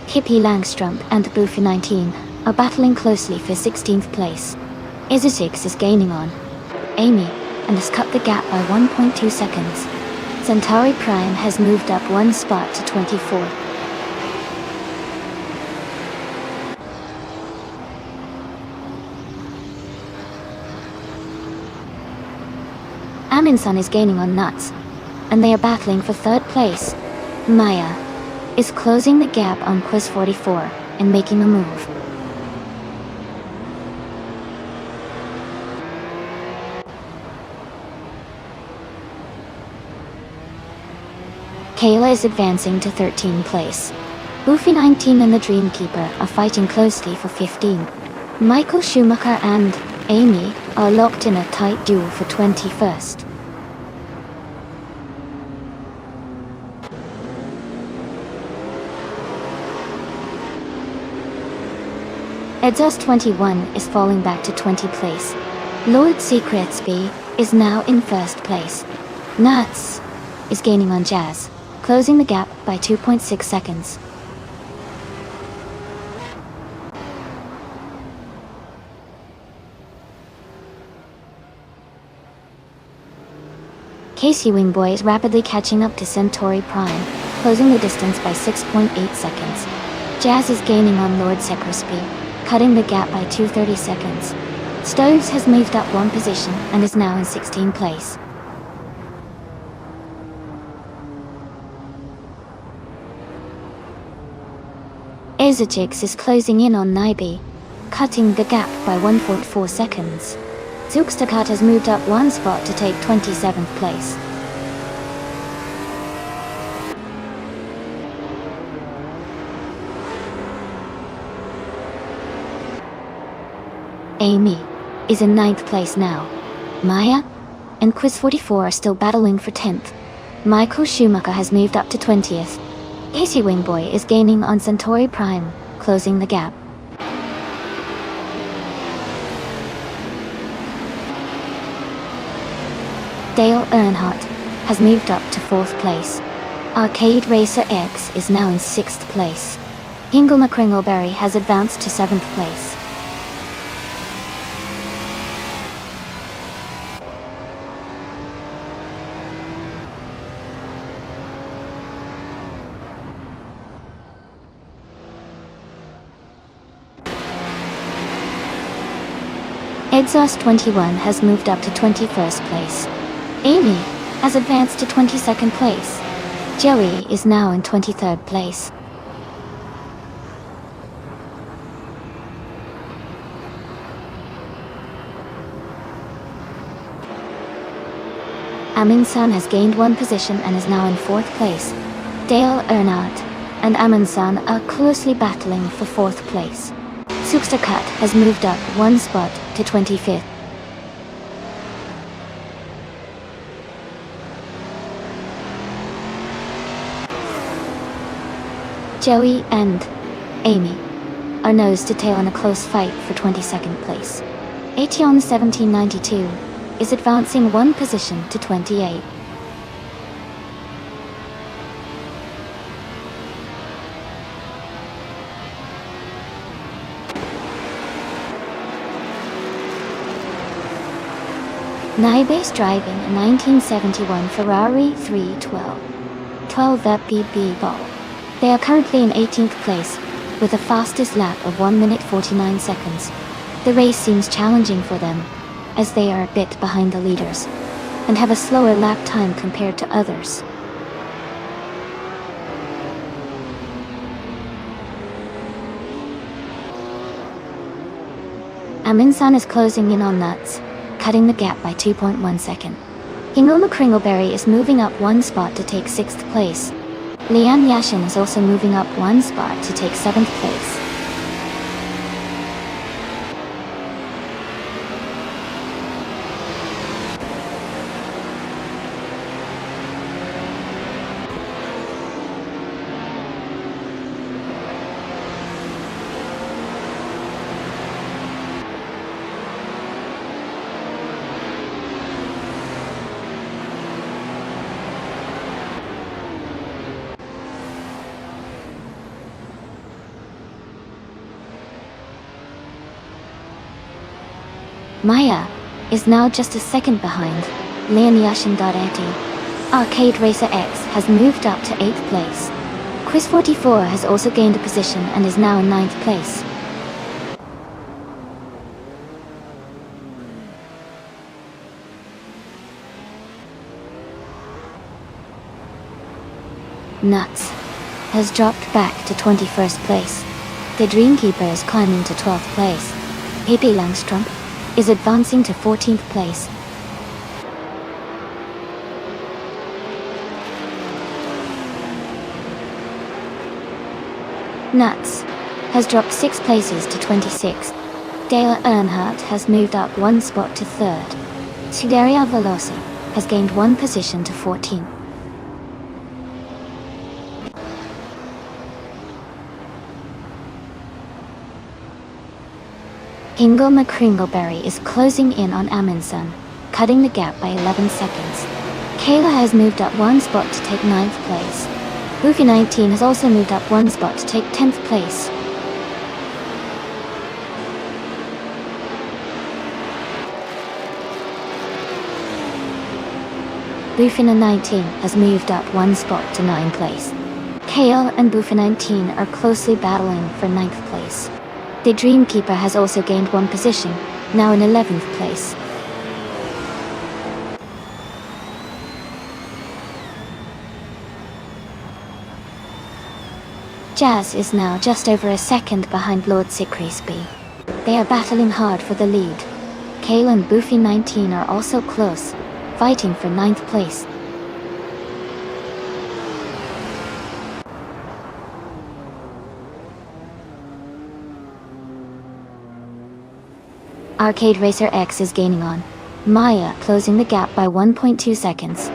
Pippi Langstrom and Goofy 19 are battling closely for 16th place. Izutix is gaining on Amy and has cut the gap by 1.2 seconds. Centauri Prime has moved up one spot to 24th. Amundsen is gaining on Nuts, and they are battling for 3rd place. Maya is closing the gap on Quiz 44 and making a move. Kayla is advancing to 13th place. Goofy 19 and the Dreamkeeper are fighting closely for 15. Michael Schumacher and Amy are locked in a tight duel for 21st. Exhaust 21 is falling back to 20th place. Lord Secretsby is now in 1st place. Nuts is gaining on Jazz, closing the gap by 2.6 seconds. Casey Wingboy is rapidly catching up to Centauri Prime, closing the distance by 6.8 seconds. Jazz is gaining on Lord Secresby, cutting the gap by 2.30 seconds. Stoves has moved up one position and is now in 16th place. Izutix is closing in on Nybe, cutting the gap by 1.4 seconds. Zugstercut has moved up one spot to take 27th place. Amy is in 9th place now. Maya and Quiz 44 are still battling for 10th. Michael Schumacher has moved up to 20th. Casey Wingboy is gaining on Centauri Prime, closing the gap. Earnhardt has moved up to 4th place. Arcade Racer X is now in 6th place. Hingle McCringleberry has advanced to 7th place. Exhaust 21 has moved up to 21st place. Amy has advanced to 22nd place. Joey is now in 23rd place. Amin-san has gained 1 position and is now in 4th place. Dale Earnhardt and Amin-san are closely battling for 4th place. Suksterkat has moved up 1 spot to 25th. Joey and Amy are nose to tail in a close fight for 22nd place. Aetion 1792 is advancing 1 position to 28. Nibase driving a 1971 Ferrari 312 12 ball. They are currently in 18th place, with a fastest lap of 1 minute 49 seconds. The race seems challenging for them, as they are a bit behind the leaders, and have a slower lap time compared to others. Amin-san is closing in on Nuts, cutting the gap by 2.1 seconds. Hingle McCringleberry is moving up 1 spot to take 6th place. Lian Yashin is also moving up 1 spot to take 7th place. Maya is now just a second behind Lian Yashin. Arcade Racer X has moved up to 8th place. Chris 44 has also gained a position and is now in 9th place. Nuts has dropped back to 21st place. The Dreamkeeper is climbing to 12th place. Pippi Langstrom is advancing to 14th place. Nuts has dropped 6 places to 26th. Dale Earnhardt has moved up 1 spot to 3rd. Scuderia Veloci has gained 1 position to 14th. Hingle McCringleberry is closing in on Amundsen, cutting the gap by 11 seconds. Kayla has moved up 1 spot to take 9th place. Goofy 19 has also moved up 1 spot to take 10th place. Bufina 19 has moved up 1 spot to 9th place. Kale and Bufina 19 are closely battling for 9th place. The Dreamkeeper has also gained 1 position, now in 11th place. Jazz is now just over a second behind Lord Sikrisby. They are battling hard for the lead. Kale and Boofy 19 are also close, fighting for 9th place. Arcade Racer X is gaining on Maya, closing the gap by 1.2 seconds.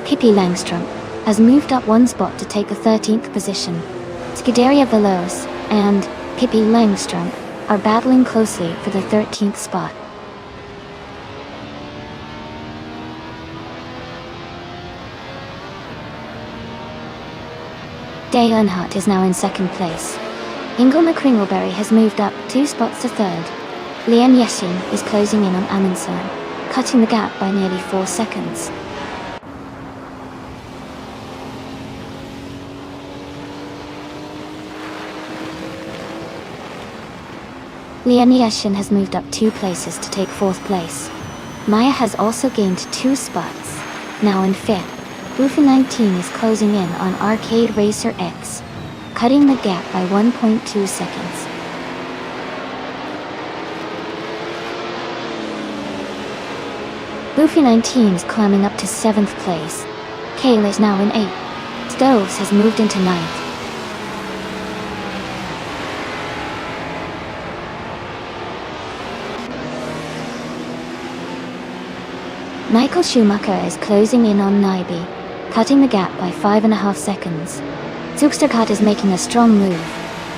Pippi Langstrom has moved up 1 spot to take the 13th position. Scuderia Veloce and Pippi Langstrom are battling closely for the 13th spot. Day Earnhardt is now in second place. Ingo McCringleberry has moved up 2 spots to third. Liam Yeshin is closing in on Amundsen, cutting the gap by nearly 4 seconds. Liam Yeshin has moved up 2 places to take 4th place. Maya has also gained 2 spots, now in 5th. Buffy 19 is closing in on Arcade Racer X, cutting the gap by 1.2 seconds. Buffy 19 is climbing up to 7th place. Kayla is now in 8th. Stoves has moved into 9th. Michael Schumacher is closing in on Nyby, cutting the gap by 5.5 seconds. Zugsterkart is making a strong move,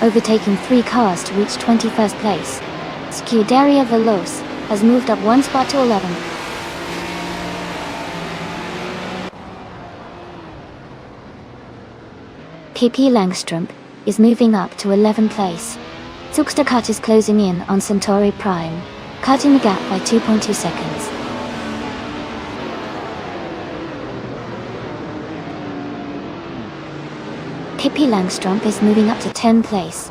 overtaking 3 cars to reach 21st place. Scuderia Veloce has moved up 1 spot to 11th. PP Langstrup is moving up to 11th place. Zugsterkart is closing in on Centauri Prime, cutting the gap by 2.2 seconds. Pippi Langstrup is moving up to 10th place.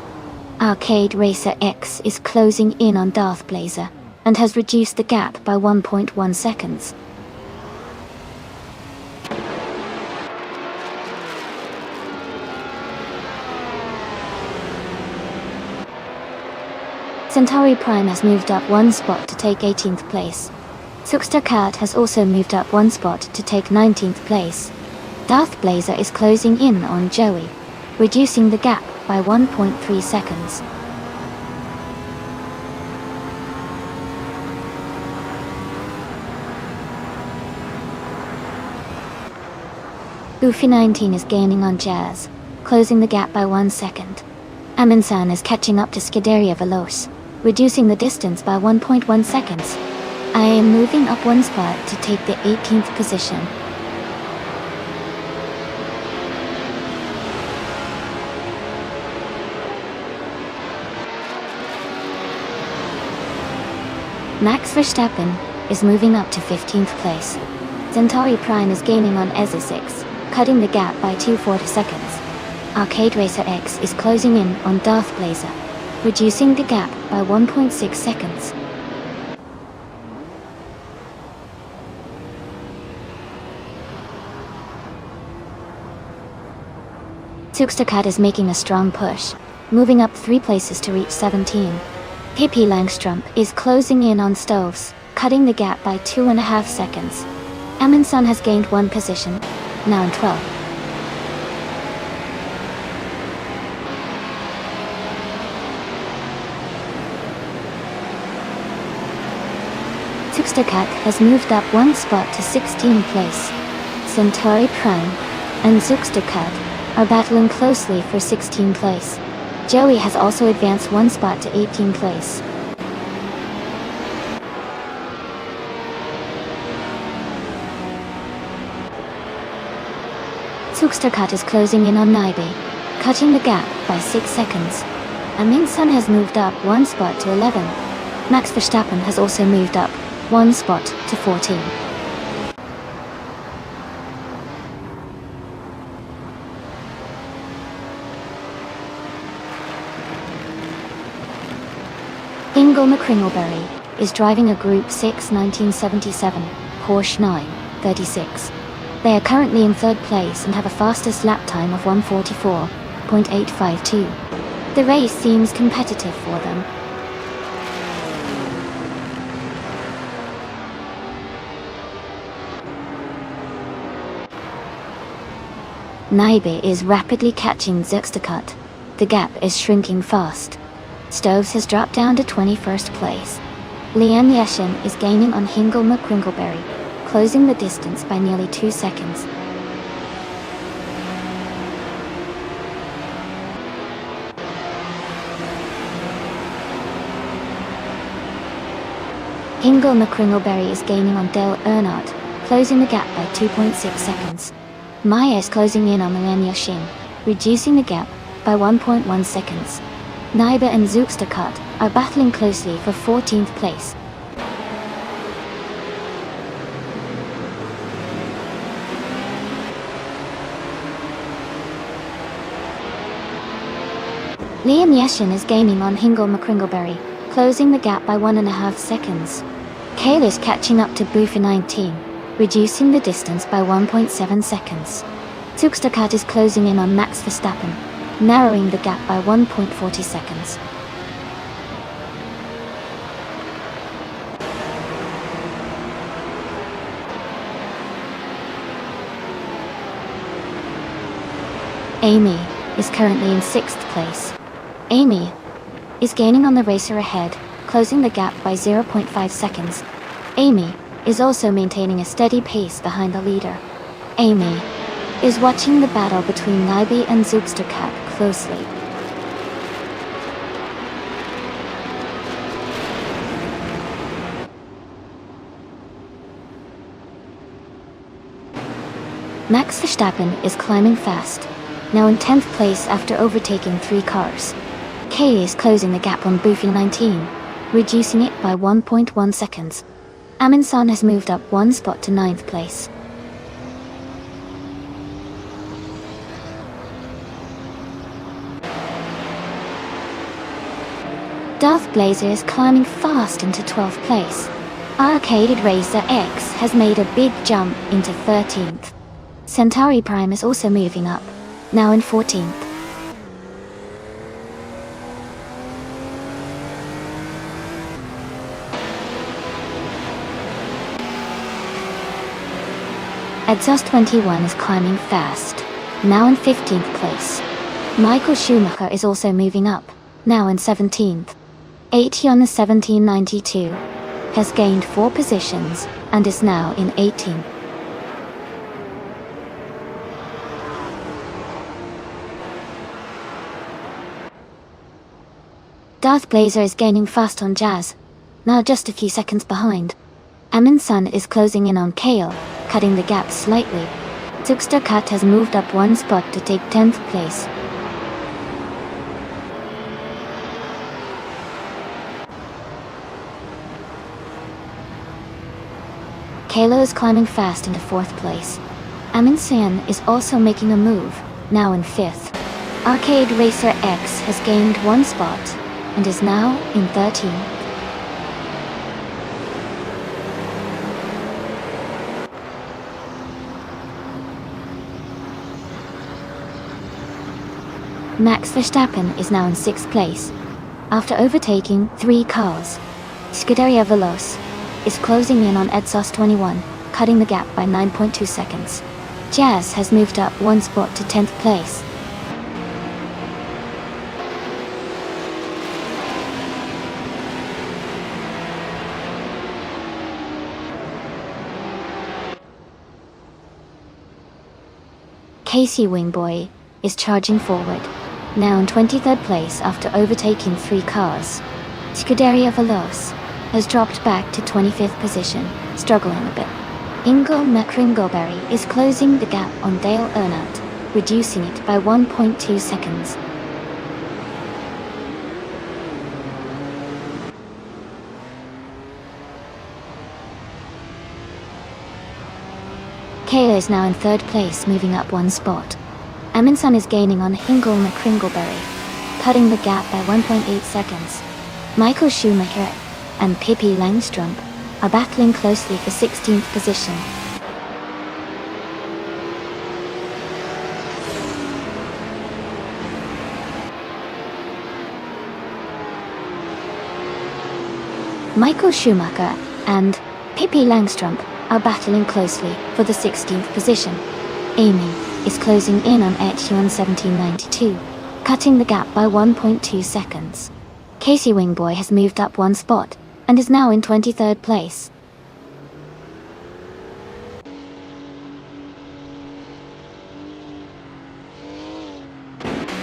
Arcade Racer X is closing in on Darth Blazer, and has reduced the gap by 1.1 seconds. Centauri Prime has moved up 1 spot to take 18th place. Zugsterkart has also moved up 1 spot to take 19th place. Darth Blazer is closing in on Joey, reducing the gap by 1.3 seconds. Buffy 19 is gaining on Jazz, closing the gap by 1 second. Amundsen is catching up to Scuderia Veloce, reducing the distance by 1.1 seconds. I am moving up 1 spot to take the 18th position. Max Verstappen is moving up to 15th place. Centauri Prime is gaining on Ezra6, cutting the gap by 2.4 seconds. Arcade Racer X is closing in on Darth Blazer, reducing the gap by 1.6 seconds. Zugsterkart is making a strong push, moving up 3 places to reach 17. Pippi Langstrup is closing in on Stoves, cutting the gap by 2.5 seconds. Amundsen has gained 1 position, now in 12th. Zugsterkart has moved up 1 spot to 16th place. Centauri Prime and Zugsterkart are battling closely for 16th place. Joey has also advanced 1 spot to 18th place. Zugsterkart is closing in on Nyby, cutting the gap by 6 seconds. Amundsen has moved up 1 spot to 11. Max Verstappen has also moved up 1 spot to 14. Ingo McCringleberry is driving a Group 6 1977 Porsche 936. They are currently in 3rd place and have a fastest lap time of 1:44.852. The race seems competitive for them. Nyby is rapidly catching Zugsterkart. The gap is shrinking fast. Stoves has dropped down to 21st place. Liam Yeshin is gaining on Ingo McCringleberry, closing the distance by nearly 2 seconds. Ingo McCringleberry is gaining on Dale Earnhardt, closing the gap by 2.6 seconds. Maya is closing in on Liam Yeshin, reducing the gap by 1.1 seconds. Naiba and Zugsterkart are battling closely for 14th place. Liam Yashin is gaining on Hingle McCringleberry, closing the gap by 1.5 seconds. Kale is catching up to Boofer 19, reducing the distance by 1.7 seconds. Zugsterkart is closing in on Max Verstappen, narrowing the gap by 1.40 seconds. Amy is currently in 6th place. Amy is gaining on the racer ahead, closing the gap by 0.5 seconds. Amy is also maintaining a steady pace behind the leader. Amy is watching the battle between Naibi and Zugsterkart closely. Max Verstappen is climbing fast, now in 10th place after overtaking 3 cars. Kay is closing the gap on Boofer 19, reducing it by 1.1 seconds. Amundsen has moved up 1 spot to 9th place. Darth Blazer is climbing fast into 12th place. Arcaded Racer X has made a big jump into 13th. Centauri Prime is also moving up, now in 14th. Exhaust 21 is climbing fast, now in 15th place. Michael Schumacher is also moving up, now in 17th. Aetion 1792 has gained 4 positions and is now in 18th. Darth Blazer is gaining fast on Jazz, now just a few seconds behind. Amundsen is closing in on Kale, cutting the gap slightly. Zugsterkart has moved up 1 spot to take 10th place. Kalo is climbing fast into 4th place. Amundsen is also making a move, now in 5th. Arcade Racer X has gained 1 spot and is now in 13th. Max Verstappen is now in 6th place, after overtaking 3 cars. Scuderia Veloce is closing in on Exhaust 21, cutting the gap by 9.2 seconds. Jazz has moved up 1 spot to 10th place. Casey Wingboy is charging forward, now in 23rd place after overtaking 3 cars. Scuderia Veloce has dropped back to 25th position, struggling a bit. Ingo McCringleberry is closing the gap on Dale Earnhardt, reducing it by 1.2 seconds. Kaya is now in 3rd place, moving up 1 spot. Amundsen is gaining on Hingle McCringleberry, cutting the gap by 1.8 seconds. Michael Schumacher and Pippi Langstrup are battling closely for 16th position. Michael Schumacher and Pippi Langstrup are battling closely for the 16th position. Amy is closing in on Aetion 1792, cutting the gap by 1.2 seconds. Casey Wingboy has moved up 1 spot and is now in 23rd place.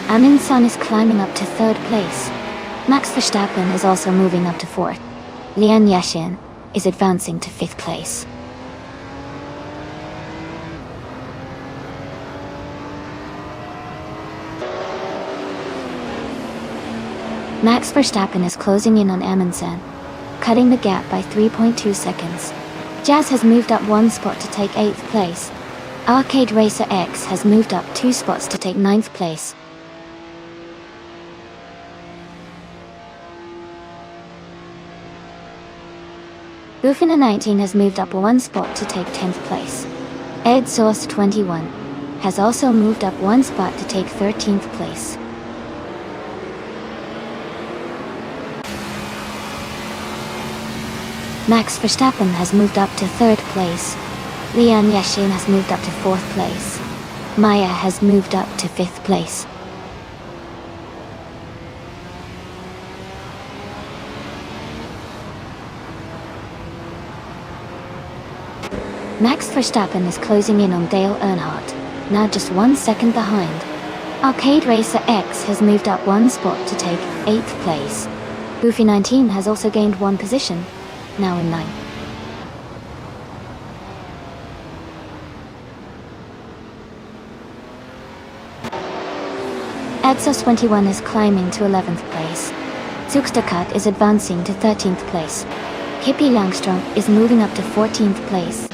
Amundsen is climbing up to 3rd place. Max Verstappen is also moving up to 4th. Lian Yashin is advancing to 5th place. Max Verstappen is closing in on Amundsen, cutting the gap by 3.2 seconds. Jazz has moved up 1 spot to take 8th place. Arcade Racer X has moved up 2 spots to take 9th place. Ufina 19 has moved up 1 spot to take 10th place. Ed Source 21 has also moved up 1 spot to take 13th place. Max Verstappen has moved up to 3rd place. Leon Yashin has moved up to 4th place. Maya has moved up to 5th place. Max Verstappen is closing in on Dale Earnhardt, now just 1 second behind. Arcade Racer X has moved up 1 spot to take 8th place. Goofy 19 has also gained 1 position, now in 9th. Exos 21 is climbing to 11th place. Zugstakat is advancing to 13th place. Hippie Langstrom is moving up to 14th place.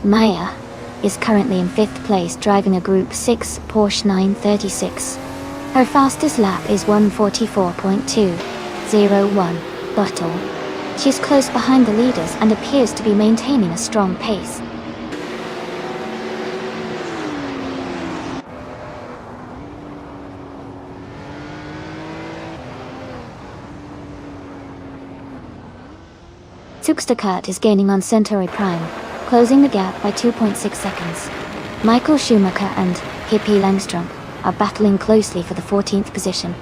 Maya is currently in 5th place driving a Group 6 Porsche 936. Her fastest lap is 1:44.201. Bottle. She's close behind the leaders and appears to be maintaining a strong pace. Zugstakat is gaining on Centauri Prime, closing the gap by 2.6 seconds. Michael Schumacher and Hippie Langstrom are battling closely for the 14th position.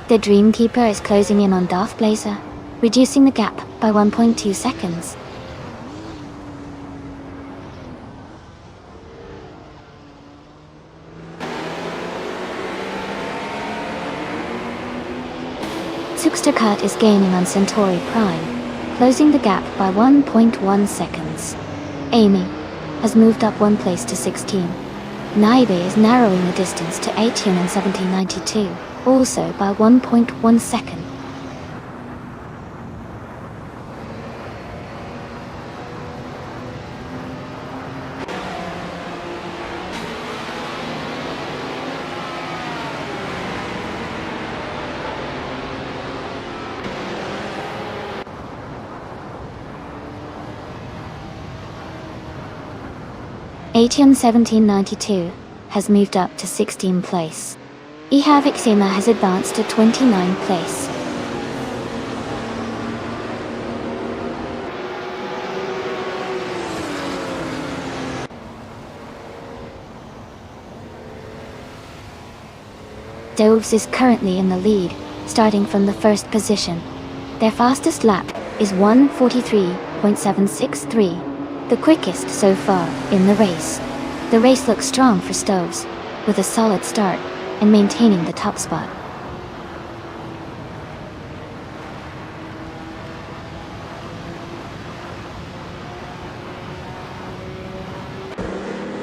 The Dreamkeeper is closing in on Darth Blazer, reducing the gap by 1.2 seconds. Zugstakat is gaining on Centauri Prime, closing the gap by 1.1 seconds. Amy has moved up 1 place to 16. Naibe is narrowing the distance to 18 and 1792, also by 1.1 second. Atium 1792 has moved up to 16th place. Ihavixima has advanced to 29th place. Doves is currently in the lead, starting from the 1st position. Their fastest lap is 1:43.763. The quickest so far in the race. The race looks strong for Stoves, with a solid start and maintaining the top spot.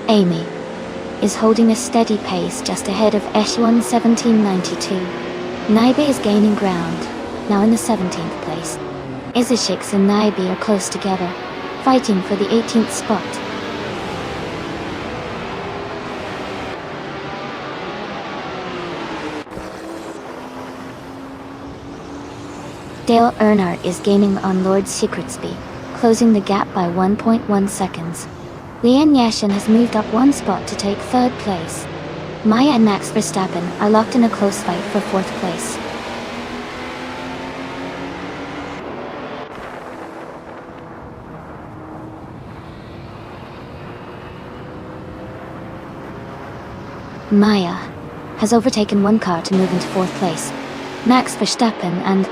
Amy is holding a steady pace just ahead of Echelon 1792. Naibe is gaining ground, now in the 17th place. Izashix and Naibe are close together, fighting for the 18th spot. Dale Earnhardt is gaining on Lord Secretsby, closing the gap by 1.1 seconds. Leon Yashin has moved up 1 spot to take 3rd place. Maya and Max Verstappen are locked in a close fight for 4th place. Maya has overtaken 1 car to move into 4th place. Max Verstappen and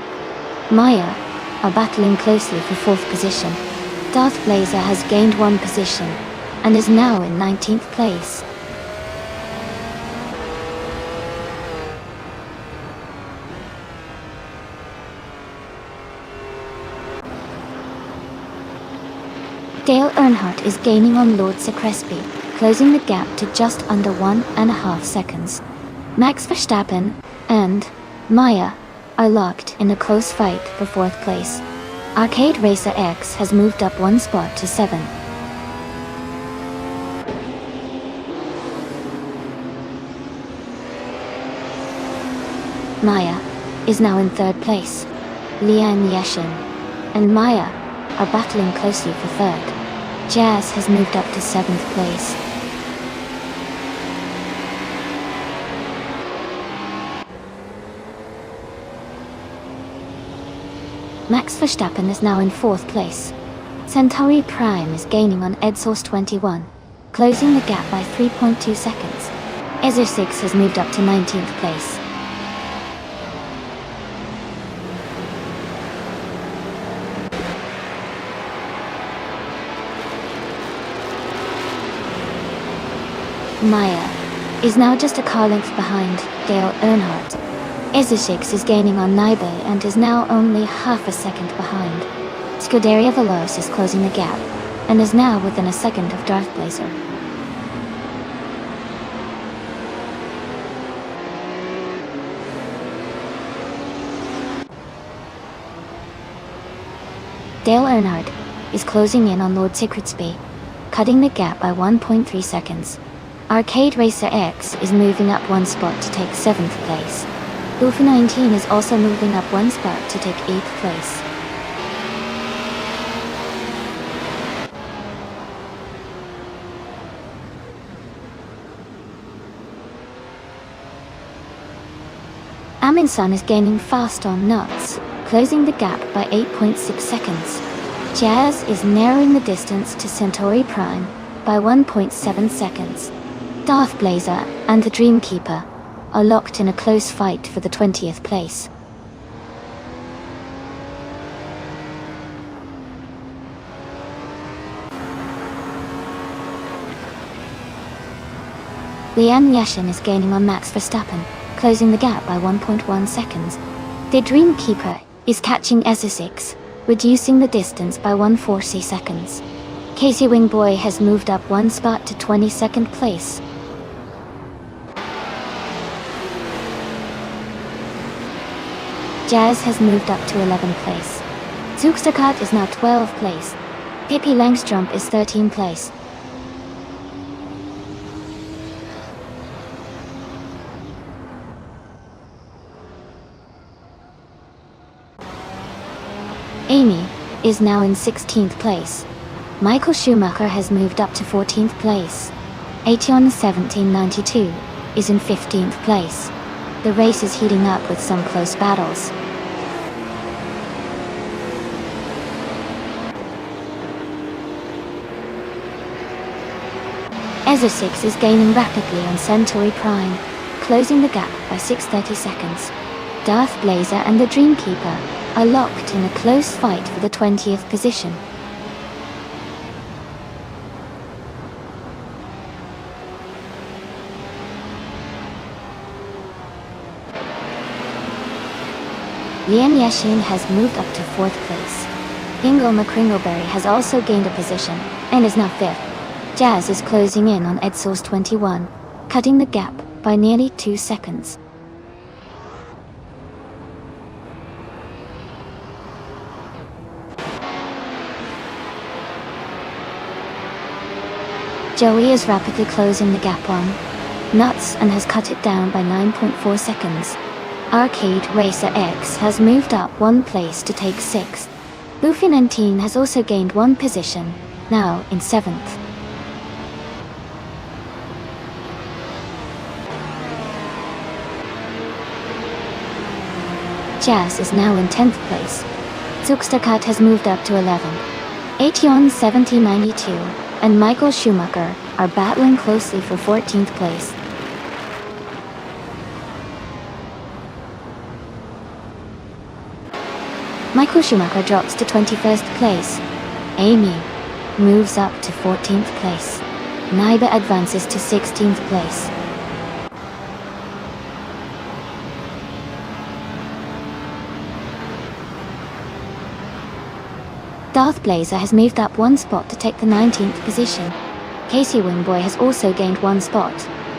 Maya are battling closely for 4th position. Darth Blazer has gained 1 position and is now in 19th place. Dale Earnhardt is gaining on Lord Crespi, closing the gap to just under 1.5 seconds. Max Verstappen and Maya are locked in a close fight for 4th place. Arcade Racer X has moved up 1 spot to 7. Maya is now in 3rd place. Lian Yashin and Maya are battling closely for 3rd. Jazz has moved up to 7th place. Max Verstappen is now in 4th place. Centauri Prime is gaining on Edsource 21, closing the gap by 3.2 seconds. Ezer 6 has moved up to 19th place. Maya is now just a car length behind Dale Earnhardt. Ezer6 is gaining on Naibe and is now only half a second behind. Scuderia Veloz is closing the gap and is now within a second of Darth Blazer. Dale Earnhardt is closing in on Lord Secretsby, cutting the gap by 1.3 seconds. Arcade Racer X is moving up 1 spot to take 7th place. Lufa 19 is also moving up 1 spot to take 8th place. Aminsan is gaining fast on Nuts, closing the gap by 8.6 seconds. Jazz is narrowing the distance to Centauri Prime by 1.7 seconds. Darth Blazer and the Dreamkeeper are locked in a close fight for the 20th place. Lian Yashin is gaining on Max Verstappen, closing the gap by 1.1 seconds. The Dreamkeeper is catching Ezer6, reducing the distance by 140 seconds. Casey Wingboy has moved up 1 spot to 22nd place. Jazz has moved up to 11th place. Zugsterkart is now 12th place. Pippi Langstrumpf is 13th place. Amy is now in 16th place. Michael Schumacher has moved up to 14th place. Aetion 1792 is in 15th place. The race is heating up with some close battles. Ezer6 is gaining rapidly on Centauri Prime, closing the gap by 6:30 seconds. Darth Blazer and the Dreamkeeper are locked in a close fight for the 20th position. Lian Yashin has moved up to 4th place. Ingo McCringleberry has also gained a position, and is now 5th. Jazz is closing in on EdSource 21, cutting the gap by nearly 2 seconds. Joey is rapidly closing the gap on Nuts and has cut it down by 9.4 seconds. Arcade Racer X has moved up 1 place to take 6th. Luffy 19 has also gained 1 position, now in 7th. Jazz is now in 10th place. Zugsterkart has moved up to 11th. Aetion 1792 and Michael Schumacher are battling closely for 14th place. Michael Schumacher drops to 21st place. Amy moves up to 14th place. Naiba advances to 16th place. Darth Blazer has moved up 1 spot to take the 19th position. Casey Wingboy has also gained 1 spot,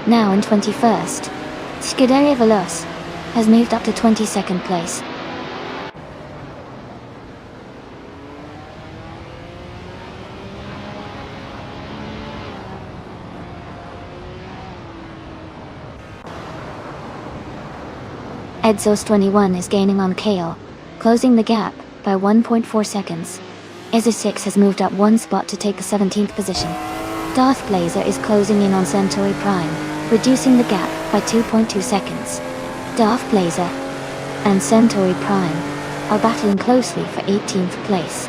now in 21st. Scuderia Veloz has moved up to 22nd place. Exhaust 21 is gaining on Kale, closing the gap by 1.4 seconds. Ezza 6 has moved up 1 spot to take the 17th position. Darth Blazer is closing in on Centauri Prime, reducing the gap by 2.2 seconds. Darth Blazer and Centauri Prime are battling closely for 18th place.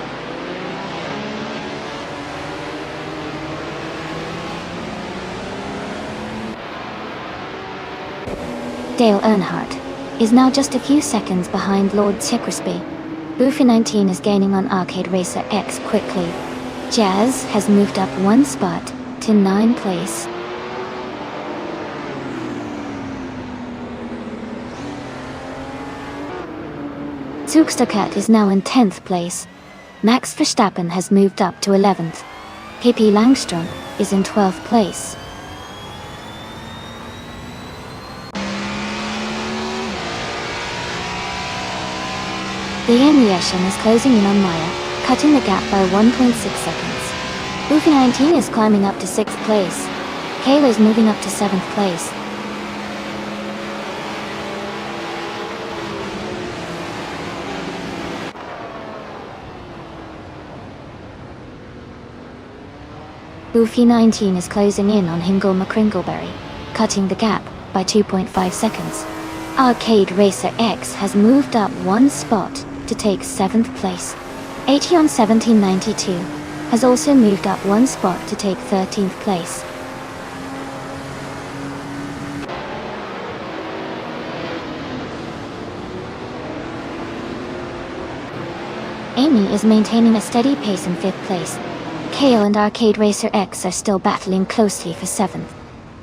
Dale Earnhardt is now just a few seconds behind Lord Secresby. Boofy 19 is gaining on Arcade Racer X quickly. Jazz has moved up 1 spot to 9th place. Zugsterkat is now in 10th place. Max Verstappen has moved up to 11th. Pippi Langstrom is in 12th place. Liam Neeson is closing in on Maya, cutting the gap by 1.6 seconds. Boofy 19 is climbing up to 6th place. Kayla is moving up to 7th place. Boofy 19 is closing in on Hingle McCringleberry, cutting the gap by 2.5 seconds. Arcade Racer X has moved up 1 spot to take 7th place. Aetion 1792 has also moved up 1 spot to take 13th place. Amy is maintaining a steady pace in 5th place. Kale and Arcade Racer X are still battling closely for 7th.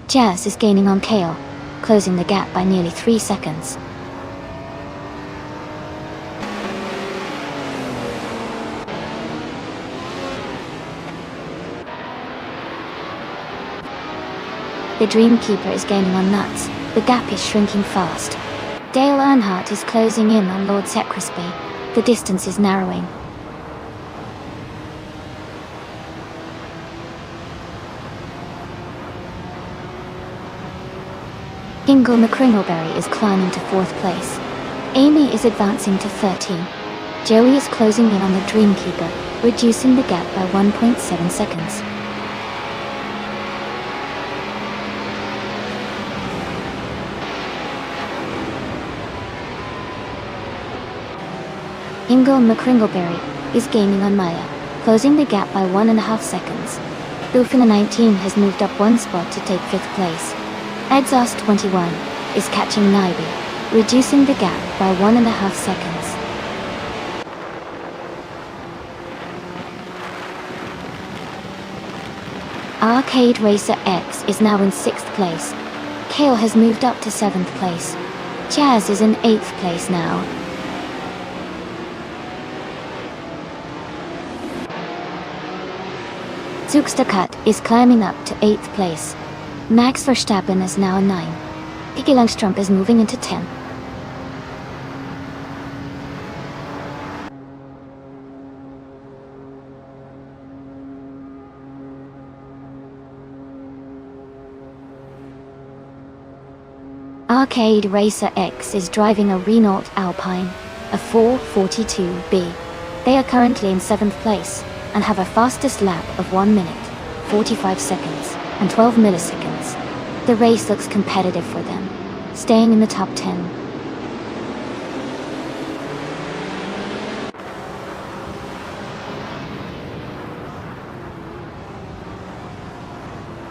Jazz is gaining on Kale, closing the gap by nearly 3 seconds. The Dreamkeeper is gaining on Nuts. The gap is shrinking fast. Dale Earnhardt is closing in on Lord Secresby. The distance is narrowing. Hingle McCringleberry is climbing to 4th place. Amy is advancing to 13. Joey is closing in on the Dreamkeeper, reducing the gap by 1.7 seconds. Hingle McCringleberry is gaining on Maya, closing the gap by 1.5 seconds. Boofina 19 has moved up 1 spot to take 5th place. Exhaust 21 is catching Naibi, reducing the gap by 1.5 seconds. Arcade Racer X is now in 6th place. Kale has moved up to 7th place. Jazz is in 8th place now. Zugsterkat is climbing up to 8th place. Max Verstappen is now 9. Pippi Langstrom is moving into 10. Arcade Racer X is driving a Renault Alpine, a 442B. They are currently in 7th place and have a fastest lap of 1 minute, 45 seconds, and 12 milliseconds. The race looks competitive for them, staying in the top 10.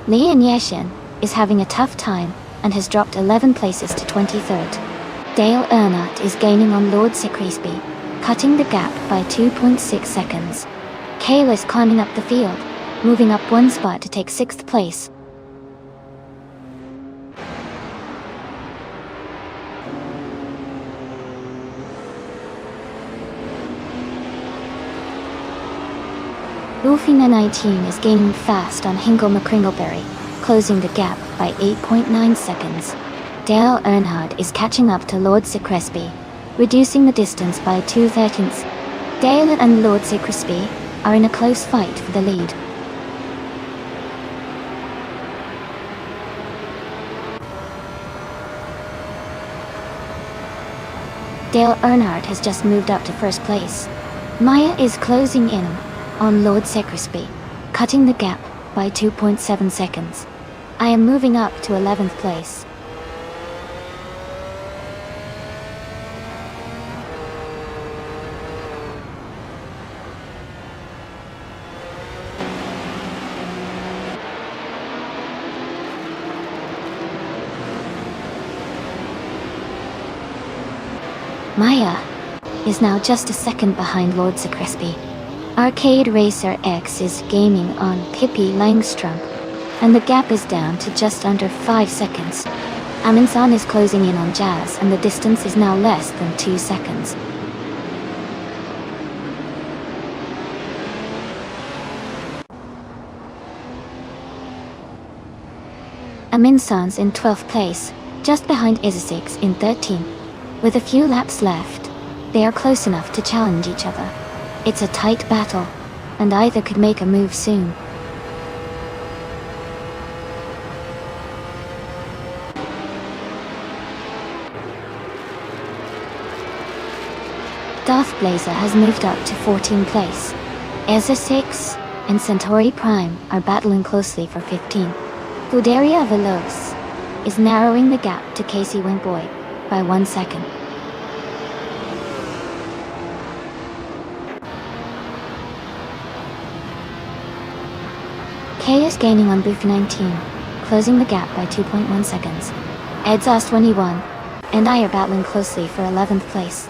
Liam Neeson is having a tough time and has dropped 11 places to 23rd. Dale Earnhardt is gaining on Lord Secresby, cutting the gap by 2.6 seconds. Kale is climbing up the field, moving up 1 spot to take 6th place. Wolfina 19 is gaining fast on Hingle McCringleberry, closing the gap by 8.9 seconds. Dale Earnhardt is catching up to Lord Crespi, reducing the distance by 2/13. Dale and Lord Crespi are in a close fight for the lead. Dale Earnhardt has just moved up to first place. Maya is closing in on Lord Crespi, cutting the gap by 2.7 seconds. I am moving up to 11th place. Maya is now just a second behind Lord Crespi. Arcade Racer X is gaining on Pippi Langstrom, and the gap is down to just under 5 seconds. Amundsen is closing in on Jazz, and the distance is now less than 2 seconds. Amundsen's in 12th place, just behind Isisix in 13th. With a few laps left, they are close enough to challenge each other. It's a tight battle, and either could make a move soon. Darth Blazer has moved up to 14th place. Ezra 6 and Centauri Prime are battling closely for 15th. Fuderia Veloz is narrowing the gap to Casey Winkboy by 1 second. Kay is gaining on Booth 19, closing the gap by 2.1 seconds. Edzos 21 and I are battling closely for 11th place.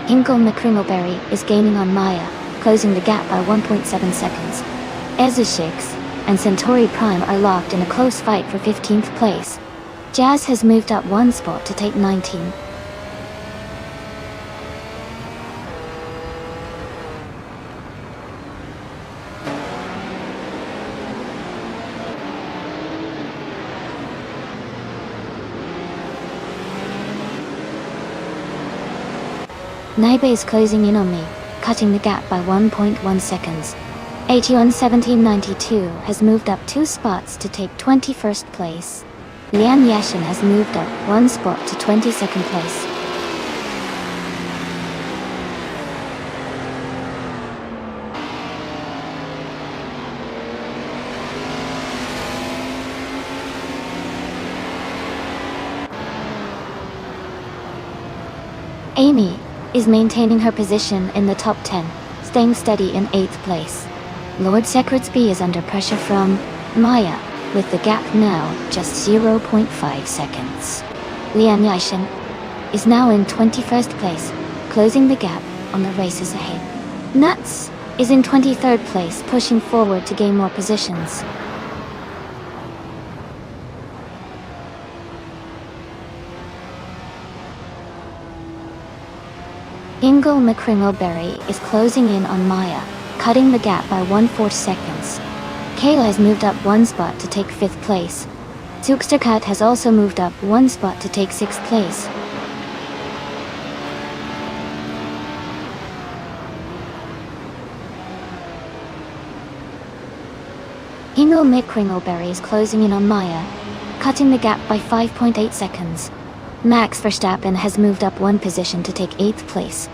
Hinkle McCringleberry is gaining on Maya, closing the gap by 1.7 seconds. Ezushix and Centauri Prime are locked in a close fight for 15th place. Jazz has moved up 1 spot to take 19. Naibe is closing in on me, cutting the gap by 1.1 seconds. 811792 has moved up 2 spots to take 21st place. Lian Yashin has moved up 1 spot to 22nd place. Amy is maintaining her position in the top 10, staying steady in 8th place. Lord Crespi is under pressure from Maya, with the gap now just 0.5 seconds. Lian Yashin is now in 21st place, closing the gap on the races ahead. Nuts is in 23rd place, pushing forward to gain more positions. Ingle McCringleberry is closing in on Maya, cutting the gap by 1/4 seconds. Kayla has moved up 1 spot to take 5th place. Zooksterkat has also moved up 1 spot to take 6th place. Ingle McCringleberry is closing in on Maya, cutting the gap by 5.8 seconds. Max Verstappen has moved up 1 position to take 8th place.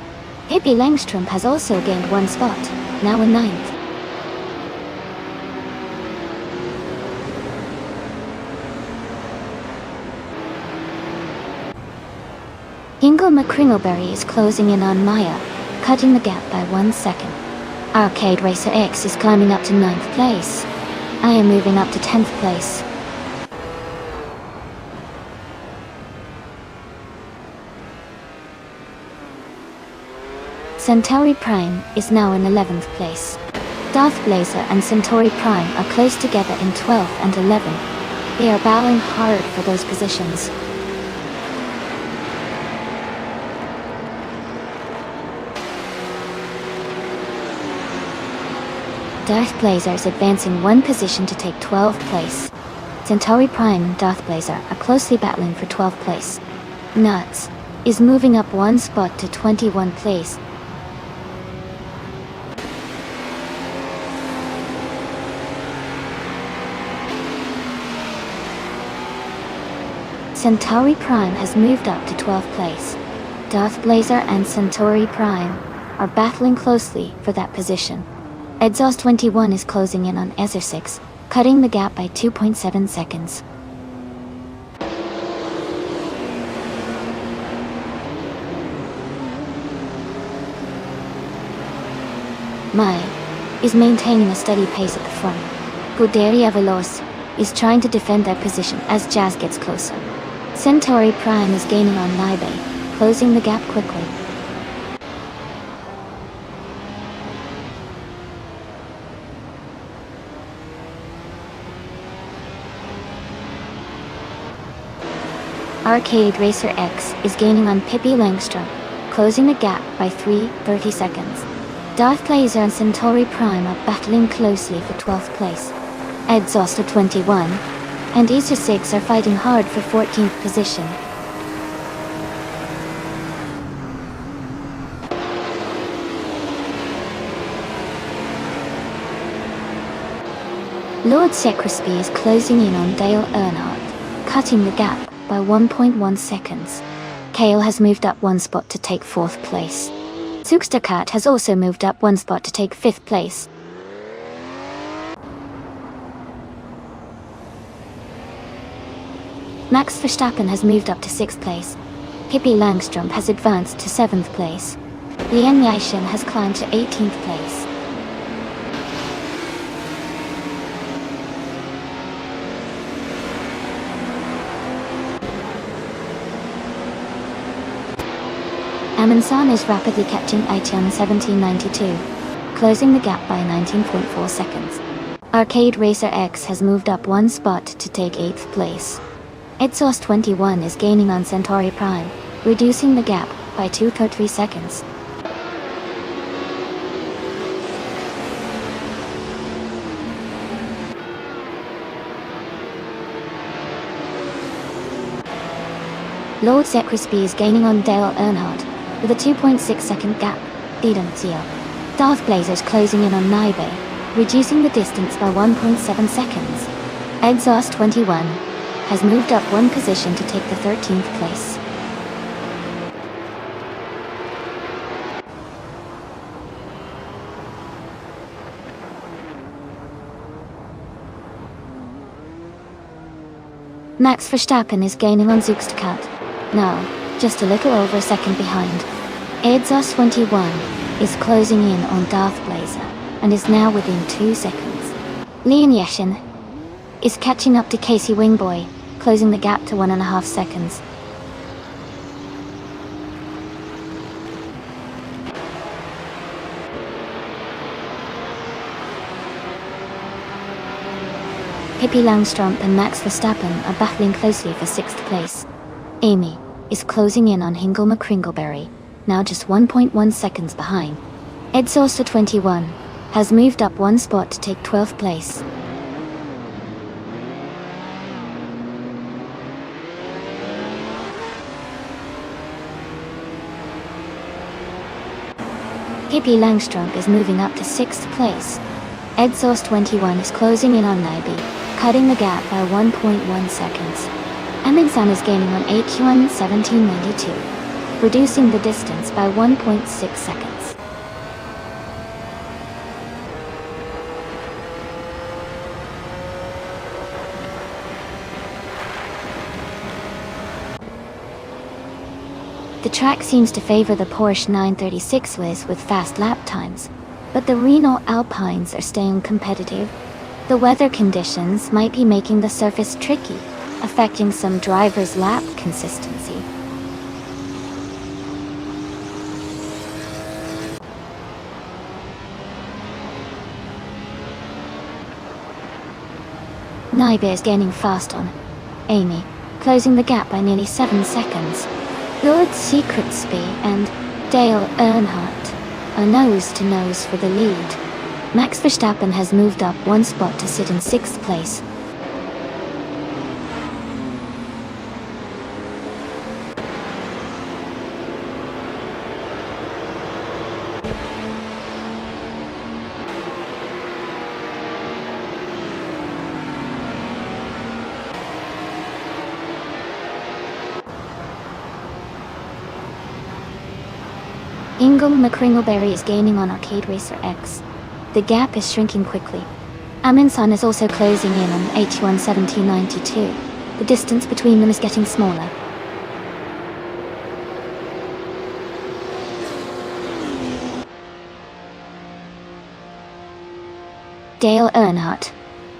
Pippi Langstrom has also gained 1 spot, now in 9th. Ingle McCringleberry is closing in on Maya, cutting the gap by 1 second. Arcade Racer X is climbing up to 9th place. I am moving up to 10th place. Centauri Prime is now in 11th place. Darth Blazer and Centauri Prime are close together in 12th and 11th. They are battling hard for those positions. Darth Blazer is advancing one position to take 12th place. Centauri Prime and Darth Blazer are closely battling for 12th place. Nuts is moving up one spot to 21st place. Centauri Prime has moved up to 12th place. Darth Blazer and Centauri Prime are battling closely for that position. Exhaust 21 is closing in on Ezra 6, cutting the gap by 2.7 seconds. Mai is maintaining a steady pace at the front. Scuderia Veloce is trying to defend their position as Jazz gets closer. Centauri Prime is gaining on Libe, closing the gap quickly. Arcade Racer X is gaining on Pippi Langstrom, closing the gap by 3.30 seconds. Darth Blazer and Centauri Prime are battling closely for 12th place. Exhauster 21 and Ezra 6 are fighting hard for 14th position. Lord Secresby is closing in on Dale Earnhardt, cutting the gap by 1.1 seconds. Kale has moved up one spot to take 4th place. Zugsterkat has also moved up one spot to take 5th place. Max Verstappen has moved up to 6th place. Pippi Langstrom has advanced to 7th place. Lian Yishin has climbed to 18th place. Amundsen is rapidly catching Aitian 1792, closing the gap by 19.4 seconds. Arcade Racer X has moved up one spot to take 8th place. Exhaust 21 is gaining on Centauri Prime, reducing the gap by 2.3 seconds. Lord Secresby is gaining on Dale Earnhardt, with a 2.6 second gap. Darth Blazer is closing in on Naibe, reducing the distance by 1.7 seconds. Exhaust 21 has moved up one position to take the 13th place. Max Verstappen is gaining on Zugsterkat, now just a little over a second behind. Exhaust 21 is closing in on Darth Blazer and is now within 2 seconds. Lian Yishin is catching up to Casey Wingboy, closing the gap to 1.5 seconds. Pippi Langstrom and Max Verstappen are battling closely for 6th place. Amy is closing in on Hingle McCringleberry, now just 1.1 seconds behind. Exhauster 21 has moved up one spot to take 12th place. Pippi Langstrom is moving up to 6th place. Exhaust 21 is closing in on Naibe, cutting the gap by 1.1 seconds. Amundsen is gaining on AQ1 1792, reducing the distance by 1.6 seconds. The track seems to favor the Porsche 936 with fast lap times, but the Renault Alpines are staying competitive. The weather conditions might be making the surface tricky, affecting some drivers' lap consistency. Nyba is gaining fast on Amy, closing the gap by nearly 7 seconds. Lord Secretsby and Dale Earnhardt are nose-to-nose for the lead. Max Verstappen has moved up 1 spot to sit in 6th place. Ingle McCringleberry is gaining on Arcade Racer X. The gap is shrinking quickly. Amundsen is also closing in on H1 1792. The distance between them is getting smaller. Dale Earnhardt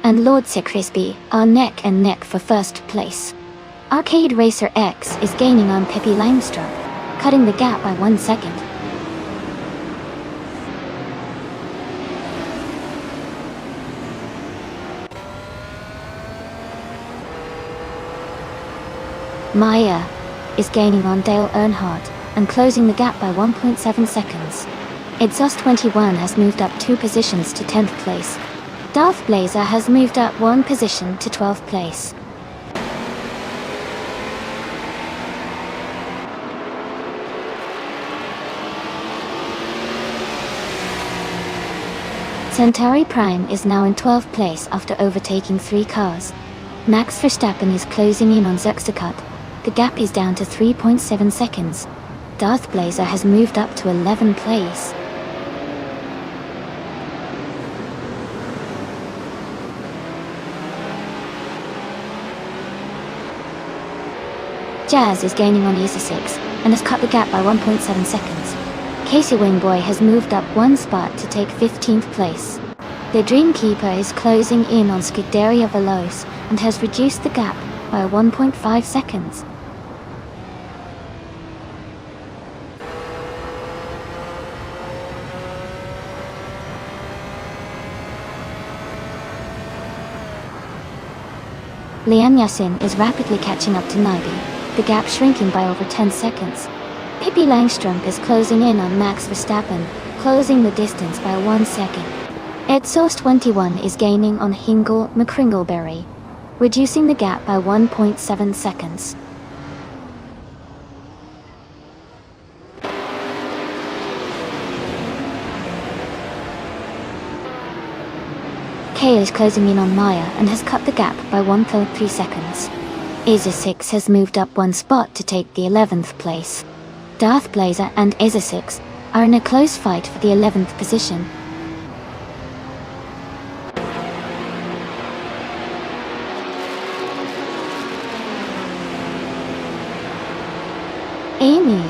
and Lord Secretsby are neck and neck for first place. Arcade Racer X is gaining on Pippi Langstrup, cutting the gap by 1 second. Maya is gaining on Dale Earnhardt and closing the gap by 1.7 seconds. Exhaust 21 has moved up 2 positions to 10th place. Darth Blazer has moved up 1 position to 12th place. Centauri Prime is now in 12th place after overtaking 3 cars. Max Verstappen is closing in on Zerxacut. The gap is down to 3.7 seconds. Darth Blazer has moved up to 11th place. Jazz is gaining on User 6 and has cut the gap by 1.7 seconds. Casey Wingboy has moved up 1 spot to take 15th place. The Dreamkeeper is closing in on Scuderia Veloce and has reduced the gap by 1.5 seconds. Liam Yassin is rapidly catching up to Nyby, the gap shrinking by over 10 seconds. Pippi Langstrup is closing in on Max Verstappen, closing the distance by 1 second. Exhaust 21 is gaining on Hingle McCringleberry, reducing the gap by 1.7 seconds. Kay is closing in on Maya and has cut the gap by 1.3 seconds. Aza 6 has moved up 1 spot to take the 11th place. Darth Blazer and Aza 6 are in a close fight for the 11th position. Amy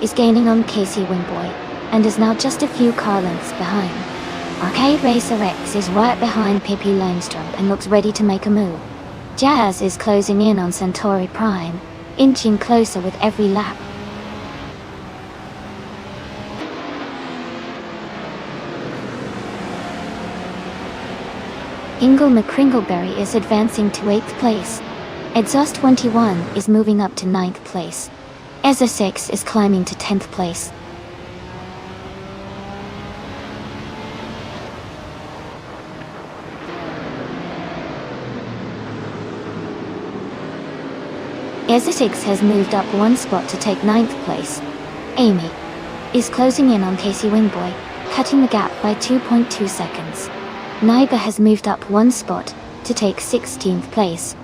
is gaining on Casey Wingboy and is now just a few car lengths behind. Arcade Racer X is right behind Pippi Langstrup and looks ready to make a move. Jazz is closing in on Centauri Prime, inching closer with every lap. Ingle McCringleberry is advancing to 8th place. Exhaust 21 is moving up to 9th place. Eza 6 is climbing to 10th place. Eza 6 has moved up 1 spot to take 9th place. Amy is closing in on Casey Wingboy, cutting the gap by 2.2 seconds. Nyba has moved up 1 spot to take 16th place.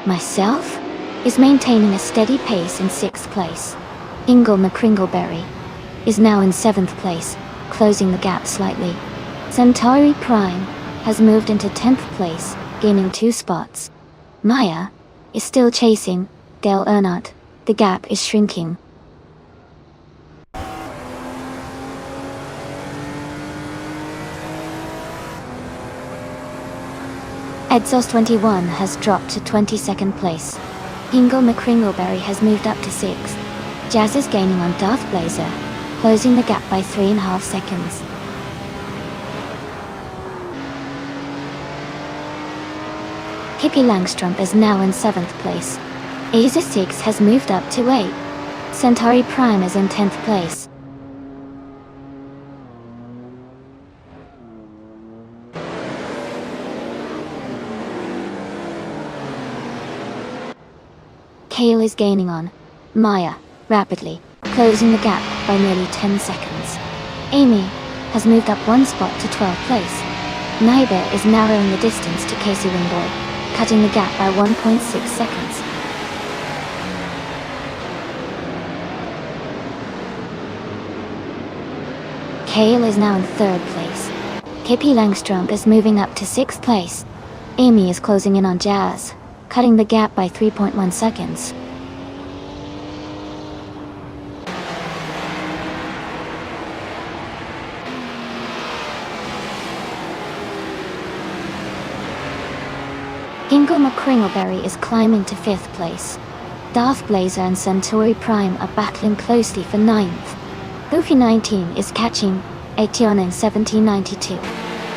Myself is maintaining a steady pace in 6th place. Ingle McCringleberry is now in 7th place, closing the gap slightly. Centauri Prime has moved into 10th place, gaining 2 spots. Maya is still chasing Dale Earnhardt. The gap is shrinking. Exhaust 21 has dropped to 22nd place. Ingle McCringleberry has moved up to 6th. Jazz is gaining on Darth Blazer, closing the gap by 3.5 seconds. Hippie Langstrom is now in 7th place. Asia 6 has moved up to 8. Centauri Prime is in 10th place. Kale is gaining on Maya rapidly, closing the gap by nearly 10 seconds. Amy has moved up 1 spot to 12th place. Naiba is narrowing the distance to Casey Wingboy, cutting the gap by 1.6 seconds. Kale is now in 3rd place. Hippie Langstrom is moving up to 6th place. Amy is closing in on Jazz, cutting the gap by 3.1 seconds. Ingle McCringleberry is climbing to 5th place. Darth Blazer and Centauri Prime are battling closely for 9th. Goofy 19 is catching Aetion in 1792,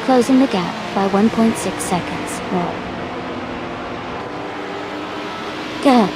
closing the gap by 1.6 seconds more. Go!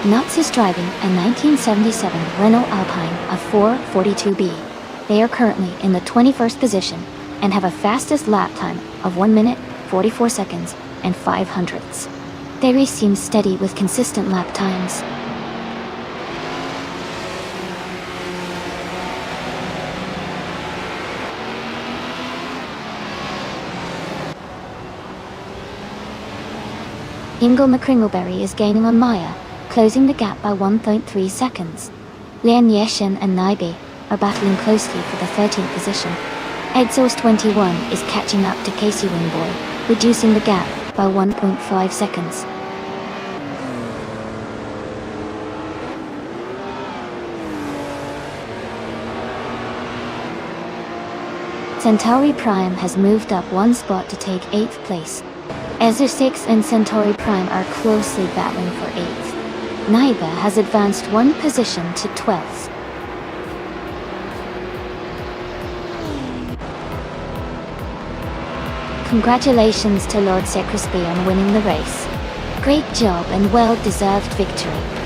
Nuts is driving a 1977 Renault Alpine, a 442B. They are currently in the 21st position and have a fastest lap time of 1 minute, 44 seconds, and 5 hundredths. Their race seems steady with consistent lap times. Ingle McCringleberry is gaining on Maya, closing the gap by 1.3 seconds. Lian Yeshen and Naibi are battling closely for the 13th position. Exhaust 21 is catching up to Casey Wingboy, reducing the gap by 1.5 seconds. Centauri Prime has moved up 1 spot to take 8th place. Ezra 6 and Centauri Prime are closely battling for 8th. Naiba has advanced 1 position to 12th. Congratulations to Lord Secrisby on winning the race. Great job and well-deserved victory.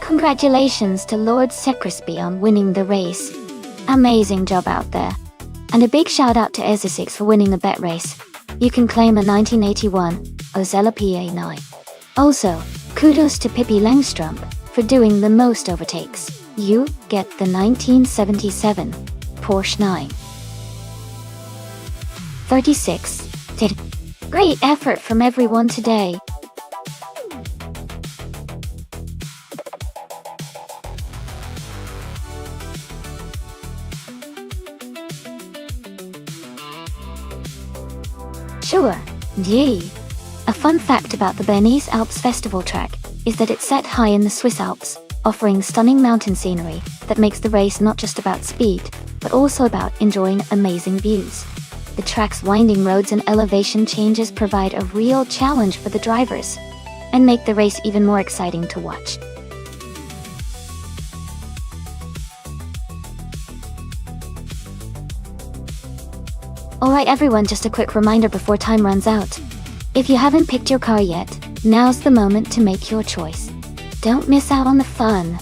Congratulations to Lord Secrisby on winning the race. Amazing job out there. And a big shout out to Ezesix for winning the bet race. You can claim a 1981 Ozella PA9. Also, kudos to Pippi Langstrump for doing the most overtakes. You get the 1977 Porsche 936. Great effort from everyone today. Sure, yay! A fun fact about the Bernese Alps Festival track is that it's set high in the Swiss Alps, offering stunning mountain scenery that makes the race not just about speed, but also about enjoying amazing views. The track's winding roads and elevation changes provide a real challenge for the drivers, and make the race even more exciting to watch. Alright everyone, just a quick reminder before time runs out. If you haven't picked your car yet, now's the moment to make your choice. Don't miss out on the fun.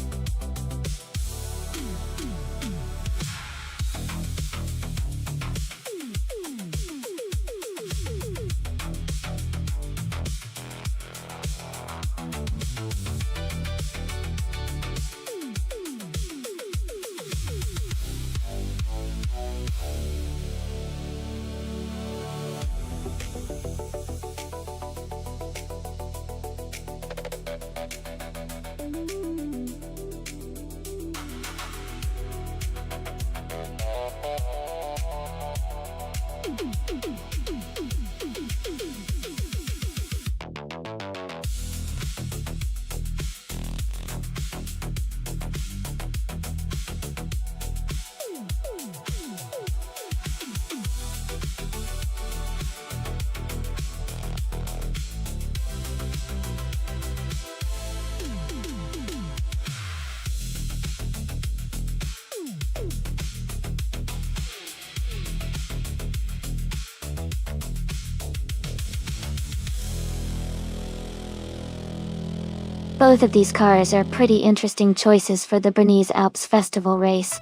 Both of these cars are pretty interesting choices for the Bernese Alps Festival race.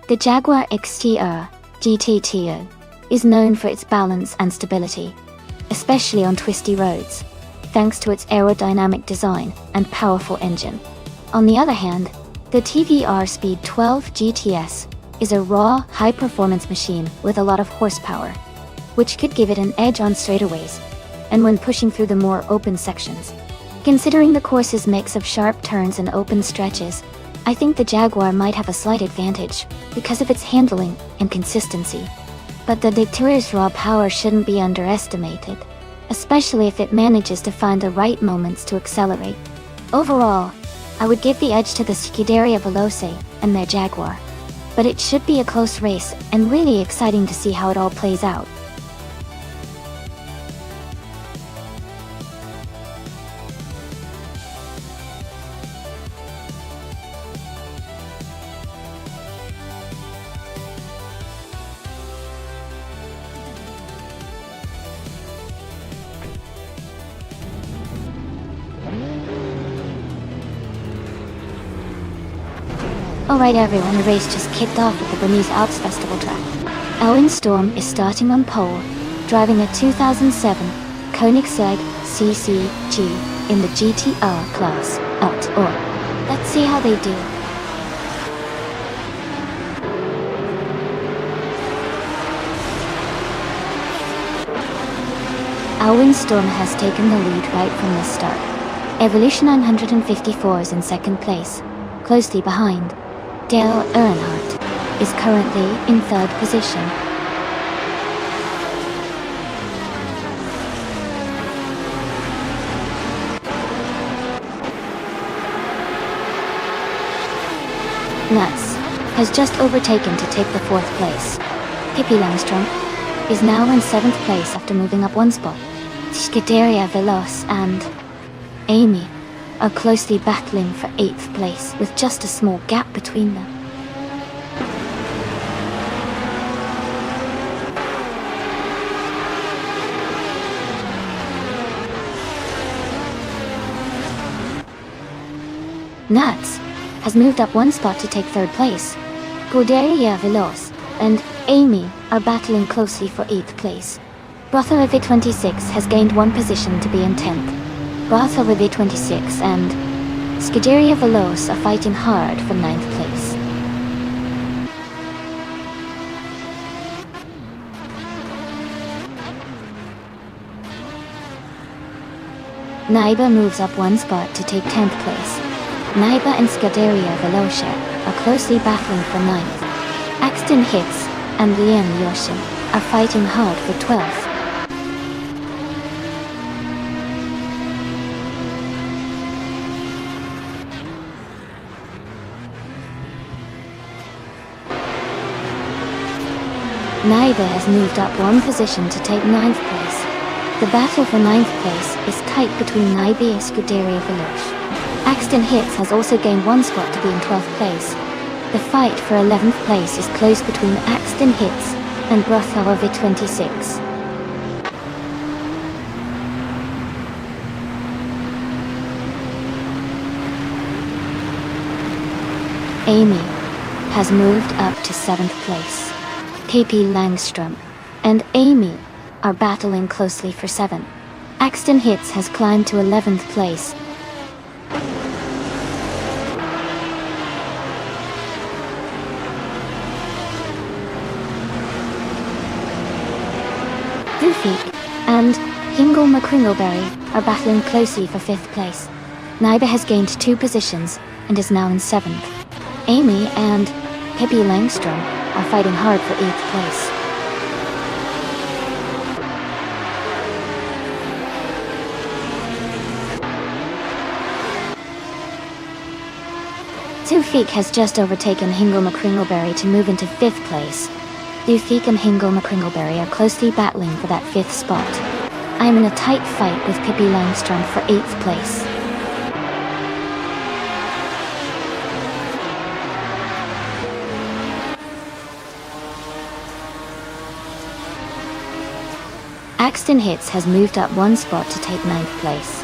The Jaguar XTR GT is known for its balance and stability, especially on twisty roads, thanks to its aerodynamic design and powerful engine. On the other hand, the TVR Speed 12 GTS is a raw, high-performance machine with a lot of horsepower, which could give it an edge on straightaways and when pushing through the more open sections. Considering the course's mix of sharp turns and open stretches, I think the Jaguar might have a slight advantage because of its handling and consistency. But the Detour's raw power shouldn't be underestimated, especially if it manages to find the right moments to accelerate. Overall, I would give the edge to the Scuderia Veloce and their Jaguar, but it should be a close race and really exciting to see how it all plays out. Alright everyone, the race just kicked off at the Bernese Alps Festival track. Owen Storm is starting on pole, driving a 2007 Koenigsegg CCG in the GTR class. Let's see how they do. Owen Storm has taken the lead right from the start. Evolution 954 is in second place, closely behind. Dale Earnhardt is currently in third position. Nuts has just overtaken to take the fourth place. Pippi Langstrump is now in seventh place after moving up one spot. Scuderia Veloce and Amy are closely battling for 8th place with just a small gap between them. Nuts has moved up one spot to take third place. Scuderia Veloce and Amy are battling closely for 8th place. Brother of V26 has gained one position to be in 10th. Brother of V26 and Scuderia Veloce are fighting hard for 9th place. Naiba moves up one spot to take 10th place. Naiba and Scuderia Veloce are closely battling for 9th. Axton Hits and Lian Yoshin are fighting hard for 12th. Naiba has moved up one position to take 9th place. The battle for 9th place is tight between Naiba and Scuderia Veloce. Axton Hits has also gained one spot to be in 12th place. The fight for 11th place is close between Axton Hits and Brother of V26. Amy has moved up to 7th place. Pippi Langstrom and Amy are battling closely for 7th. Axton Hits has climbed to 11th place. Dufik and Hingle McCringleberry are battling closely for 5th place. Naiba has gained 2 positions and is now in 7th. Amy and Pippi Langstrom are fighting hard for 8th place. Dufik has just overtaken Hingle McCringleberry to move into 5th place. Dufik and Hingle McCringleberry are closely battling for that 5th spot. I am in a tight fight with Pippi Langstrom for 8th place. Axton Hits has moved up one spot to take 9th place.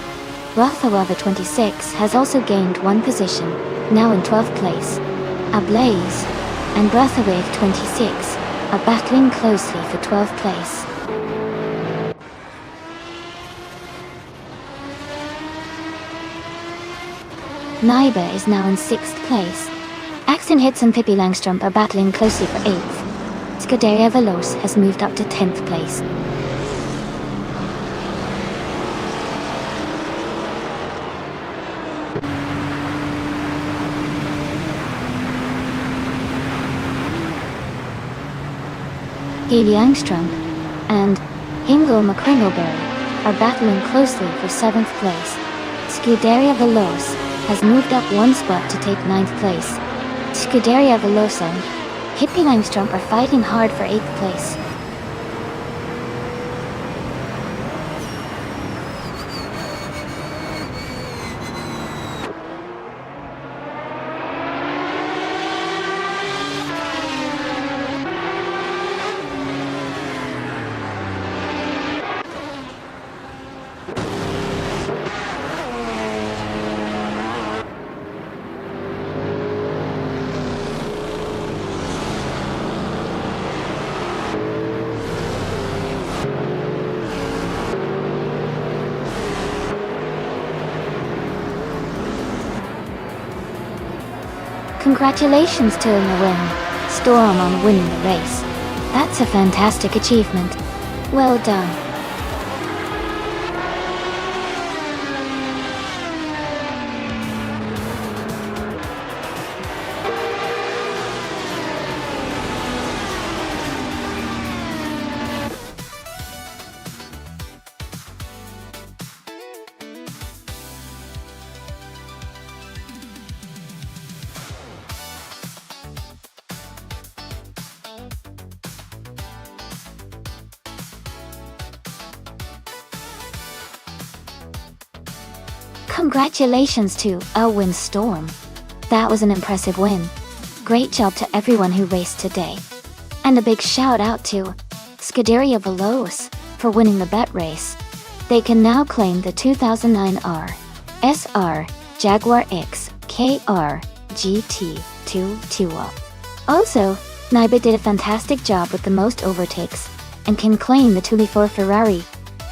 Brother 26 has also gained one position, now in 12th place. Ablaze and Brother 26 are battling closely for 12th place. Naiba is now in 6th place. Axton Hits and Pippi Langstrom are battling closely for 8th. Scuderia Veloce has moved up to 10th place. Pippi Langstrom and Hingle McCringleberry are battling closely for 7th place. Scuderia Veloce has moved up one spot to take 9th place. Scuderia Veloce and Pippi Langstrom are fighting hard for 8th place. Congratulations to Storm on winning the race. That's a fantastic achievement. Well done. Congratulations to Storm. That was an impressive win. Great job to everyone who raced today. And a big shout out to Scuderia Veloce for winning the bet race. They can now claim the 2009 SR Jaguar X KR GT2 Also, Naiba did a fantastic job with the most overtakes, and can claim the Tuli for Ferrari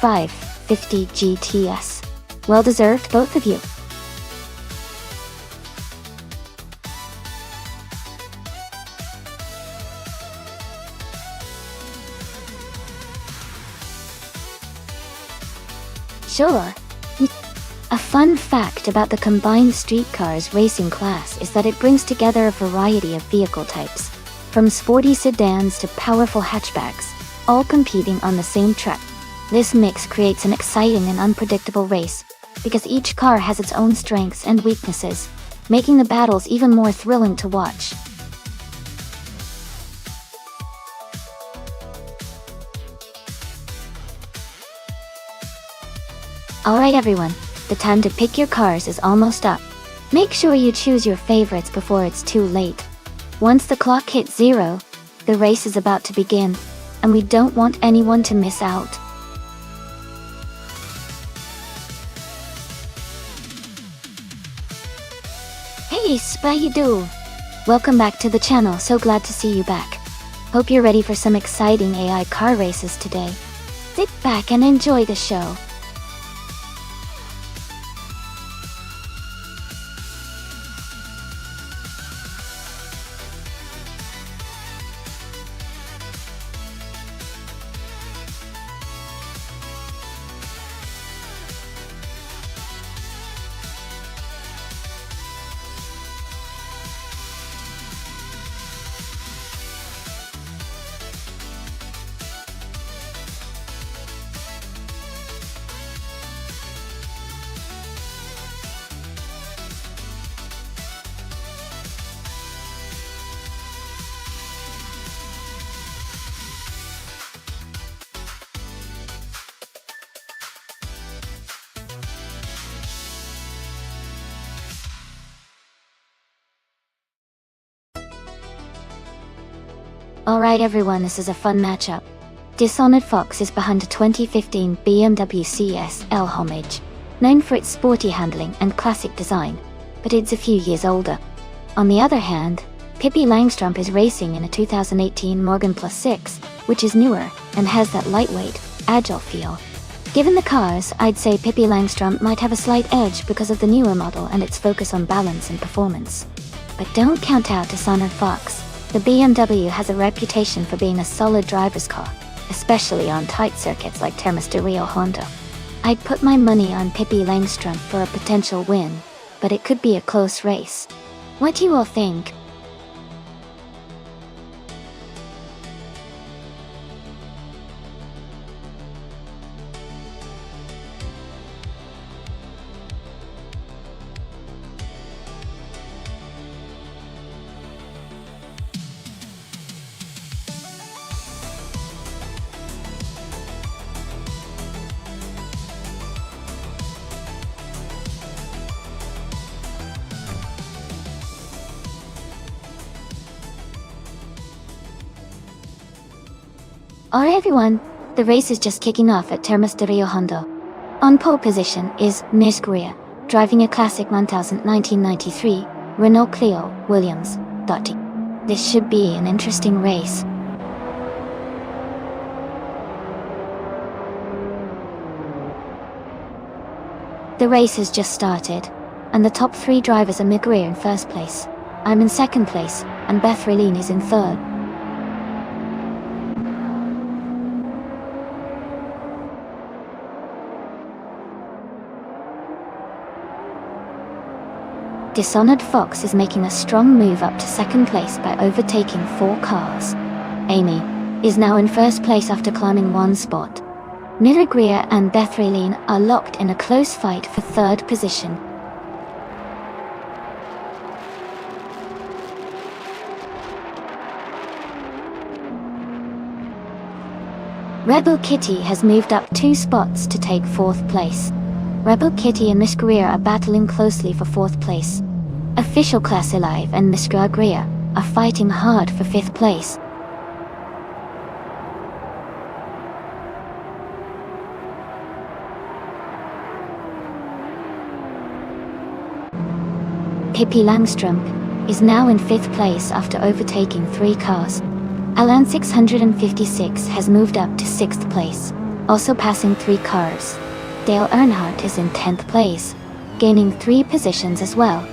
550 GTS. Well deserved, both of you. Sure. A fun fact about the combined street cars racing class is that it brings together a variety of vehicle types, from sporty sedans to powerful hatchbacks, all competing on the same track. This mix creates an exciting and unpredictable race, because each car has its own strengths and weaknesses, making the battles even more thrilling to watch. Alright everyone, the time to pick your cars is almost up. Make sure you choose your favorites before it's too late. Once the clock hits 0, the race is about to begin, and we don't want anyone to miss out. Hey Spidey! Welcome back to the channel, so glad to see you back. Hope you're ready for some exciting AI car races today. Sit back and enjoy the show. Alright everyone, this is a fun matchup. Dishonored Fox is behind a 2015 BMW CS L Homage, known for its sporty handling and classic design, but it's a few years older. On the other hand, Pippi Langstrumpf is racing in a 2018 Morgan Plus 6, which is newer and has that lightweight, agile feel. Given the cars, I'd say Pippi Langstrumpf might have a slight edge because of the newer model and its focus on balance and performance. But don't count out Dishonored Fox. The BMW has a reputation for being a solid driver's car, especially on tight circuits like Termas de Rio Hondo. I'd put my money on Pippi Langstrumpf for a potential win, but it could be a close race. What do you all think? Alright everyone, the race is just kicking off at Termas de Rio Hondo. On pole position is Miss Greer, driving a classic 1993 Renault Clio Williams. This should be an interesting race. The race has just started, and the top 3 drivers are Miguel in first place. I'm in second place, and Beth Raylene is in third. Dishonored Fox is making a strong move up to second place by overtaking 4 cars. Amy is now in first place after climbing 1 spot. Mira Greer and Beth Raylene are locked in a close fight for third position. Rebel Kitty has moved up 2 spots to take 4th place. Rebel Kitty and Miss Greer are battling closely for 4th place. Official Class Alive and Miss Greer are fighting hard for 5th place. Pippi Langstrumpf is now in 5th place after overtaking 3 cars. Alan 656 has moved up to 6th place, also passing 3 cars. Dale Earnhardt is in 10th place, gaining 3 positions as well.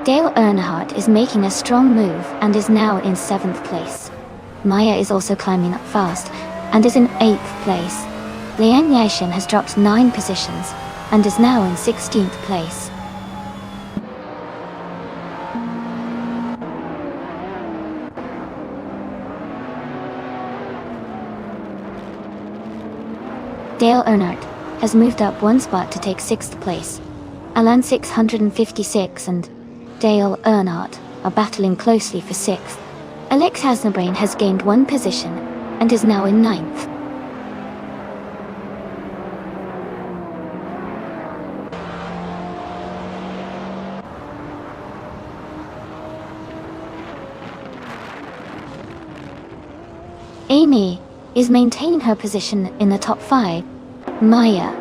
Dale Earnhardt is making a strong move and is now in 7th place. Maya is also climbing up fast and is in 8th place. Liang Yashin has dropped 9 positions and is now in 16th place. Dale Earnhardt has moved up 1 spot to take 6th place. Alan 656 and Dale Earnhardt are battling closely for 6th. Alex Hasnabrain has gained 1 position and is now in 9th. Amy is maintaining her position in the top 5. Maya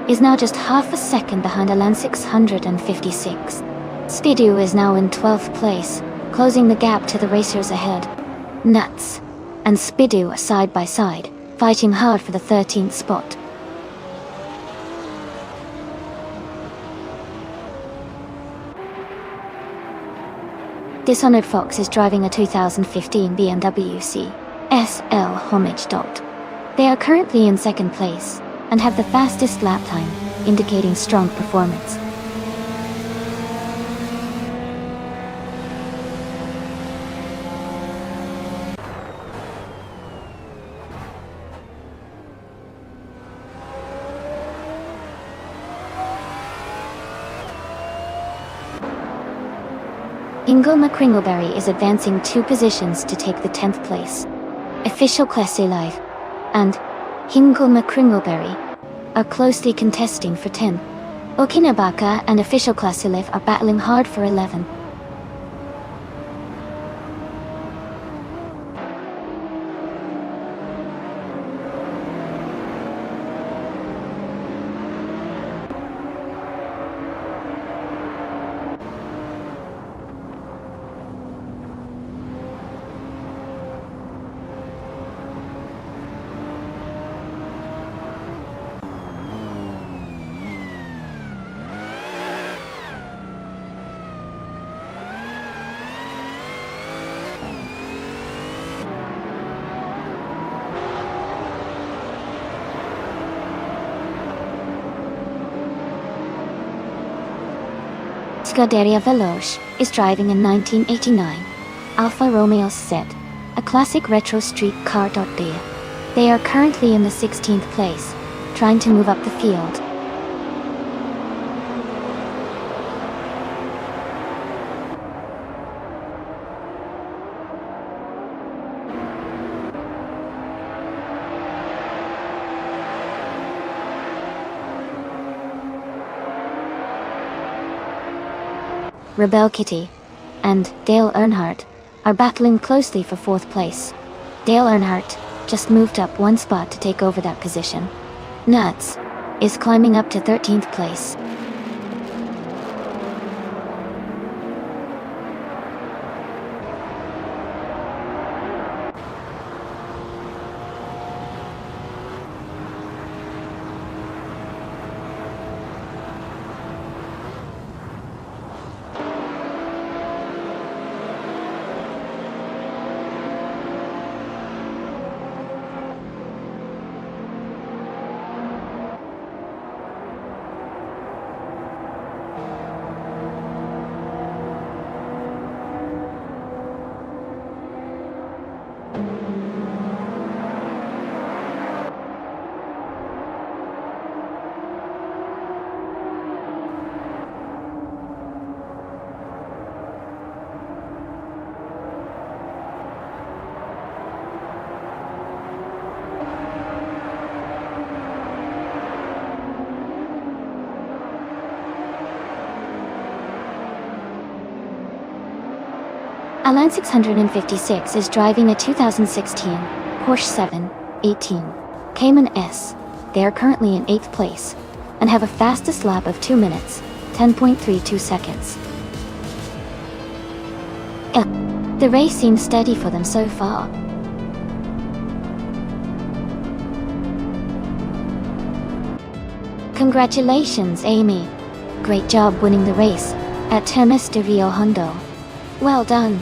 is now just half a second behind Alan 656. Speedo is now in 12th place, closing the gap to the racers ahead. Nuts and Speedo are side by side, fighting hard for the 13th spot. Dishonored Fox is driving a 2015 BMW SL Homage Dot. They are currently in 2nd place and have the fastest lap time, indicating strong performance. Ingo McCringleberry is advancing 2 positions to take the 10th place. Official Classe Live and Ingo McCringleberry are closely contesting for 10. Okinabaka and Official Classe Live are battling hard for 11. Scuderia Veloce is driving a 1989 Alfa Romeo Z, a classic retro street car. They are currently in the 16th place, trying to move up the field. Rebel Kitty and Dale Earnhardt are battling closely for 4th place. Dale Earnhardt just moved up 1 spot to take over that position. Nuts is climbing up to 13th place. Alan 656 is driving a 2016 Porsche 7 18. Cayman S. They are currently in 8th place and have a fastest lap of 2 minutes, 10.32 seconds. The race seems steady for them so far. Congratulations, Amy. Great job winning the race at Termes de Rio Hondo. Well done.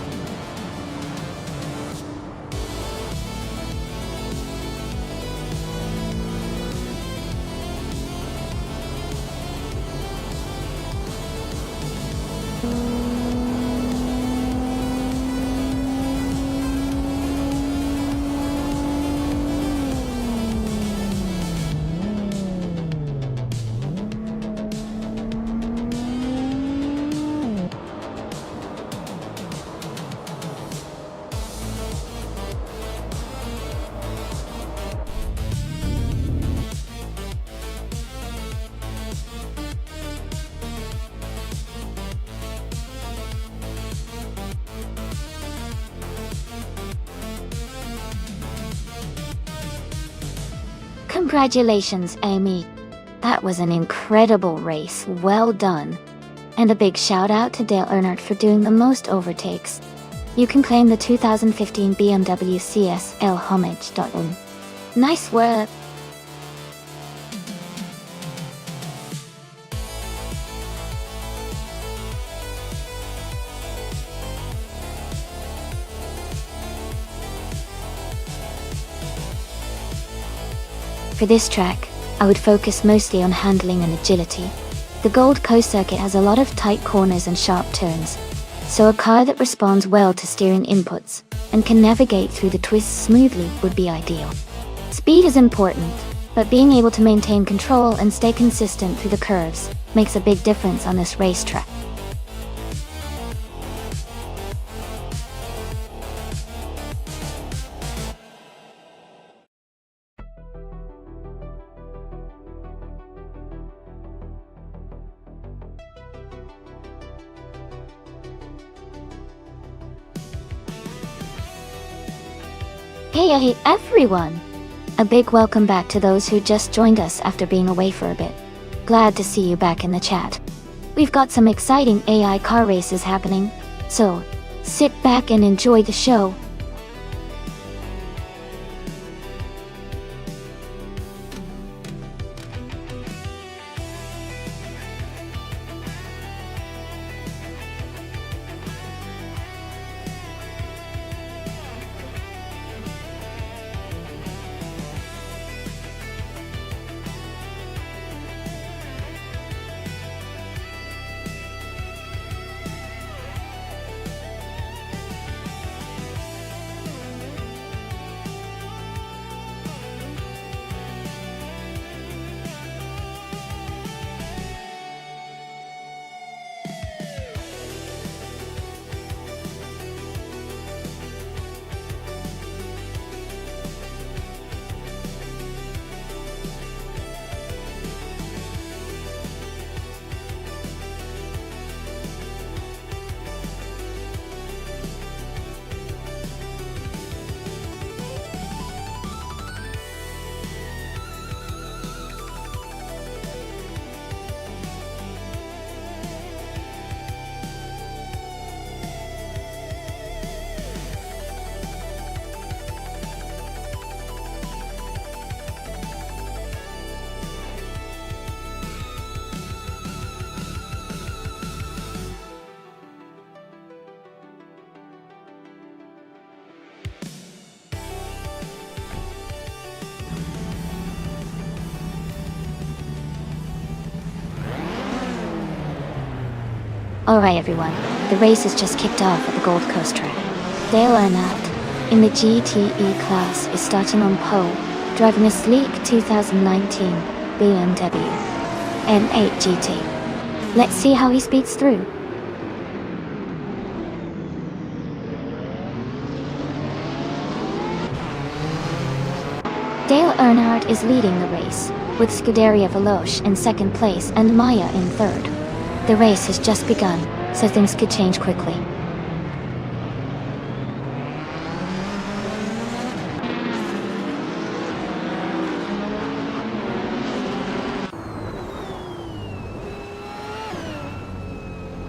Congratulations, Amy. That was an incredible race, well done. And a big shout out to Dale Earnhardt for doing the most overtakes. You can claim the 2015 BMW CSL Homage. Nice work. For this track, I would focus mostly on handling and agility. The Gold Coast circuit has a lot of tight corners and sharp turns, so a car that responds well to steering inputs and can navigate through the twists smoothly would be ideal. Speed is important, but being able to maintain control and stay consistent through the curves makes a big difference on this racetrack. Hey everyone! A big welcome back to those who just joined us after being away for a bit. Glad to see you back in the chat. We've got some exciting AI car races happening, so sit back and enjoy the show. Alright everyone, the race has just kicked off at the Gold Coast track. Dale Earnhardt, in the GTE class, is starting on pole, driving a sleek 2019 BMW M8 GT. Let's see how he speeds through. Dale Earnhardt is leading the race, with Scuderia Veloce in second place and Maya in third. The race has just begun, so things could change quickly.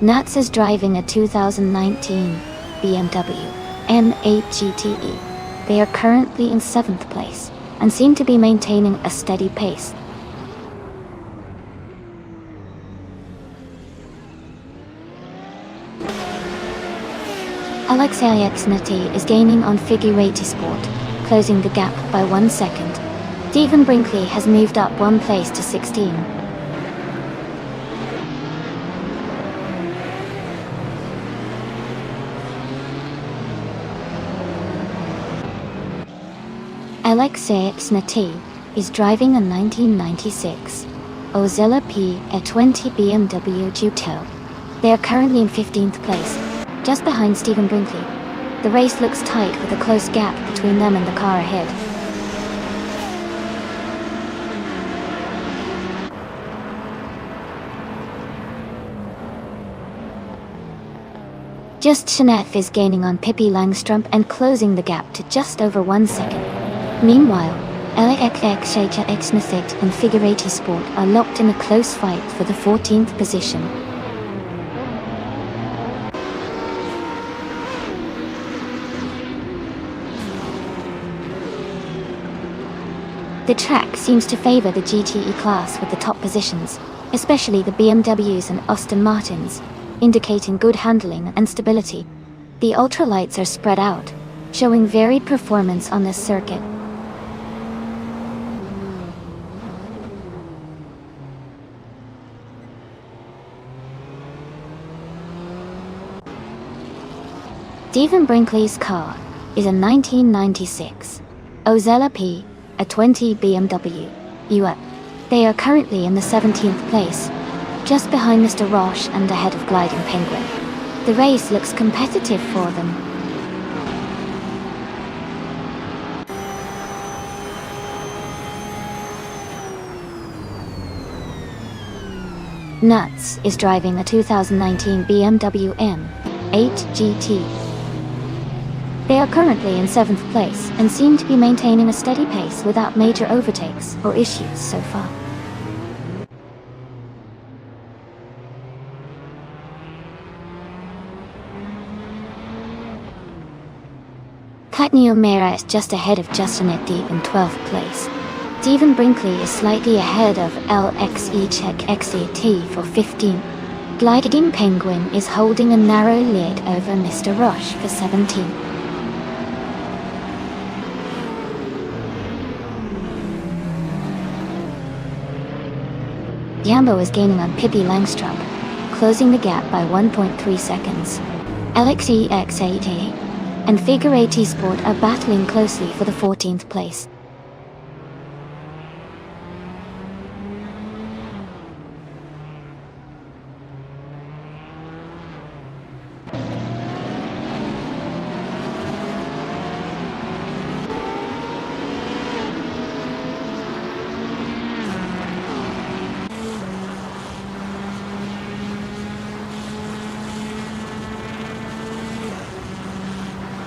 Nuts is driving a 2019 BMW M8 GTE. They are currently in 7th place and seem to be maintaining a steady pace. Alexei Xnati is gaining on Figurati Sport, closing the gap by 1 second. Stephen Brinkley has moved up 1 place to 16. Alexei Xnati is driving a 1996 Ozella P20 BMW GTO. They are currently in 15th place, just behind Stephen Brinkley. The race looks tight with a close gap between them and the car ahead. Just Shanef is gaining on Pippi Langstrup and closing the gap to just over 1 second. Meanwhile, Alexei Xnati and Figurati Sport are locked in a close fight for the 14th position. The track seems to favor the GTE class with the top positions, especially the BMWs and Aston Martins, indicating good handling and stability. The ultralights are spread out, showing varied performance on this circuit. Stephen Brinkley's car is a 1996 Ozella P20 BMW UA. They are currently in the 17th place, just behind Mr. Roche and ahead of Gliding Penguin. The race looks competitive for them. Nuts is driving a 2019 BMW M8 GT. They are currently in 7th place and seem to be maintaining a steady pace without major overtakes or issues so far. Katnio Mera is just ahead of Justin Eddy in 12th place. Stephen Brinkley is slightly ahead of LXE Czech XAT for 15. Gliding Penguin is holding a narrow lead over Mr. Roche for 17. Yambo is gaining on Pippi Langstrup, closing the gap by 1.3 seconds. Alexei Xnati and Figurati Sport are battling closely for the 14th place.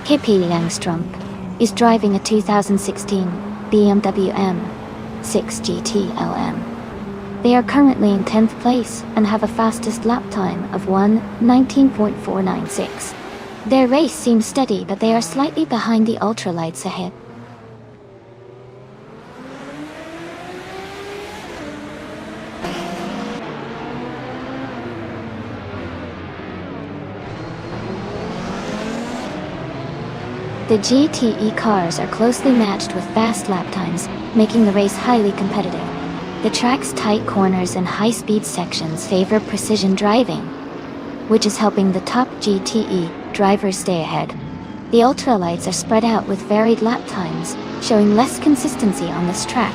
Pippi Langstrup is driving a 2016 BMW M6 GT LM. They are currently in 10th place and have a fastest lap time of 1:19.496. Their race seems steady, but they are slightly behind the ultralights ahead. The GTE cars are closely matched with fast lap times, making the race highly competitive. The track's tight corners and high-speed sections favor precision driving, which is helping the top GTE drivers stay ahead. The ultralights are spread out with varied lap times, showing less consistency on this track.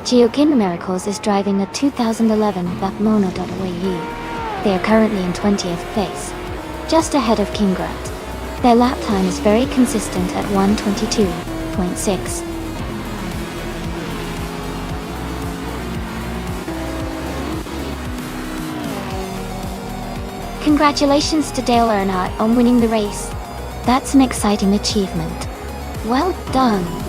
Geokin Miracles is driving a 2011 Bakmono.wae. They are currently in 20th place, just ahead of Kingrat. Their lap time is very consistent at 1:22.6. Congratulations to Dale Earnhardt on winning the race. That's an exciting achievement. Well done.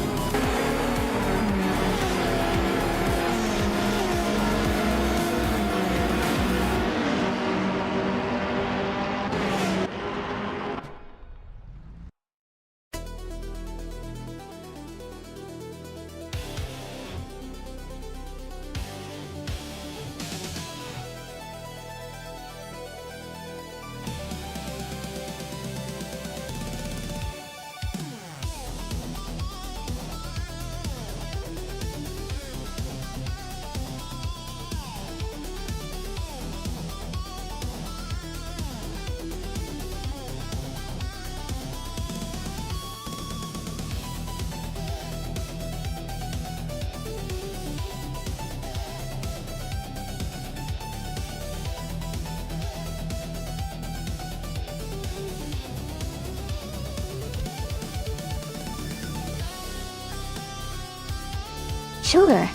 Sure.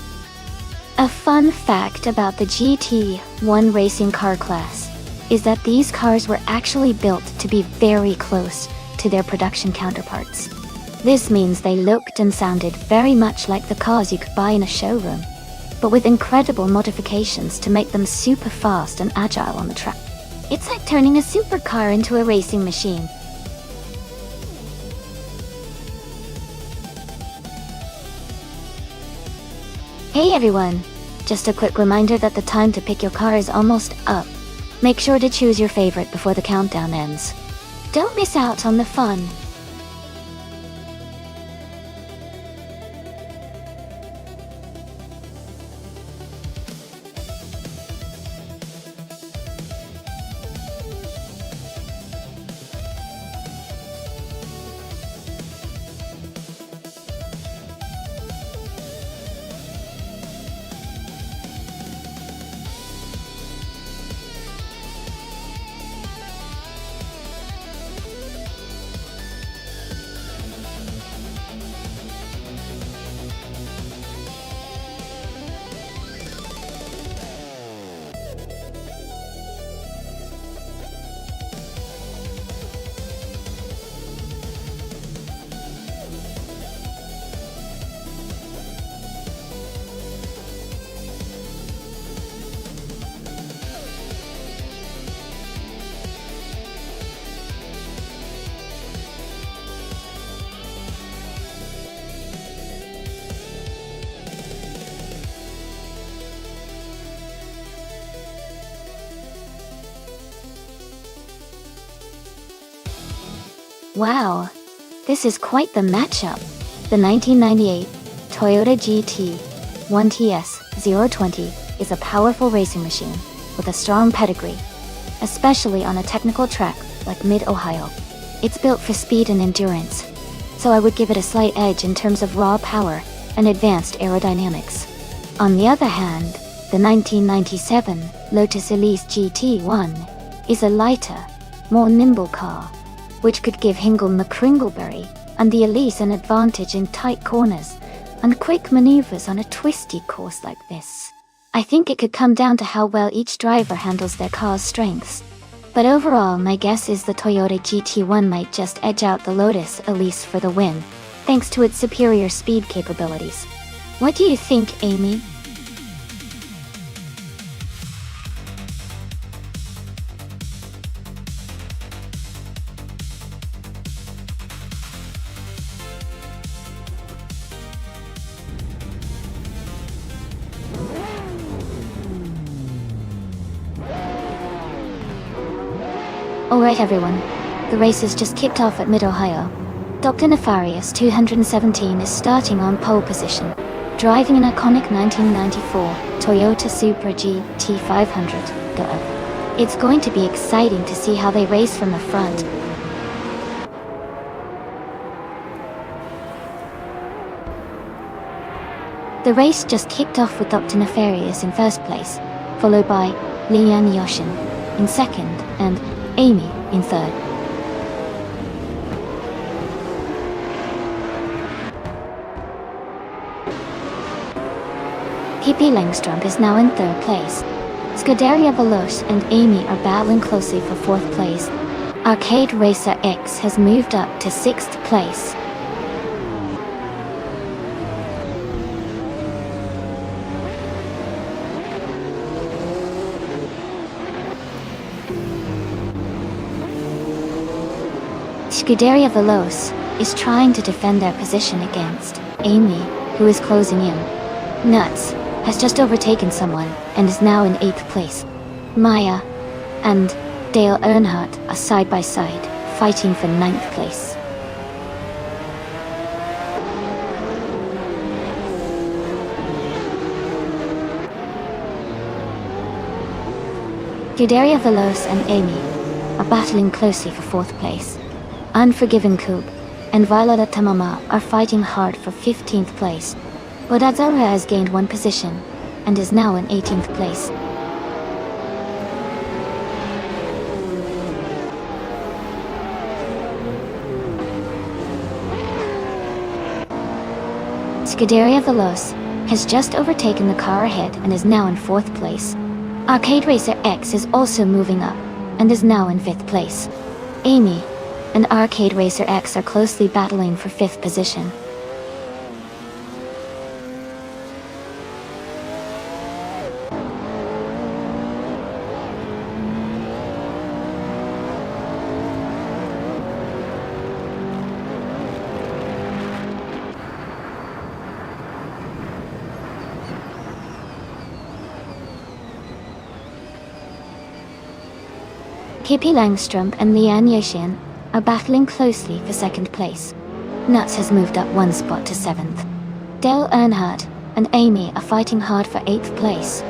A fun fact about the GT1 racing car class is that these cars were actually built to be very close to their production counterparts. This means they looked and sounded very much like the cars you could buy in a showroom, but with incredible modifications to make them super fast and agile on the track. It's like turning a supercar into a racing machine. Hey everyone! Just a quick reminder that the time to pick your car is almost up. Make sure to choose your favorite before the countdown ends. Don't miss out on the fun! Wow, this is quite the matchup. The 1998 Toyota GT1 TS020 is a powerful racing machine with a strong pedigree, especially on a technical track like Mid-Ohio. It's built for speed and endurance, so I would give it a slight edge in terms of raw power and advanced aerodynamics. On the other hand, the 1997 Lotus Elise GT1 is a lighter, more nimble car, which could give Hingle McCringleberry and the Elise an advantage in tight corners and quick maneuvers on a twisty course like this. I think it could come down to how well each driver handles their car's strengths. But overall, my guess is the Toyota GT1 might just edge out the Lotus Elise for the win, thanks to its superior speed capabilities. What do you think, Amy? Alright everyone, the race has just kicked off at Mid-Ohio. Dr. Nefarious 217 is starting on pole position, driving an iconic 1994 Toyota Supra GT500. Go. It's going to be exciting to see how they race from the front. The race just kicked off with Dr. Nefarious in first place, followed by Lian Yoshin in second, and Amy in third. Pippi Langström is now in third place. Scuderia Veloce and Amy are battling closely for fourth place. Arcade Racer X has moved up to sixth place. Scuderia Veloce is trying to defend their position against Amy, who is closing in. Nuts has just overtaken someone and is now in 8th place. Maya and Dale Earnhardt are side by side, fighting for 9th place. Scuderia Veloce and Amy are battling closely for 4th place. Unforgiven Coupe and Viola Tamama are fighting hard for 15th place. Bodazara has gained 1 position and is now in 18th place. Scuderia Veloce has just overtaken the car ahead and is now in 4th place. Arcade Racer X is also moving up and is now in 5th place. Amy and Arcade Racer X are closely battling for 5th position. Pippi Langstrom and Leanne Yoshin are battling closely for 2nd place. Nuts has moved up 1 spot to 7th. Dale Earnhardt and Amy are fighting hard for 8th place.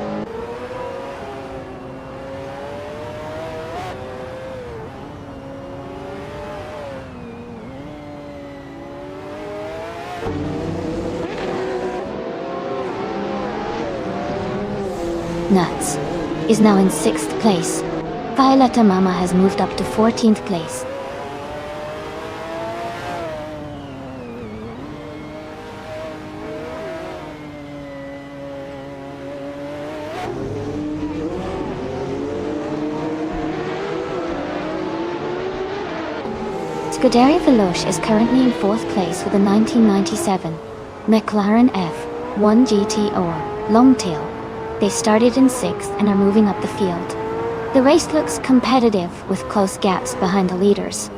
Nuts is now in 6th place. Violetta Mama has moved up to 14th place. Scuderia Veloce is currently in 4th place with a 1997 McLaren F1 GT or Longtail. They started in 6th and are moving up the field. The race looks competitive with close gaps behind the leaders.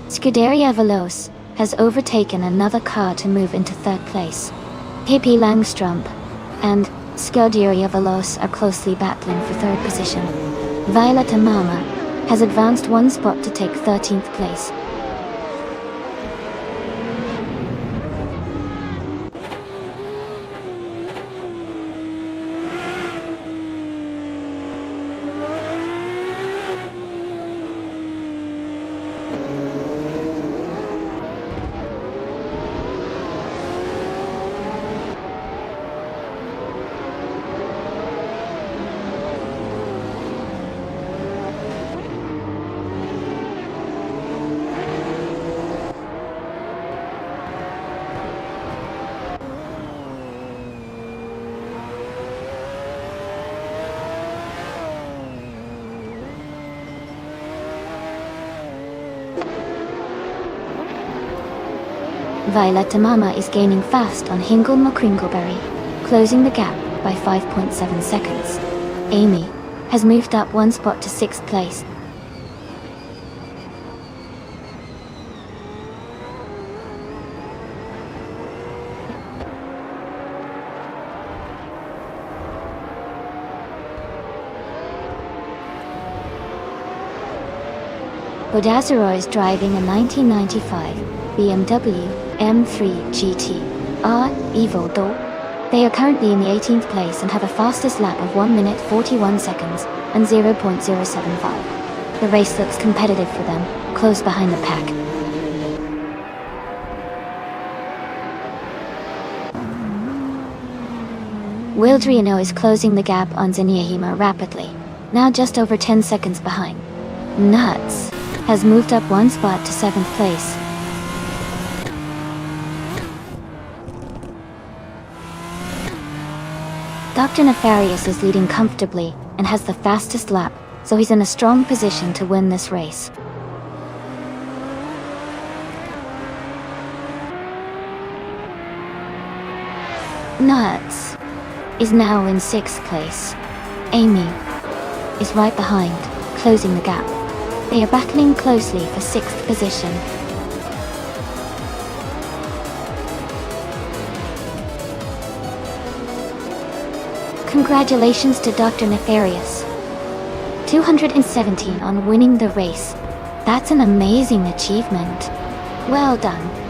Scuderia Veloce has overtaken another car to move into 3rd place. Pippi Langstrom and Scuderia Veloce are closely battling for 3rd position. Violetta Mama has advanced 1 spot to take 13th place. Violetta Mama is gaining fast on Hingle McCringleberry, closing the gap by 5.7 seconds. Amy has moved up 1 spot to 6th place. Bodazaro is driving a 1995 BMW M3 GT R Evo Door. They are currently in the 18th place and have a fastest lap of 1 minute 41 seconds and 0.075. The race looks competitive for them, close behind the pack. Wildriano is closing the gap on Zaniahima rapidly, now just over 10 seconds behind. Nuts has moved up 1 spot to 7th place. Dr. Nefarious is leading comfortably and has the fastest lap, so he's in a strong position to win this race. Nuts is now in 6th place. Amy is right behind, closing the gap. They are battling closely for 6th position. Congratulations to Dr. Nefarious. 217 on winning the race. That's an amazing achievement. Well done.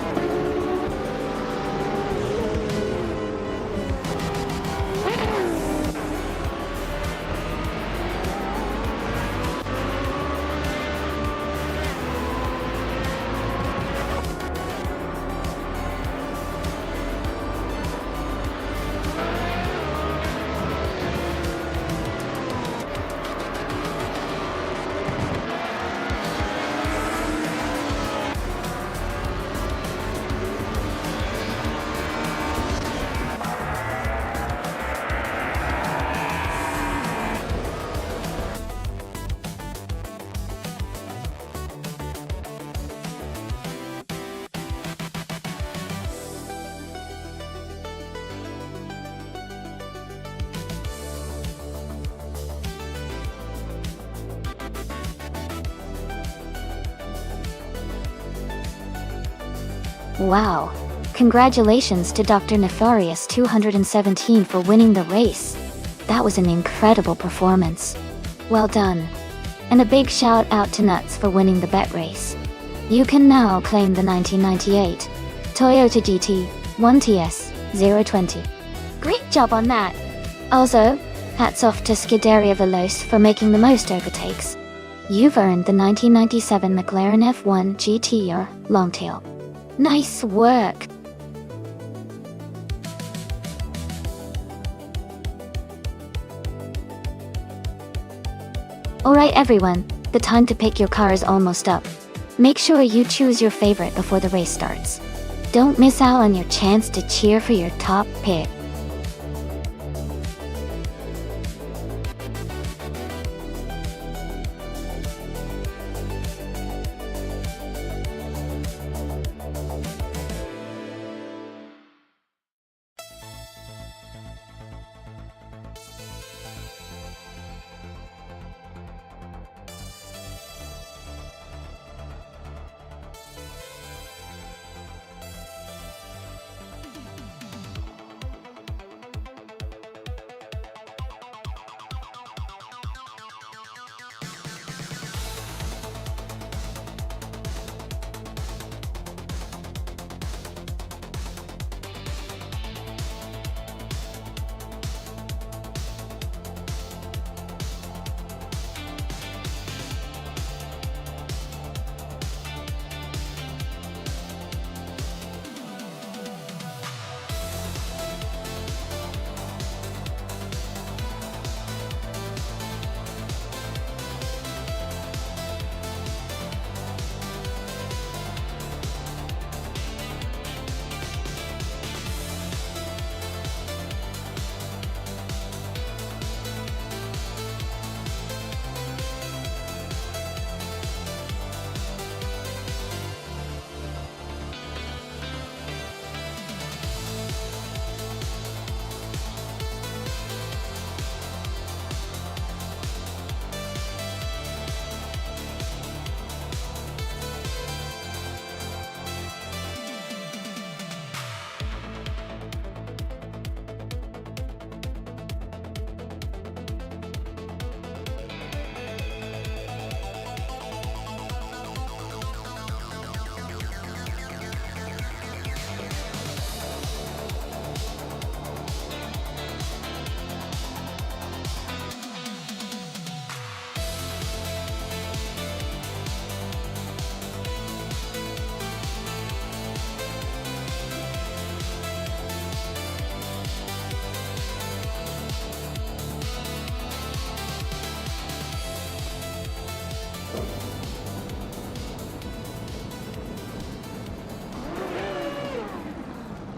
Wow. Congratulations to Dr. Nefarious 217 for winning the race. That was an incredible performance. Well done. And a big shout out to Nuts for winning the bet race. You can now claim the 1998 Toyota GT 1TS 020. Great job on that. Also, hats off to Scuderia Veloce for making the most overtakes. You've earned the 1997 McLaren F1 GTR Longtail. Nice work! Alright everyone, the time to pick your car is almost up. Make sure you choose your favorite before the race starts. Don't miss out on your chance to cheer for your top pick.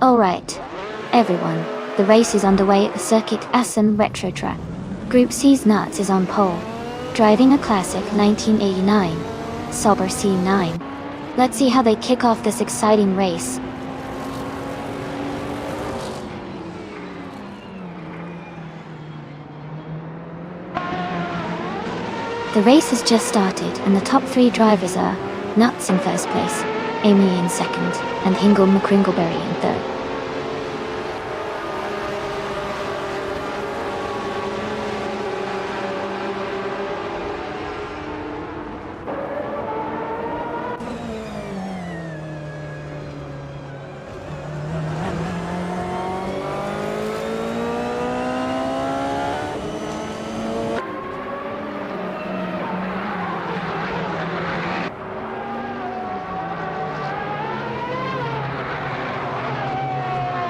Alright, everyone, the race is underway at the Circuit Assen Retro Track. Group C's Nuts is on pole, driving a classic 1989 Sauber C9. Let's see how they kick off this exciting race. The race has just started and the top 3 drivers are Nuts in first place, Amy in second, and Hingle McCringleberry in third.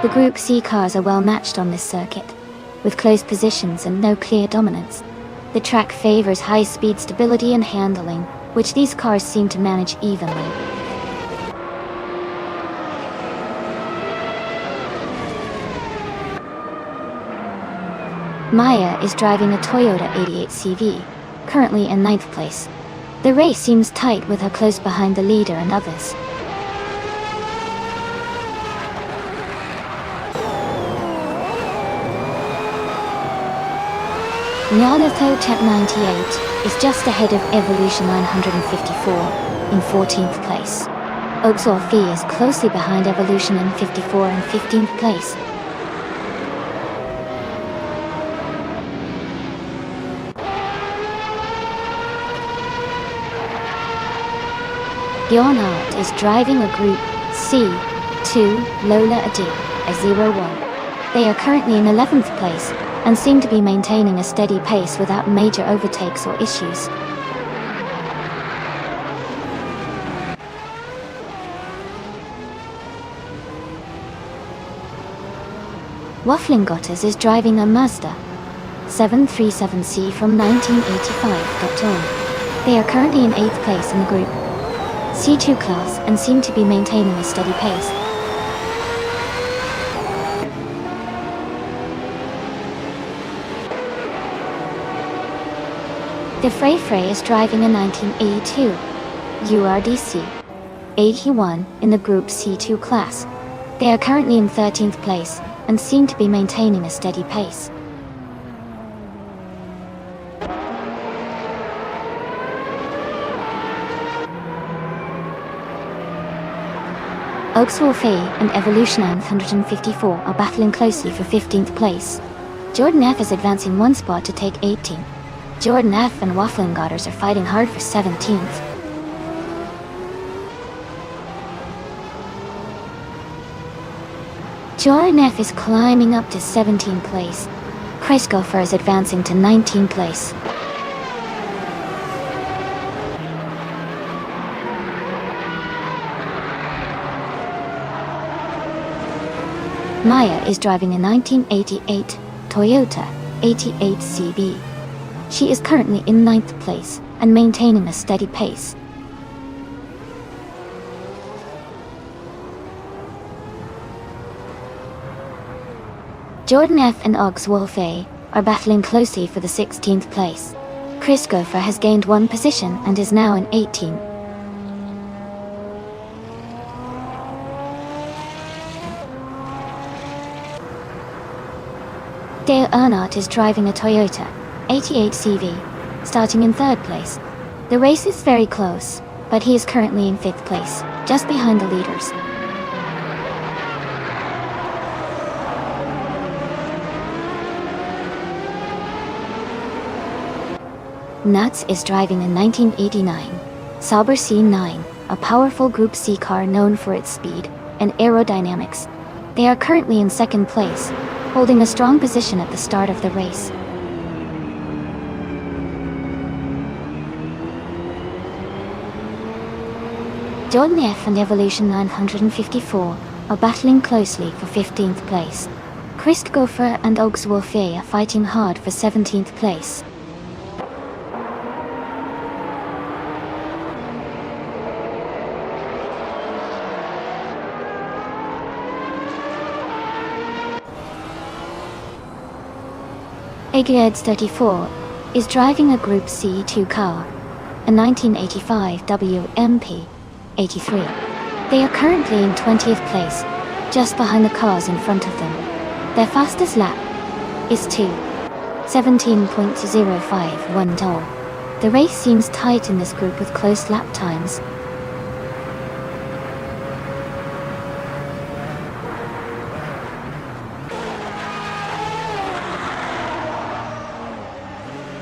The Group C cars are well matched on this circuit, with close positions and no clear dominance. The track favors high-speed stability and handling, which these cars seem to manage evenly. Maya is driving a Toyota 88 CV, currently in 9th place. The race seems tight with her close behind the leader and others. Nyanato Temp 98 is just ahead of Evolution 954 in 14th place. Oaksorfi is closely behind Evolution in 54 and 15th place. Gionart is driving a Group C2 Lola Adi, a 01. They are currently in 11th place and seem to be maintaining a steady pace without major overtakes or issues. Wafflingotters is driving a Mazda 737C from 1985. They are currently in 8th place in the Group C2 class and seem to be maintaining a steady pace. The Frey is driving a 1982 URDC 81 in the Group C2 class. They are currently in 13th place and seem to be maintaining a steady pace. Oaksorfi and Evolution 954 are battling closely for 15th place. Jordan F is advancing 1 spot to take 18. Jordan F and Wafflingotters are fighting hard for 17th. Jordan F is climbing up to 17th place. Chris Gopher is advancing to 19th place. Maya is driving a 1988 Toyota 88 CB. She is currently in 9th place and maintaining a steady pace. Jordan F and Oggs Wolfe are battling closely for the 16th place. Chris Gopher has gained 1 position and is now in 18th. Dale Earnhardt is driving a Toyota 88 CV, starting in 3rd place. The race is very close, but he is currently in 5th place, just behind the leaders. Nuts is driving a 1989 Sauber C9, a powerful Group C car known for its speed and aerodynamics. They are currently in 2nd place, holding a strong position at the start of the race. Jordan F and Evolution 954 are battling closely for 15th place. Chris Gopher and Oggs Wolfe are fighting hard for 17th place. Egeds 34 is driving a Group C2 car, a 1985 WMP 83. They are currently in 20th place, just behind the cars in front of them. Their fastest lap is 2:17.051. The race seems tight in this group with close lap times.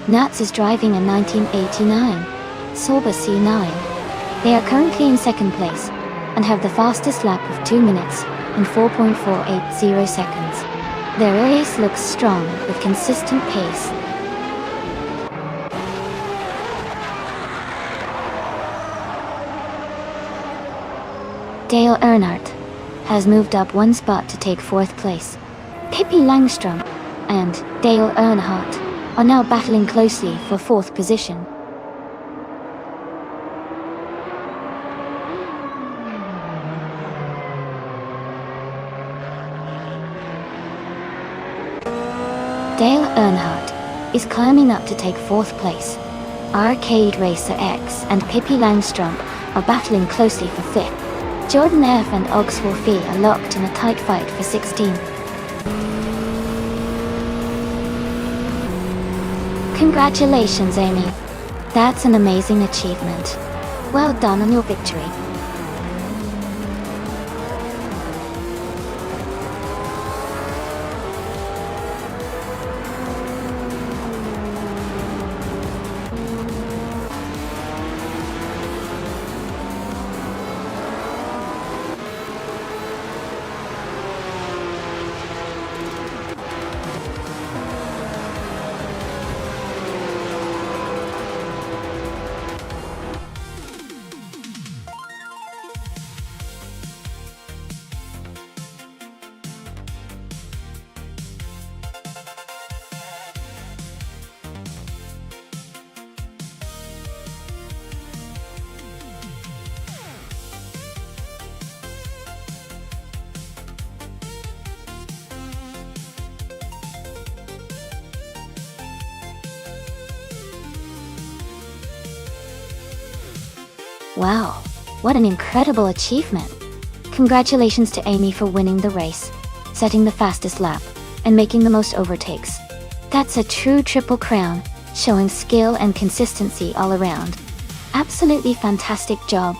Nats is driving a 1989 Sauber C9. They are currently in second place and have the fastest lap of 2 minutes and 4.480 seconds. Their race looks strong with consistent pace. Dale Earnhardt has moved up one spot to take 4th place. Pippi Langstrom and Dale Earnhardt are now battling closely for 4th position. Dale Earnhardt is climbing up to take 4th place. Arcade Racer X and Pippi Langstrom are battling closely for 5th. Jordan F and Oxford Fee are locked in a tight fight for 16th. Congratulations, Amy. That's an amazing achievement. Well done on your victory. Wow, what an incredible achievement. Congratulations to Amy for winning the race, setting the fastest lap, and making the most overtakes. That's a true triple crown, showing skill and consistency all around. Absolutely fantastic job.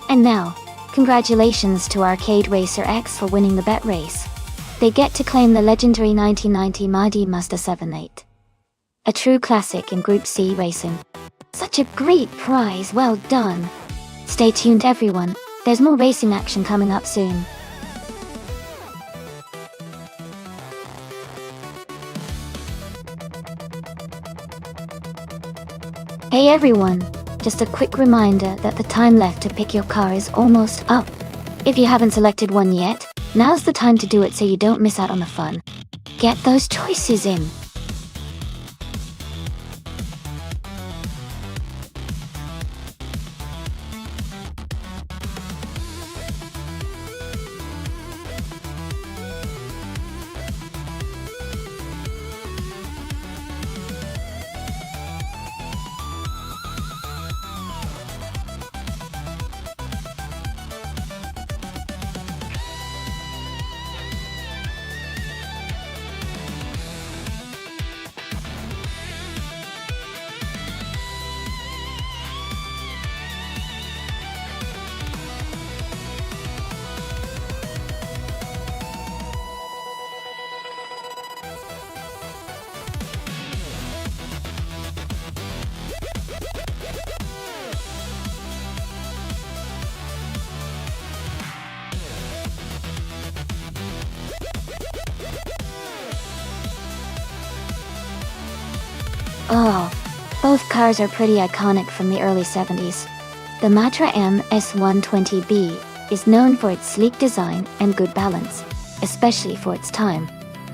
And now, congratulations to Arcade Racer X for winning the bet race. They get to claim the legendary 1990 Mazda Mazda 7-8. A true classic in Group C racing. Such a great prize, well done. Stay tuned everyone, there's more racing action coming up soon. Hey everyone, just a quick reminder that the time left to pick your car is almost up. If you haven't selected one yet, now's the time to do it so you don't miss out on the fun. Get those choices in. Oh, both cars are pretty iconic from the early 70s. The Matra M S120B is known for its sleek design and good balance, especially for its time.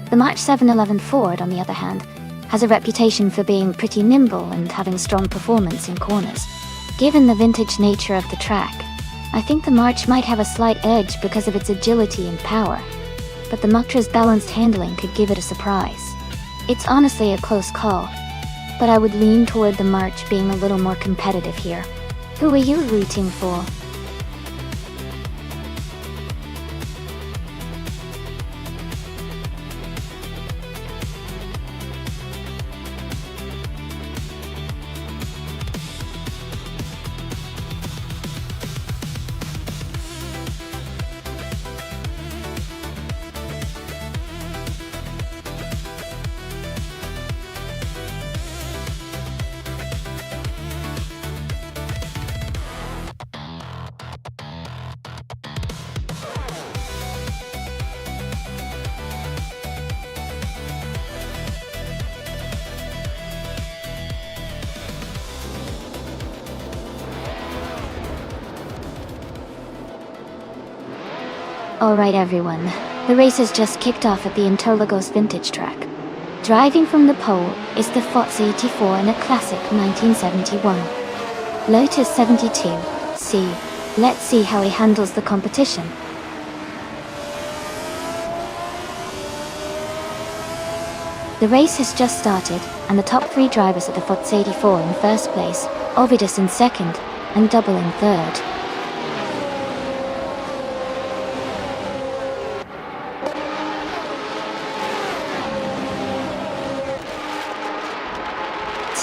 The March 711 Ford, on the other hand, has a reputation for being pretty nimble and having strong performance in corners. Given the vintage nature of the track, I think the March might have a slight edge because of its agility and power, but the Matra's balanced handling could give it a surprise. It's honestly a close call, but I would lean toward the March being a little more competitive here. Who are you rooting for? Alright everyone, the race has just kicked off at the Interlagos vintage track. Driving from the pole is the Fox 84 and a classic 1971. Lotus 72C. Let's see how he handles the competition. The race has just started, and the top three drivers are the Fox 84 in first place, Ovidus in second, and Double in third.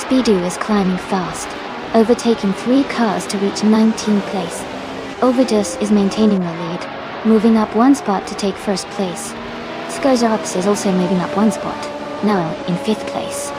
Speedo is climbing fast, overtaking 3 cars to reach 19th place. Ovidus is maintaining the lead, moving up 1 spot to take first place. Skozorops is also moving up 1 spot, now in 5th place.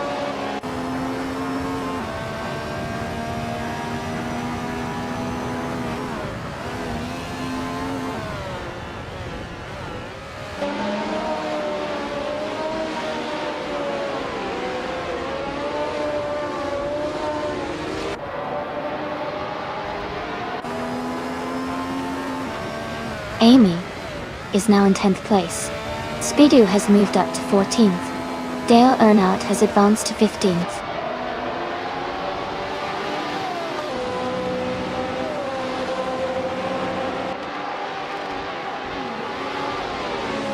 Amy is now in 10th place. Speedo has moved up to 14th. Dale Earnhardt has advanced to 15th.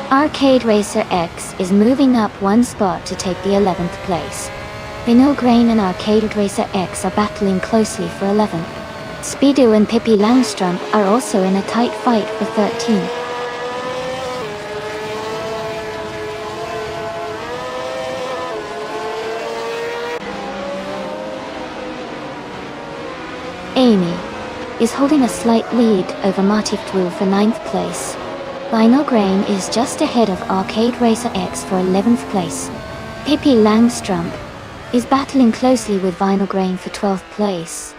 Arcade Racer X is moving up 1 spot to take the 11th place. Vinogrein and Arcade Racer X are battling closely for 11th. Speedo and Pippi Langstrump are also in a tight fight for 13th. Amy is holding a slight lead over Martiftu for 9th place. Vinogrein is just ahead of Arcade Racer X for 11th place. Pippi Langstrump is battling closely with Vinogrein for 12th place.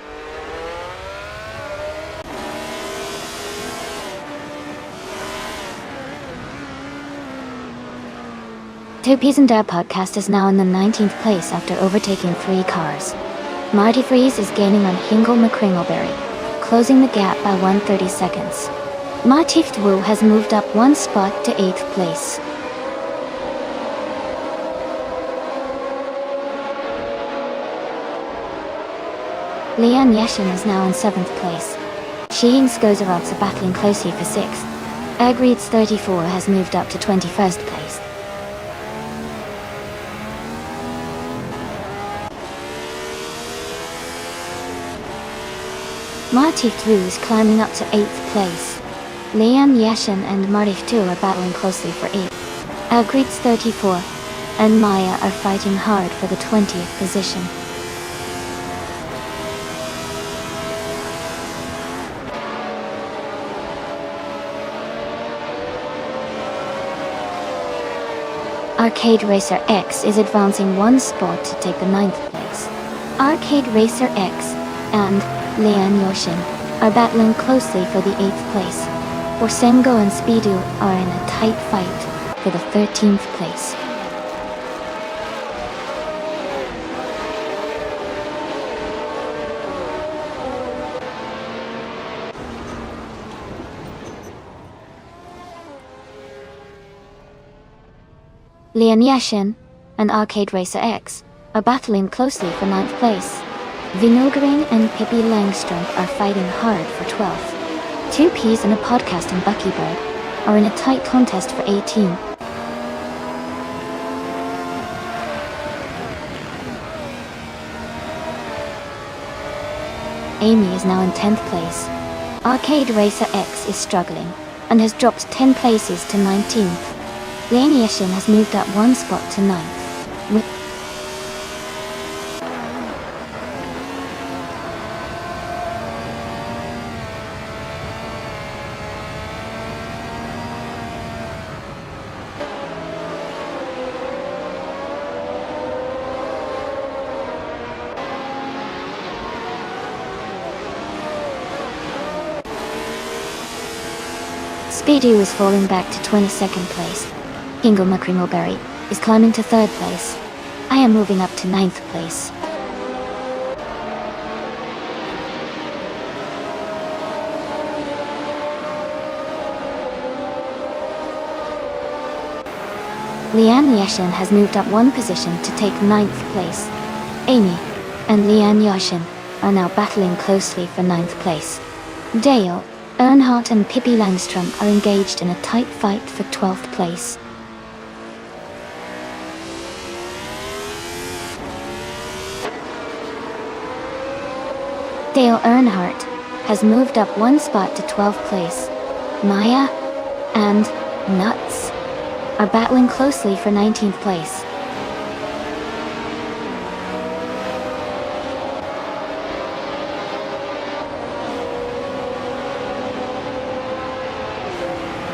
Topies and Dare podcast is now in the 19th place after overtaking 3 cars. Marty Freeze is gaining on Hingle McCringleberry, closing the gap by 130 seconds. Martiftu has moved up 1 spot to 8th place. Leon Yashin is now in 7th place. She and Skozorops are battling closely for 6th. Ergreets 34 has moved up to 21st place. Martiftu is climbing up to 8th place. Leon Yashin and Martiftu are battling closely for 8th. Ergreets 34 and Maya are fighting hard for the 20th position. Arcade Racer X is advancing 1 spot to take the 9th place. Arcade Racer X and Leon Yashin are battling closely for the 8th place. Orsengo and Speedo are in a tight fight for the 13th place. Leon Yashin and Arcade Racer X are battling closely for 9th place. Vinogrein and Pippi Langstrump are fighting hard for 12th. 2Ps and a podcast and Buckybird are in a tight contest for 18. Amy is now in 10th place. Arcade Racer X is struggling and has dropped 10 places to 19th. Leon Yashin has moved up 1 spot to 9th. With Speedo is falling back to 22nd place. Hingle McCringleberry is climbing to 3rd place. I am moving up to 9th place. Lian Yashin has moved up one position to take 9th place. Amy and Lian Yashin are now battling closely for 9th place. Dale Earnhardt and Pippi Langstrom are engaged in a tight fight for 12th place. Dale Earnhardt has moved up one spot to 12th place. Maya and Nuts are battling closely for 19th place.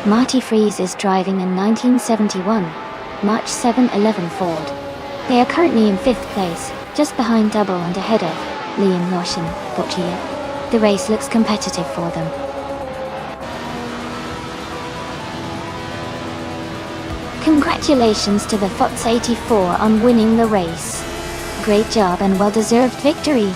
Marty Freeze is driving a 1971 March 711 Ford. They are currently in 5th place, just behind Double and ahead of Liam Yoshin, Boccia. The race looks competitive for them. Congratulations to the Fox 84 on winning the race. Great job and well-deserved victory.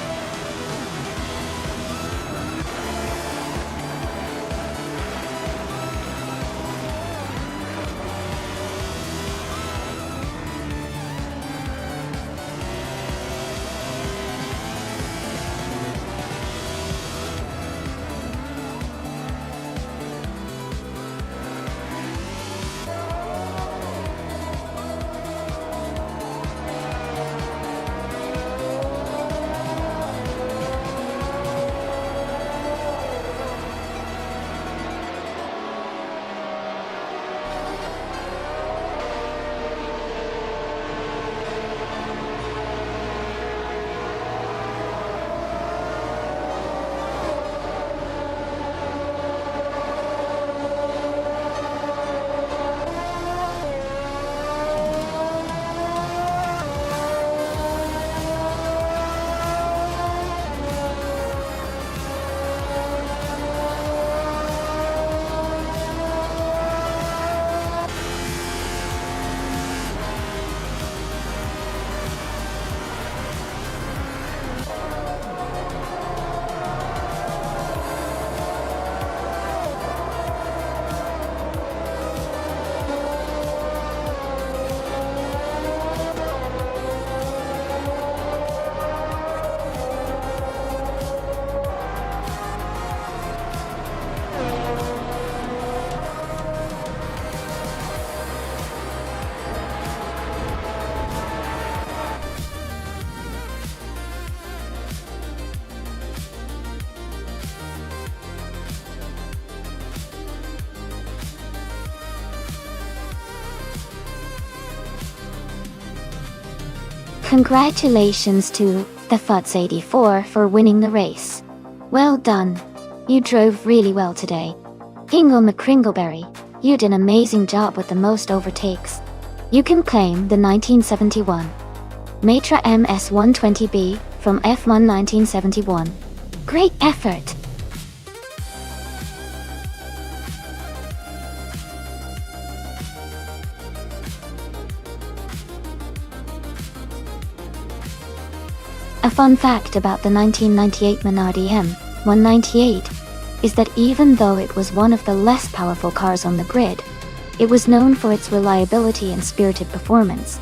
Congratulations to the Futs 84 for winning the race. Well done. You drove really well today. Ingle McCringleberry, you did an amazing job with the most overtakes. You can claim the 1971 Matra MS120B from F1 1971. Great effort! A fun fact about the 1998 Minardi M198 is that even though it was one of the less powerful cars on the grid, it was known for its reliability and spirited performance.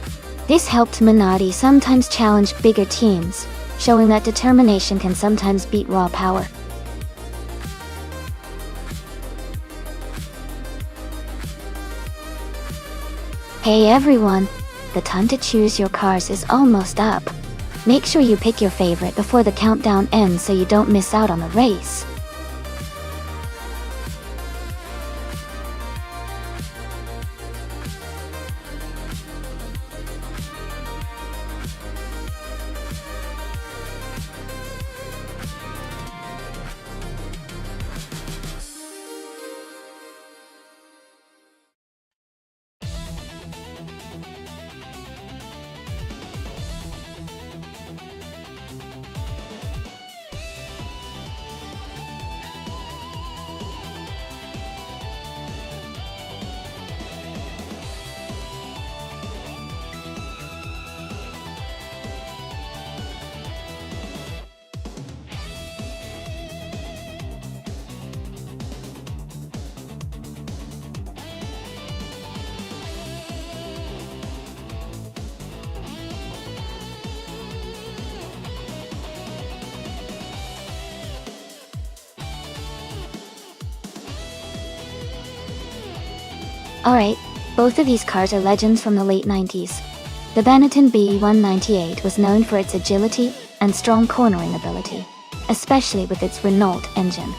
This helped Minardi sometimes challenge bigger teams, showing that determination can sometimes beat raw power. Hey everyone, the time to choose your cars is almost up. Make sure you pick your favorite before the countdown ends so you don't miss out on the race. Alright, both of these cars are legends from the late 90s. The Benetton B198 was known for its agility and strong cornering ability, especially with its Renault engine.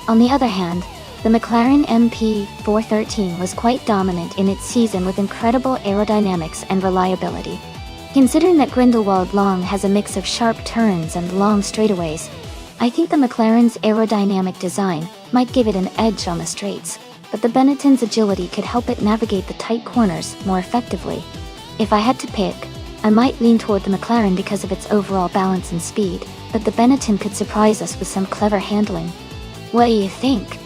On the other hand, the McLaren MP413 was quite dominant in its season with incredible aerodynamics and reliability. Considering that Grindelwald Long has a mix of sharp turns and long straightaways, I think the McLaren's aerodynamic design might give it an edge on the straights, but the Benetton's agility could help it navigate the tight corners more effectively. If I had to pick, I might lean toward the McLaren because of its overall balance and speed, but the Benetton could surprise us with some clever handling. What do you think?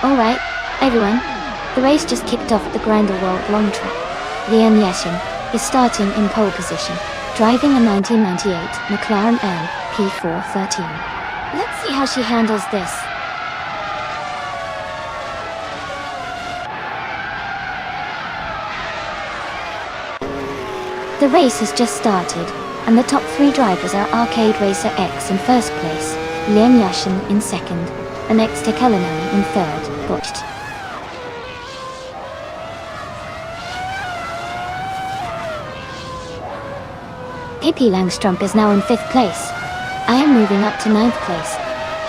Alright, everyone, the race just kicked off at the Grindelwald long track. Liam Yeshin is starting in pole position, driving a 1998 McLaren MP413. Let's see how she handles this. The race has just started, and the top three drivers are Arcade Racer X in first place, Liam Yashin in second, and X Tekelinani in third. Botched. Pippi Langstrup is now in 5th place. I am moving up to 9th place.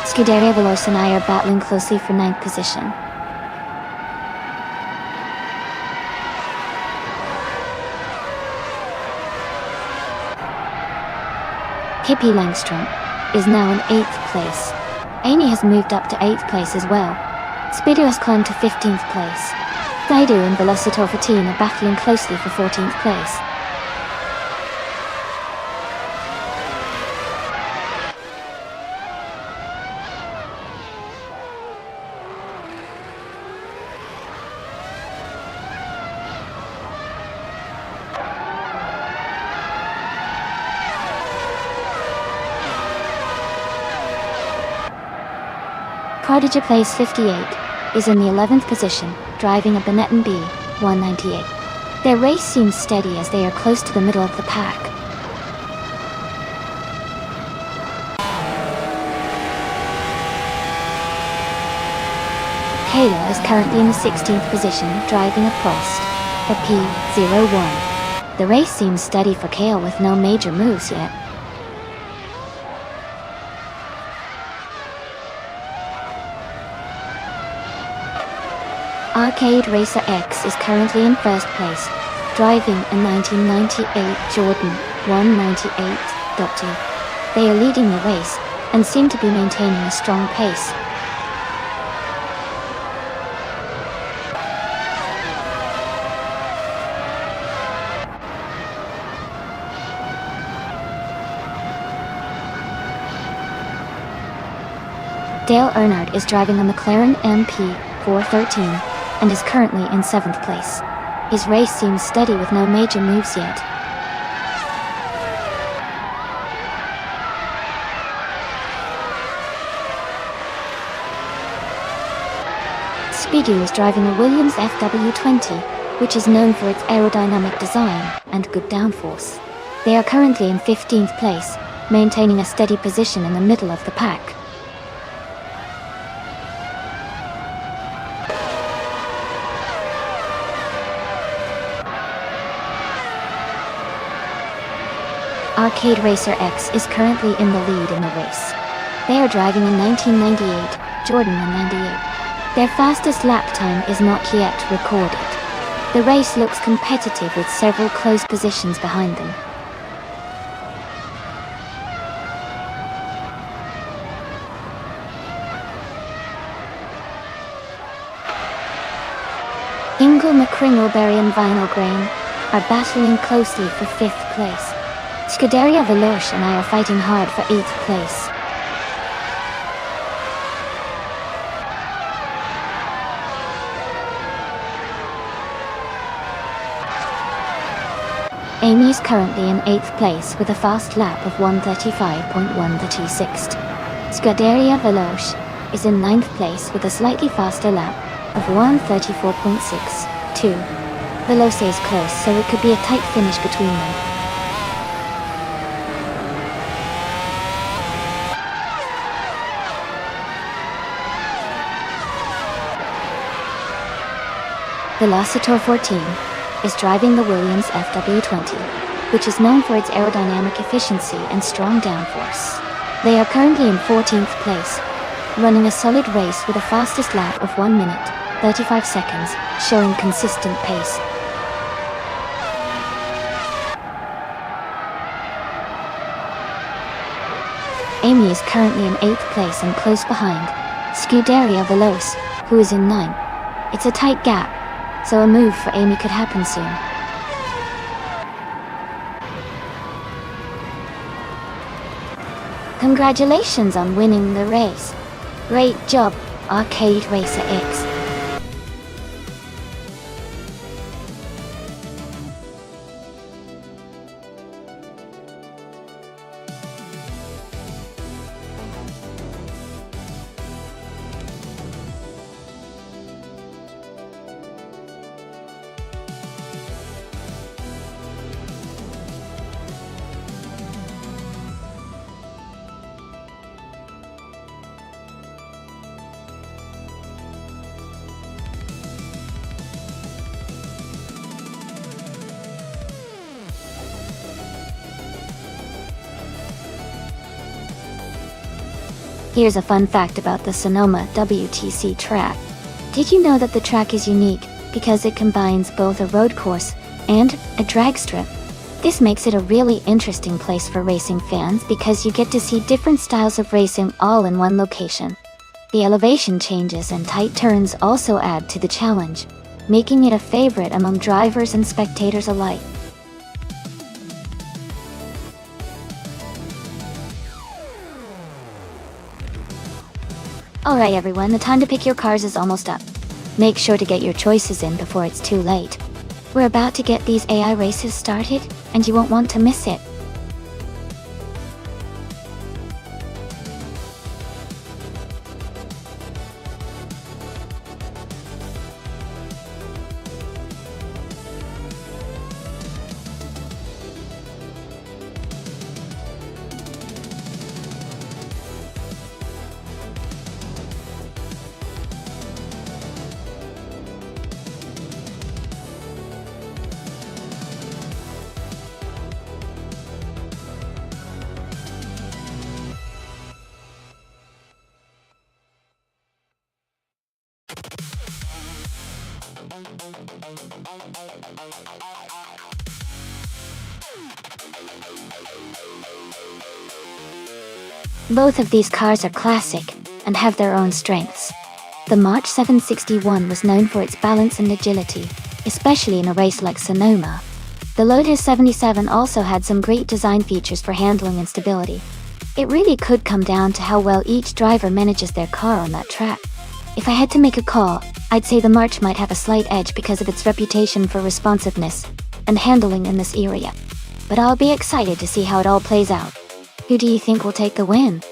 Scuderia Veloce and I are battling closely for 9th position. Pippi Langstrup is now in 8th place. Amy has moved up to 8th place as well. Speedo has climbed to 15th place. Zaidu and Velocitor 14 are battling closely for 14th place. Prodigy Place 58 is in the 11th position, driving a Benetton B198. Their race seems steady as they are close to the middle of the pack. Kayla is currently in the 16th position, driving a Prost, a P01. The race seems steady for Kale with no major moves yet. Arcade Racer X is currently in first place, driving a 1998 Jordan 198.2. They are leading the race, and seem to be maintaining a strong pace. Dale Earnhardt is driving a McLaren MP413, and is currently in 7th place. His race seems steady with no major moves yet. Speedo is driving a Williams FW20, which is known for its aerodynamic design and good downforce. They are currently in 15th place, maintaining a steady position in the middle of the pack. Arcade Racer X is currently in the lead in the race. They are driving a 1998 Jordan 198. Their fastest lap time is not yet recorded. The race looks competitive with several close positions behind them. Ingle McCringleberry and Vinyl Grain are battling closely for 5th place. Scuderia Veloce and I are fighting hard for 8th place. Amy is currently in 8th place with a fast lap of 1:35.136. Scuderia Veloce is in 9th place with a slightly faster lap of 1:34.62. Veloce is close, so it could be a tight finish between them. Velocitor 14 is driving the Williams FW20, which is known for its aerodynamic efficiency and strong downforce. They are currently in 14th place, running a solid race with a fastest lap of 1 minute, 35 seconds, showing consistent pace. Amy is currently in 8th place and close behind Scuderia Veloce, who is in 9th. It's a tight gap, so a move for Amy could happen soon. Congratulations on winning the race. Great job, Arcade Racer X. Here's a fun fact about the Sonoma WTC track. Did you know that the track is unique because it combines both a road course and a drag strip? This makes it a really interesting place for racing fans because you get to see different styles of racing all in one location. The elevation changes and tight turns also add to the challenge, making it a favorite among drivers and spectators alike. Alright everyone, the time to pick your cars is almost up. Make sure to get your choices in before it's too late. We're about to get these AI races started, and you won't want to miss it. Both of these cars are classic and have their own strengths. The March 761 was known for its balance and agility, especially in a race like Sonoma. The Lotus 77 also had some great design features for handling and stability. It really could come down to how well each driver manages their car on that track. If I had to make a call, I'd say the March might have a slight edge because of its reputation for responsiveness and handling in this area. But I'll be excited to see how it all plays out. Who do you think will take the win?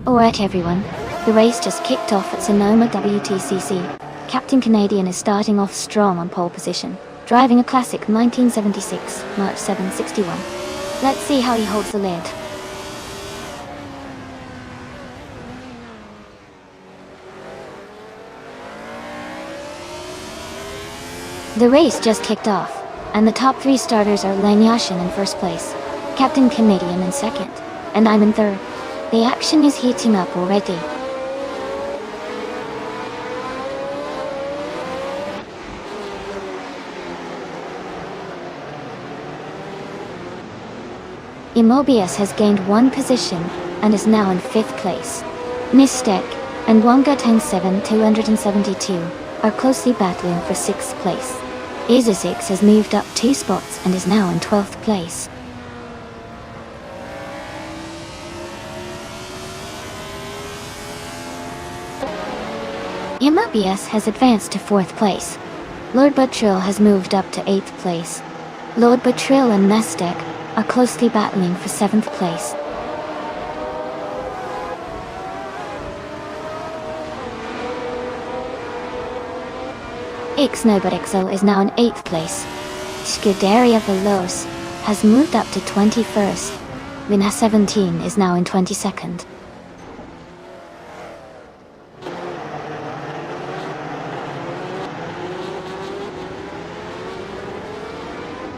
Alright everyone, the race just kicked off at Sonoma WTCC. Captain Canadian is starting off strong on pole position, driving a classic 1976 March 761. Let's see how he holds the lid. The race just kicked off, and the top 3 starters are Len Yashin in first place, Captain Canadian in second, and I'm in third. The action is heating up already. Immobius has gained 1 position and is now in 5th place. Nistek and Wangatang 7272 are closely battling for 6th place. Izazix has moved up 2 spots and is now in 12th place. Immobius has advanced to 4th place. Lord Buttrill has moved up to 8th place. Lord Buttrill and Nestek are closely battling for 7th place. Ixnobodixo is now in 8th place. Scuderia Veloz has moved up to 21st. Vina 17 is now in 22nd.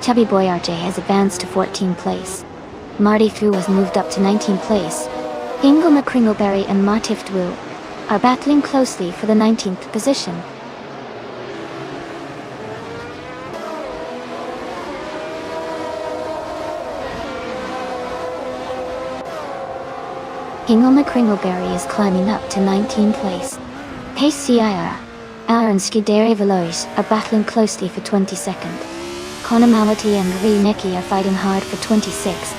Chubby Boy RJ has advanced to 14th place. Marty Thru has moved up to 19th place. Ingle McCringleberry and Martift Wu are battling closely for the 19th position. Ingle McCringleberry is climbing up to 19th place. Pace CIR, and Scuderia Veloz are battling closely for 22nd. Connor Mality and Marie Nicky are fighting hard for 26th.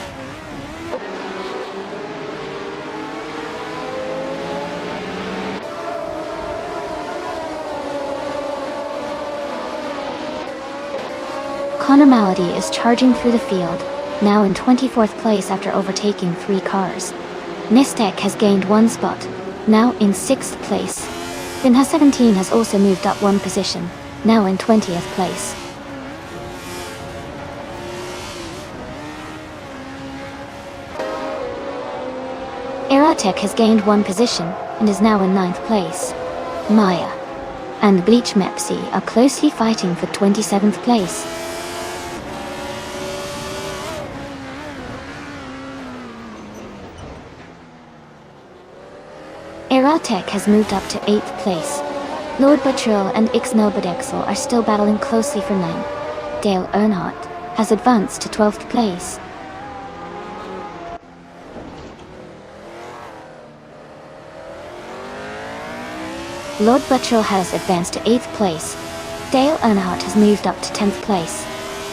Connor Mality is charging through the field, now in 24th place after overtaking 3 cars. Nistek has gained 1 spot, now in 6th place. Vinha 17 has also moved up 1 position, now in 20th place. Eratek has gained 1 position, and is now in 9th place. Maya and Bleach Mepsi are closely fighting for 27th place. Eratek has moved up to 8th place. Lord Buttrill and Ixnobodexel are still battling closely for 9th. Dale Earnhardt has advanced to 12th place. Lord Buttrill has advanced to 8th place. Dale Earnhardt has moved up to 10th place.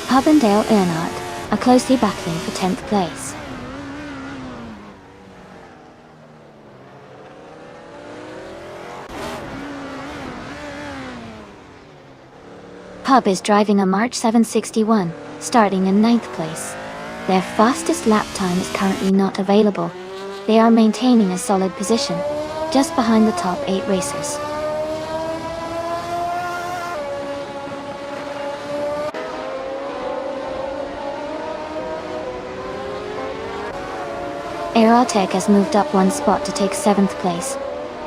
Pub and Dale Earnhardt are closely battling for 10th place. Pub is driving a March 761, starting in 9th place. Their fastest lap time is currently not available. They are maintaining a solid position, just behind the top 8 racers. Aerotech has moved up 1 spot to take 7th place.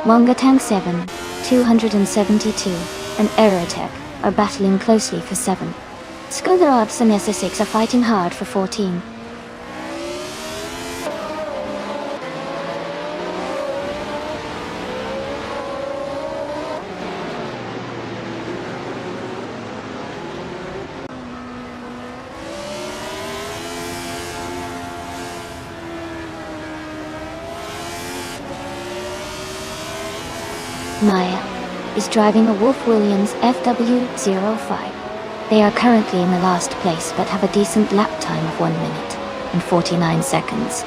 Wangatang 7, 272, and Aerotech are battling closely for 7. Skolarabs and SS6 are fighting hard for 14. Maya is driving a Wolf Williams FW05. They are currently in the last place but have a decent lap time of 1 minute and 49 seconds.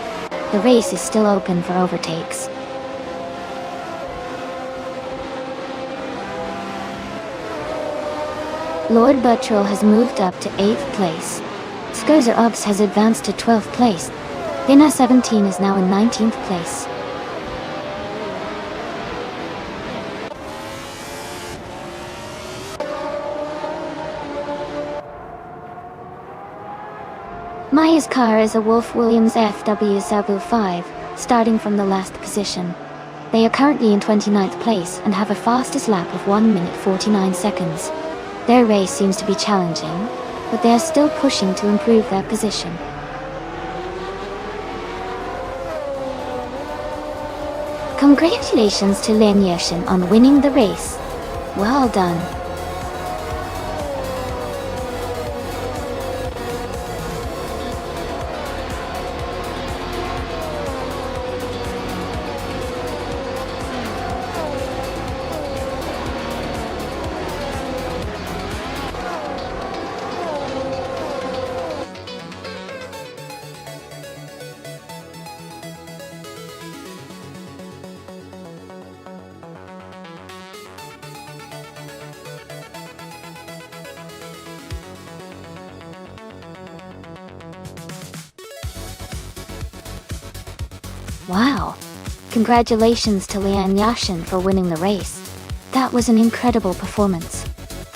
The race is still open for overtakes. Lord Buttrill has moved up to 8th place. Skozer Ubs has advanced to 12th place. Vina 17 is now in 19th place. Maya's car is a Wolf Williams FW05, starting from the last position. They are currently in 29th place and have a fastest lap of 1 minute 49 seconds. Their race seems to be challenging, but they are still pushing to improve their position. Congratulations to Lian Yeshin on winning the race. Well done. Wow! Congratulations to Lian Yashin for winning the race. That was an incredible performance.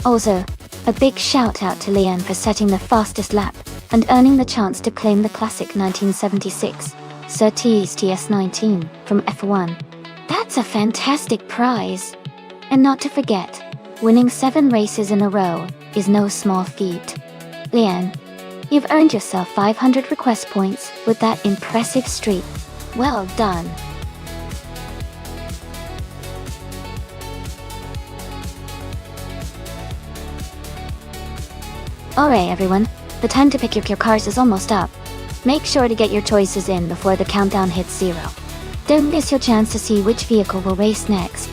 Also, a big shout out to Lian for setting the fastest lap and earning the chance to claim the classic 1976 Surtees TS19 from F1. That's a fantastic prize! And not to forget, winning 7 races in a row is no small feat. Lian, you've earned yourself 500 request points with that impressive streak. Well done. Alright everyone, the time to pick your cars is almost up. Make sure to get your choices in before the countdown hits 0. Don't miss your chance to see which vehicle will race next.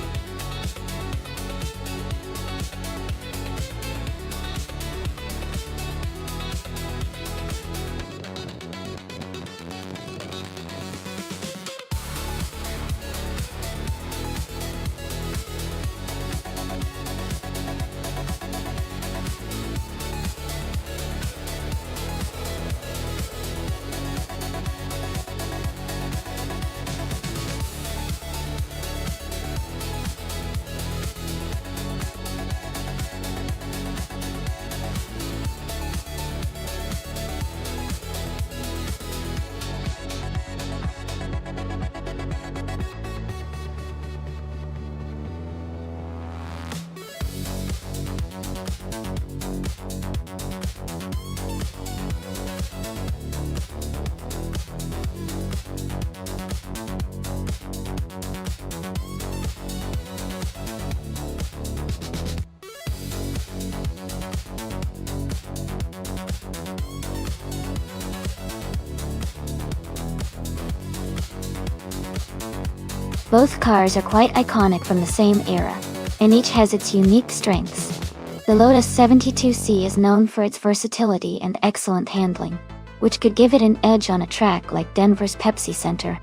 Both cars are quite iconic from the same era, and each has its unique strengths. The Lotus 72C is known for its versatility and excellent handling, which could give it an edge on a track like Denver's Pepsi Center.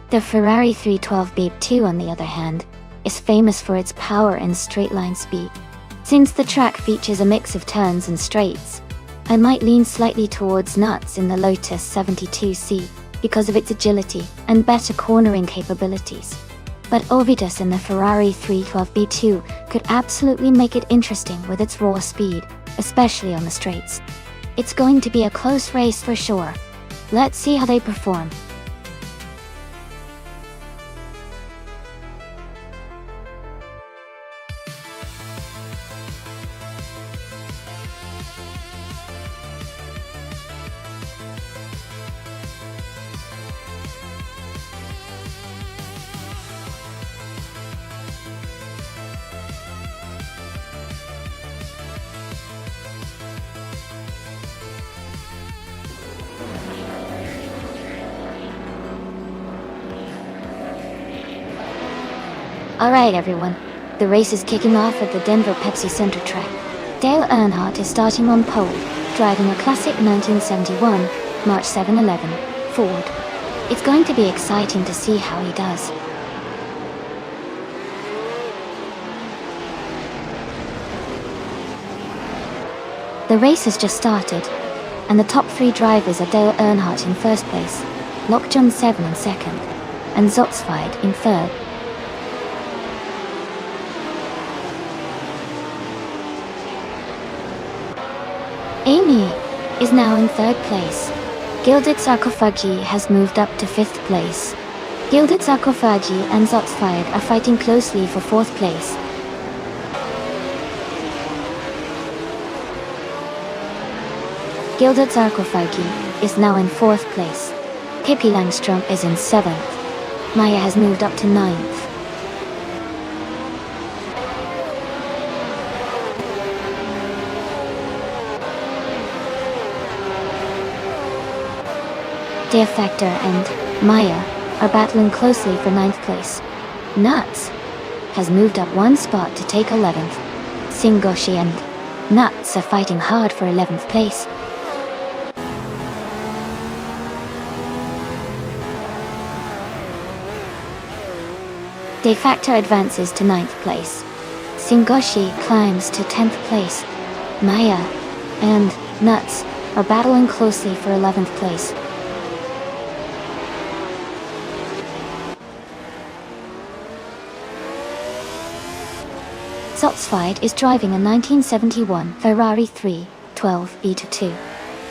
The Ferrari 312 Beep 2, on the other hand, is famous for its power and straight-line speed. Since the track features a mix of turns and straights, I might lean slightly towards nuts in the Lotus 72C because of its agility and better cornering capabilities. But Ovidas in the Ferrari 312 B2 could absolutely make it interesting with its raw speed, especially on the straights. It's going to be a close race for sure. Let's see how they perform. Alright everyone, the race is kicking off at the Denver Pepsi Center track. Dale Earnhardt is starting on pole, driving a classic 1971 March 711 Ford. It's going to be exciting to see how he does. The race has just started, and the top 3 drivers are Dale Earnhardt in first place, Lockjohn 7 in second, and Zotsvide in third. Amy is now in third place. Gilded Sarkophagi has moved up to 5th place. Gilded Sarkophagi and Zotsvide are fighting closely for 4th place. Gilda Zarkofagi is now in 4th place. Pippi Langstrom is in 7th. Maya has moved up to 9th. De Factor and Maya are battling closely for 9th place. Nuts has moved up 1 spot to take 11th. Singoshi and Nuts are fighting hard for 11th place. De Facto advances to 9th place. Singoshi climbs to 10th place. Maya and Nuts are battling closely for 11th place. Zotsfied is driving a 1971 Ferrari 312 Beta 2.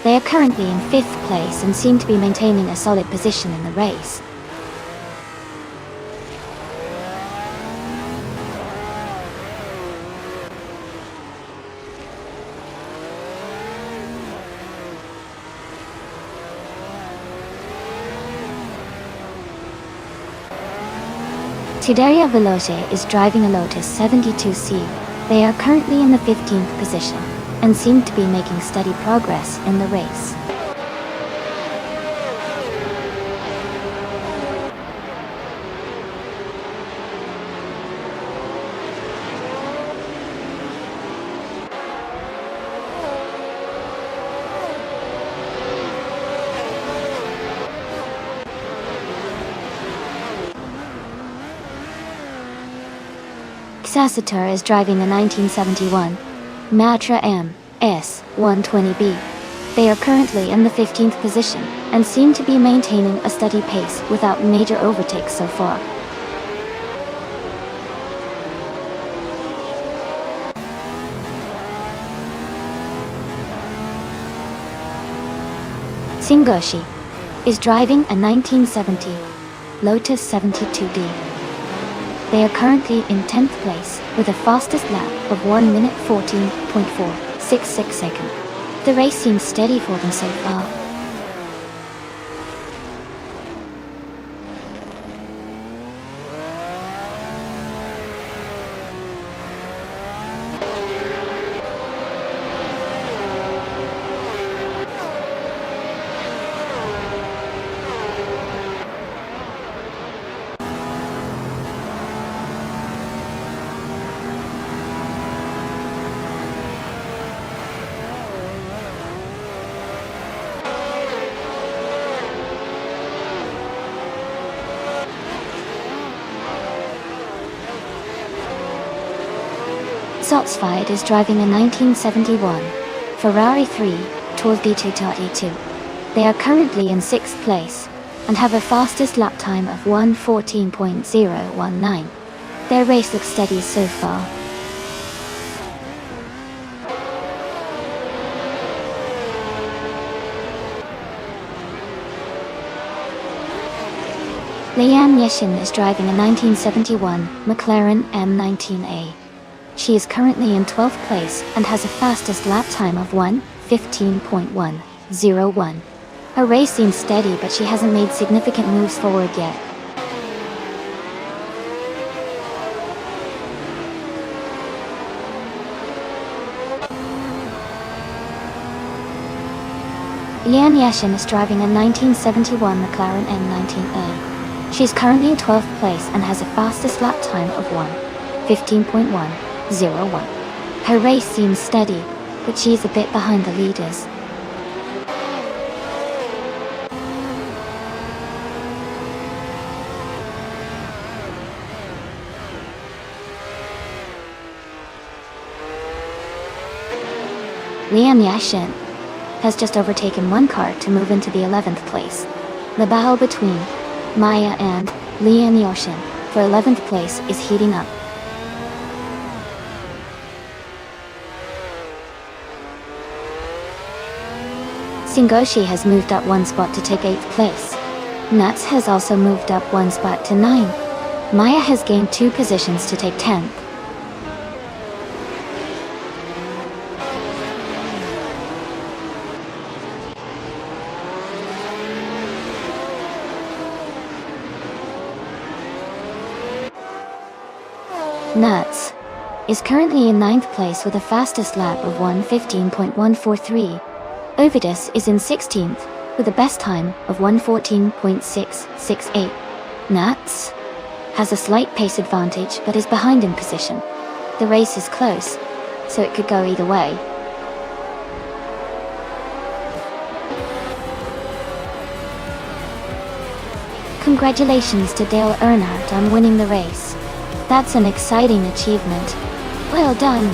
They are currently in 5th place and seem to be maintaining a solid position in the race. Tideria Veloce is driving a Lotus 72C. They are currently in the 15th position and seem to be making steady progress in the race. Sassitor is driving a 1971 Matra MS 120B. They are currently in the 15th position and seem to be maintaining a steady pace without major overtakes so far. Singoshi is driving a 1970 Lotus 72D. They are currently in 10th place with a fastest lap of 1 minute 14.466 seconds. The race seems steady for them so far. Zotsfied is driving a 1971 Ferrari 312B2.E2. They are currently in 6th place and have a fastest lap time of 1:14.019. Their race looks steady so far. Lian Yeshin is driving a 1971 McLaren M19A. She is currently in 12th place and has a fastest lap time of 1:15.101. Her race seems steady, but she hasn't made significant moves forward yet. Lian Yashin is driving a 1971 McLaren M19A. She's currently in 12th place and has a fastest lap time of 1:15.101. Her race seems steady, but she's a bit behind the leaders. Lian Yashin has just overtaken one car to move into the 11th place. The battle between Maya and Lian Yashin for 11th place is heating up. Singoshi has moved up one spot to take 8th place. Nuts has also moved up one spot to 9. Maya has gained 2 positions to take 10th. Nuts is currently in 9th place with a fastest lap of 1:15.143. Ovidus is in 16th with a best time of 1:14.668. Nuts has a slight pace advantage but is behind in position. The race is close, so it could go either way. Congratulations to Dale Earnhardt on winning the race. That's an exciting achievement. Well done.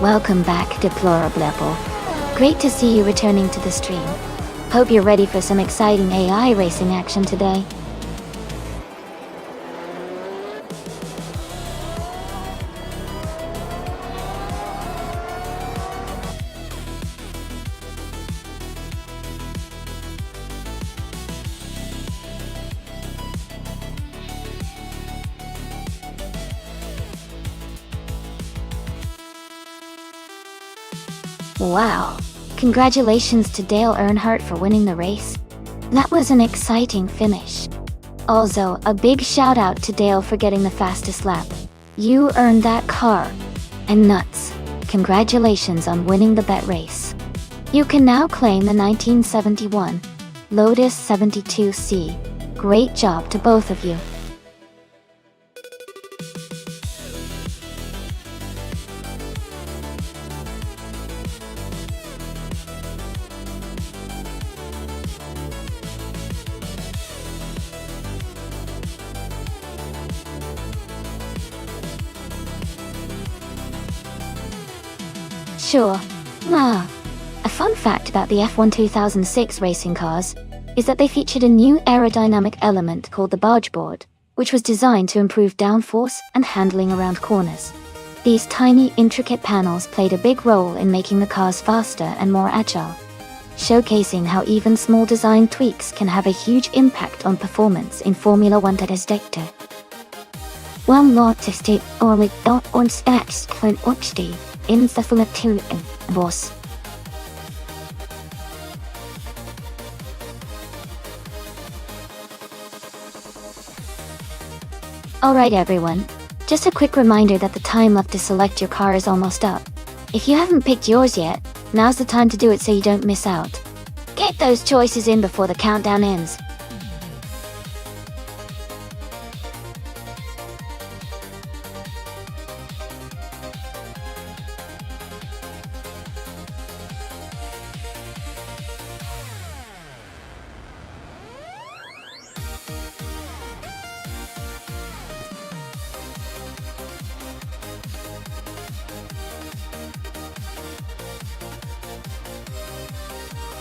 Welcome back, Deplorable. Great to see you returning to the stream. Hope you're ready for some exciting AI racing action today. Wow. Congratulations to Dale Earnhardt for winning the race. That was an exciting finish. Also, a big shout out to Dale for getting the fastest lap. You earned that car. And nuts. Congratulations on winning the bet race. You can now claim the 1971 Lotus 72C. Great job to both of you. Sure. A fun fact about the F1 2006 racing cars is that they featured a new aerodynamic element called the barge board, which was designed to improve downforce and handling around corners. These tiny, intricate panels played a big role in making the cars faster and more agile, showcasing how even small design tweaks can have a huge impact on performance in Formula 1 Testdekte. One more tested or with on stacks von Ochti. In the Philippines, boss. Alright everyone, just a quick reminder that the time left to select your car is almost up. If you haven't picked yours yet, now's the time to do it so you don't miss out. Get those choices in before the countdown ends.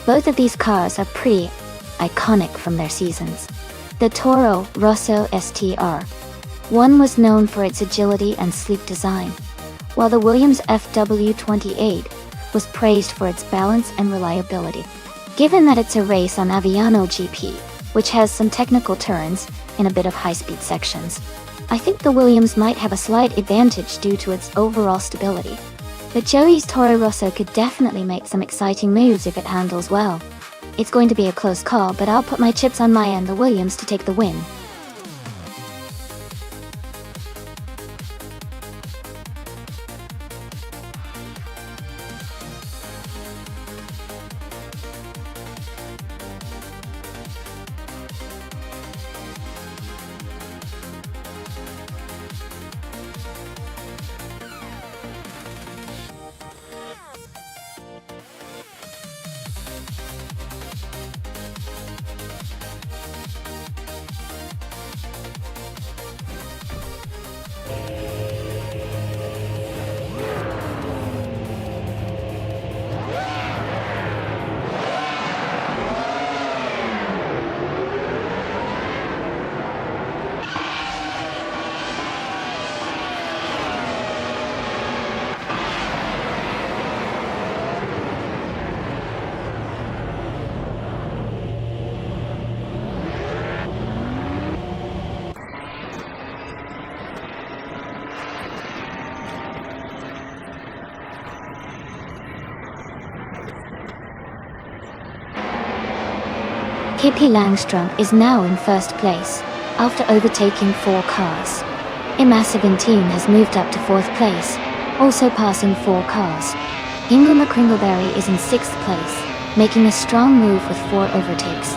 Both of these cars are pretty iconic from their seasons. The Toro Rosso STR. One was known for its agility and sleek design, while the Williams FW28 was praised for its balance and reliability. Given that it's a race on Aviano GP, which has some technical turns and a bit of high-speed sections, I think the Williams might have a slight advantage due to its overall stability. But Joey's Toro Rosso could definitely make some exciting moves if it handles well. It's going to be a close call, but I'll put my chips on my end, the Williams, to take the win. Pippi Langstrom is now in first place, after overtaking 4 cars. Imma17 has moved up to 4th place, also passing 4 cars. Hingle McCringleberry is in 6th place, making a strong move with 4 overtakes.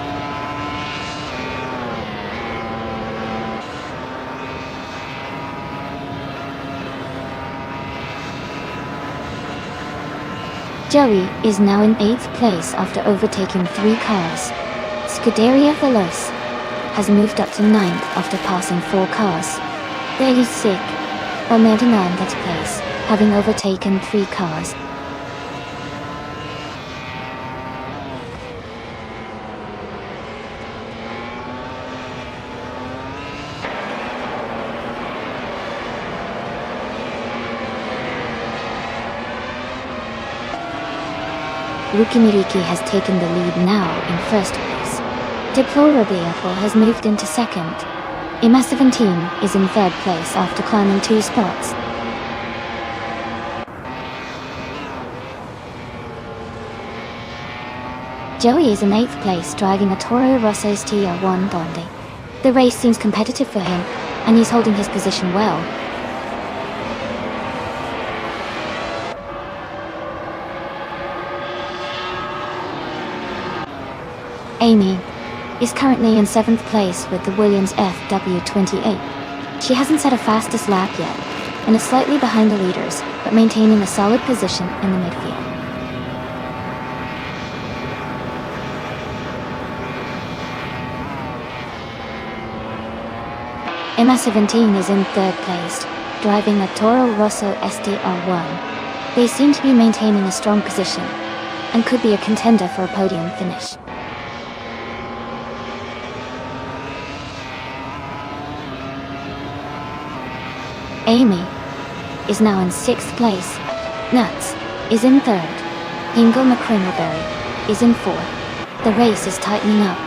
Joey is now in 8th place after overtaking 3 cars. Scuderia Veloce has moved up to 9th after passing 4 cars. There he's sick. Omerdina in 5th place, having overtaken 3 cars. Rukimiriki has taken the lead now in 1st place. Deplorable has moved into 2nd. Imma17 is in 3rd place after climbing 2 spots. Joey is in 8th place driving a Toro Rosso's TR1 Bondi. The race seems competitive for him, and he's holding his position well. Amy is currently in 7th place with the Williams FW28. She hasn't set a fastest lap yet, and is slightly behind the leaders, but maintaining a solid position in the midfield. Imma17 is in 3rd place, driving a Toro Rosso SDR1. They seem to be maintaining a strong position, and could be a contender for a podium finish. Amy is now in 6th place. Nuts is in 3rd. Hingle McCringleberry is in 4th. The race is tightening up.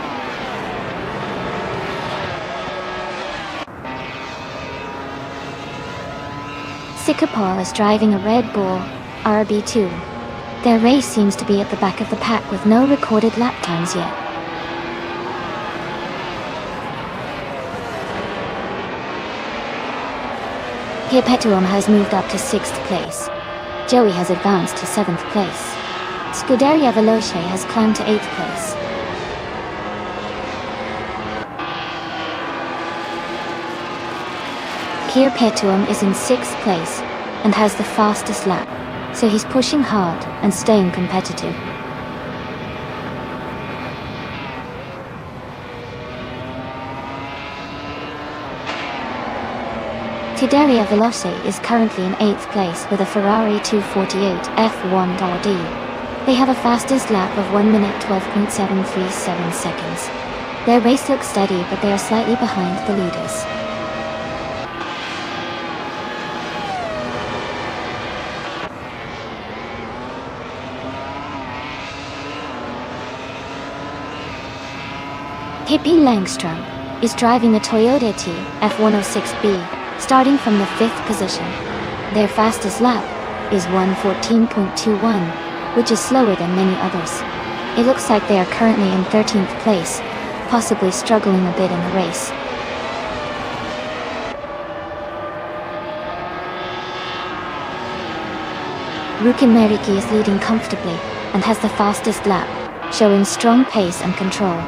Singapore is driving a Red Bull RB2. Their race seems to be at the back of the pack with no recorded lap times yet. Perpetuum has moved up to 6th place. Joey has advanced to 7th place. Scuderia Veloce has climbed to 8th place. Perpetuum is in 6th place and has the fastest lap, so he's pushing hard and staying competitive. Scuderia Veloce is currently in 8th place with a Ferrari 248 F1 D. They have a fastest lap of 1 minute 12.737 seconds. Their race looks steady, but they are slightly behind the leaders. Pippi Langstrom is driving the Toyota F106B, starting from the 5th position. Their fastest lap is 1:14.21, which is slower than many others. It looks like they are currently in 13th place, possibly struggling a bit in the race. Rukimiriki is leading comfortably and has the fastest lap, showing strong pace and control.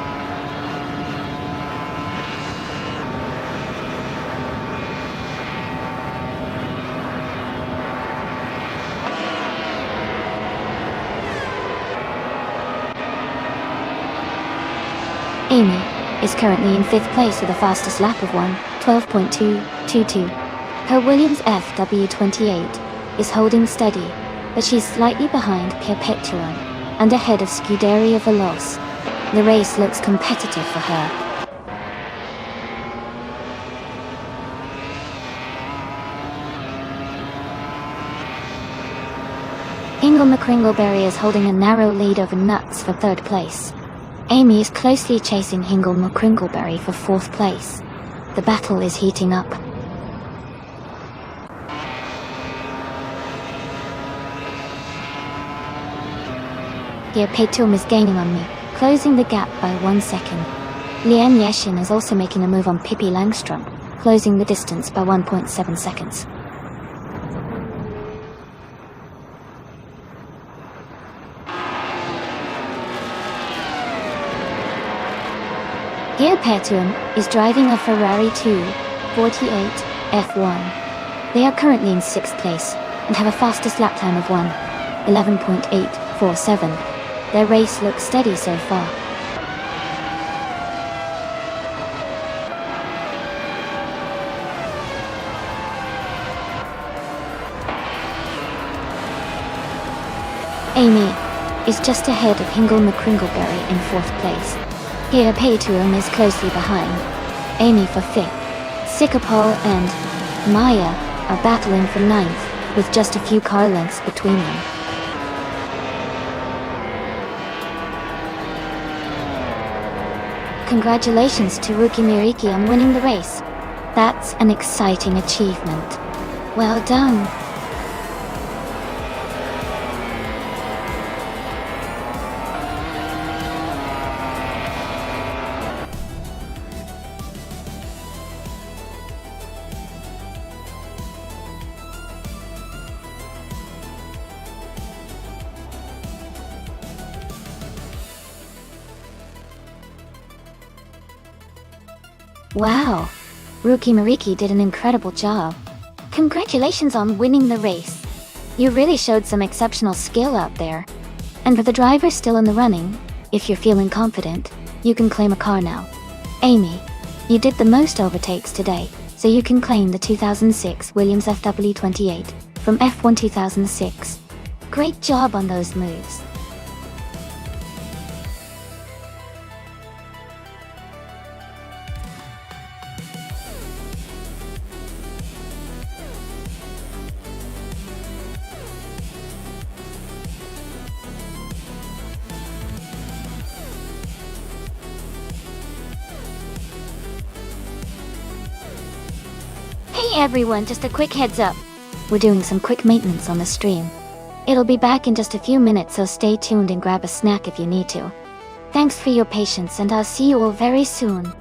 Amy is currently in 5th place with the fastest lap of 1:12.222. Her Williams FW28 is holding steady, but she's slightly behind Perpetuum and ahead of Scuderia Veloce. The race looks competitive for her. Hingle McCringleberry is holding a narrow lead over Nuts for 3rd place. Amy is closely chasing Hingle McCringleberry for 4th place. The battle is heating up. Perpetuum is gaining on me, closing the gap by 1 second. Lian Yeshin is also making a move on Pippi Langstrom, closing the distance by 1.7 seconds. Geir Petuum is driving a Ferrari 248 F1. They are currently in 6th place and have a fastest lap time of 1:11.847. Their race looks steady so far. Amy is just ahead of Hingle McCringleberry in 4th place. Geir Petuum is closely behind. Amy for 5th. Sikapol and Maya are battling for 9th, with just a few car lengths between them. Congratulations to Ruki Miriki on winning the race. That's an exciting achievement. Well done. Wow, Ruki Miriki did an incredible job. Congratulations on winning the race. You really showed some exceptional skill out there. And for the drivers still in the running, if you're feeling confident, you can claim a car now. Amy, you did the most overtakes today, so you can claim the 2006 Williams FW28 from F1 2006. Great job on those moves. Hey everyone, just a quick heads up. We're doing some quick maintenance on the stream. It'll be back in just a few minutes, so stay tuned and grab a snack if you need to. Thanks for your patience, and I'll see you all very soon.